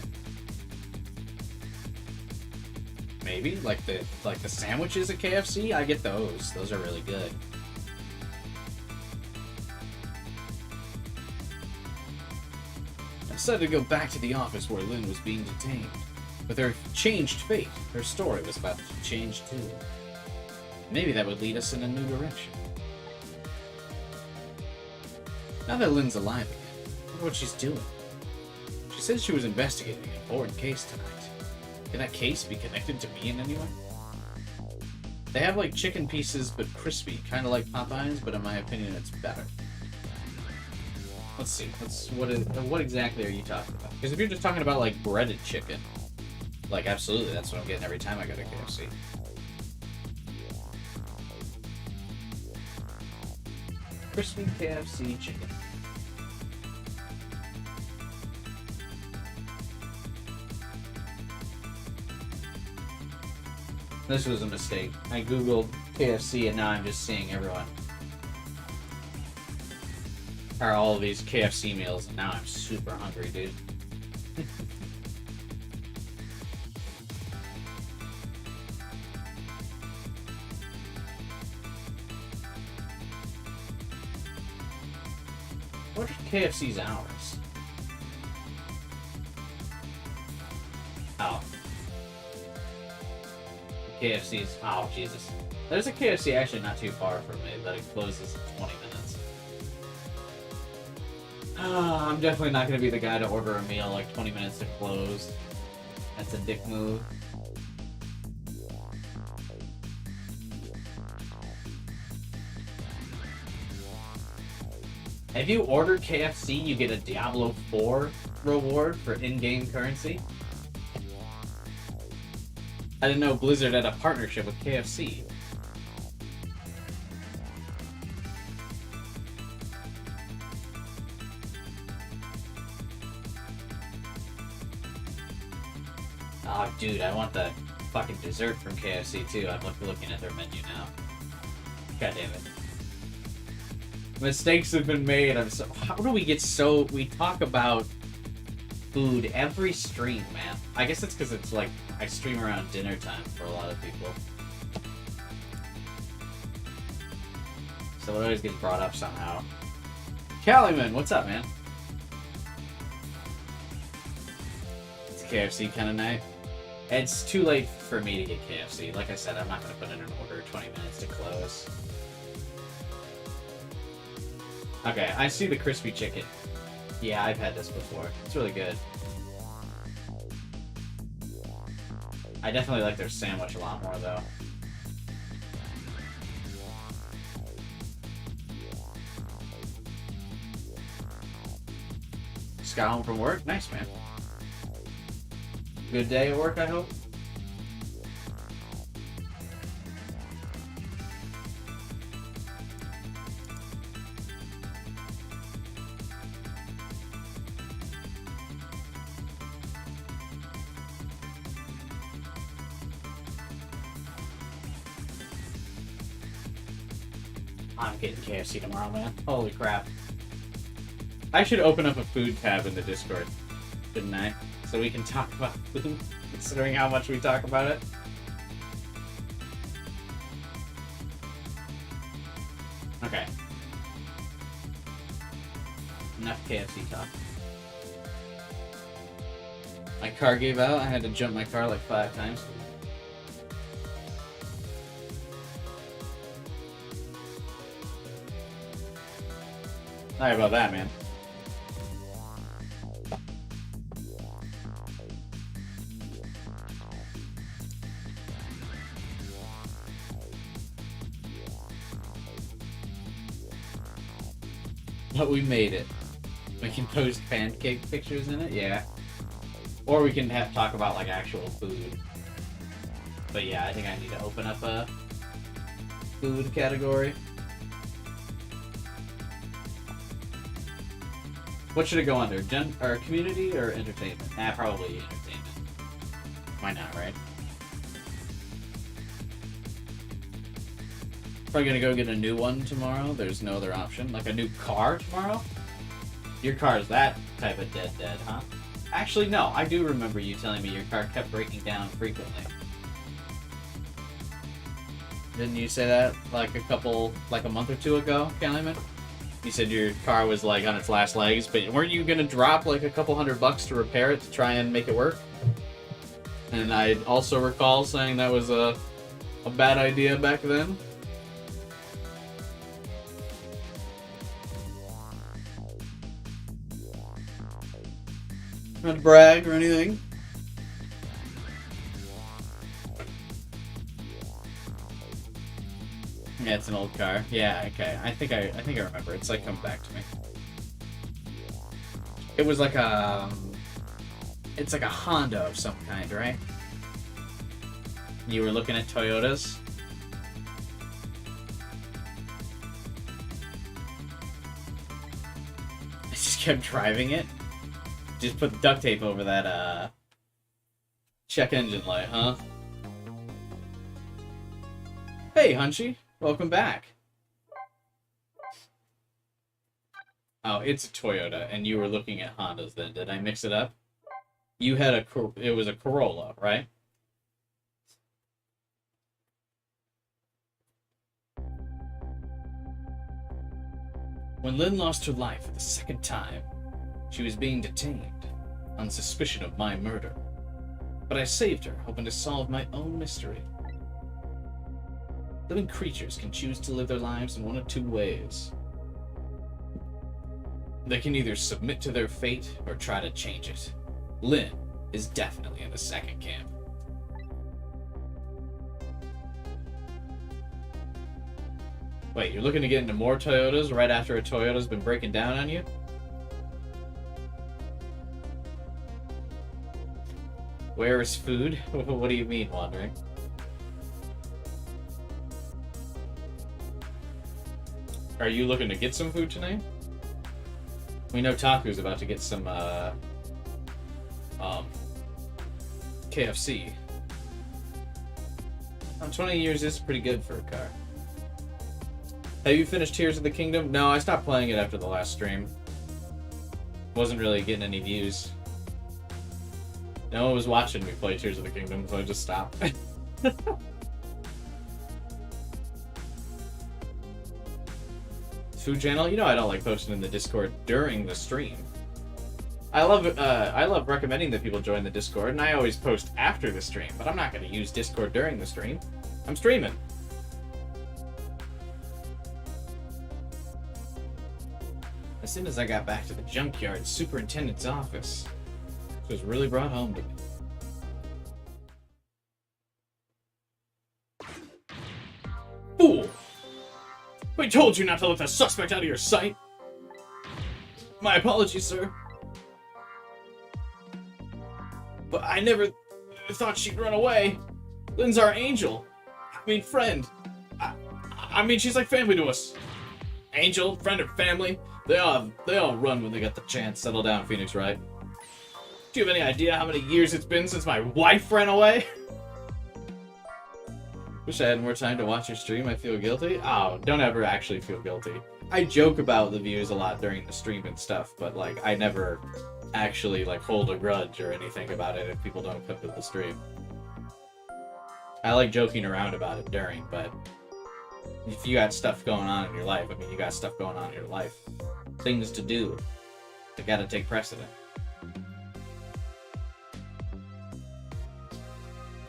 Maybe like the sandwiches at KFC. I get those. Those are really good. I decided to go back to the office where Lynn was being detained. With her changed fate, her story was about to change too. Maybe that would lead us in a new direction. Now that Lynn's alive again, I wonder what she's doing. She said she was investigating an important case tonight. Can that case be connected to me in any way? They have like chicken pieces, but crispy, kind of like Popeyes, but in my opinion, it's better. Let's see. What exactly are you talking about? Because if you're just talking about like breaded chicken, like absolutely, that's what I'm getting every time I go to KFC. Crispy KFC chicken. This was a mistake. I googled KFC and now I'm just seeing everyone. Or all of these KFC meals and now I'm super hungry, dude. What are KFC's hours? Oh. KFC's... Oh, Jesus. There's a KFC actually not too far from me, but it closes in 20 minutes. I'm definitely not going to be the guy to order a meal like 20 minutes to close. That's a dick move. If you order KFC, you get a Diablo 4 reward for in-game currency. I didn't know Blizzard had a partnership with KFC. Oh, dude, I want the fucking dessert from KFC too. I'm looking at their menu now. God damn it. Mistakes have been made. How do we get so... We talk about food every stream, man. I guess it's because it's like I stream around dinner time for a lot of people. So it always gets brought up somehow. Caliman, what's up, man? It's KFC kind of night. It's too late for me to get KFC. Like I said, I'm not going to put in an order 20 minutes to close. Okay, I see the crispy chicken. Yeah, I've had this before. It's really good. I definitely like their sandwich a lot more, though. Just got home from work? Nice, man. Good day at work, I hope? I'm getting KFC tomorrow, man. Holy crap. I should open up a food tab in the Discord, shouldn't I? So we can talk about food, considering how much we talk about it. Okay. Enough KFC talk. My car gave out. I had to jump my car like 5 times. Sorry about that, man. But we made it. We can post pancake pictures in it, yeah. Or we can talk about like actual food. But yeah, I think I need to open up a food category. What should it go under? Or community or entertainment? Probably entertainment. Why not, right? Probably gonna go get a new one tomorrow. There's no other option. Like a new car tomorrow? Your car's that type of dead, huh? Actually, no. I do remember you telling me your car kept breaking down frequently. Didn't you say that like a month or two ago, Kellyman? You said your car was like on its last legs, but weren't you gonna drop like a couple $100 to repair it to try and make it work? And I also recall saying that was a bad idea back then. Not to brag or anything. Yeah, it's an old car. Yeah, okay. I think I remember. It's like coming back to me. It was like it's like a Honda of some kind, right? You were looking at Toyotas. I just kept driving it. Just put duct tape over that check engine light, huh? Hey, Hunchy. Welcome back. Oh, it's a Toyota, and you were looking at Hondas then. Did I mix it up? You had it was a Corolla, right? When Lynn lost her life for the second time, she was being detained on suspicion of my murder. But I saved her, hoping to solve my own mystery. Living creatures can choose to live their lives in one of two ways. They can either submit to their fate or try to change it. Lynn is definitely in the second camp. Wait, you're looking to get into more Toyotas right after a Toyota's been breaking down on you? Where is food? What do you mean, wandering? Are you looking to get some food tonight? We know Taku's about to get some, KFC. 20 years is pretty good for a car. Have you finished Tears of the Kingdom? No, I stopped playing it after the last stream. Wasn't really getting any views. No one was watching me play Tears of the Kingdom, so I just stopped. Food channel? You know I don't like posting in the Discord during the stream. I love recommending that people join the Discord, and I always post after the stream, but I'm not going to use Discord during the stream. I'm streaming. As soon as I got back to the junkyard superintendent's office, it was really brought home to me. Fool! I told you not to let the suspect out of your sight! My apologies, sir. But I never thought she'd run away. Lynn's our angel. I mean, friend. I mean, she's like family to us. Angel, friend, or family. They all run when they get the chance. Settle down, Phoenix Wright. Do you have any idea how many years it's been since my wife ran away? Wish I had more time to watch your stream. I feel guilty. Oh, don't ever actually feel guilty. I joke about the views a lot during the stream and stuff, but like I never actually like hold a grudge or anything about it if people don't come to the stream. I like joking around about it during, but if you got stuff going on in your life, I mean, you got stuff going on in your life. Things to do. They gotta take precedent.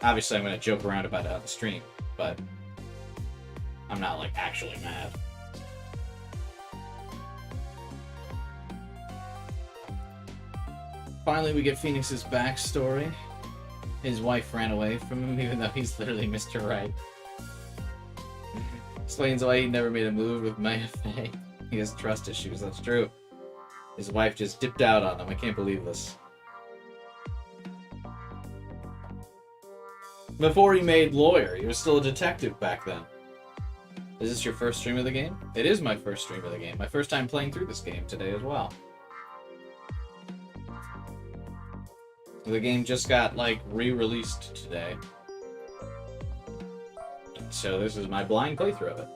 Obviously, I'm gonna joke around about it on the stream, but I'm not like actually mad. Finally, we get Phoenix's backstory. His wife ran away from him, even though he's literally Mr. Right. Explains why he never made a move with Maya Fey. He has trust issues, that's true. His wife just dipped out on him. I can't believe this. Before he made lawyer, he was still a detective back then. Is this your first stream of the game? It is my first stream of the game. My first time playing through this game today as well. The game just got, like, re-released today. So this is my blind playthrough of it.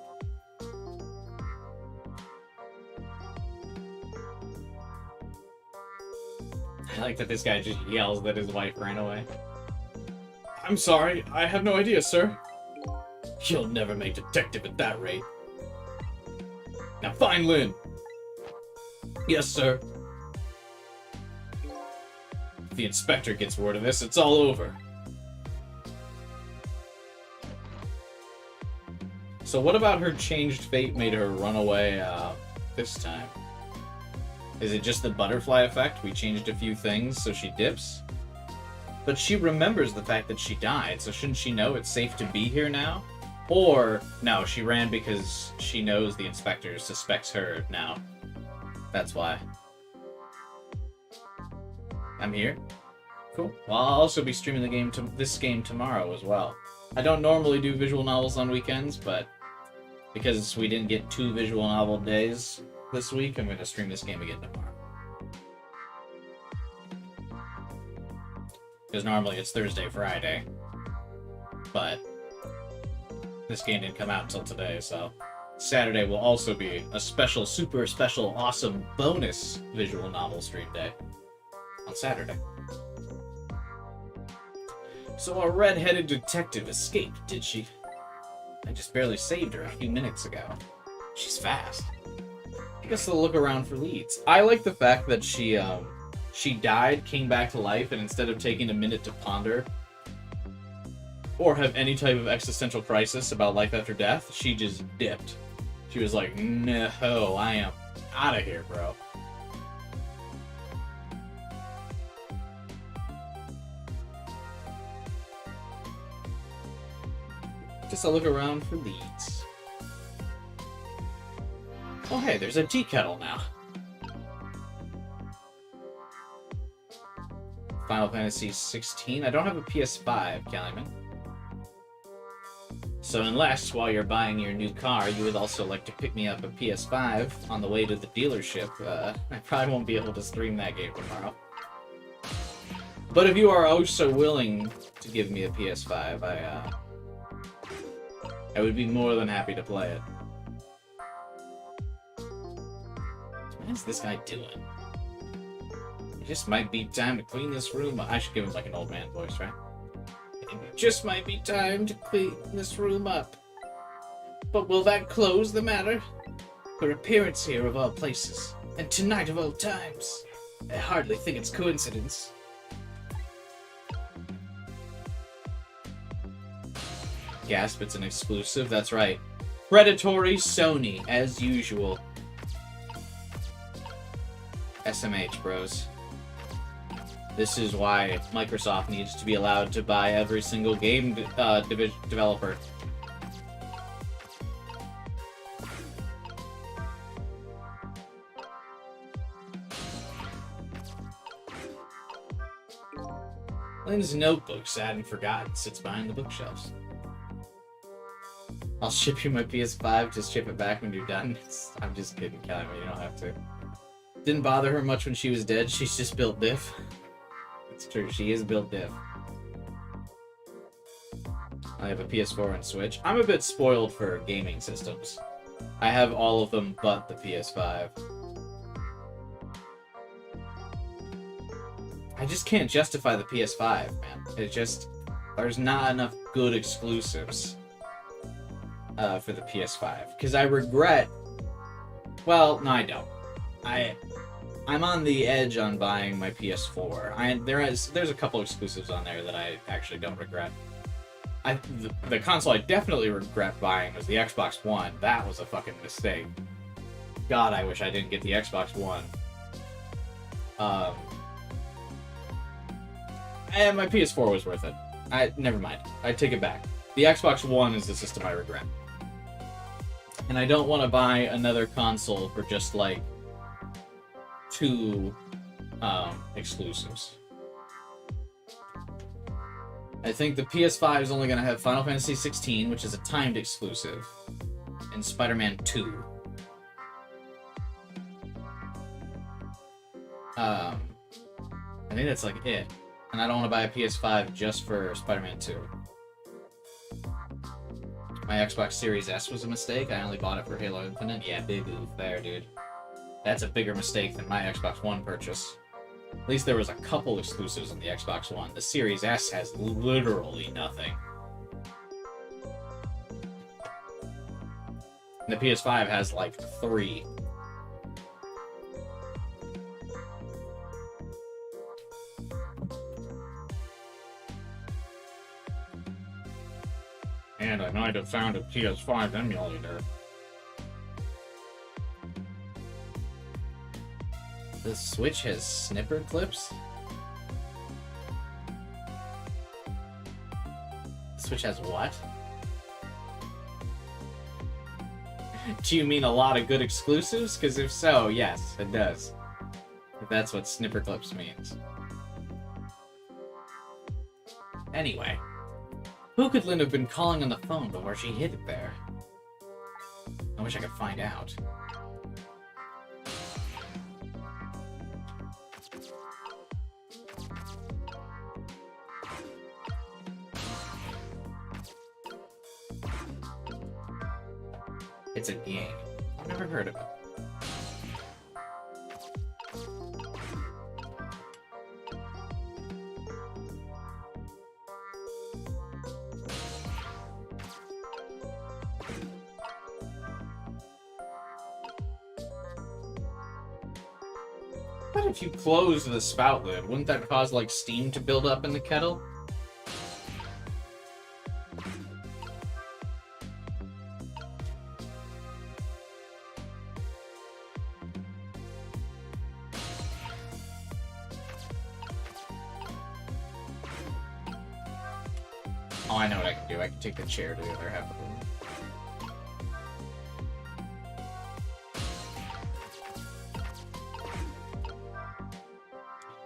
I like that this guy just yells that his wife ran away. I'm sorry, I have no idea, sir. You'll never make detective at that rate. Now find Lynn. Yes, sir. If the inspector gets word of this, it's all over. So what about her changed fate made her run away this time? Is it just the butterfly effect? We changed a few things so she dips? But she remembers the fact that she died, so shouldn't she know it's safe to be here now? Or, no, she ran because she knows the inspector suspects her now. That's why. I'm here. Cool. Well, I'll also be streaming the game this game tomorrow as well. I don't normally do visual novels on weekends, but because we didn't get 2 visual novel days this week, I'm going to stream this game again tomorrow. Because normally it's Thursday, Friday. But this game didn't come out until today, so Saturday will also be a special, super special, awesome bonus visual novel stream day on Saturday. So our red-headed detective escaped, did she? I just barely saved her a few minutes ago. She's fast. I guess they'll look around for leads. I like the fact that she died, came back to life, and instead of taking a minute to ponder or have any type of existential crisis about life after death, she just dipped. She was like, no, I am out of here, bro. Just a look around for leads. Oh hey, there's a tea kettle now. Final Fantasy 16. I don't have a PS5, Calliman. So unless, while you're buying your new car, you would also like to pick me up a PS5 on the way to the dealership, I probably won't be able to stream that game tomorrow. But if you are oh so willing to give me a PS5, I would be more than happy to play it. What is this guy doing? It just might be time to clean this room up. I should give him like an old man voice, right? It just might be time to clean this room up. But will that close the matter? Her appearance here of all places, and tonight of all times. I hardly think it's coincidence. Gasp, it's an exclusive, that's right. Predatory Sony, as usual. SMH, bros. This is why Microsoft needs to be allowed to buy every single game developer. Lynn's notebook, sad and forgotten, sits behind the bookshelves. I'll ship you my PS5, just ship it back when you're done. I'm just kidding, Kelly, you don't have to. Didn't bother her much when she was dead, she's just built diff. It's true, she is built diff. I have a PS4 and Switch. I'm a bit spoiled for gaming systems. I have all of them but the PS5. I just can't justify the PS5, man. It just... There's not enough good exclusives for the PS5. Because I regret... Well, no, I don't. I'm on the edge on buying my PS4. There's a couple exclusives on there that I actually don't regret. The console I definitely regret buying was the Xbox One. That was a fucking mistake. God, I wish I didn't get the Xbox One. And my PS4 was worth it. Never mind. I take it back. The Xbox One is the system I regret. And I don't want to buy another console for just like 2 exclusives. I think the PS5 is only going to have Final Fantasy 16, which is a timed exclusive, and Spider-Man 2. I think that's like it. And I don't want to buy a PS5 just for Spider-Man 2. My Xbox Series S was a mistake. I only bought it for Halo Infinite. Yeah, big oof there, dude. That's a bigger mistake than my Xbox One purchase. At least there was a couple exclusives on the Xbox One. The Series S has literally nothing. And the PS5 has like 3. And I might have found a PS5 emulator. The Switch has snipper clips? The Switch has what? Do you mean a lot of good exclusives? Because if so, yes, it does. If that's what snipper clips means. Anyway. Who could Lynn have been calling on the phone before she hid it there? I wish I could find out. It's a game. I've never heard of it. But if you close the spout lid, wouldn't that cause, like, steam to build up in the kettle? Oh, I know what I can do. I can take the chair to the other half of the room.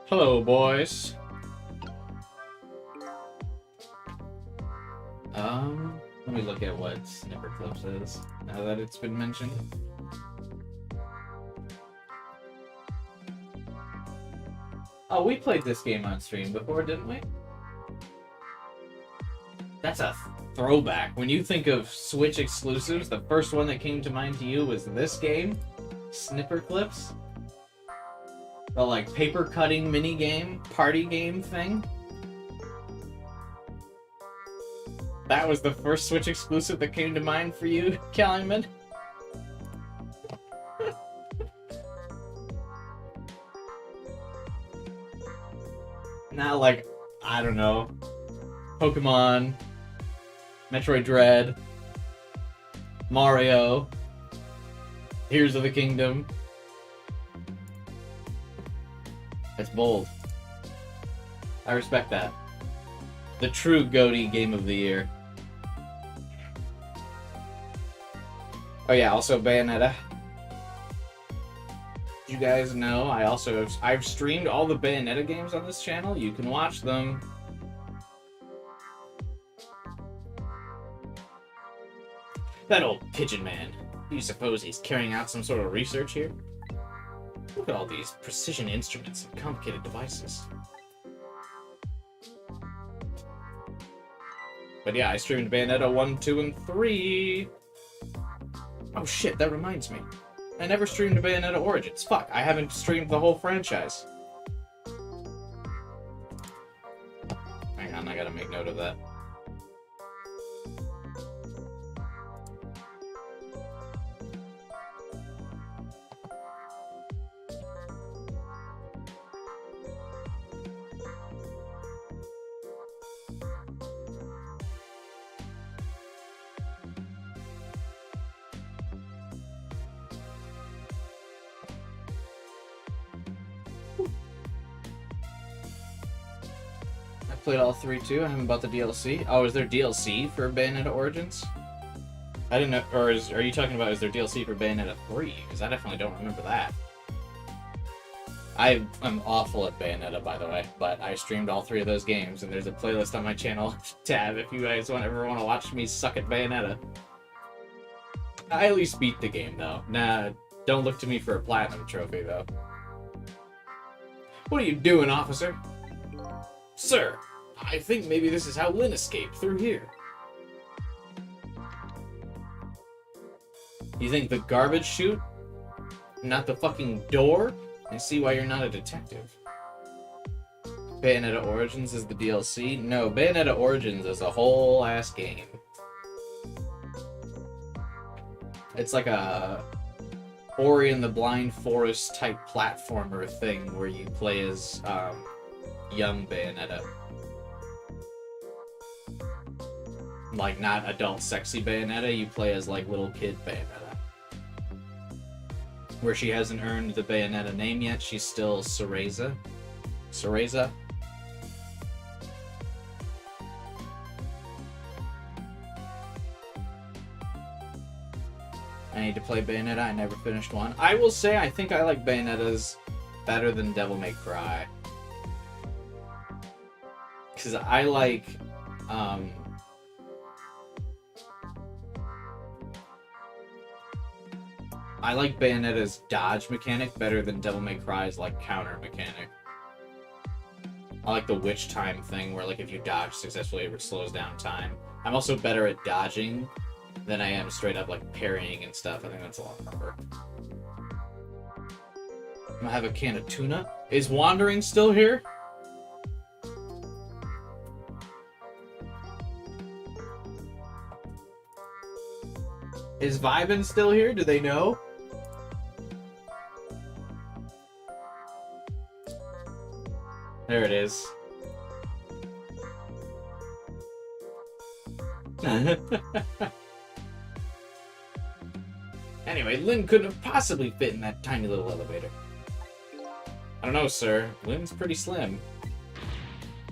Hello, boys. Let me look at what Snipper Clips is, now that it's been mentioned. Oh, we played this game on stream before, didn't we? That's a throwback. When you think of Switch exclusives, the first one that came to mind to you was this game, Snipper Clips. The, like, paper-cutting mini-game, party game thing. That was the first Switch exclusive that came to mind for you, Calumet? Not like, I don't know, Pokemon, Metroid Dread, Mario, Tears of the Kingdom. That's bold. I respect that. The true GOATY game of the year. Oh yeah, also Bayonetta. You guys know I've streamed all the Bayonetta games on this channel. You can watch them. That old pigeon man. Do you suppose he's carrying out some sort of research here? Look at all these precision instruments and complicated devices. But yeah, I streamed Bayonetta 1, 2, and 3. Oh shit, that reminds me. I never streamed Bayonetta Origins. Fuck, I haven't streamed the whole franchise. Hang on, I gotta make note of that. Played all 3 too. I haven't bought the DLC. Oh, is there DLC for Bayonetta Origins? I didn't know. Or are you talking about, is there DLC for Bayonetta 3? Because I definitely don't remember that. I'm awful at Bayonetta, by the way, but I streamed all 3 of those games, and there's a playlist on my channel tab if you guys ever want to watch me suck at Bayonetta. I at least beat the game, though. Nah, don't look to me for a platinum trophy, though. What are you doing, officer? Sir, I think maybe this is how Lynn escaped through here. You think the garbage chute? Not the fucking door? I see why you're not a detective. Bayonetta Origins is the DLC? No, Bayonetta Origins is a whole ass game. It's like a Ori and the Blind Forest type platformer thing where you play as young Bayonetta. Like, not adult sexy Bayonetta, you play as like little kid Bayonetta. Where she hasn't earned the Bayonetta name yet, she's still Cereza. Cereza? I need to play Bayonetta, I never finished one. I will say, I think I like Bayonetta's better than Devil May Cry. Because I like, Bayonetta's dodge mechanic better than Devil May Cry's, like, counter mechanic. I like the witch time thing where, like, if you dodge successfully, it slows down time. I'm also better at dodging than I am straight up, like, parrying and stuff. I think that's a lot harder. I'm gonna have a can of tuna. Is Wandering still here? Is Vibin still here? Do they know? There it is. Anyway, Lynn couldn't have possibly fit in that tiny little elevator. I don't know, sir. Lynn's pretty slim.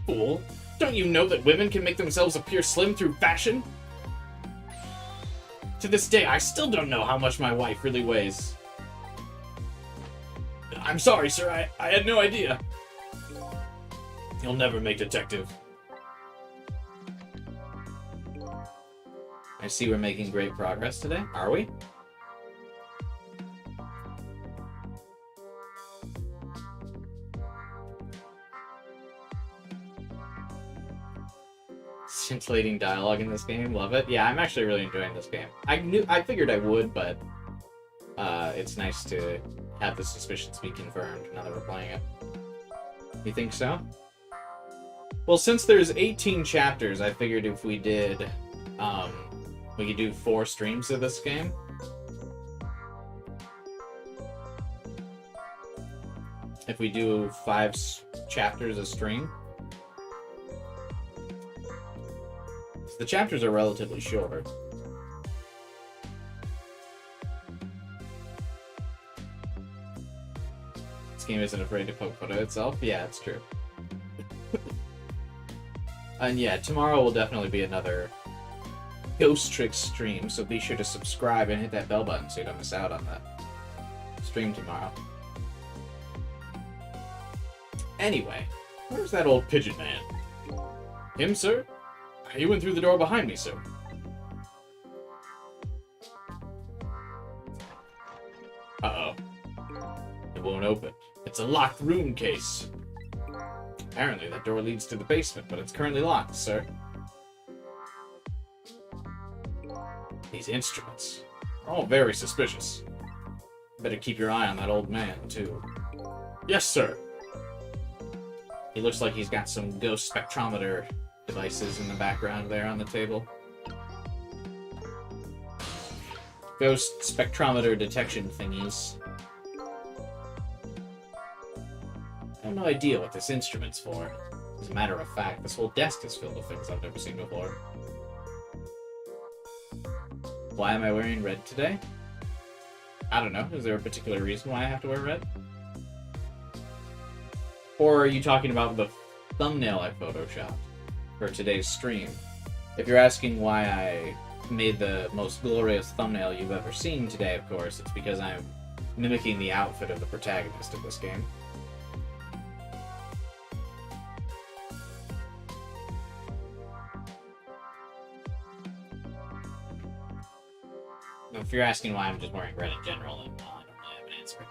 Fool. Don't you know that women can make themselves appear slim through fashion? To this day, I still don't know how much my wife really weighs. I'm sorry, sir. I had no idea. You'll never make detective. I see we're making great progress today. Are we? Scintillating dialogue in this game. Love it. Yeah, I'm actually really enjoying this game. I figured I would, but it's nice to have the suspicions be confirmed now that we're playing it. You think so? Well, since there's 18 chapters, I figured if we did, we could do 4 streams of this game. If we do 5 chapters a stream. The chapters are relatively short. This game isn't afraid to poke fun at itself. Yeah, it's true. And yeah, tomorrow will definitely be another Ghost Trick stream, so be sure to subscribe and hit that bell button so you don't miss out on that stream tomorrow. Anyway, where's that old pigeon man? Him, sir? He went through the door behind me, sir. Uh-oh. It won't open. It's a locked room case. Apparently, that door leads to the basement, but it's currently locked, sir. These instruments are all very suspicious. Better keep your eye on that old man, too. Yes, sir. He looks like he's got some ghost spectrometer devices in the background there on the table. Ghost spectrometer detection thingies. I have no idea what this instrument's for. As a matter of fact, this whole desk is filled with things I've never seen before. Why am I wearing red today? I don't know. Is there a particular reason why I have to wear red? Or are you talking about the thumbnail I photoshopped for today's stream? If you're asking why I made the most glorious thumbnail you've ever seen today, of course, it's because I'm mimicking the outfit of the protagonist of this game. If you're asking why I'm just wearing red in general, then I don't really have an answer.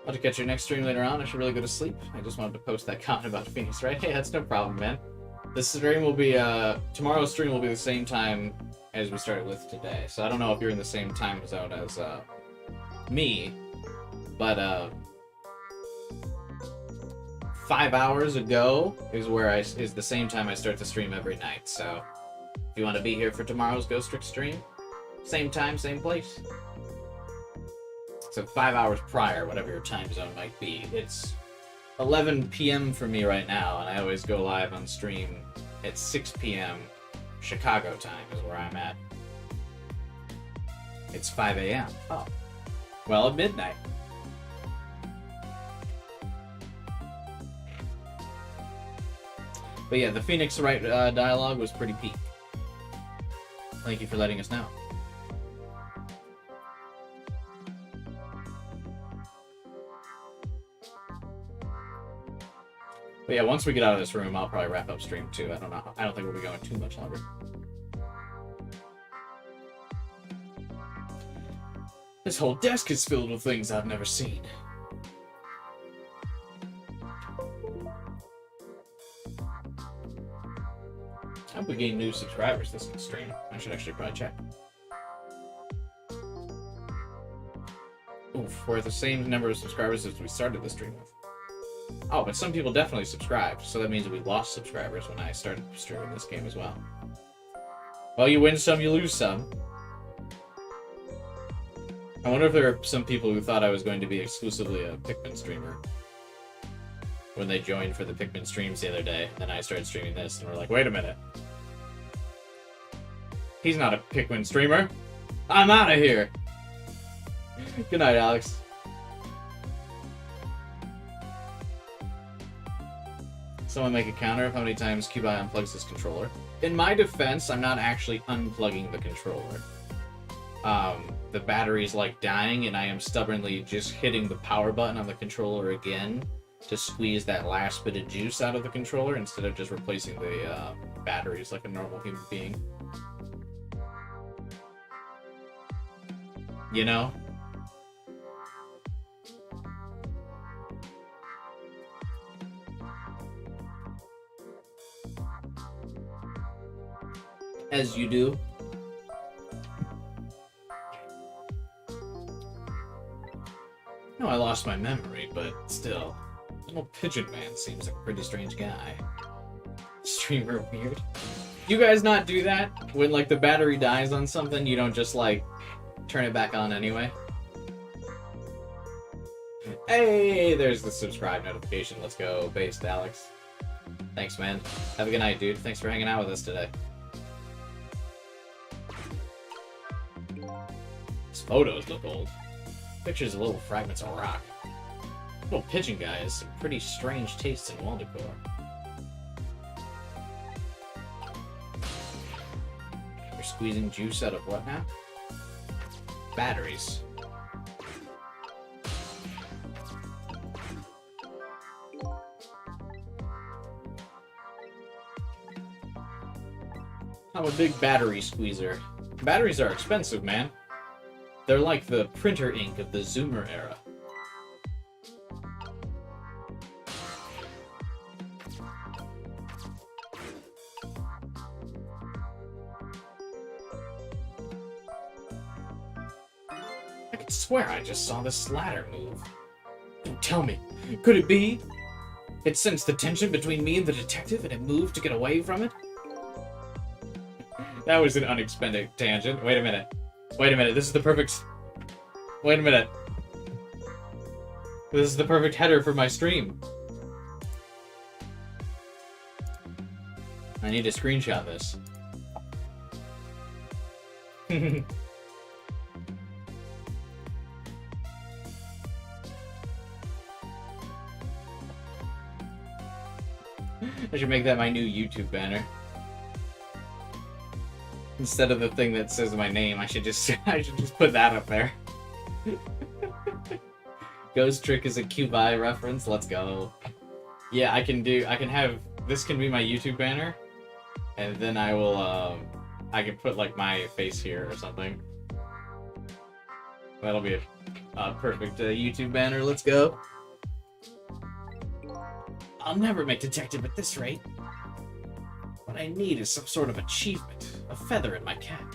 I'll to catch your next stream later on. I should really go to sleep. I just wanted to post that comment about Phoenix, right? Hey, that's no problem, man. This stream will be, tomorrow's stream will be the same time as we started with today. So I don't know if you're in the same time zone as, me. But 5 hours ago is the same time I start to stream every night. So if you want to be here for tomorrow's Ghost Trick stream, same time, same place. So 5 hours prior, whatever your time zone might be. It's 11 p.m. for me right now, and I always go live on stream at 6 p.m. Chicago time is where I'm at. It's 5 a.m. Oh. Well, at midnight. But yeah, the Phoenix Wright dialogue was pretty peak. Thank you for letting us know. But yeah, once we get out of this room, I'll probably wrap up stream too. I don't know. I don't think we'll be going too much longer. This whole desk is filled with things I've never seen. I hope we gain new subscribers this stream. I should actually probably check. Oof, we're at the same number of subscribers as we started the stream with. Oh, but some people definitely subscribed, so that means we lost subscribers when I started streaming this game as well. Well, you win some, you lose some. I wonder if there are some people who thought I was going to be exclusively a Pikmin streamer when they joined for the Pikmin streams the other day. Then I started streaming this, and we're like, wait a minute. He's not a Pikmin streamer. I'm out of here. Good night, Alex. Someone make a counter of how many times Cubi unplugs his controller. In my defense, I'm not actually unplugging the controller. The battery's like dying, and I am stubbornly just hitting the power button on the controller again to squeeze that last bit of juice out of the controller instead of just replacing the batteries like a normal human being. You know? As you do. No, I lost my memory, but still. Little Pigeon Man seems like a pretty strange guy. Streamer weird. You guys not do that? When, like, the battery dies on something, you don't just, like, turn it back on anyway? Hey, there's the subscribe notification. Let's go, Based Alex. Thanks, man. Have a good night, dude. Thanks for hanging out with us today. These photos look old. Pictures of little fragments of rock. Little pigeon guy has some pretty strange tastes in wall decor. You're squeezing juice out of what now? Batteries. I'm a big battery squeezer. Batteries are expensive, man. They're like the printer ink of the Zoomer era. I could swear I just saw this ladder move. Don't tell me. Could it be? It sensed the tension between me and the detective and it moved to get away from it? That was an unexpected tangent. Wait a minute. Wait a minute. This is the perfect... Wait a minute. This is the perfect header for my stream. I need to screenshot this. I should make that my new YouTube banner. Instead of the thing that says my name, I should just put that up there. Ghost Trick is a Cubi reference. Let's go. Yeah, I can have this can be my YouTube banner, and then I will I can put like my face here or something. That'll be a perfect YouTube banner. Let's go. I'll never make detective at this rate. What I need is some sort of achievement, a feather in my cap.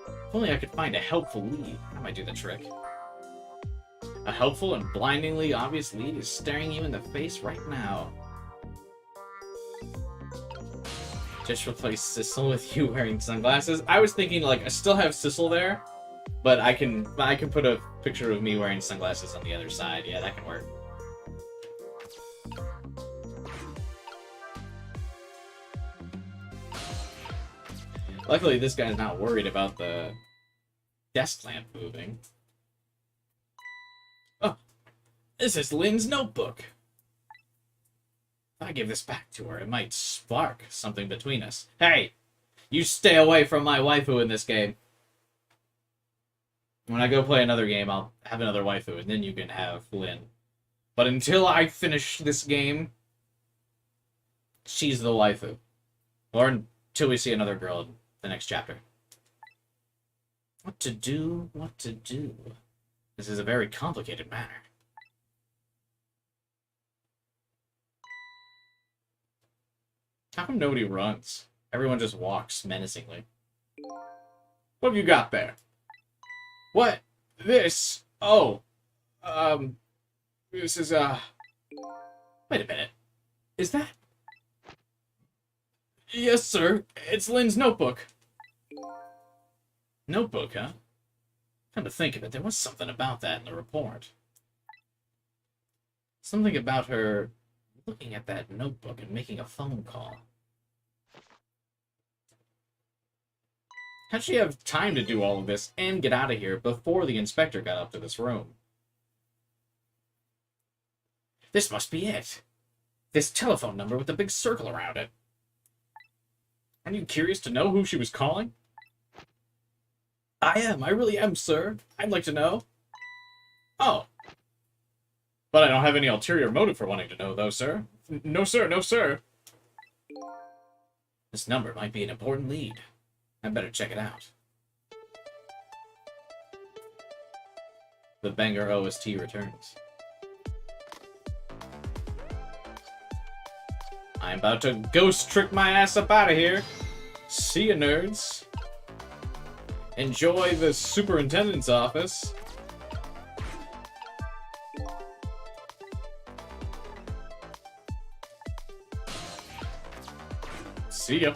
If only I could find a helpful lead, that might do the trick. A helpful and blindingly obvious lead is staring you in the face right now. Just replace Sissel with you wearing sunglasses. I was thinking, like, I still have Sissel there, but I can put a picture of me wearing sunglasses on the other side. Yeah, that can work. Luckily, this guy's not worried about the desk lamp moving. Oh, this is Lynn's notebook. If I give this back to her, it might spark something between us. Hey, you stay away from my waifu in this game. When I go play another game, I'll have another waifu, and then you can have Lynn. But until I finish this game, she's the waifu. Or until we see another girl in the next chapter. What to do? What to do? This is a very complicated matter. How come nobody runs? Everyone just walks menacingly. What have you got there? What? This? Oh. This is, Wait a minute. Is that... Yes, sir. It's Lynn's notebook. Notebook, huh? Come to think of it, there was something about that in the report. Something about her looking at that notebook and making a phone call. How'd she have time to do all of this and get out of here before the inspector got up to this room? This must be it. This telephone number with the big circle around it. Aren't you curious to know who she was calling? I really am, sir. I'd like to know. Oh. But I don't have any ulterior motive for wanting to know, though, sir. No, sir, no, sir. This number might be an important lead. I better check it out. The banger OST returns. I'm about to ghost trick my ass up out of here. See ya, nerds. Enjoy the superintendent's office. See ya.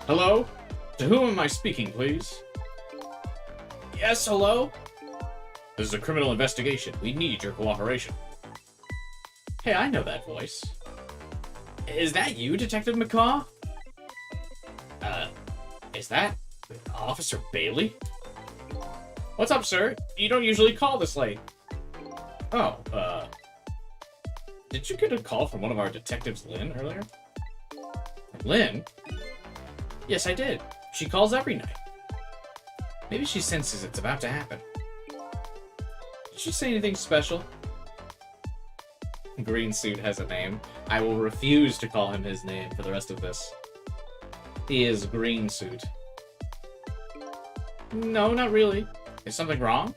Hello? To whom am I speaking, please? Yes, hello? This is a criminal investigation. We need your cooperation. Hey, I know that voice. Is that you, Detective McCaw? Is that Officer Bailey? What's up, sir? You don't usually call this late. Oh, did you get a call from one of our detectives, Lynn, earlier? Lynn? Yes, I did. She calls every night. Maybe she senses it's about to happen. Did she say anything special? Green Suit has a name. I will refuse to call him his name for the rest of this. He is Green Suit. No, not really. Is something wrong?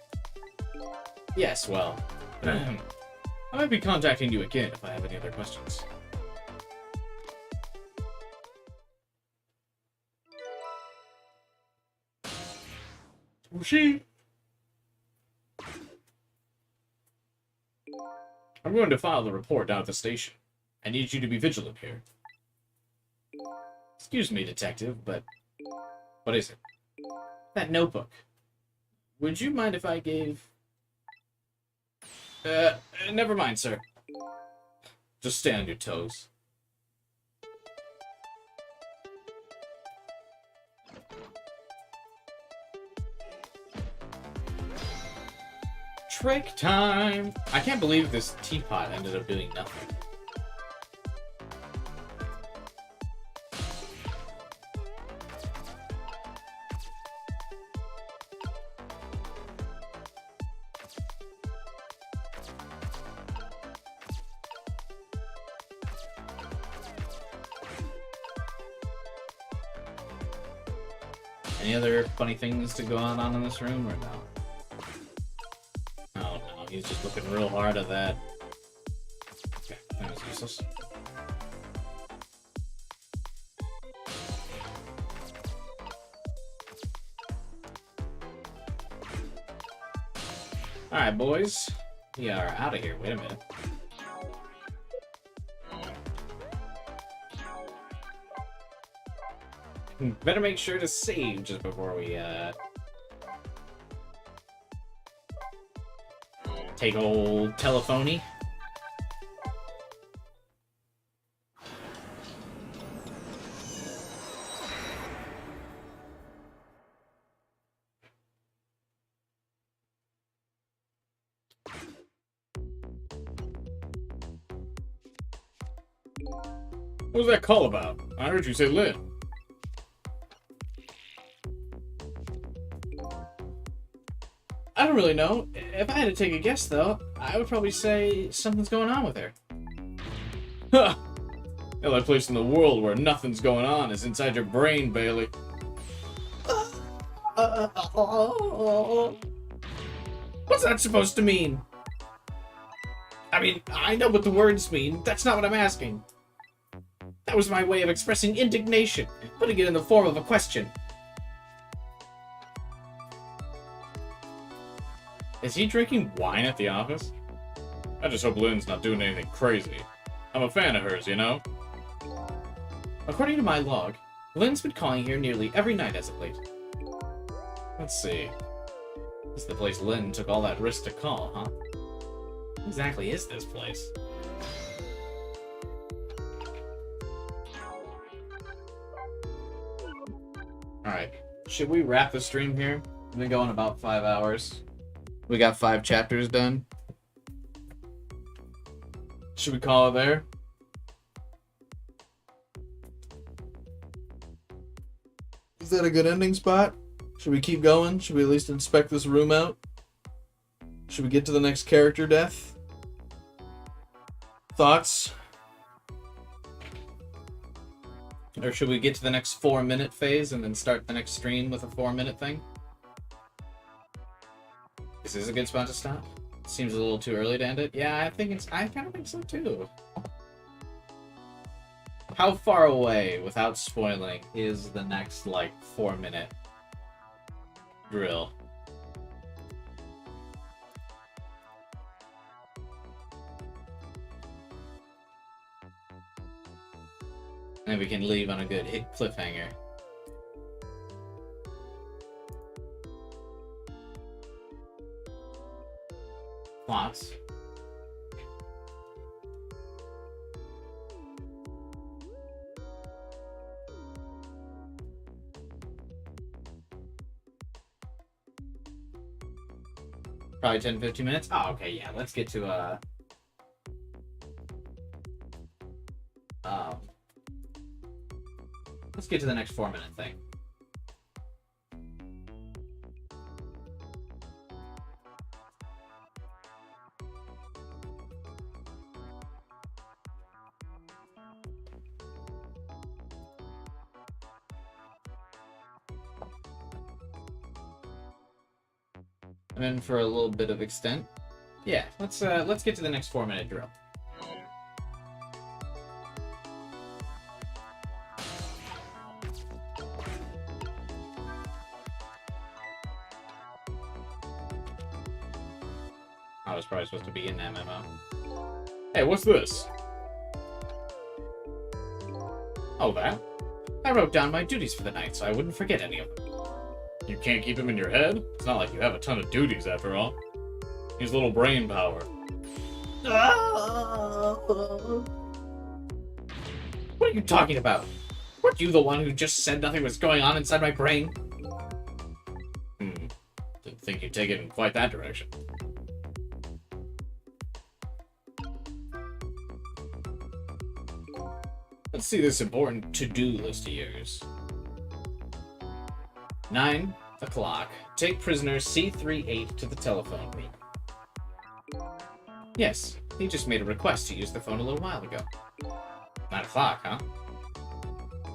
Yes, well... I might be contacting you again if I have any other questions. She... I'm going to file the report down at the station. I need you to be vigilant here. Excuse me, detective, but... What is it? That notebook. Would you mind if I gave... never mind, sir. Just stay on your toes. Trick time! I can't believe this teapot ended up doing nothing. Any other funny things to go on in this room, or no? Oh no, he's just looking real hard at that. Okay, that was useless. Alright, boys. We are out of here. Wait a minute. Better make sure to save just before we, take old telephony. What was that call about? I heard you say Lynn. I don't really know. If I had to take a guess, though, I would probably say something's going on with her. Ha! The only place in the world where nothing's going on is inside your brain, Bailey. What's that supposed to mean? I mean, I know what the words mean. That's not what I'm asking. That was my way of expressing indignation, putting it in the form of a question. Is he drinking wine at the office? I just hope Lynn's not doing anything crazy. I'm a fan of hers, you know? According to my log, Lynn's been calling here nearly every night as of late. Let's see. This is the place Lynn took all that risk to call, huh? What exactly is this place? Alright. Should we wrap the stream here? We've been going about 5 hours. We got 5 chapters done. Should we call it there? Is that a good ending spot? Should we keep going? Should we at least inspect this room out? Should we get to the next character death? Thoughts? Or should we get to the next 4-minute phase and then start the next stream with a 4-minute thing? Is this a good spot to stop? Seems a little too early to end it. Yeah, I kind of think so too. How far away, without spoiling, is the next, like, 4-minute drill? And we can leave on a good hit cliffhanger. Thoughts? Probably 10-15 minutes? Oh, okay, yeah. Let's get to, let's get to the next 4-minute thing. I'm in for a little bit of extent. Yeah, let's get to the next 4-minute drill. I was probably supposed to be in that memo. Hey, what's this? Oh, that? I wrote down my duties for the night so I wouldn't forget any of them. You can't keep them in your head? It's not like you have a ton of duties after all. Needs a little brain power. What are you talking about? Weren't you the one who just said nothing was going on inside my brain? Didn't think you'd take it in quite that direction. Let's see this important to-do list of yours. 9 o'clock. Take prisoner C38 to the telephone room. Yes, he just made a request to use the phone a little while ago. 9 o'clock, huh?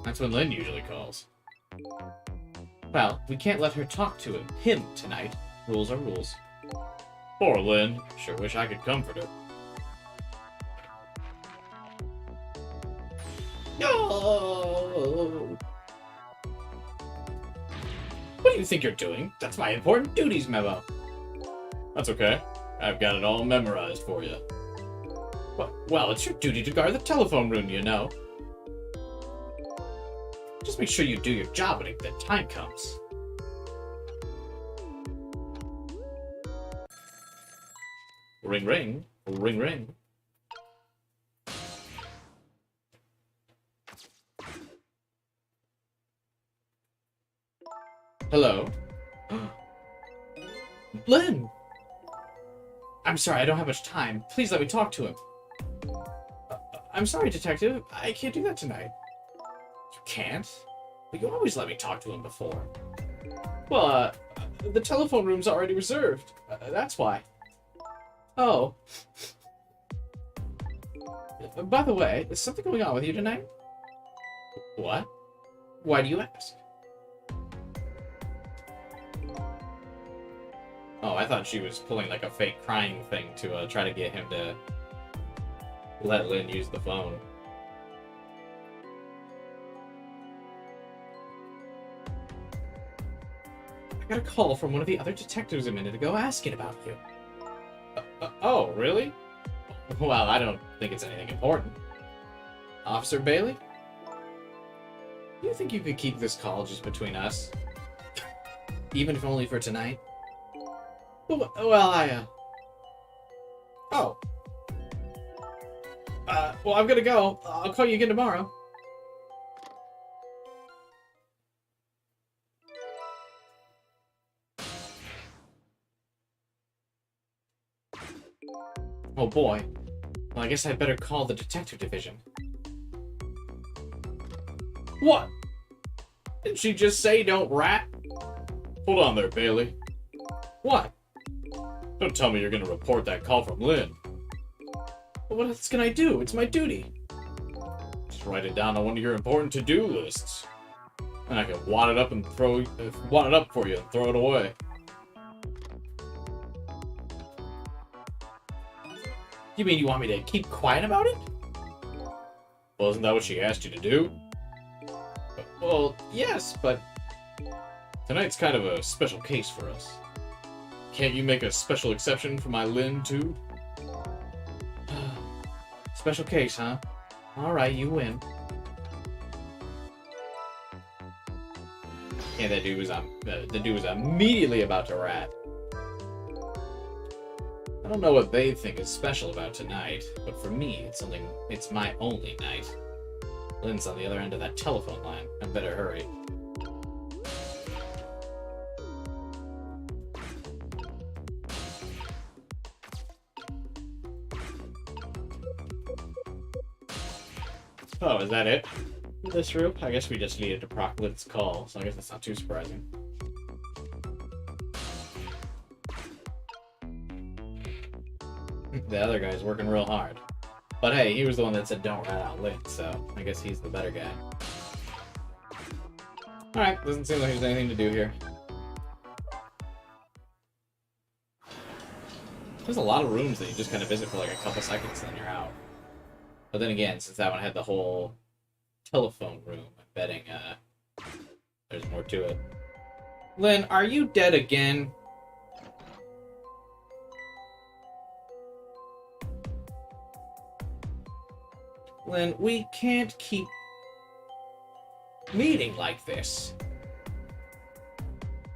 That's when Lynn usually calls. Well, we can't let her talk to him tonight. Rules are rules. Poor Lynn. Sure wish I could comfort her. No! What do you think you're doing? That's my important duties memo. That's okay. I've got it all memorized for you. Well, it's your duty to guard the telephone room, you know. Just make sure you do your job when the time comes. Ring, ring. Ring, ring. Hello? Lynn! I'm sorry, I don't have much time. Please let me talk to him. I'm sorry, Detective. I can't do that tonight. You can't? But you always let me talk to him before. Well, the telephone room's already reserved. That's why. Oh. By the way, is something going on with you tonight? What? Why do you ask? Oh, I thought she was pulling like a fake crying thing to try to get him to let Lynn use the phone. I got a call from one of the other detectives a minute ago asking about you. Oh, really? Well, I don't think it's anything important. Officer Bailey? Do you think you could keep this call just between us? Even if only for tonight? Well, Oh. Well, I'm gonna go. I'll call you again tomorrow. Oh boy. Well, I guess I'd better call the detective division. What? Didn't she just say don't rat? Hold on there, Bailey. What? Don't tell me you're gonna report that call from Lynn. Well, what else can I do? It's my duty. Just write it down on one of your important to-do lists. And I can wad it up for you and throw it away. You mean you want me to keep quiet about it? Well, isn't that what she asked you to do? Well, yes, but... Tonight's kind of a special case for us. Can't you make a special exception for my Lynn, too? Special case, huh? Alright, you win. Yeah, the dude was immediately about to rat. I don't know what they think is special about tonight, but for me, it's my only night. Lynn's on the other end of that telephone line. I better hurry. Oh, is that it? This room? I guess we just needed to proc Lynn's call, so I guess that's not too surprising. The other guy's working real hard. But hey, he was the one that said don't rat out Lynn, so I guess he's the better guy. Alright, doesn't seem like there's anything to do here. There's a lot of rooms that you just kind of visit for like a couple seconds and then you're out. But then again, since that one had the whole telephone room, I'm betting there's more to it. Lynn, are you dead again? Lynn, we can't keep meeting like this.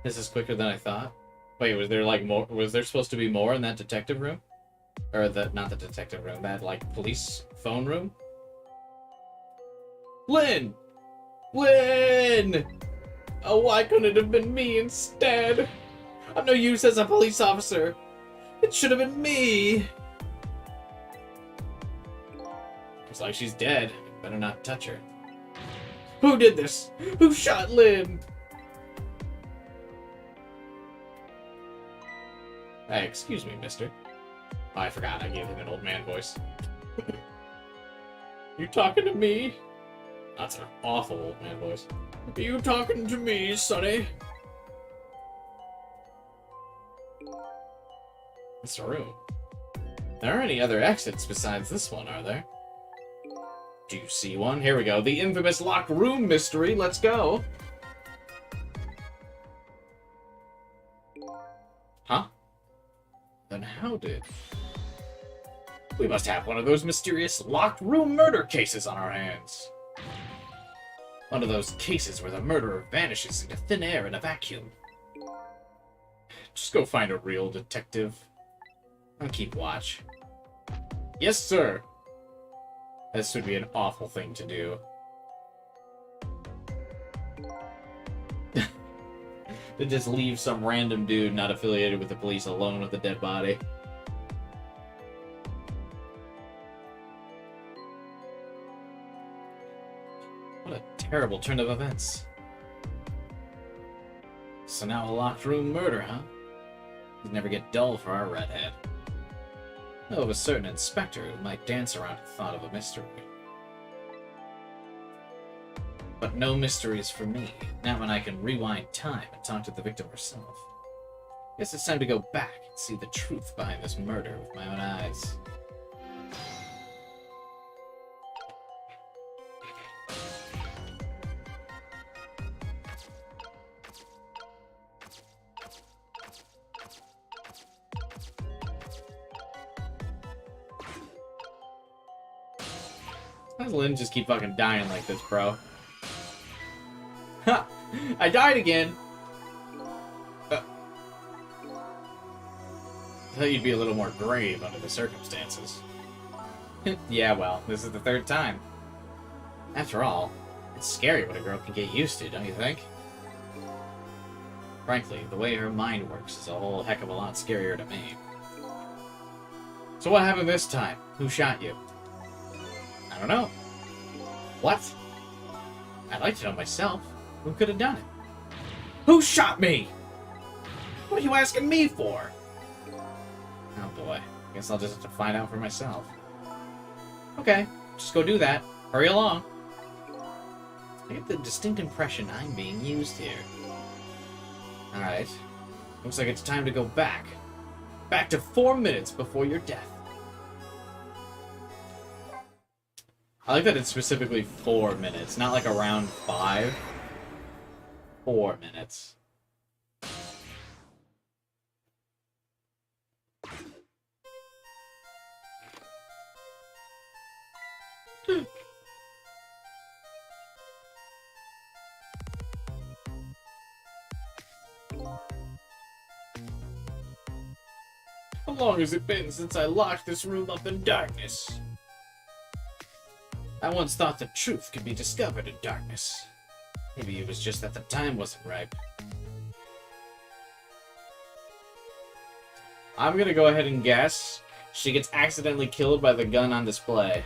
This is quicker than I thought. Wait, was there like more? Was there supposed to be more in that detective room? Or not the detective room, that like police phone room? Lynn! Lynn! Oh, why couldn't it have been me instead? I'm no use as a police officer. It should have been me. Looks like she's dead. Better not touch her. Who did this? Who shot Lynn? Hey, excuse me, mister. Oh, I forgot I gave him an old man voice. You talking to me? That's an awful old man voice. Are you talking to me, Sonny? It's a room. There aren't any other exits besides this one, are there? Do you see one? Here we go. The infamous locked room mystery. Let's go. Huh? Then how did... We must have one of those mysterious locked room murder cases on our hands. One of those cases where the murderer vanishes into thin air in a vacuum. Just go find a real detective. I'll keep watch. Yes, sir. This would be an awful thing to do. To just leave some random dude not affiliated with the police alone with a dead body. What a terrible turn of events. So now a locked room murder, huh? It'd never get dull for our redhead. Know of a certain inspector who might dance around the thought of a mystery. But no mysteries for me, not when I can rewind time and talk to the victim herself. Guess it's time to go back and see the truth behind this murder with my own eyes. Why does Lynn just keep fucking dying like this, bro? Ha! I died again! I thought you'd be a little more grave under the circumstances. Yeah, well, this is the third time. After all, it's scary what a girl can get used to, don't you think? Frankly, the way her mind works is a whole heck of a lot scarier to me. So what happened this time? Who shot you? I don't know. What? I'd like to know myself. Who could have done it? Who shot me? What are you asking me for? Oh boy. Guess I'll just have to find out for myself. Okay, just go do that. Hurry along. I get the distinct impression I'm being used here. Alright. Looks like it's time to go back. Back to 4 minutes before your death. I like that it's specifically 4 minutes, not like around 5. 4 minutes. How long has it been since I locked this room up in darkness? I once thought the truth could be discovered in darkness. Maybe it was just that the time wasn't ripe. I'm gonna go ahead and guess she gets accidentally killed by the gun on display.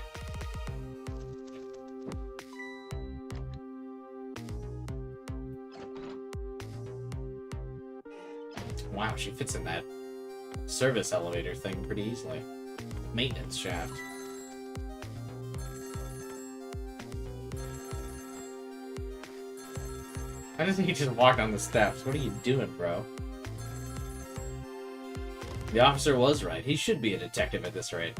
Wow, she fits in that service elevator thing pretty easily. Maintenance shaft. I just think you just walk down the steps. What are you doing, bro? The officer was right. He should be a detective at this rate.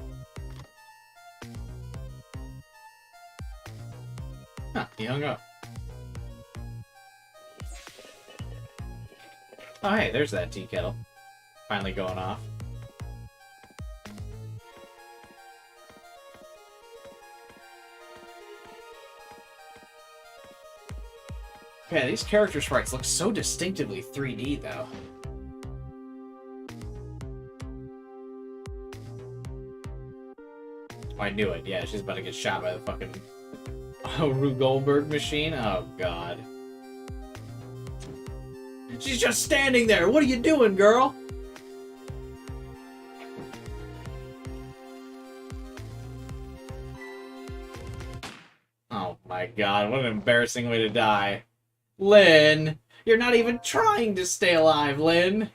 Huh, he hung up. Oh, hey, there's that tea kettle. Finally going off. Okay, these character sprites look so distinctively 3D, though. Oh, I knew it. Yeah, she's about to get shot by the fucking Rube Goldberg machine. Oh, God. She's just standing there. What are you doing, girl? Oh, my God. What an embarrassing way to die. Lynn, you're not even trying to stay alive, Lynn.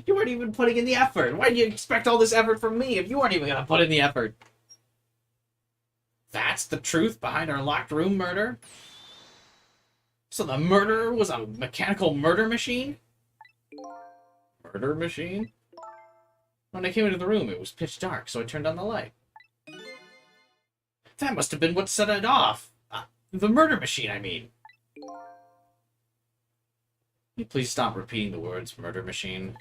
You weren't even putting in the effort. Why do you expect all this effort from me if you weren't even going to put in the effort? That's the truth behind our locked room murder? So the murderer was a mechanical murder machine? Murder machine? When I came into the room, it was pitch dark, so I turned on the light. That must have been what set it off. The murder machine, I mean. Can you please stop repeating the words murder machine?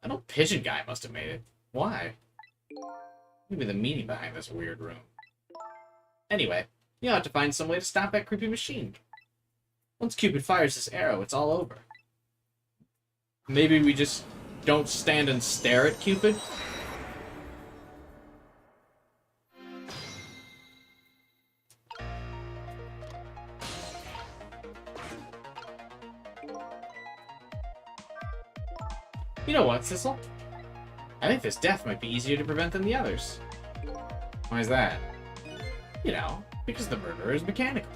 I know Pigeon Guy must have made it. Why? Maybe the meaning behind this weird room. Anyway, you'll have to find some way to stop that creepy machine. Once Cupid fires this arrow, it's all over. Maybe we just don't stand and stare at Cupid? You know what, Sissel? I think this death might be easier to prevent than the others. Why is that? You know, because the murderer is mechanical.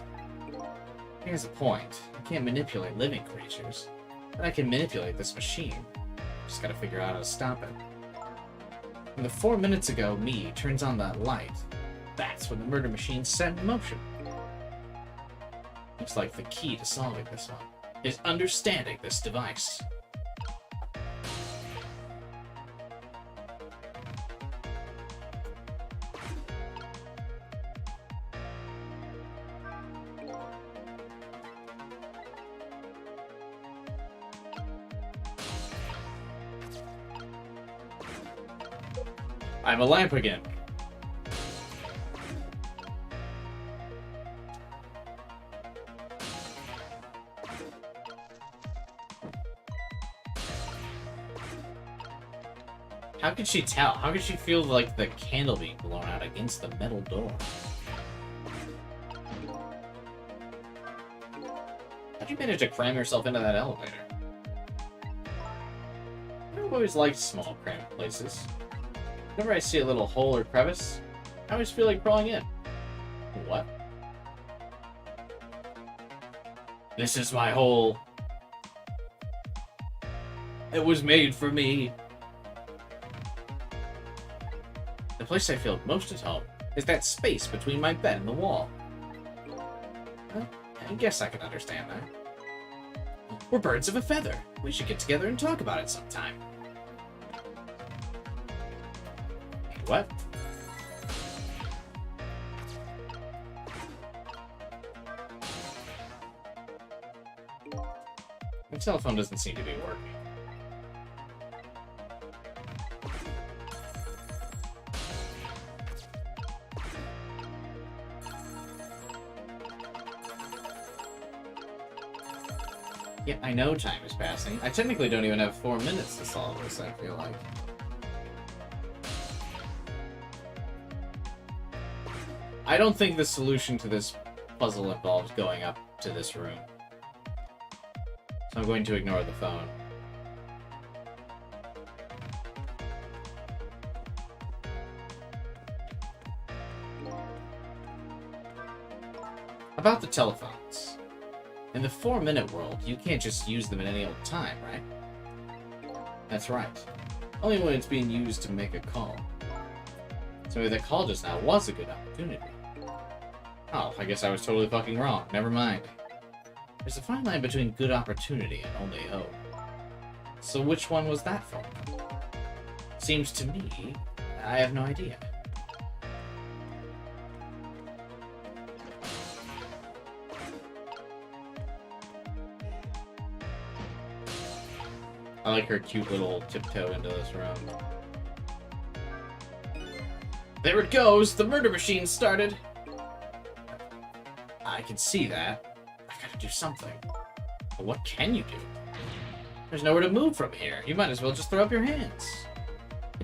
Here's the point. I can't manipulate living creatures, but I can manipulate this machine. Just gotta figure out how to stop it. When the 4 minutes ago me turns on that light, that's when the murder machine's set in motion. Looks like the key to solving this one is understanding this device. I have a lamp again. How could she tell? How could she feel like the candle being blown out against the metal door? How'd you manage to cram yourself into that elevator? I've always liked small, cramped places. Whenever I see a little hole or crevice, I always feel like crawling in. What? This is my hole. It was made for me. The place I feel most at home is that space between my bed and the wall. Well, I guess I can understand that. We're birds of a feather. We should get together and talk about it sometime. What? My telephone doesn't seem to be working. Yeah, I know time is passing. I technically don't even have 4 minutes to solve this, I feel like. I don't think the solution to this puzzle involves going up to this room. So I'm going to ignore the phone. About the telephones. In the 4-minute world, you can't just use them at any old time, right? That's right. Only when it's being used to make a call. So maybe that call just now was a good opportunity. Oh, I guess I was totally fucking wrong. Never mind. There's a fine line between good opportunity and only hope. So which one was that phone call? Seems to me, I have no idea. I like her cute little tiptoe into this room. There it goes! The murder machine started! I can see that. I gotta do something. But what can you do? There's nowhere to move from here. You might as well just throw up your hands.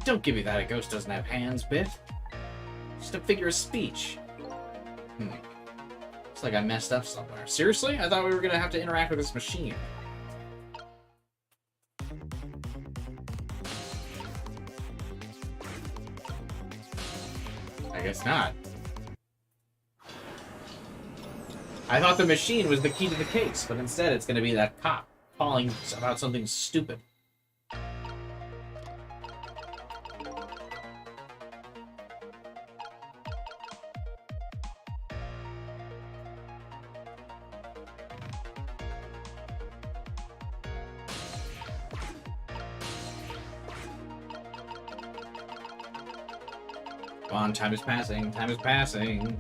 Don't give me that a ghost doesn't have hands, bit. Just a figure of speech. Looks like I messed up somewhere. Seriously? I thought we were gonna have to interact with this machine. I guess not. I thought the machine was the key to the case, but instead it's going to be that cop calling about something stupid. Come on, time is passing, time is passing.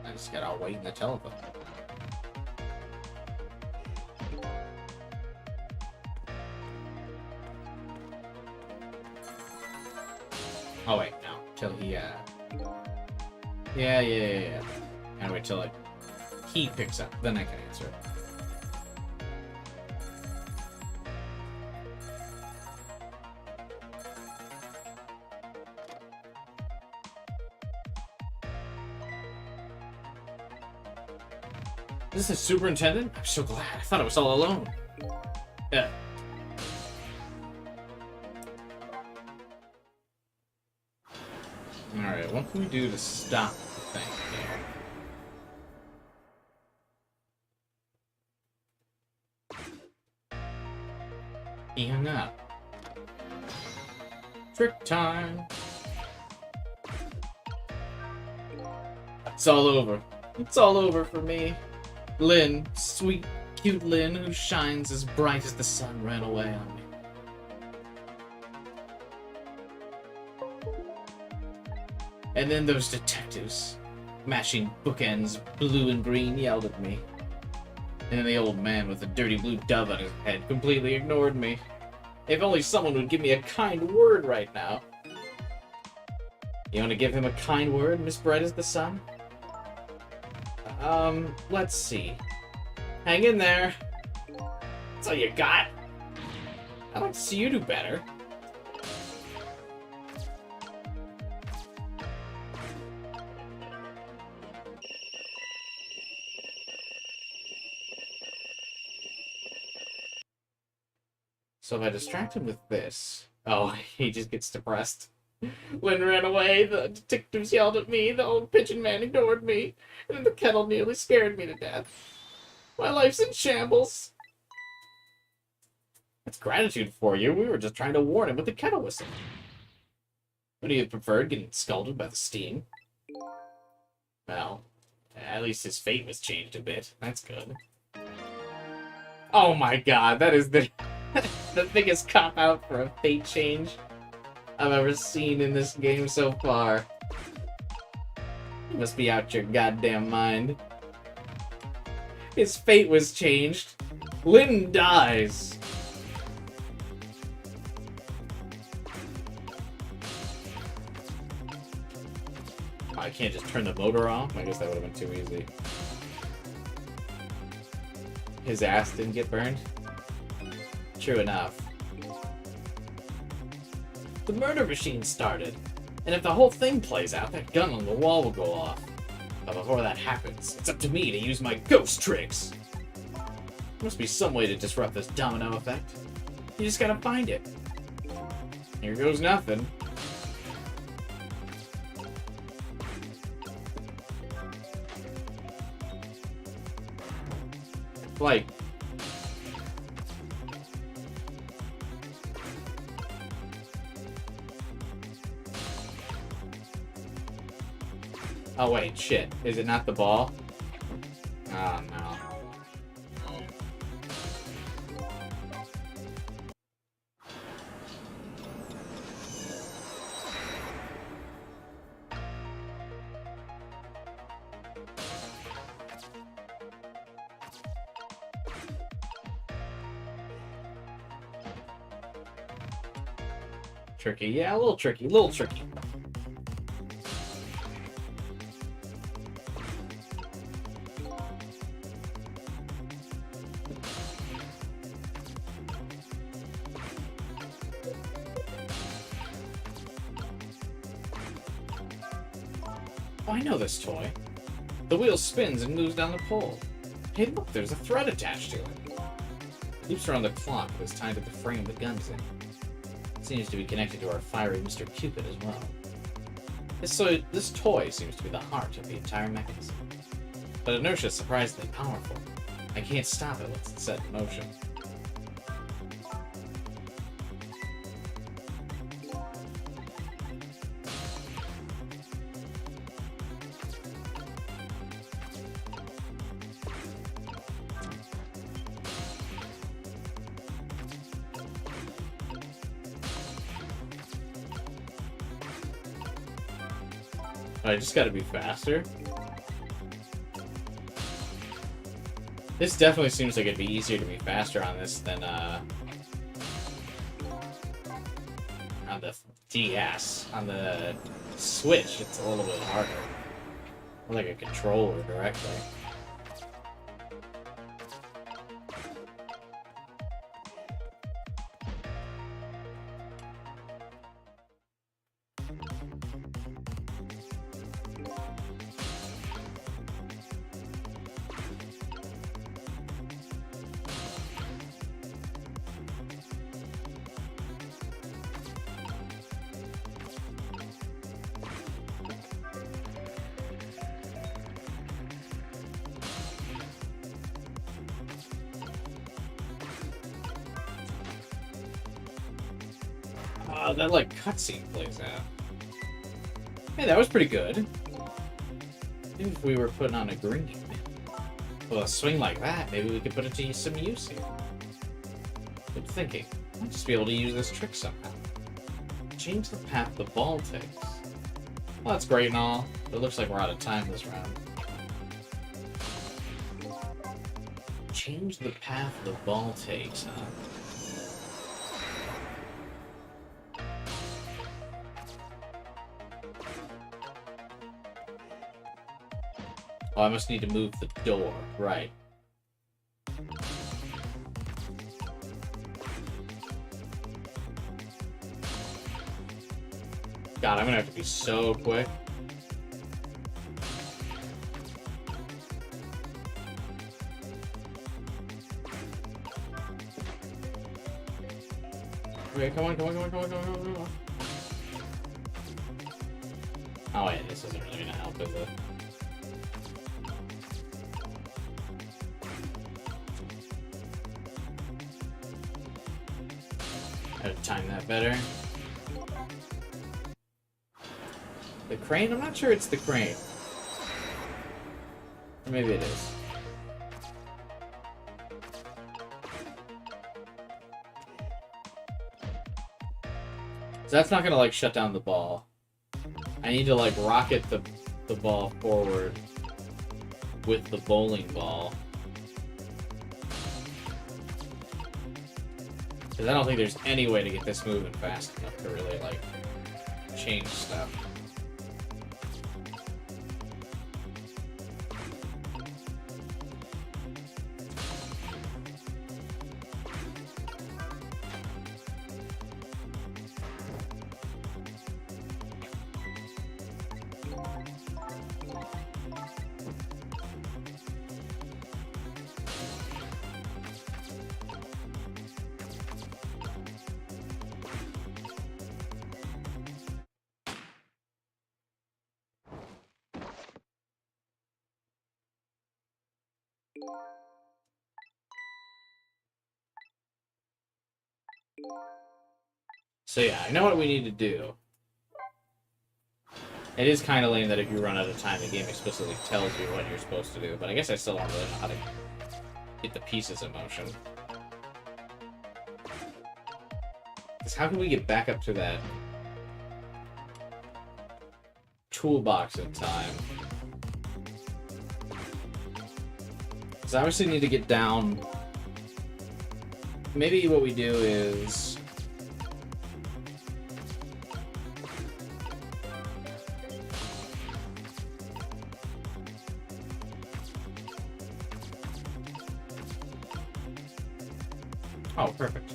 I just gotta wait in the telephone. Oh wait, no. Till he, Yeah. Gotta wait till, like, he picks up. Then I can answer it. Is this the superintendent? I'm so glad. I thought I was all alone. Yeah. Alright, what can we do to stop the thing here? He hung up. Trick time! It's all over. It's all over for me. Lynn, sweet, cute Lynn, who shines as bright as the sun, ran away on me. And then those detectives, mashing bookends blue and green, yelled at me. And then the old man with the dirty blue dove on his head completely ignored me. If only someone would give me a kind word right now. You want to give him a kind word, Miss Bright as the Sun? Let's see. Hang in there. That's all you got? I'd like to see you do better. So if I distract him with this... Oh, he just gets depressed. Lynn ran away, the detectives yelled at me, the old pigeon man ignored me, and the kettle nearly scared me to death. My life's in shambles. That's gratitude for you. We were just trying to warn him with the kettle whistle. Would he have preferred getting scalded by the steam? Well, at least his fate was changed a bit. That's good. Oh my god, that is the the biggest cop-out for a fate change I've ever seen in this game so far. You must be out your goddamn mind. His fate was changed. Lynn dies. I can't just turn the motor off? I guess that would have been too easy. His ass didn't get burned? True enough. The murder machine started, and if the whole thing plays out, that gun on the wall will go off. But before that happens, it's up to me to use my ghost tricks! There must be some way to disrupt this domino effect. You just gotta find it. Here goes nothing. Like... Oh wait, shit. Is it not the ball? Oh no. Tricky, yeah, a little tricky, a little tricky. Oh, I know this toy. The wheel spins and moves down the pole. Hey, look, there's a thread attached to it. Loops around the clock that's tied to the frame the gun's in. It seems to be connected to our fiery Mr. Cupid as well. This toy seems to be the heart of the entire mechanism. But inertia is surprisingly powerful. I can't stop it once it's set in motion. I just gotta be faster. This definitely seems like it'd be easier to be faster on this than, on the DS. On the Switch, it's a little bit harder. More like a controller directly. That, like, cutscene plays out. Hey, that was pretty good. Maybe if we were putting on a green. Well, a swing like that, maybe we could put it to some use here. Good thinking. Might just be able to use this trick somehow. Change the path the ball takes. Well, that's great and all, but it looks like we're out of time this round. Change the path the ball takes, huh? Oh, I must need to move the door. Right. God, I'm gonna have to be so quick. Okay, come on. Oh wait, this isn't really gonna help, is it? Gotta time that better. The crane? I'm not sure it's the crane. Or maybe it is. So that's not gonna like shut down the ball. I need to like rocket the ball forward with the bowling ball. Because I don't think there's any way to get this moving fast enough to really like change stuff. So yeah, I know what we need to do. It is kind of lame that if you run out of time, the game explicitly tells you what you're supposed to do, but I guess I still don't really know how to get the pieces in motion. Because how can we get back up to that toolbox in time? Because I obviously need to get down. Maybe what we do is... Oh, perfect.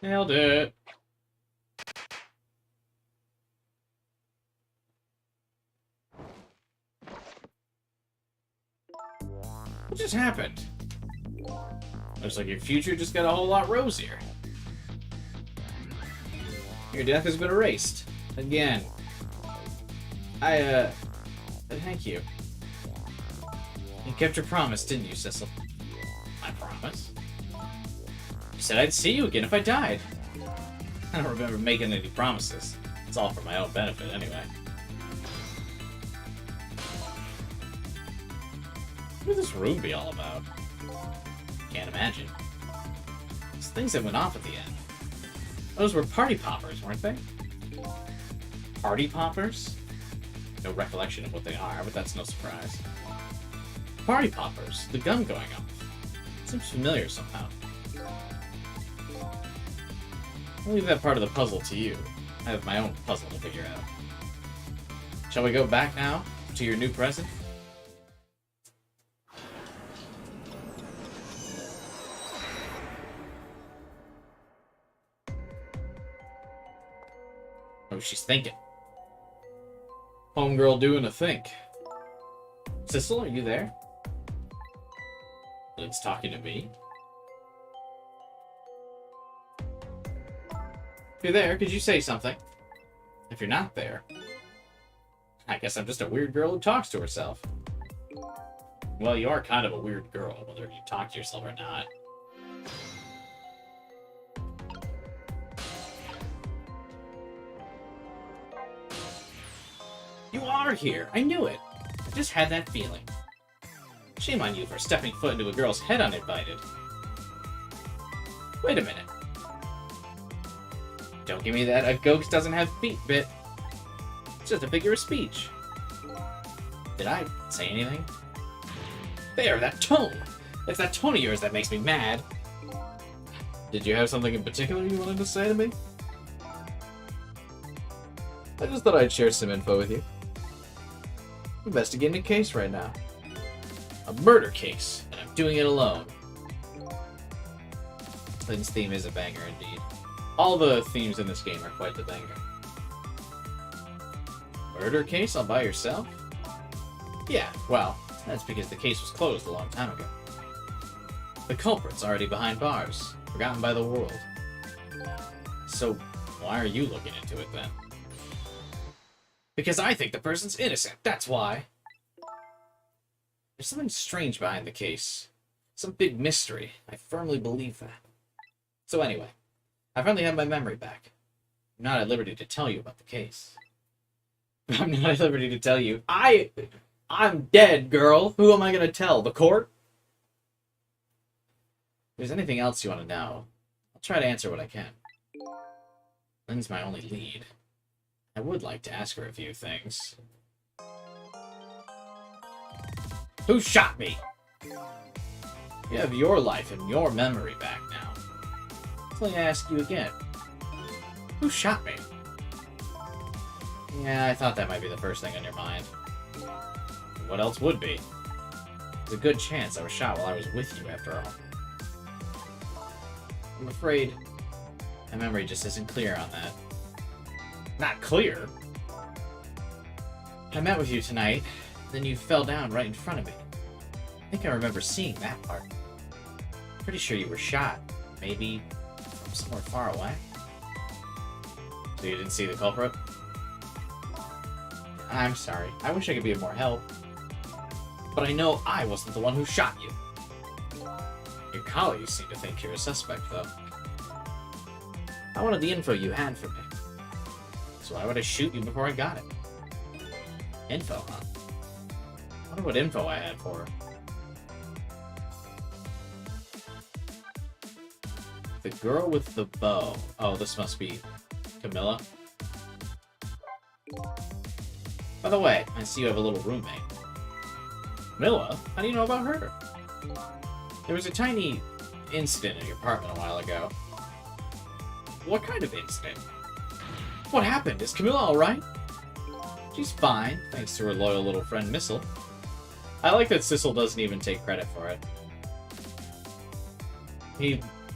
Nailed it. What just happened? Looks like your future just got a whole lot rosier. Your death has been erased. Again. Thank you. You kept your promise, didn't you, Cecil? My promise? You said I'd see you again if I died. I don't remember making any promises. It's all for my own benefit, anyway. What would this room be all about? Can't imagine. These things that went off at the end. Those were party poppers, weren't they? Party poppers? No recollection of what they are, but that's no surprise. Party poppers. The gun going off. Seems familiar somehow. I'll leave that part of the puzzle to you. I have my own puzzle to figure out. Shall we go back now to your new present? Oh, she's thinking. Homegirl doing a think. Cecil, are you there? Lynn's talking to me. If you're there, could you say something? If you're not there, I guess I'm just a weird girl who talks to herself. Well, you are kind of a weird girl, whether you talk to yourself or not. You are here! I knew it! I just had that feeling. Shame on you for stepping foot into a girl's head uninvited. Wait a minute. Don't give me that a ghost doesn't have feet bit. It's just a figure of speech. Did I say anything? There, that tone! It's that tone of yours that makes me mad. Did you have something in particular you wanted to say to me? I just thought I'd share some info with you. investigating a case right now. A murder case, and I'm doing it alone. Lynn's theme is a banger indeed. All the themes in this game are quite the banger. Murder case all by yourself? Yeah, well, that's because the case was closed a long time ago. The culprit's already behind bars, forgotten by the world. So, why are you looking into it then? Because I think the person's innocent, that's why! There's something strange behind the case. Some big mystery. I firmly believe that. So anyway, I finally have my memory back. I'm not at liberty to tell you about the case. I'm not at liberty to tell you. I'm dead, girl! Who am I gonna tell? The court? If there's anything else you want to know, I'll try to answer what I can. Lynn's my only lead. I would like to ask her a few things. Who shot me? You have your life and your memory back now. So let me ask you again. Who shot me? Yeah, I thought that might be the first thing on your mind. What else would be? There's a good chance I was shot while I was with you, after all. I'm afraid my memory just isn't clear on that. Not clear? I met with you tonight, then you fell down right in front of me. I think I remember seeing that part. Pretty sure you were shot. Maybe from somewhere far away. So you didn't see the culprit? I'm sorry. I wish I could be of more help. But I know I wasn't the one who shot you. Your colleagues seem to think you're a suspect, though. I wanted the info you had for me. So why would I shoot you before I got it? Info, huh? I wonder what info I had for her. The girl with the bow. Oh, this must be Camilla. By the way, I see you have a little roommate. Camilla? How do you know about her? There was a tiny incident in your apartment a while ago. What kind of incident? What happened? Is Camilla alright? She's fine, thanks to her loyal little friend Missile. I like that Sissel doesn't even take credit for it.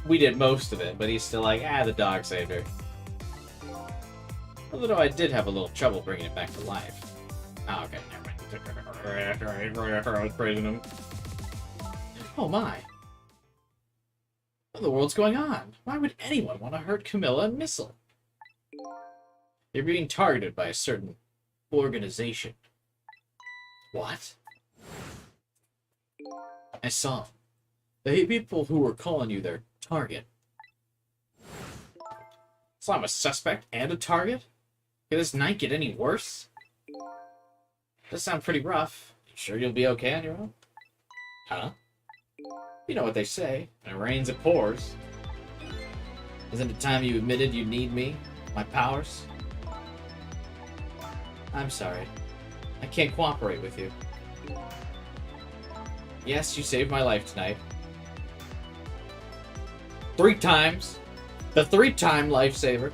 We did most of it, but he's still like, the dog saved her. Although I did have a little trouble bringing it back to life. Oh, okay, never mind. After I was praising him. Oh my. What in the world's going on? Why would anyone want to hurt Camilla and Missile? They're being targeted by a certain organization. What? I saw them. The people who were calling you their target. So I'm a suspect and a target? Can this night get any worse? Does sound pretty rough. You sure you'll be okay on your own? Huh? You know what they say. When it rains, it pours. Isn't it time you admitted you need me? My powers? I'm sorry. I can't cooperate with you. Yes, you saved my life tonight. 3 times. The 3-time lifesaver.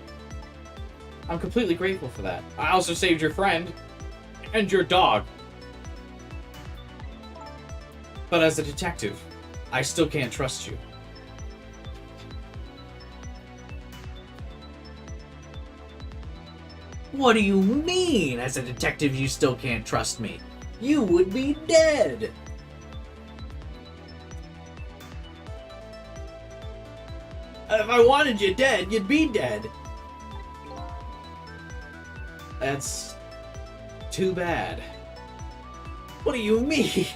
I'm completely grateful for that. I also saved your friend. And your dog. But as a detective, I still can't trust you. What do you mean? As a detective, you still can't trust me? You would be dead! If I wanted you dead, you'd be dead. That's too bad. What do you mean?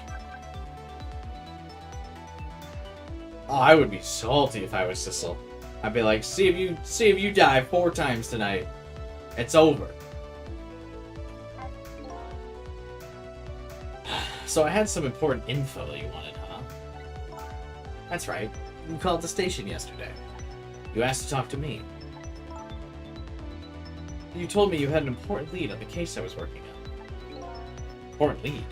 Oh, I would be salty if I was Sissel. I'd be like, see if you die 4 times tonight. It's over. So I had some important info that you wanted, huh? That's right. You called the station yesterday. You asked to talk to me. You told me you had an important lead on the case I was working on. Important lead?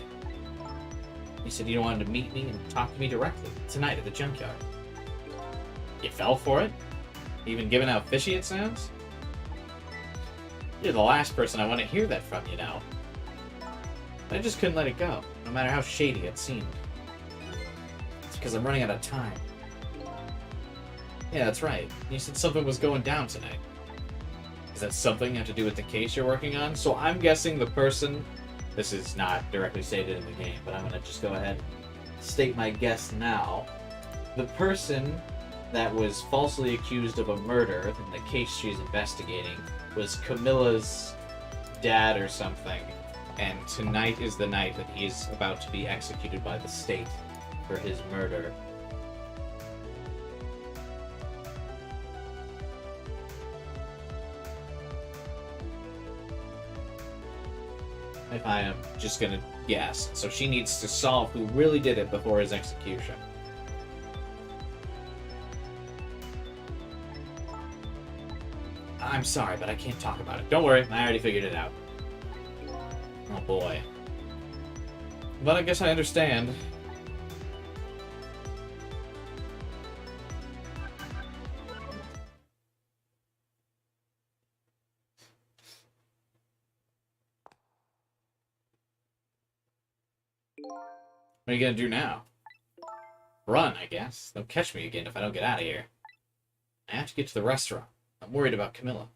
You said you wanted to meet me and talk to me directly tonight at the junkyard. You fell for it? Even given how fishy it sounds? You're the last person I want to hear that from, you know. I just couldn't let it go, no matter how shady it seemed. It's because I'm running out of time. Yeah, that's right. You said something was going down tonight. Is that something have to do with the case you're working on? So I'm guessing the person... This is not directly stated in the game, but I'm going to just go ahead and state my guess now. The person that was falsely accused of a murder in the case she's investigating was Camilla's dad or something. And tonight is the night that he's about to be executed by the state for his murder. If I am just gonna guess. So she needs to solve who really did it before his execution. I'm sorry, but I can't talk about it. Don't worry, I already figured it out. Oh boy. But I guess I understand. What are you gonna do now? Run, I guess. They'll catch me again if I don't get out of here. I have to get to the restaurant. I'm worried about Camilla.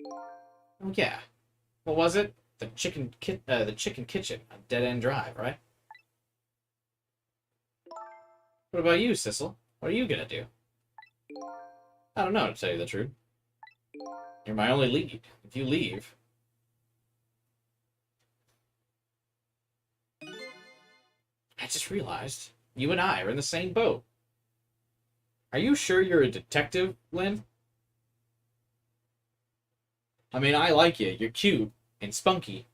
Oh yeah. What was it? The chicken kitchen on Dead End Drive, right? What about you, Sissel? What are you gonna do? I don't know, to tell you the truth. You're my only lead. If you leave... I just realized you and I are in the same boat. Are you sure you're a detective, Lynn? I mean, I like you. You're cute and spunky.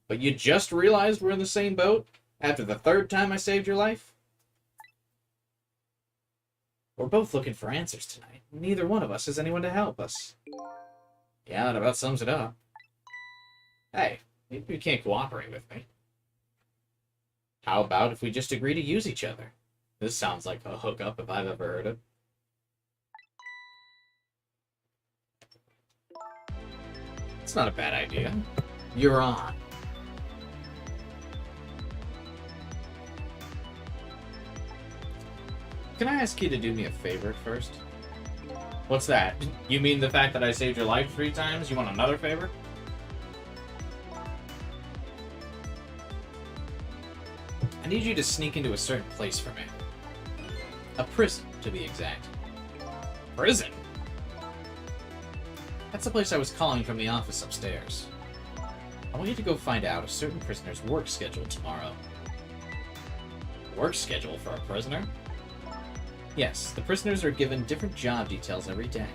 But you just realized we're in the same boat after the third time I saved your life? We're both looking for answers tonight. Neither one of us has anyone to help us. Yeah, that about sums it up. Hey, maybe you can't cooperate with me. How about if we just agree to use each other? This sounds like a hookup if I've ever heard it. It's not a bad idea. You're on. Can I ask you to do me a favor first? What's that? You mean the fact that I saved your life 3 times? You want another favor? I need you to sneak into a certain place for me. A prison, to be exact. Prison? That's the place I was calling from the office upstairs. I want you to go find out a certain prisoner's work schedule tomorrow. Work schedule for a prisoner? Yes, the prisoners are given different job details every day.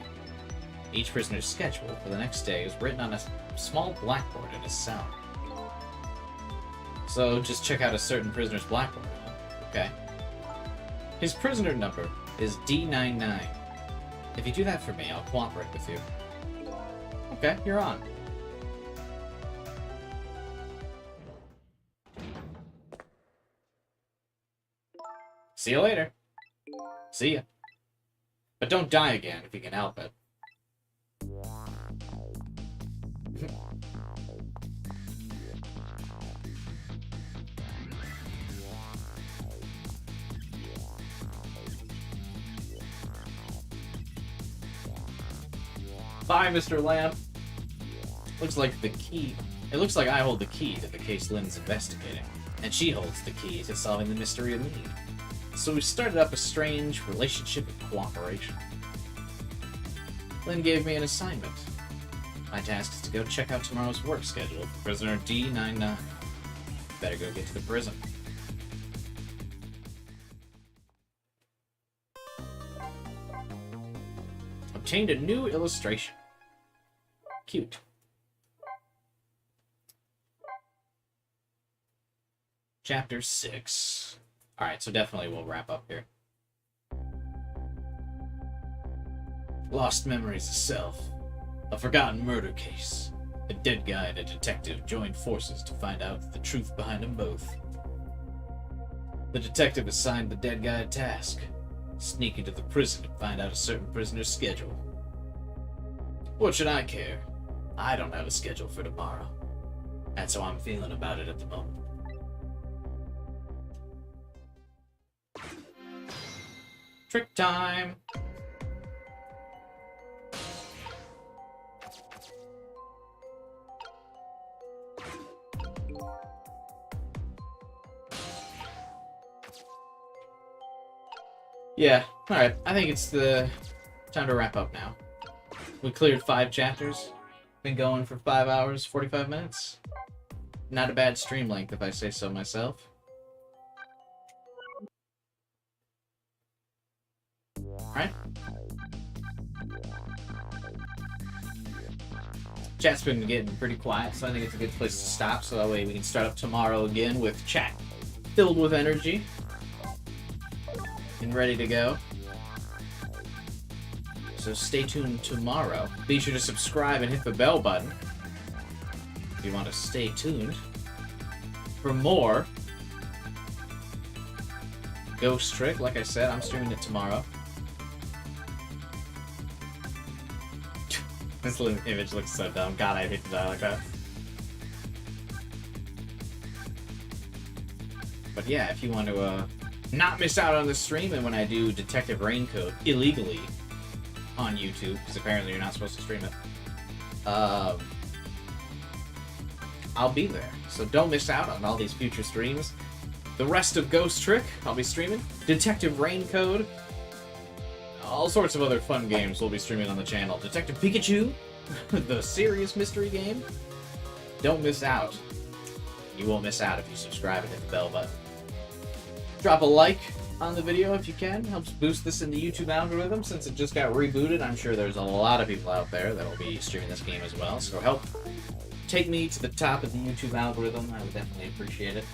Each prisoner's schedule for the next day is written on a small blackboard in his cell. So just check out a certain prisoner's blackboard, huh? Okay. His prisoner number is D99. If you do that for me, I'll cooperate with you. Okay, you're on. See you later. See ya. But don't die again if you can help it. Bye, Mr. Lamb. Looks like the key... It looks like I hold the key to the case Lynn's investigating, and she holds the key to solving the mystery of me. So we started up a strange relationship of cooperation. Lynn gave me an assignment. My task is to go check out tomorrow's work schedule for prisoner D99. Better go get to the prison. Obtained a new illustration. Cute. Chapter 6. Alright, so definitely we'll wrap up here. Lost memories of self. A forgotten murder case. A dead guy and a detective joined forces to find out the truth behind them both. The detective assigned the dead guy a task. Sneak into the prison and find out a certain prisoner's schedule. What should I care? I don't have a schedule for tomorrow. That's how I'm feeling about it at the moment. Trick time! Yeah, alright. I think it's the time to wrap up now. We cleared 5 chapters. Been going for 5 hours, 45 minutes. Not a bad stream length, if I say so myself. Alright. Chat's been getting pretty quiet, so I think it's a good place to stop, so that way we can start up tomorrow again with chat filled with energy and ready to go. So stay tuned tomorrow. Be sure to subscribe and hit the bell button if you want to stay tuned for more Ghost Trick. Like I said, I'm streaming it tomorrow. This image looks so dumb. God, I hate to die like that. But yeah, if you want to not miss out on the stream, and when I do Detective Raincoat illegally on YouTube, because apparently you're not supposed to stream it, I'll be there. So don't miss out on all these future streams. The rest of Ghost Trick, I'll be streaming. Detective Raincoat, all sorts of other fun games we'll be streaming on the channel. Detective Pikachu, the serious mystery game. Don't miss out. You won't miss out if you subscribe and hit the bell button. Drop a like on the video if you can. Helps boost this in the YouTube algorithm since it just got rebooted. I'm sure there's a lot of people out there that will be streaming this game as well. So help take me to the top of the YouTube algorithm. I would definitely appreciate it.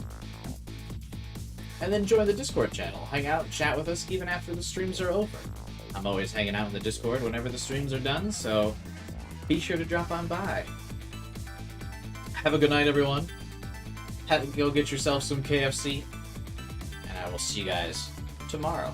And then join the Discord channel. Hang out and chat with us even after the streams are over. I'm always hanging out in the Discord whenever the streams are done, so be sure to drop on by. Have a good night, everyone. Go get yourself some KFC. And I will see you guys tomorrow.